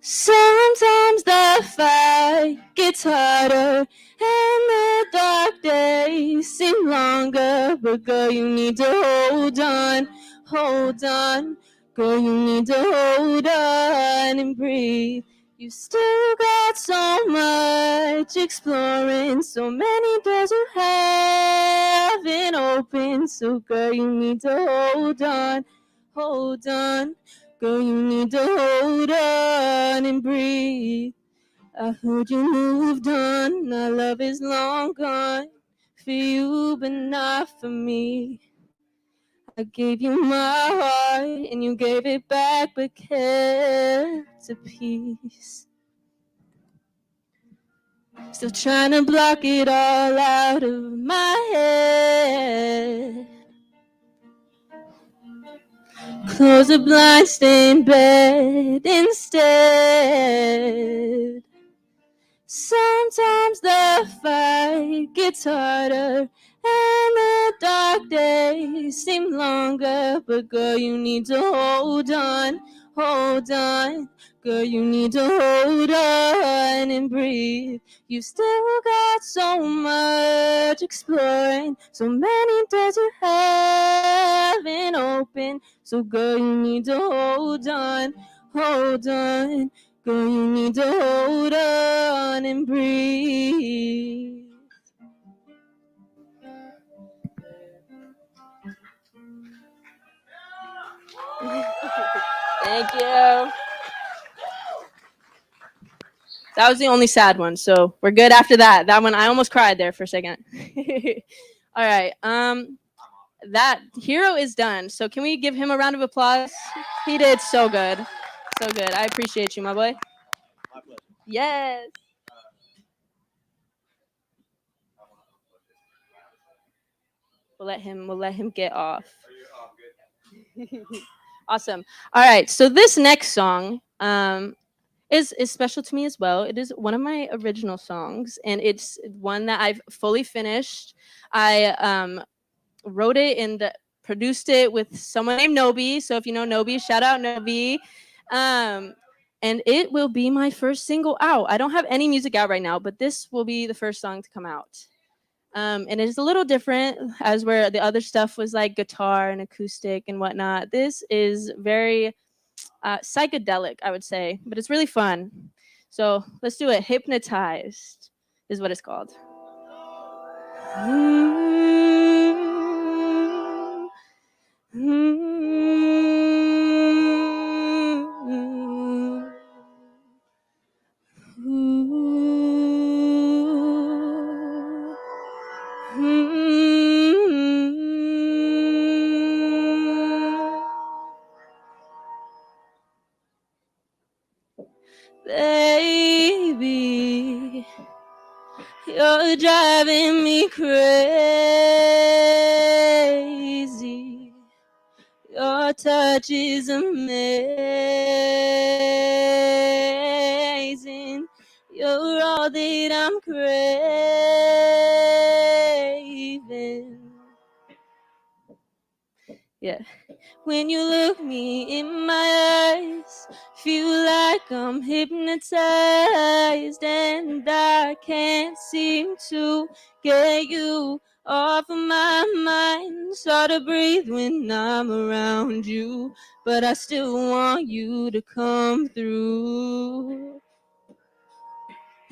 Sometimes the fight gets harder and the dark days seem longer, but girl, you need to hold on, hold on. Girl, you need to hold on and breathe. You still got so much exploring, so many doors you haven't opened. So girl, you need to hold on, hold on. Girl, you need to hold on and breathe. I heard you moved on, our love is long gone. For you, but not for me. I gave you my heart, and you gave it back, but kept a piece. Still trying to block it all out of my head. Close the blinds, stay in bed instead. Sometimes the fight gets harder and the dark days seem longer, but girl, you need to hold on, hold on. Girl, you need to hold on and breathe. You still got so much exploring, so many doors you haven't opened. So girl, you need to hold on, hold on. Girl, you need to hold on and breathe. Thank you. That was the only sad one, so we're good after that. That one, I almost cried there for a second. All right. That Hero is done. So can we give him a round of applause? He did so good. So good. I appreciate you, my boy. My pleasure. Yes. We'll let him get off. Awesome. All right. So this next song is special to me as well. It is one of my original songs, and it's one that I've fully finished. I wrote it and produced it with someone named Nobi. So if you know Nobi, shout out Nobi. And it will be my first single out. I don't have any music out right now, but this will be the first song to come out. And it's a little different, as where the other stuff was like guitar and acoustic and whatnot. This is very psychedelic, I would say, but it's really fun. So let's do it. Hypnotized is what it's called. Baby, you're driving me crazy. Your touch is amazing. You're all that I'm craving. Yeah. When you look me in my eyes, feel like I'm hypnotized, and I can't seem to get you off of my mind. It's hard to breathe when I'm around you, but I still want you to come through.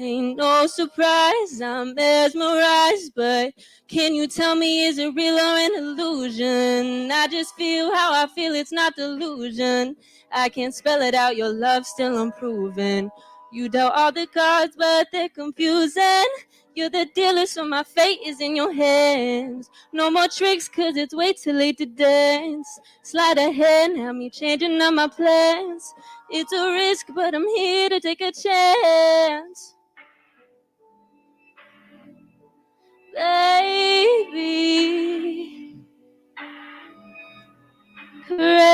Ain't no surprise, I'm mesmerized, but can you tell me, is it real or an illusion? I just feel how I feel, it's not delusion. I can't spell it out, your love's still unproven. You dealt all the cards, but they're confusing. You're the dealer, so my fate is in your hands. No more tricks, cause it's way too late to dance. Slide ahead, have me changing up my plans. It's a risk, but I'm here to take a chance. Baby, crazy,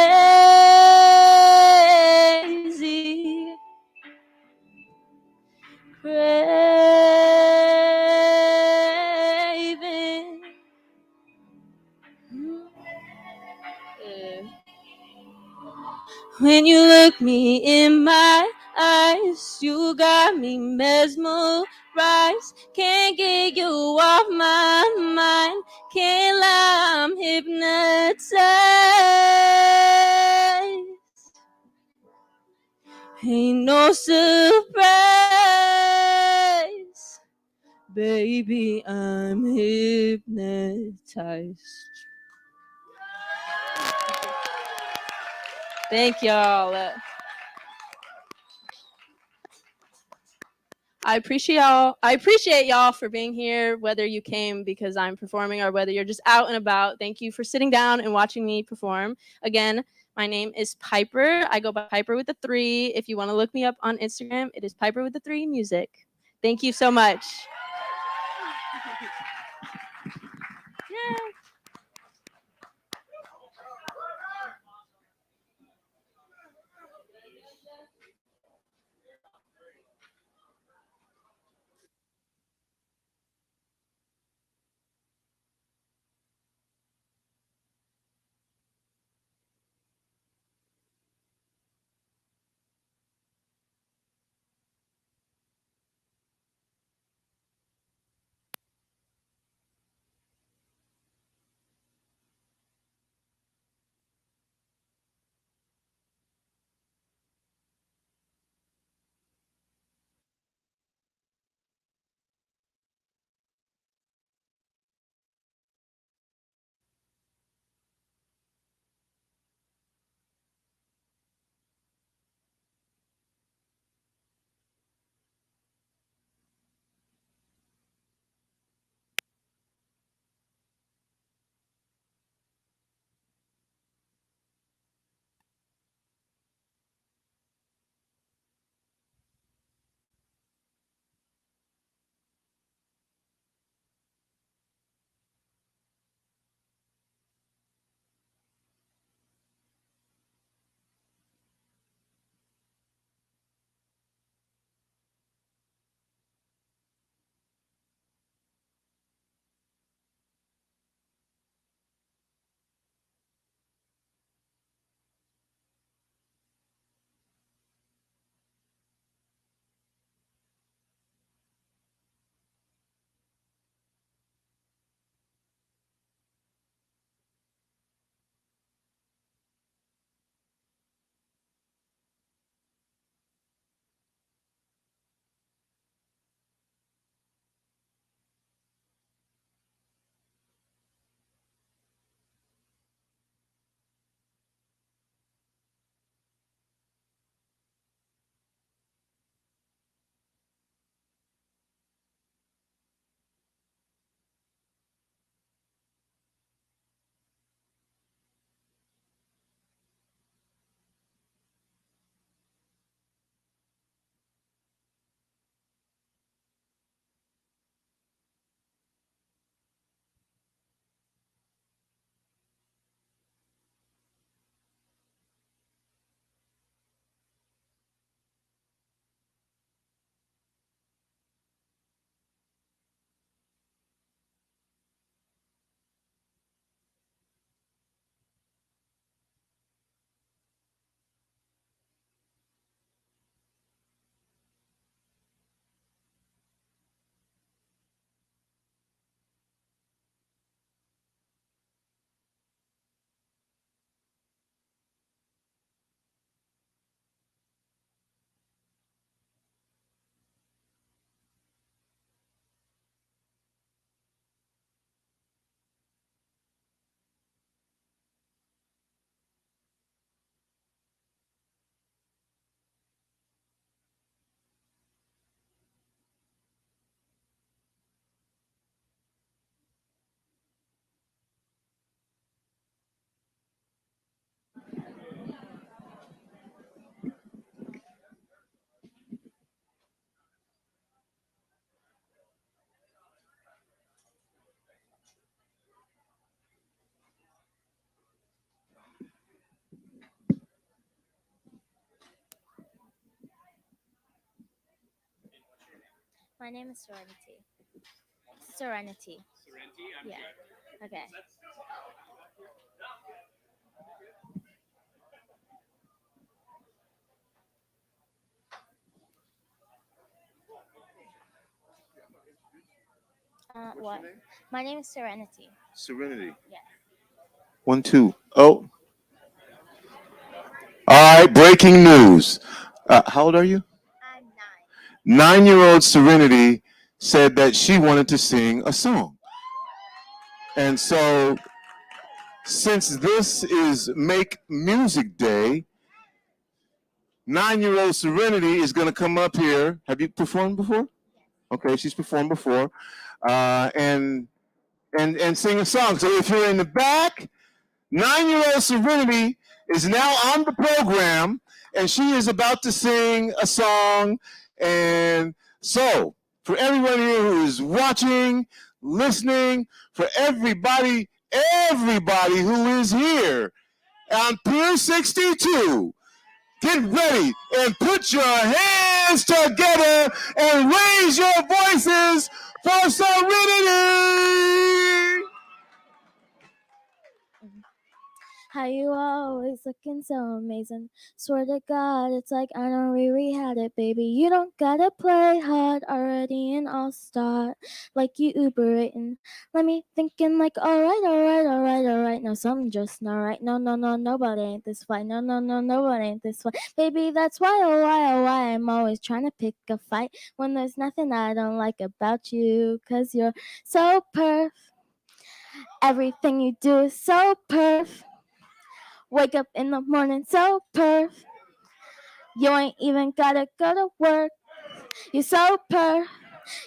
craving. When you look me in my eyes, you got me mesmerized. Can't get you off my mind. Can't lie, I'm hypnotized. Ain't no surprise. Baby, I'm hypnotized. Thank y'all. I appreciate y'all for being here, whether you came because I'm performing or whether you're just out and about. Thank you for sitting down and watching me perform. Again, my name is Piper. I go by Piper with a 3. If you want to look me up on Instagram, it is Piper with a 3 music. Thank you so much. Yeah. My name is Serenity. Serenity. Yeah. Okay. What? My name is Serenity. Serenity. Yeah. 1, 2. Oh. All right, breaking news. How old are you? I'm 9. 9-year-old Serenity said that she wanted to sing a song. And so, since this is Make Music Day, 9-year-old Serenity is going to come up here. Have you performed before? Okay, she's performed before, and sing a song. So if you're in the back, 9-year-old Serenity is now on the program, and she is about to sing a song. And so, for everyone here who is watching, listening, for everybody who is here on Pier 62, get ready and put your hands together and raise your voices for Serenity! How you always looking so amazing. Swear to God, it's like I don't really had it, baby. You don't gotta play hard already an all-star. Like you Uber eating. Let me thinking like, alright. No, something just not right. No, nobody ain't this fine. No, nobody ain't this fine. Baby, that's why, why I'm always trying to pick a fight when there's nothing I don't like about you. 'Cause you're so perf. Everything you do is so perf. Wake up in the morning so perf. You ain't even gotta go to work. You're so perf.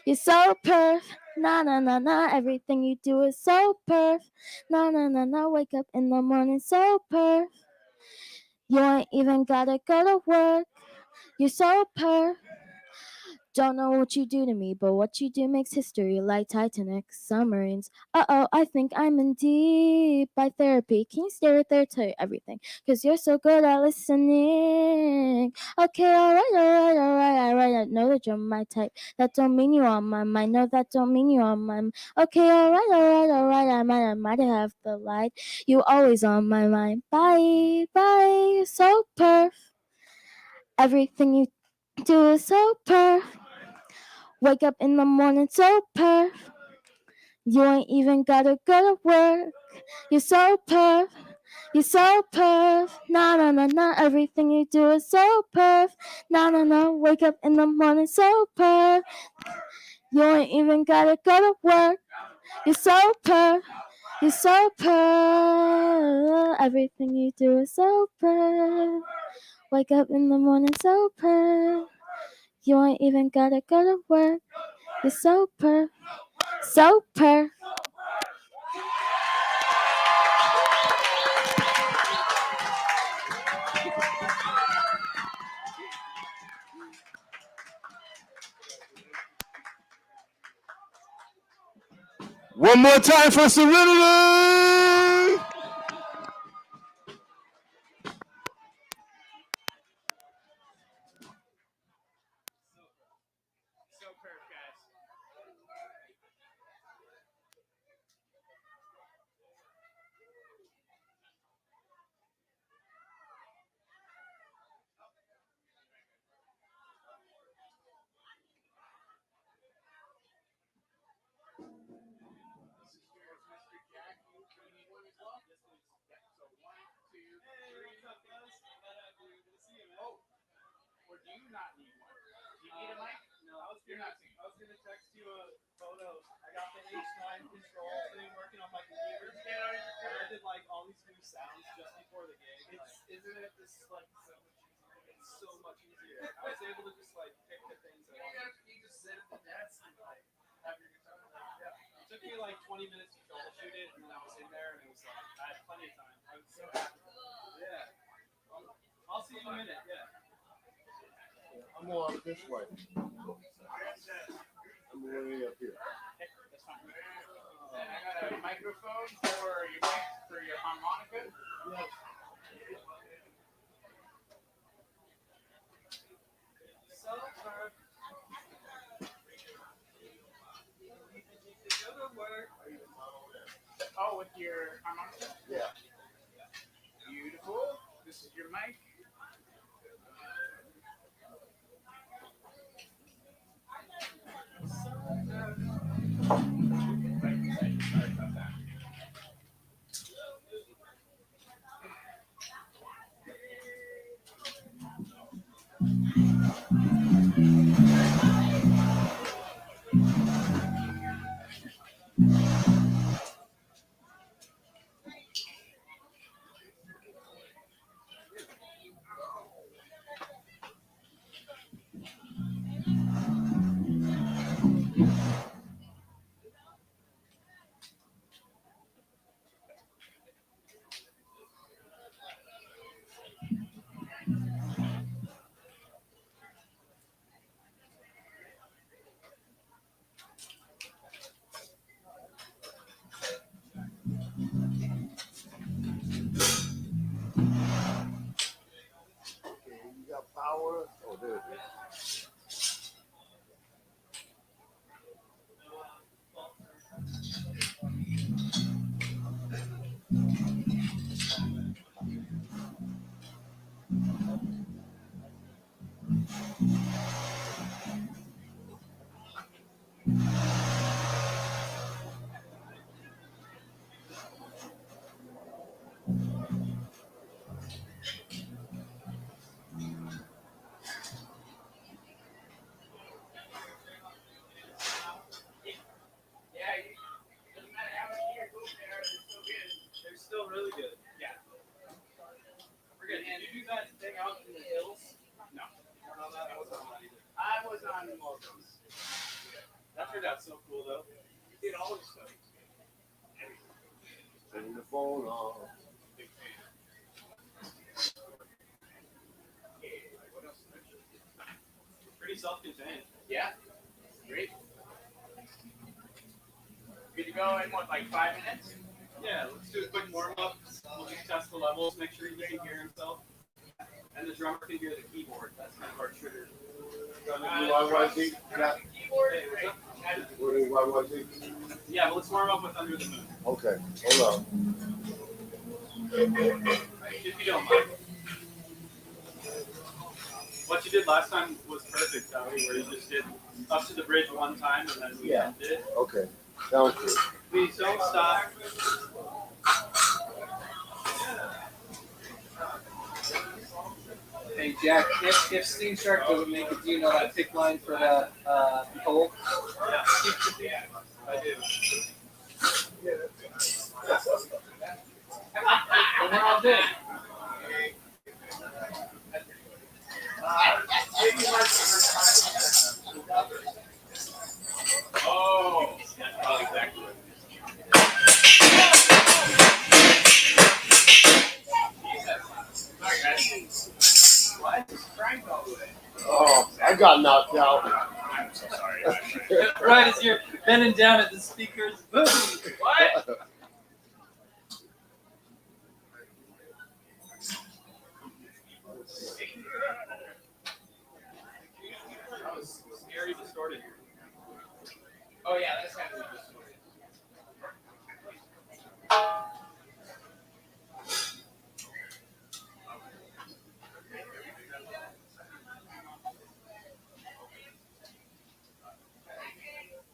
You're so perf. Nah. Everything you do is so perf. Nah. Wake up in the morning so perf. You ain't even gotta go to work. You're so perf. Don't know what you do to me, but what you do makes history like Titanic submarines. I think I'm in deep by therapy. Can you stay right there? Tell you everything, 'cause you're so good at listening. Okay, alright. I know that you're my type. That don't mean you on my mind. No, that don't mean you on my mind. Okay, alright. I might have the light. You always on my mind. Bye. So perf. Everything you do is so perf. Wake up in the morning so perf. You ain't even gotta go to work. You're so perf. You're so perf. Nah. Everything you do is so perf. Nah. Wake up in the morning so perf. You ain't even gotta go to work. You're so perf. You're so perf. Everything you do is so perf. Wake up in the morning so perf. You ain't even gotta go to work. You're so perf. So perf. One more time for Serenity! I'm on this way. I'm way up here. I got a microphone for your harmonica. Yes. Oh, with your harmonica? Yeah. Beautiful. This is your mic. That turned out so cool though. It always does. Turn the phone off. Pretty self-contained. Yeah. Great. Good to go in what, like 5 minutes? Yeah, let's do a quick warm-up. We'll just test the levels, make sure he can hear himself. And the drummer can hear the keyboard. That's kind of our trigger. Yeah, but let's warm up with Under the Moon. Okay, hold on. If you don't mind. What you did last time was perfect, Howie, where you just did up to the bridge one time and then we ended it. Okay, sounds good. Please don't stop. Hey Jack, if Steam Shark doesn't make it, do you know that pick line for that hole? Yeah, I do. And we're all good. Oh, that's probably exactly what Oh, I got knocked out. I'm so sorry. Right as you're bending down at the speakers. Boom! What? That was scary distorted. Oh yeah, that's kind of distorted.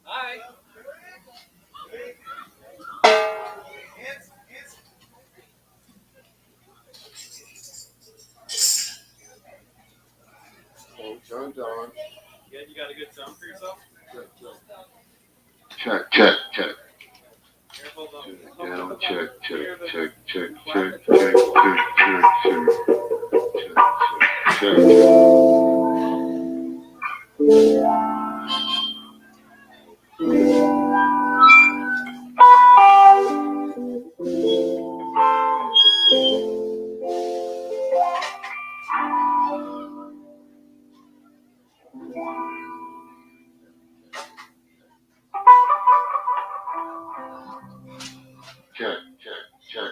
Hi. Oh, turned on. Yeah, you got a good sound for yourself? Check, check, check. Careful, don't. Down, check, check, check, check, check, check, check, check, check, check, check, check.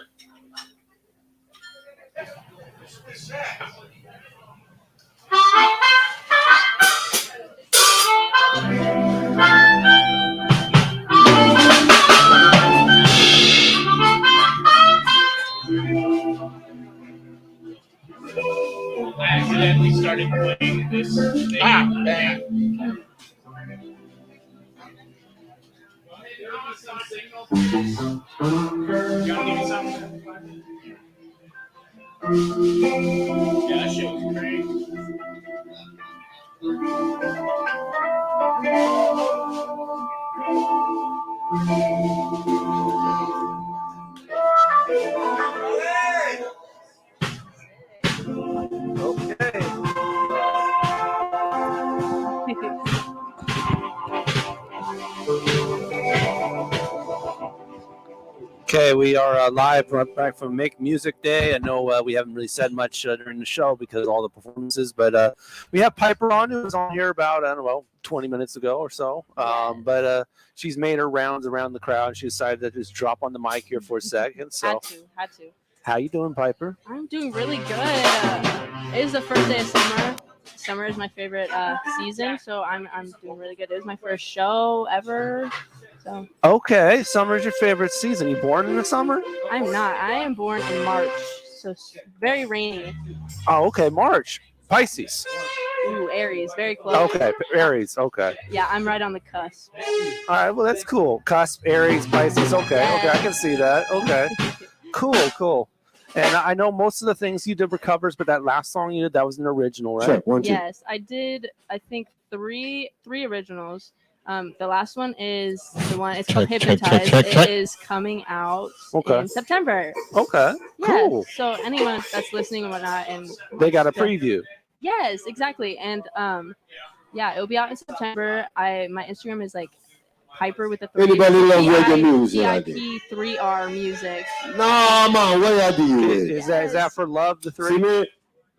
I accidentally started playing this thing. Yeah. Yeah, that shit was great. Okay, we are live right back from Make Music Day. I know we haven't really said much during the show because of all the performances, but we have Piper on, who was on here about, I don't know, 20 minutes ago or so. But she's made her rounds around the crowd. She decided to just drop on the mic here for a second. So, Had to. how you doing, Piper? I'm doing really good. It is the first day of summer. Summer is my favorite season, so I'm doing really good. It was my first show ever. So Okay, summer's your favorite season. You born in the summer? I'm not. I am born in March, so it's very rainy. Oh, okay, March. Pisces. Ooh, Aries, very close. Okay, Aries. Okay. Yeah, I'm right on the cusp. All right, well, that's cool. Cusp, Aries, Pisces. Okay, okay, I can see that. Okay. Cool, cool. And I know most of the things you did were covers, but that last song you did, that was an original, right? Check, 1, 2. Yes, I did. I think three originals. The last one is the one. It's called Hypnotized. It is coming out in September. Okay. Yeah, Cool. so anyone that's listening and whatnot, and They got a preview. Yes, exactly. And Yeah, it'll be out in September. My Instagram is like Hyper with the 3. Anybody love reggae music out there? IP3R music. No, man, what y'all do you with? Is that for love? The 3? See me?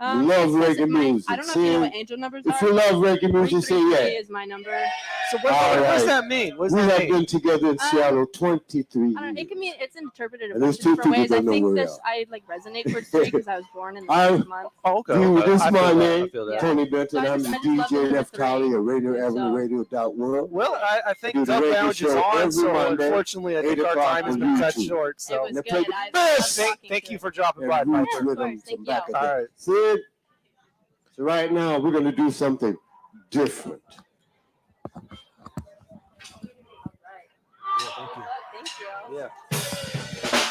Love reggae music. I don't know if you know what angel numbers are. If you love reggae music, say yeah. 333 is my number. So what does that mean? What does we that have mean? been together in Seattle 23 years. I don't know. It can mean it's interpreted a And bunch there's of different two ways. I people think know where this they I like resonate towards 3 because I was born in the I- 7th month. Oh, okay. This is I my feel that. name, I feel that. Tony Benton. So I I'm just the love DJ the F. Collie of Radio Avenue Radio.world. Well, I think do the Dub radio Lounge is show on, every so Monday, unfortunately, I 8 think our o'clock time has on been cut YouTube. short. So It was Now good. play the I best. thank you for dropping And by, roots Piper. rhythms Thank from back you. in the All right. Sid. So right now we're going to do something different. Thank you. Yeah.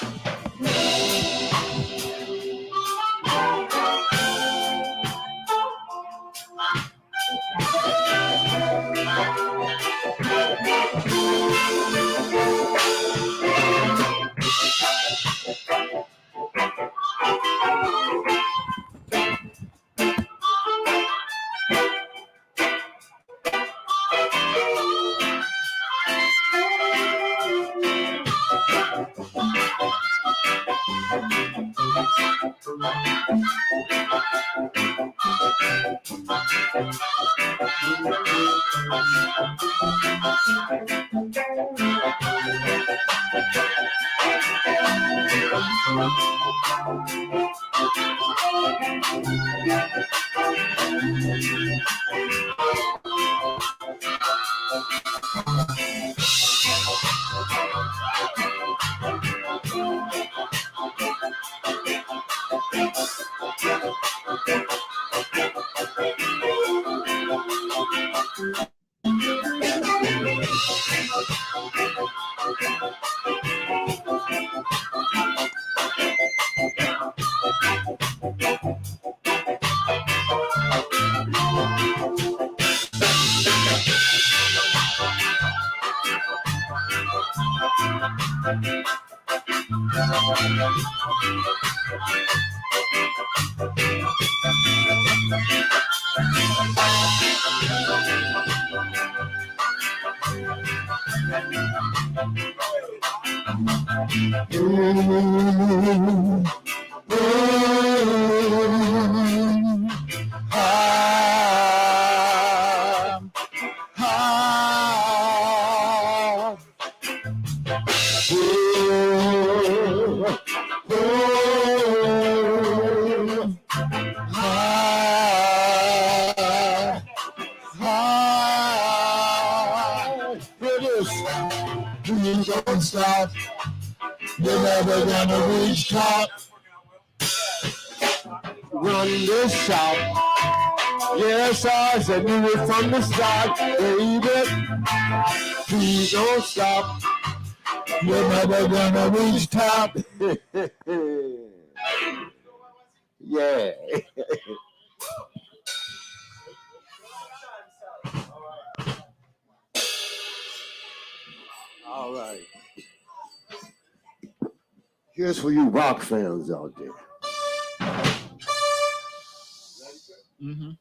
You don't stop. You're never gonna reach top. Run this shop. Yes, I said do it from the start, baby. Please don't stop. You're never gonna reach top. Yeah. All right. Here's for you rock fans out there. Mm-hmm.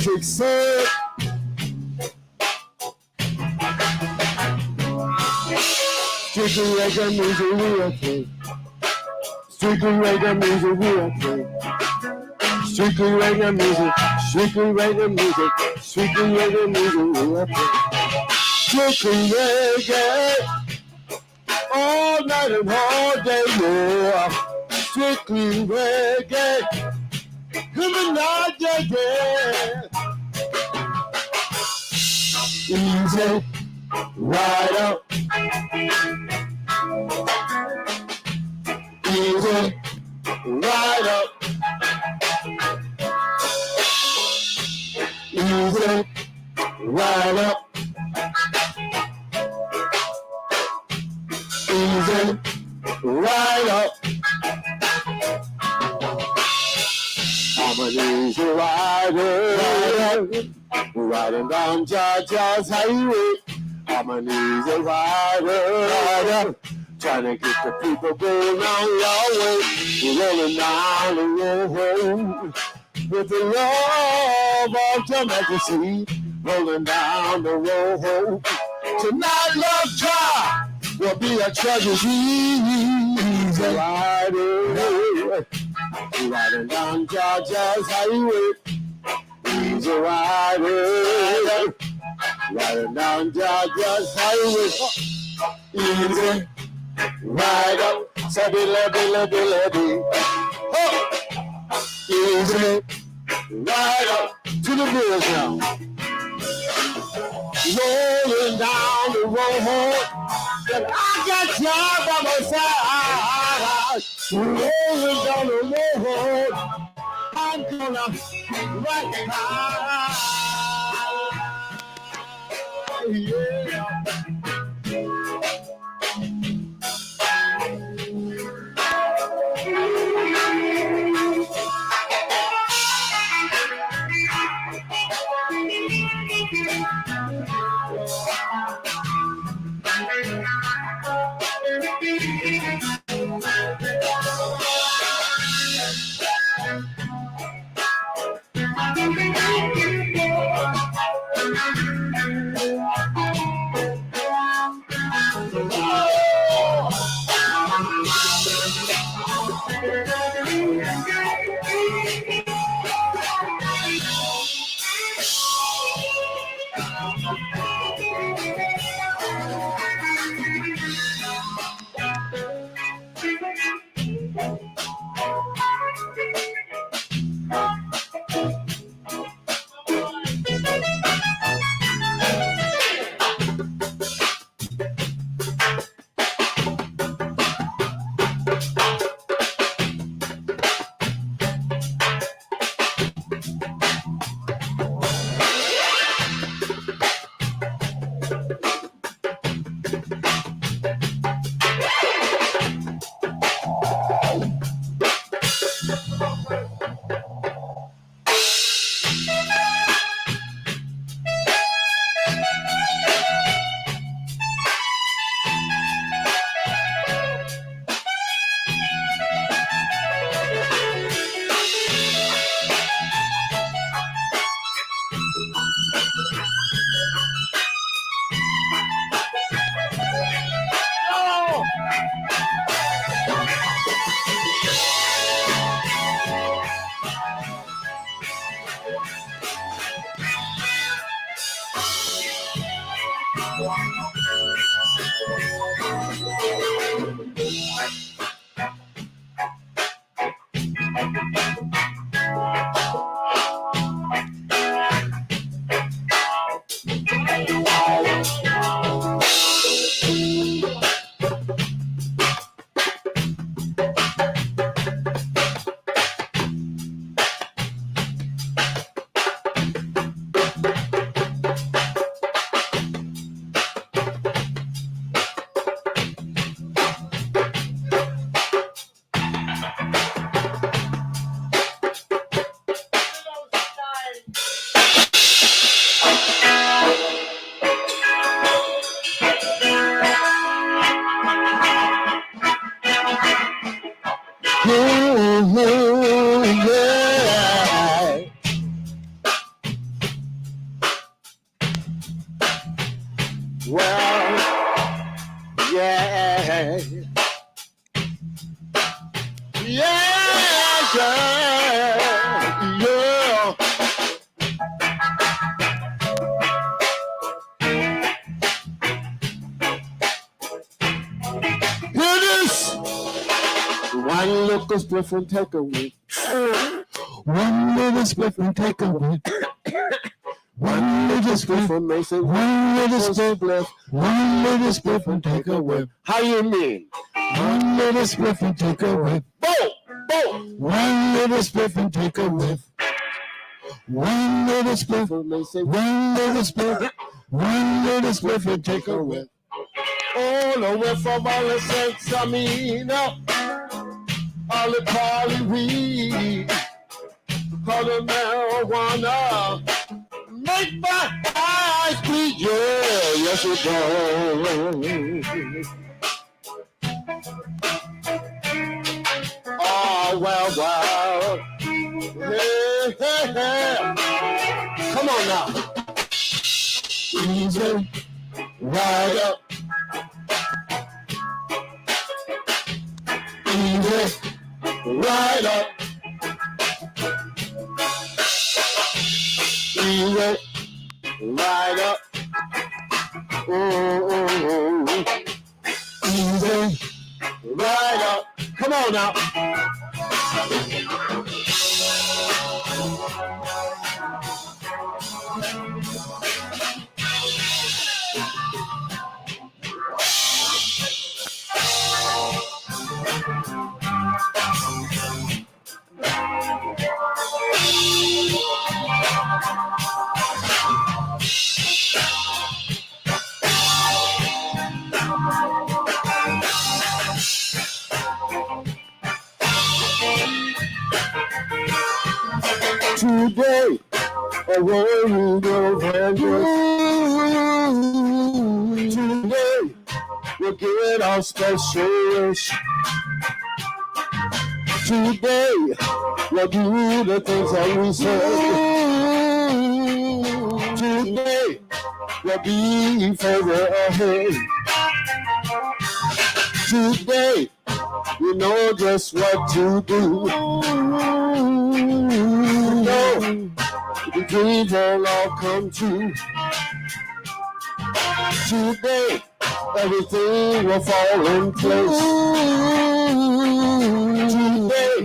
music said. Strictly reggae music we are play. Strictly reggae music we are play. Strictly reggae music, strictly reggae music, strictly reggae music we are play. Strictly reggae, all night and all day, yeah. Strictly reggae, every night, yeah. Easy, right up. Easy, right up. Easy, right up. Easy, right up. I'm an easy rider, riding down Georgia's highway. I'm an easy rider, trying to get the people going on your way. We're rolling down the road with the love of democracy, rolling down the road. Tonight, love drive will be a tragedy. Easy rider, riding down Georgia's highway. Easy rider, riding down Georgia's highway. Easy ride up, sabby lebby. Oh, easy ride up to the bridge now. Rolling down the road, but I got job by my side. Rolling down the road, I'm gonna rock high. Yeah. Yeah. Yeah, yeah, yeah. Hear this. One little spliff and take away. One little spliff and take away. One little spliff and they say one little spliff. One little spliff and take away. How you mean? One little spliff and take away. Boom, boom. One little spliff and take a whiff. One little spliff and they say one little spliff. One little spliff and take a whiff. Oh, no whiff of all the sex, I mean, all the poly weed, all the marijuana, make my eyes bleed, yeah, yes it does. Oh, well, hey, hey, hey, come on now, easy, right up. Easy, right up. Easy, right up. Ooh. Easy, right up. Come on now. Today, a world of endless. Today, we'll get our special wish. Today, we'll do the things that we said. Today, we'll be further ahead. Today, we know just what to do. The dreams will all come true. Today, everything will fall in place. Today,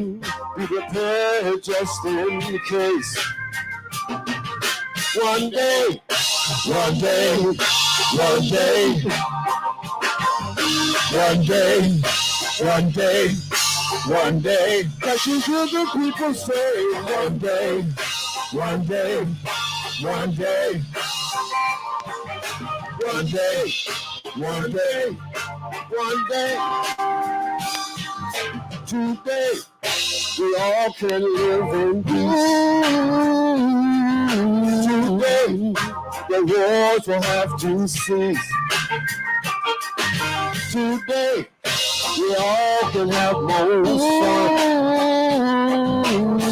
be prepared just in case. One day, one day, one day, one day, one day, one day. That you hear the people say, one day. One day, one day, one day, one day, one day. Today, we all can live in peace. Today, the wars will have to cease. Today, we all can have more fun.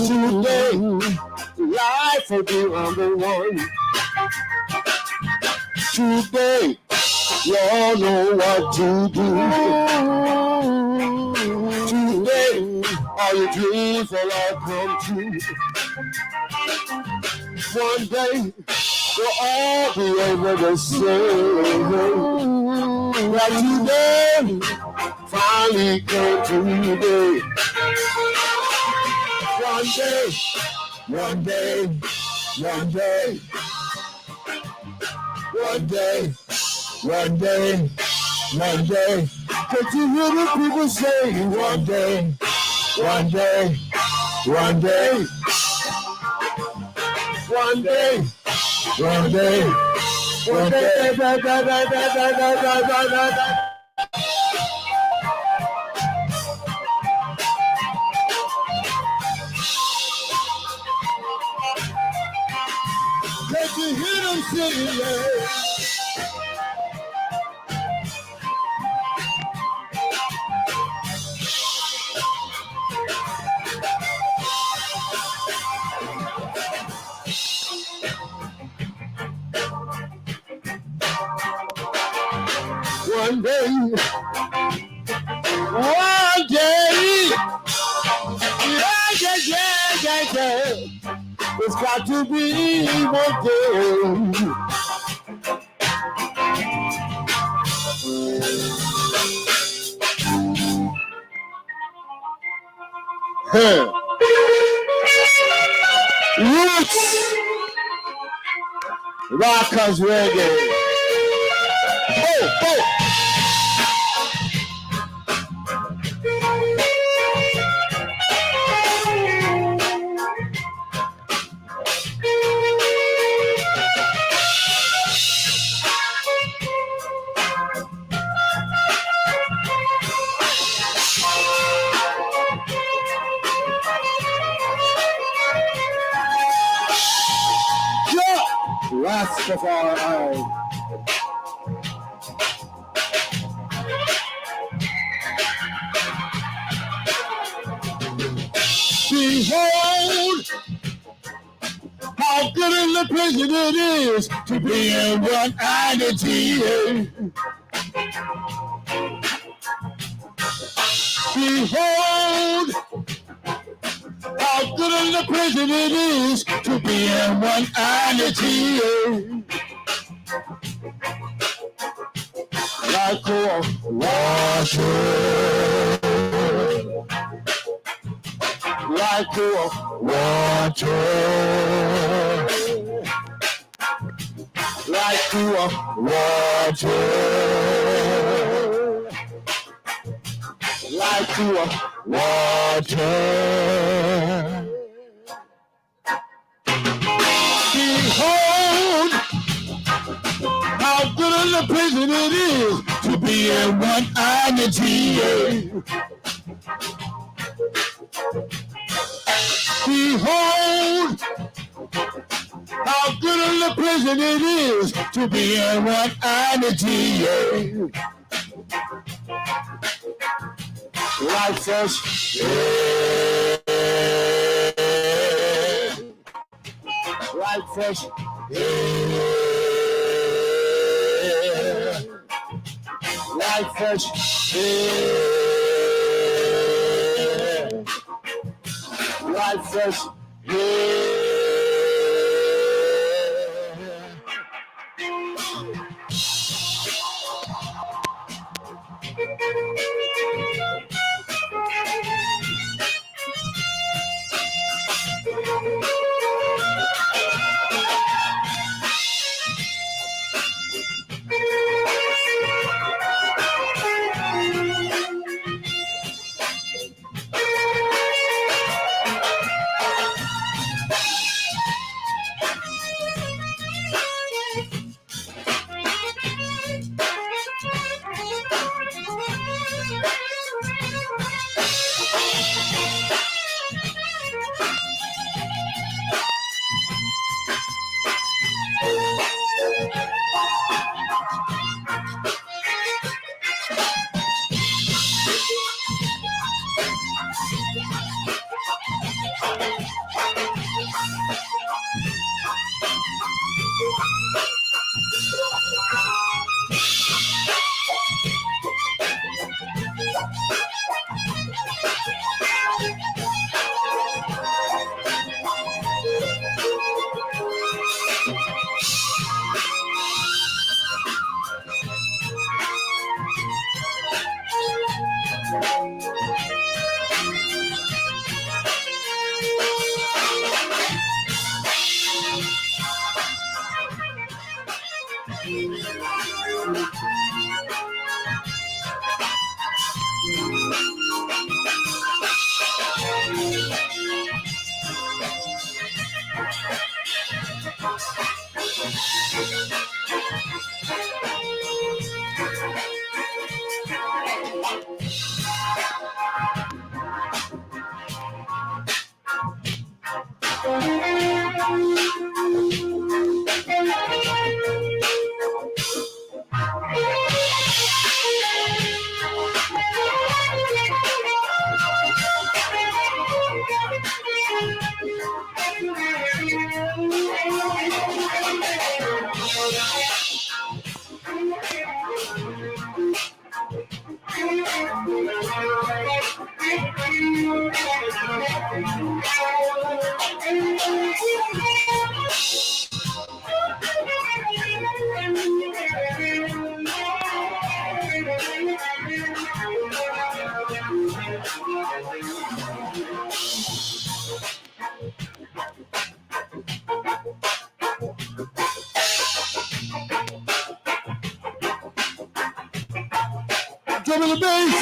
Today, life will be on the one. Today, you all know what to do. Today, all your dreams will all come true. One day, we'll all be able to say that today finally came today. One day, one day, one day, one day, one day, one day. Can't you hear the people say one day, one day, one day, one day, one day, one day, da, da, da, da, da, da, da, da, da. Can't you hear them singing, yeah? one day, yeah. It's got to be one day. Huh. Roots, rockers reggae. Oh. Rastafari. Behold, how good and the pleasure it is to be in one identity. Behold, how good and the pleasure it is to be in one identity. Like a water, like a water, like a water, like a water. Behold, how good and the pleasant it is to be in one identity. Behold, how good and the pleasant it is to be in one identity. Like fresh air, like fresh air, like fresh air, like fresh air. Drum of the bass.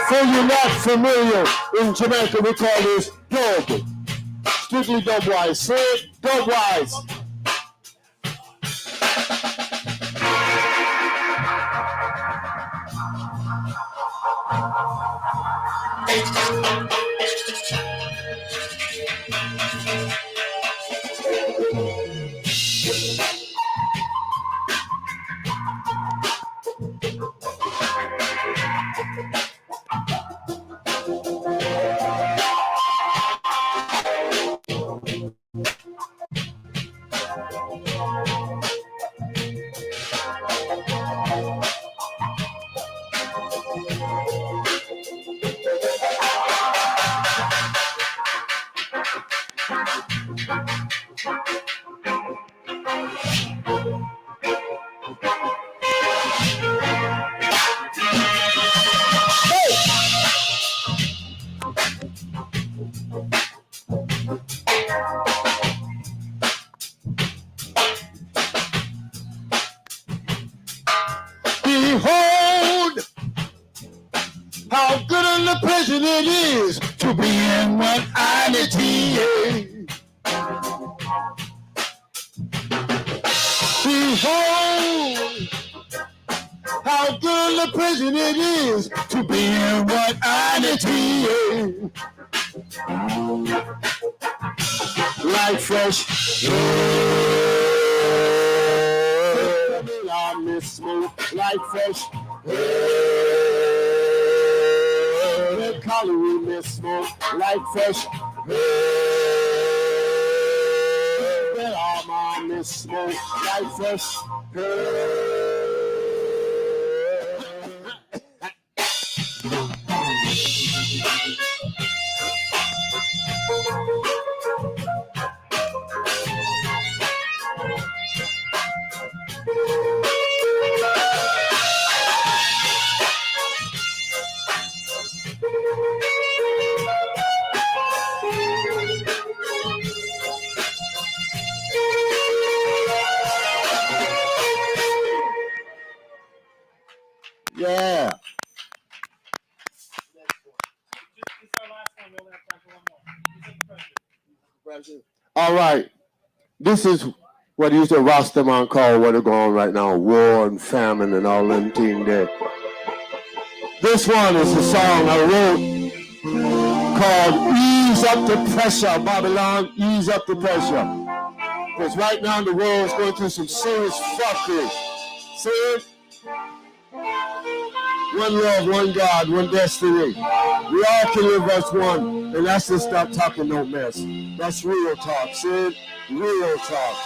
So you're not familiar, in Jamaica we call this dub. Strictly dub-wise. Say it, dub-wise. Behold, how good and the pleasure it is to be in one identity. Behold, how good and the pleasure it is to be in one identity. Like fresh I miss smooth like fresh. The color we miss smooth like fresh. The arm I miss smooth like fresh. Yeah. All right. This is what used to Rastaman call what are going on right now, war and famine and all them things there. This one is a song I wrote called Ease Up the Pressure, Babylon, Ease Up the Pressure. Because right now the world is going through some serious fuckery. See it? One love, one God, one destiny. We all can live as one, and that's to stop talking no mess. That's real talk, Sid. Real talk.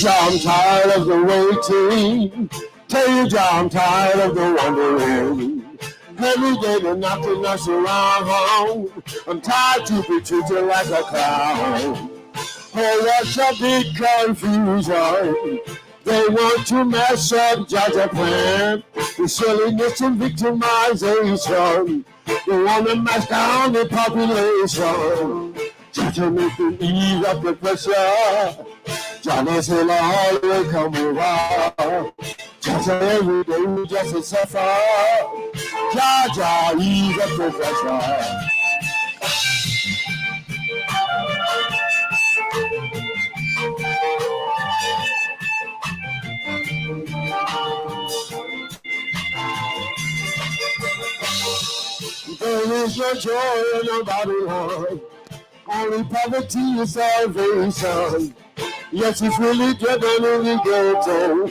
I'm tired of the waiting. Tell you, I'm tired of the wondering. Every day they're knocking us around. I'm tired to be treated like a clown. Oh, what's a big confusion? They want to mess up Georgia plan. The silliness and victimization. They want to mash down the population. Try to make them ease up the pressure. Johnny said all the way come around. Just every day we just suffer. Georgia, ease up the pressure. There is no joy in the Babylon. Only poverty is salvation. Yes, it's really driven in the ghetto.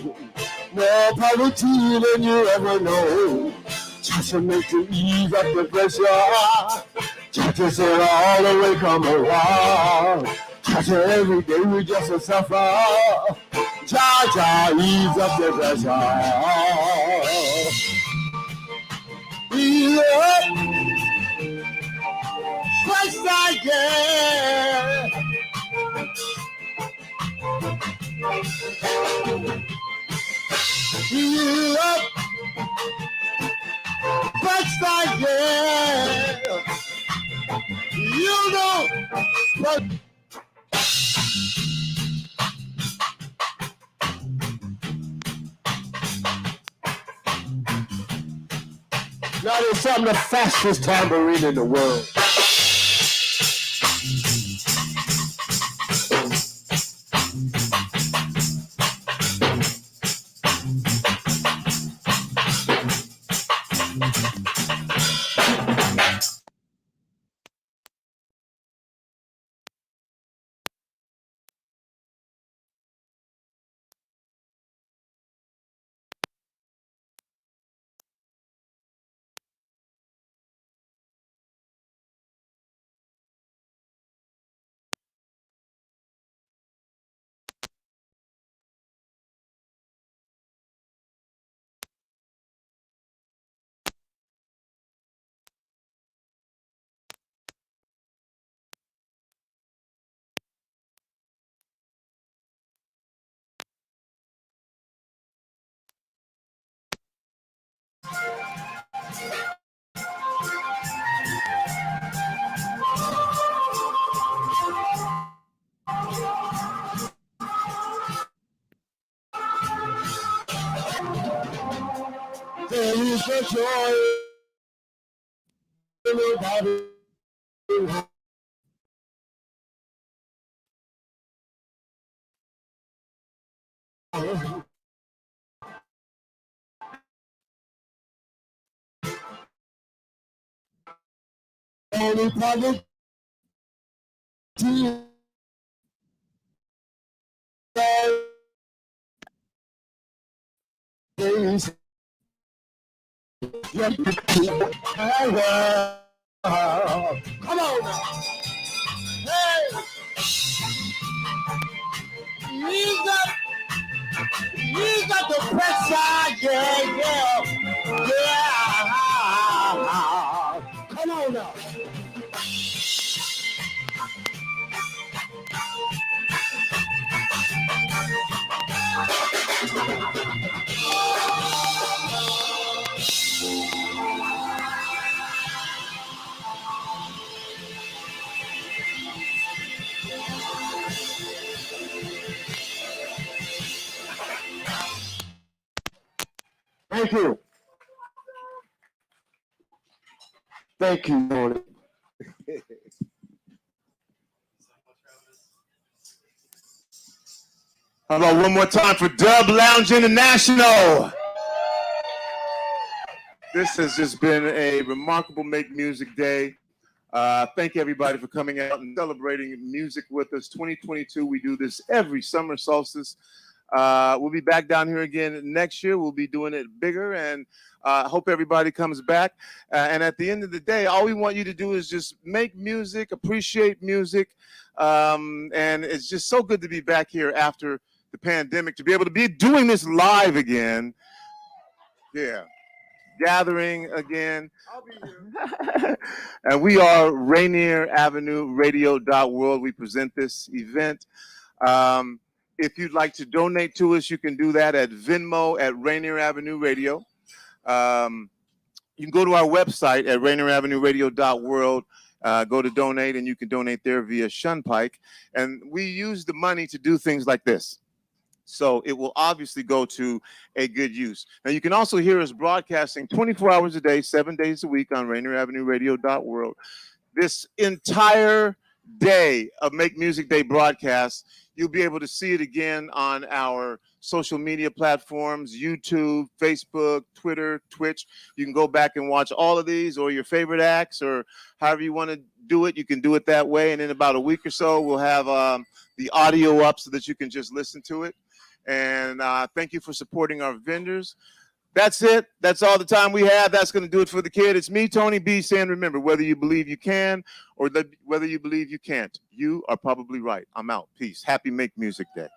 More poverty than you ever know. Just to make you ease up the pressure. Just to say all the way come around. Just every day we just suffer. Jaja, ease up the pressure. Ease up. Press again. Ease up. Press again. You know. Now there's something the fastest tambourine in the world. There is a joy in the body. Only poverty. Come on now. Hey! You got the pressure, yeah. Come on now. Thank you. Thank you, Tony. How about one more time for Dub Lounge International? This has just been a remarkable Make Music Day. Thank everybody for coming out and celebrating music with us. 2022, we do this every summer solstice. We'll be back down here again next year. We'll be doing it bigger, and hope everybody comes back. And at the end of the day, all we want you to do is just make music, appreciate music. And it's just so good to be back here after the pandemic, to be able to be doing this live again. Yeah. Gathering again. And we are Rainier Avenue Radio.world. We present this event. If you'd like to donate to us, you can do that at Venmo at Rainier Avenue Radio. You can go to our website at RainierAvenueRadio.world, go to donate, and you can donate there via Shunpike. And we use the money to do things like this. So it will obviously go to a good use. Now, you can also hear us broadcasting 24 hours a day, 7 days a week on RainierAvenueRadio.world. This entire day of Make Music Day broadcasts, you'll be able to see it again on our social media platforms, YouTube, Facebook, Twitter, Twitch. You can go back and watch all of these, or your favorite acts, or however you want to do it. You can do it that way. And in about a week or so, we'll have the audio up so that you can just listen to it. And thank you for supporting our vendors. That's it. That's all the time we have. That's going to do it for the kid. It's me, Tony B, saying, remember, whether you believe you can or whether you believe you can't, you are probably right. I'm out. Peace. Happy Make Music Day.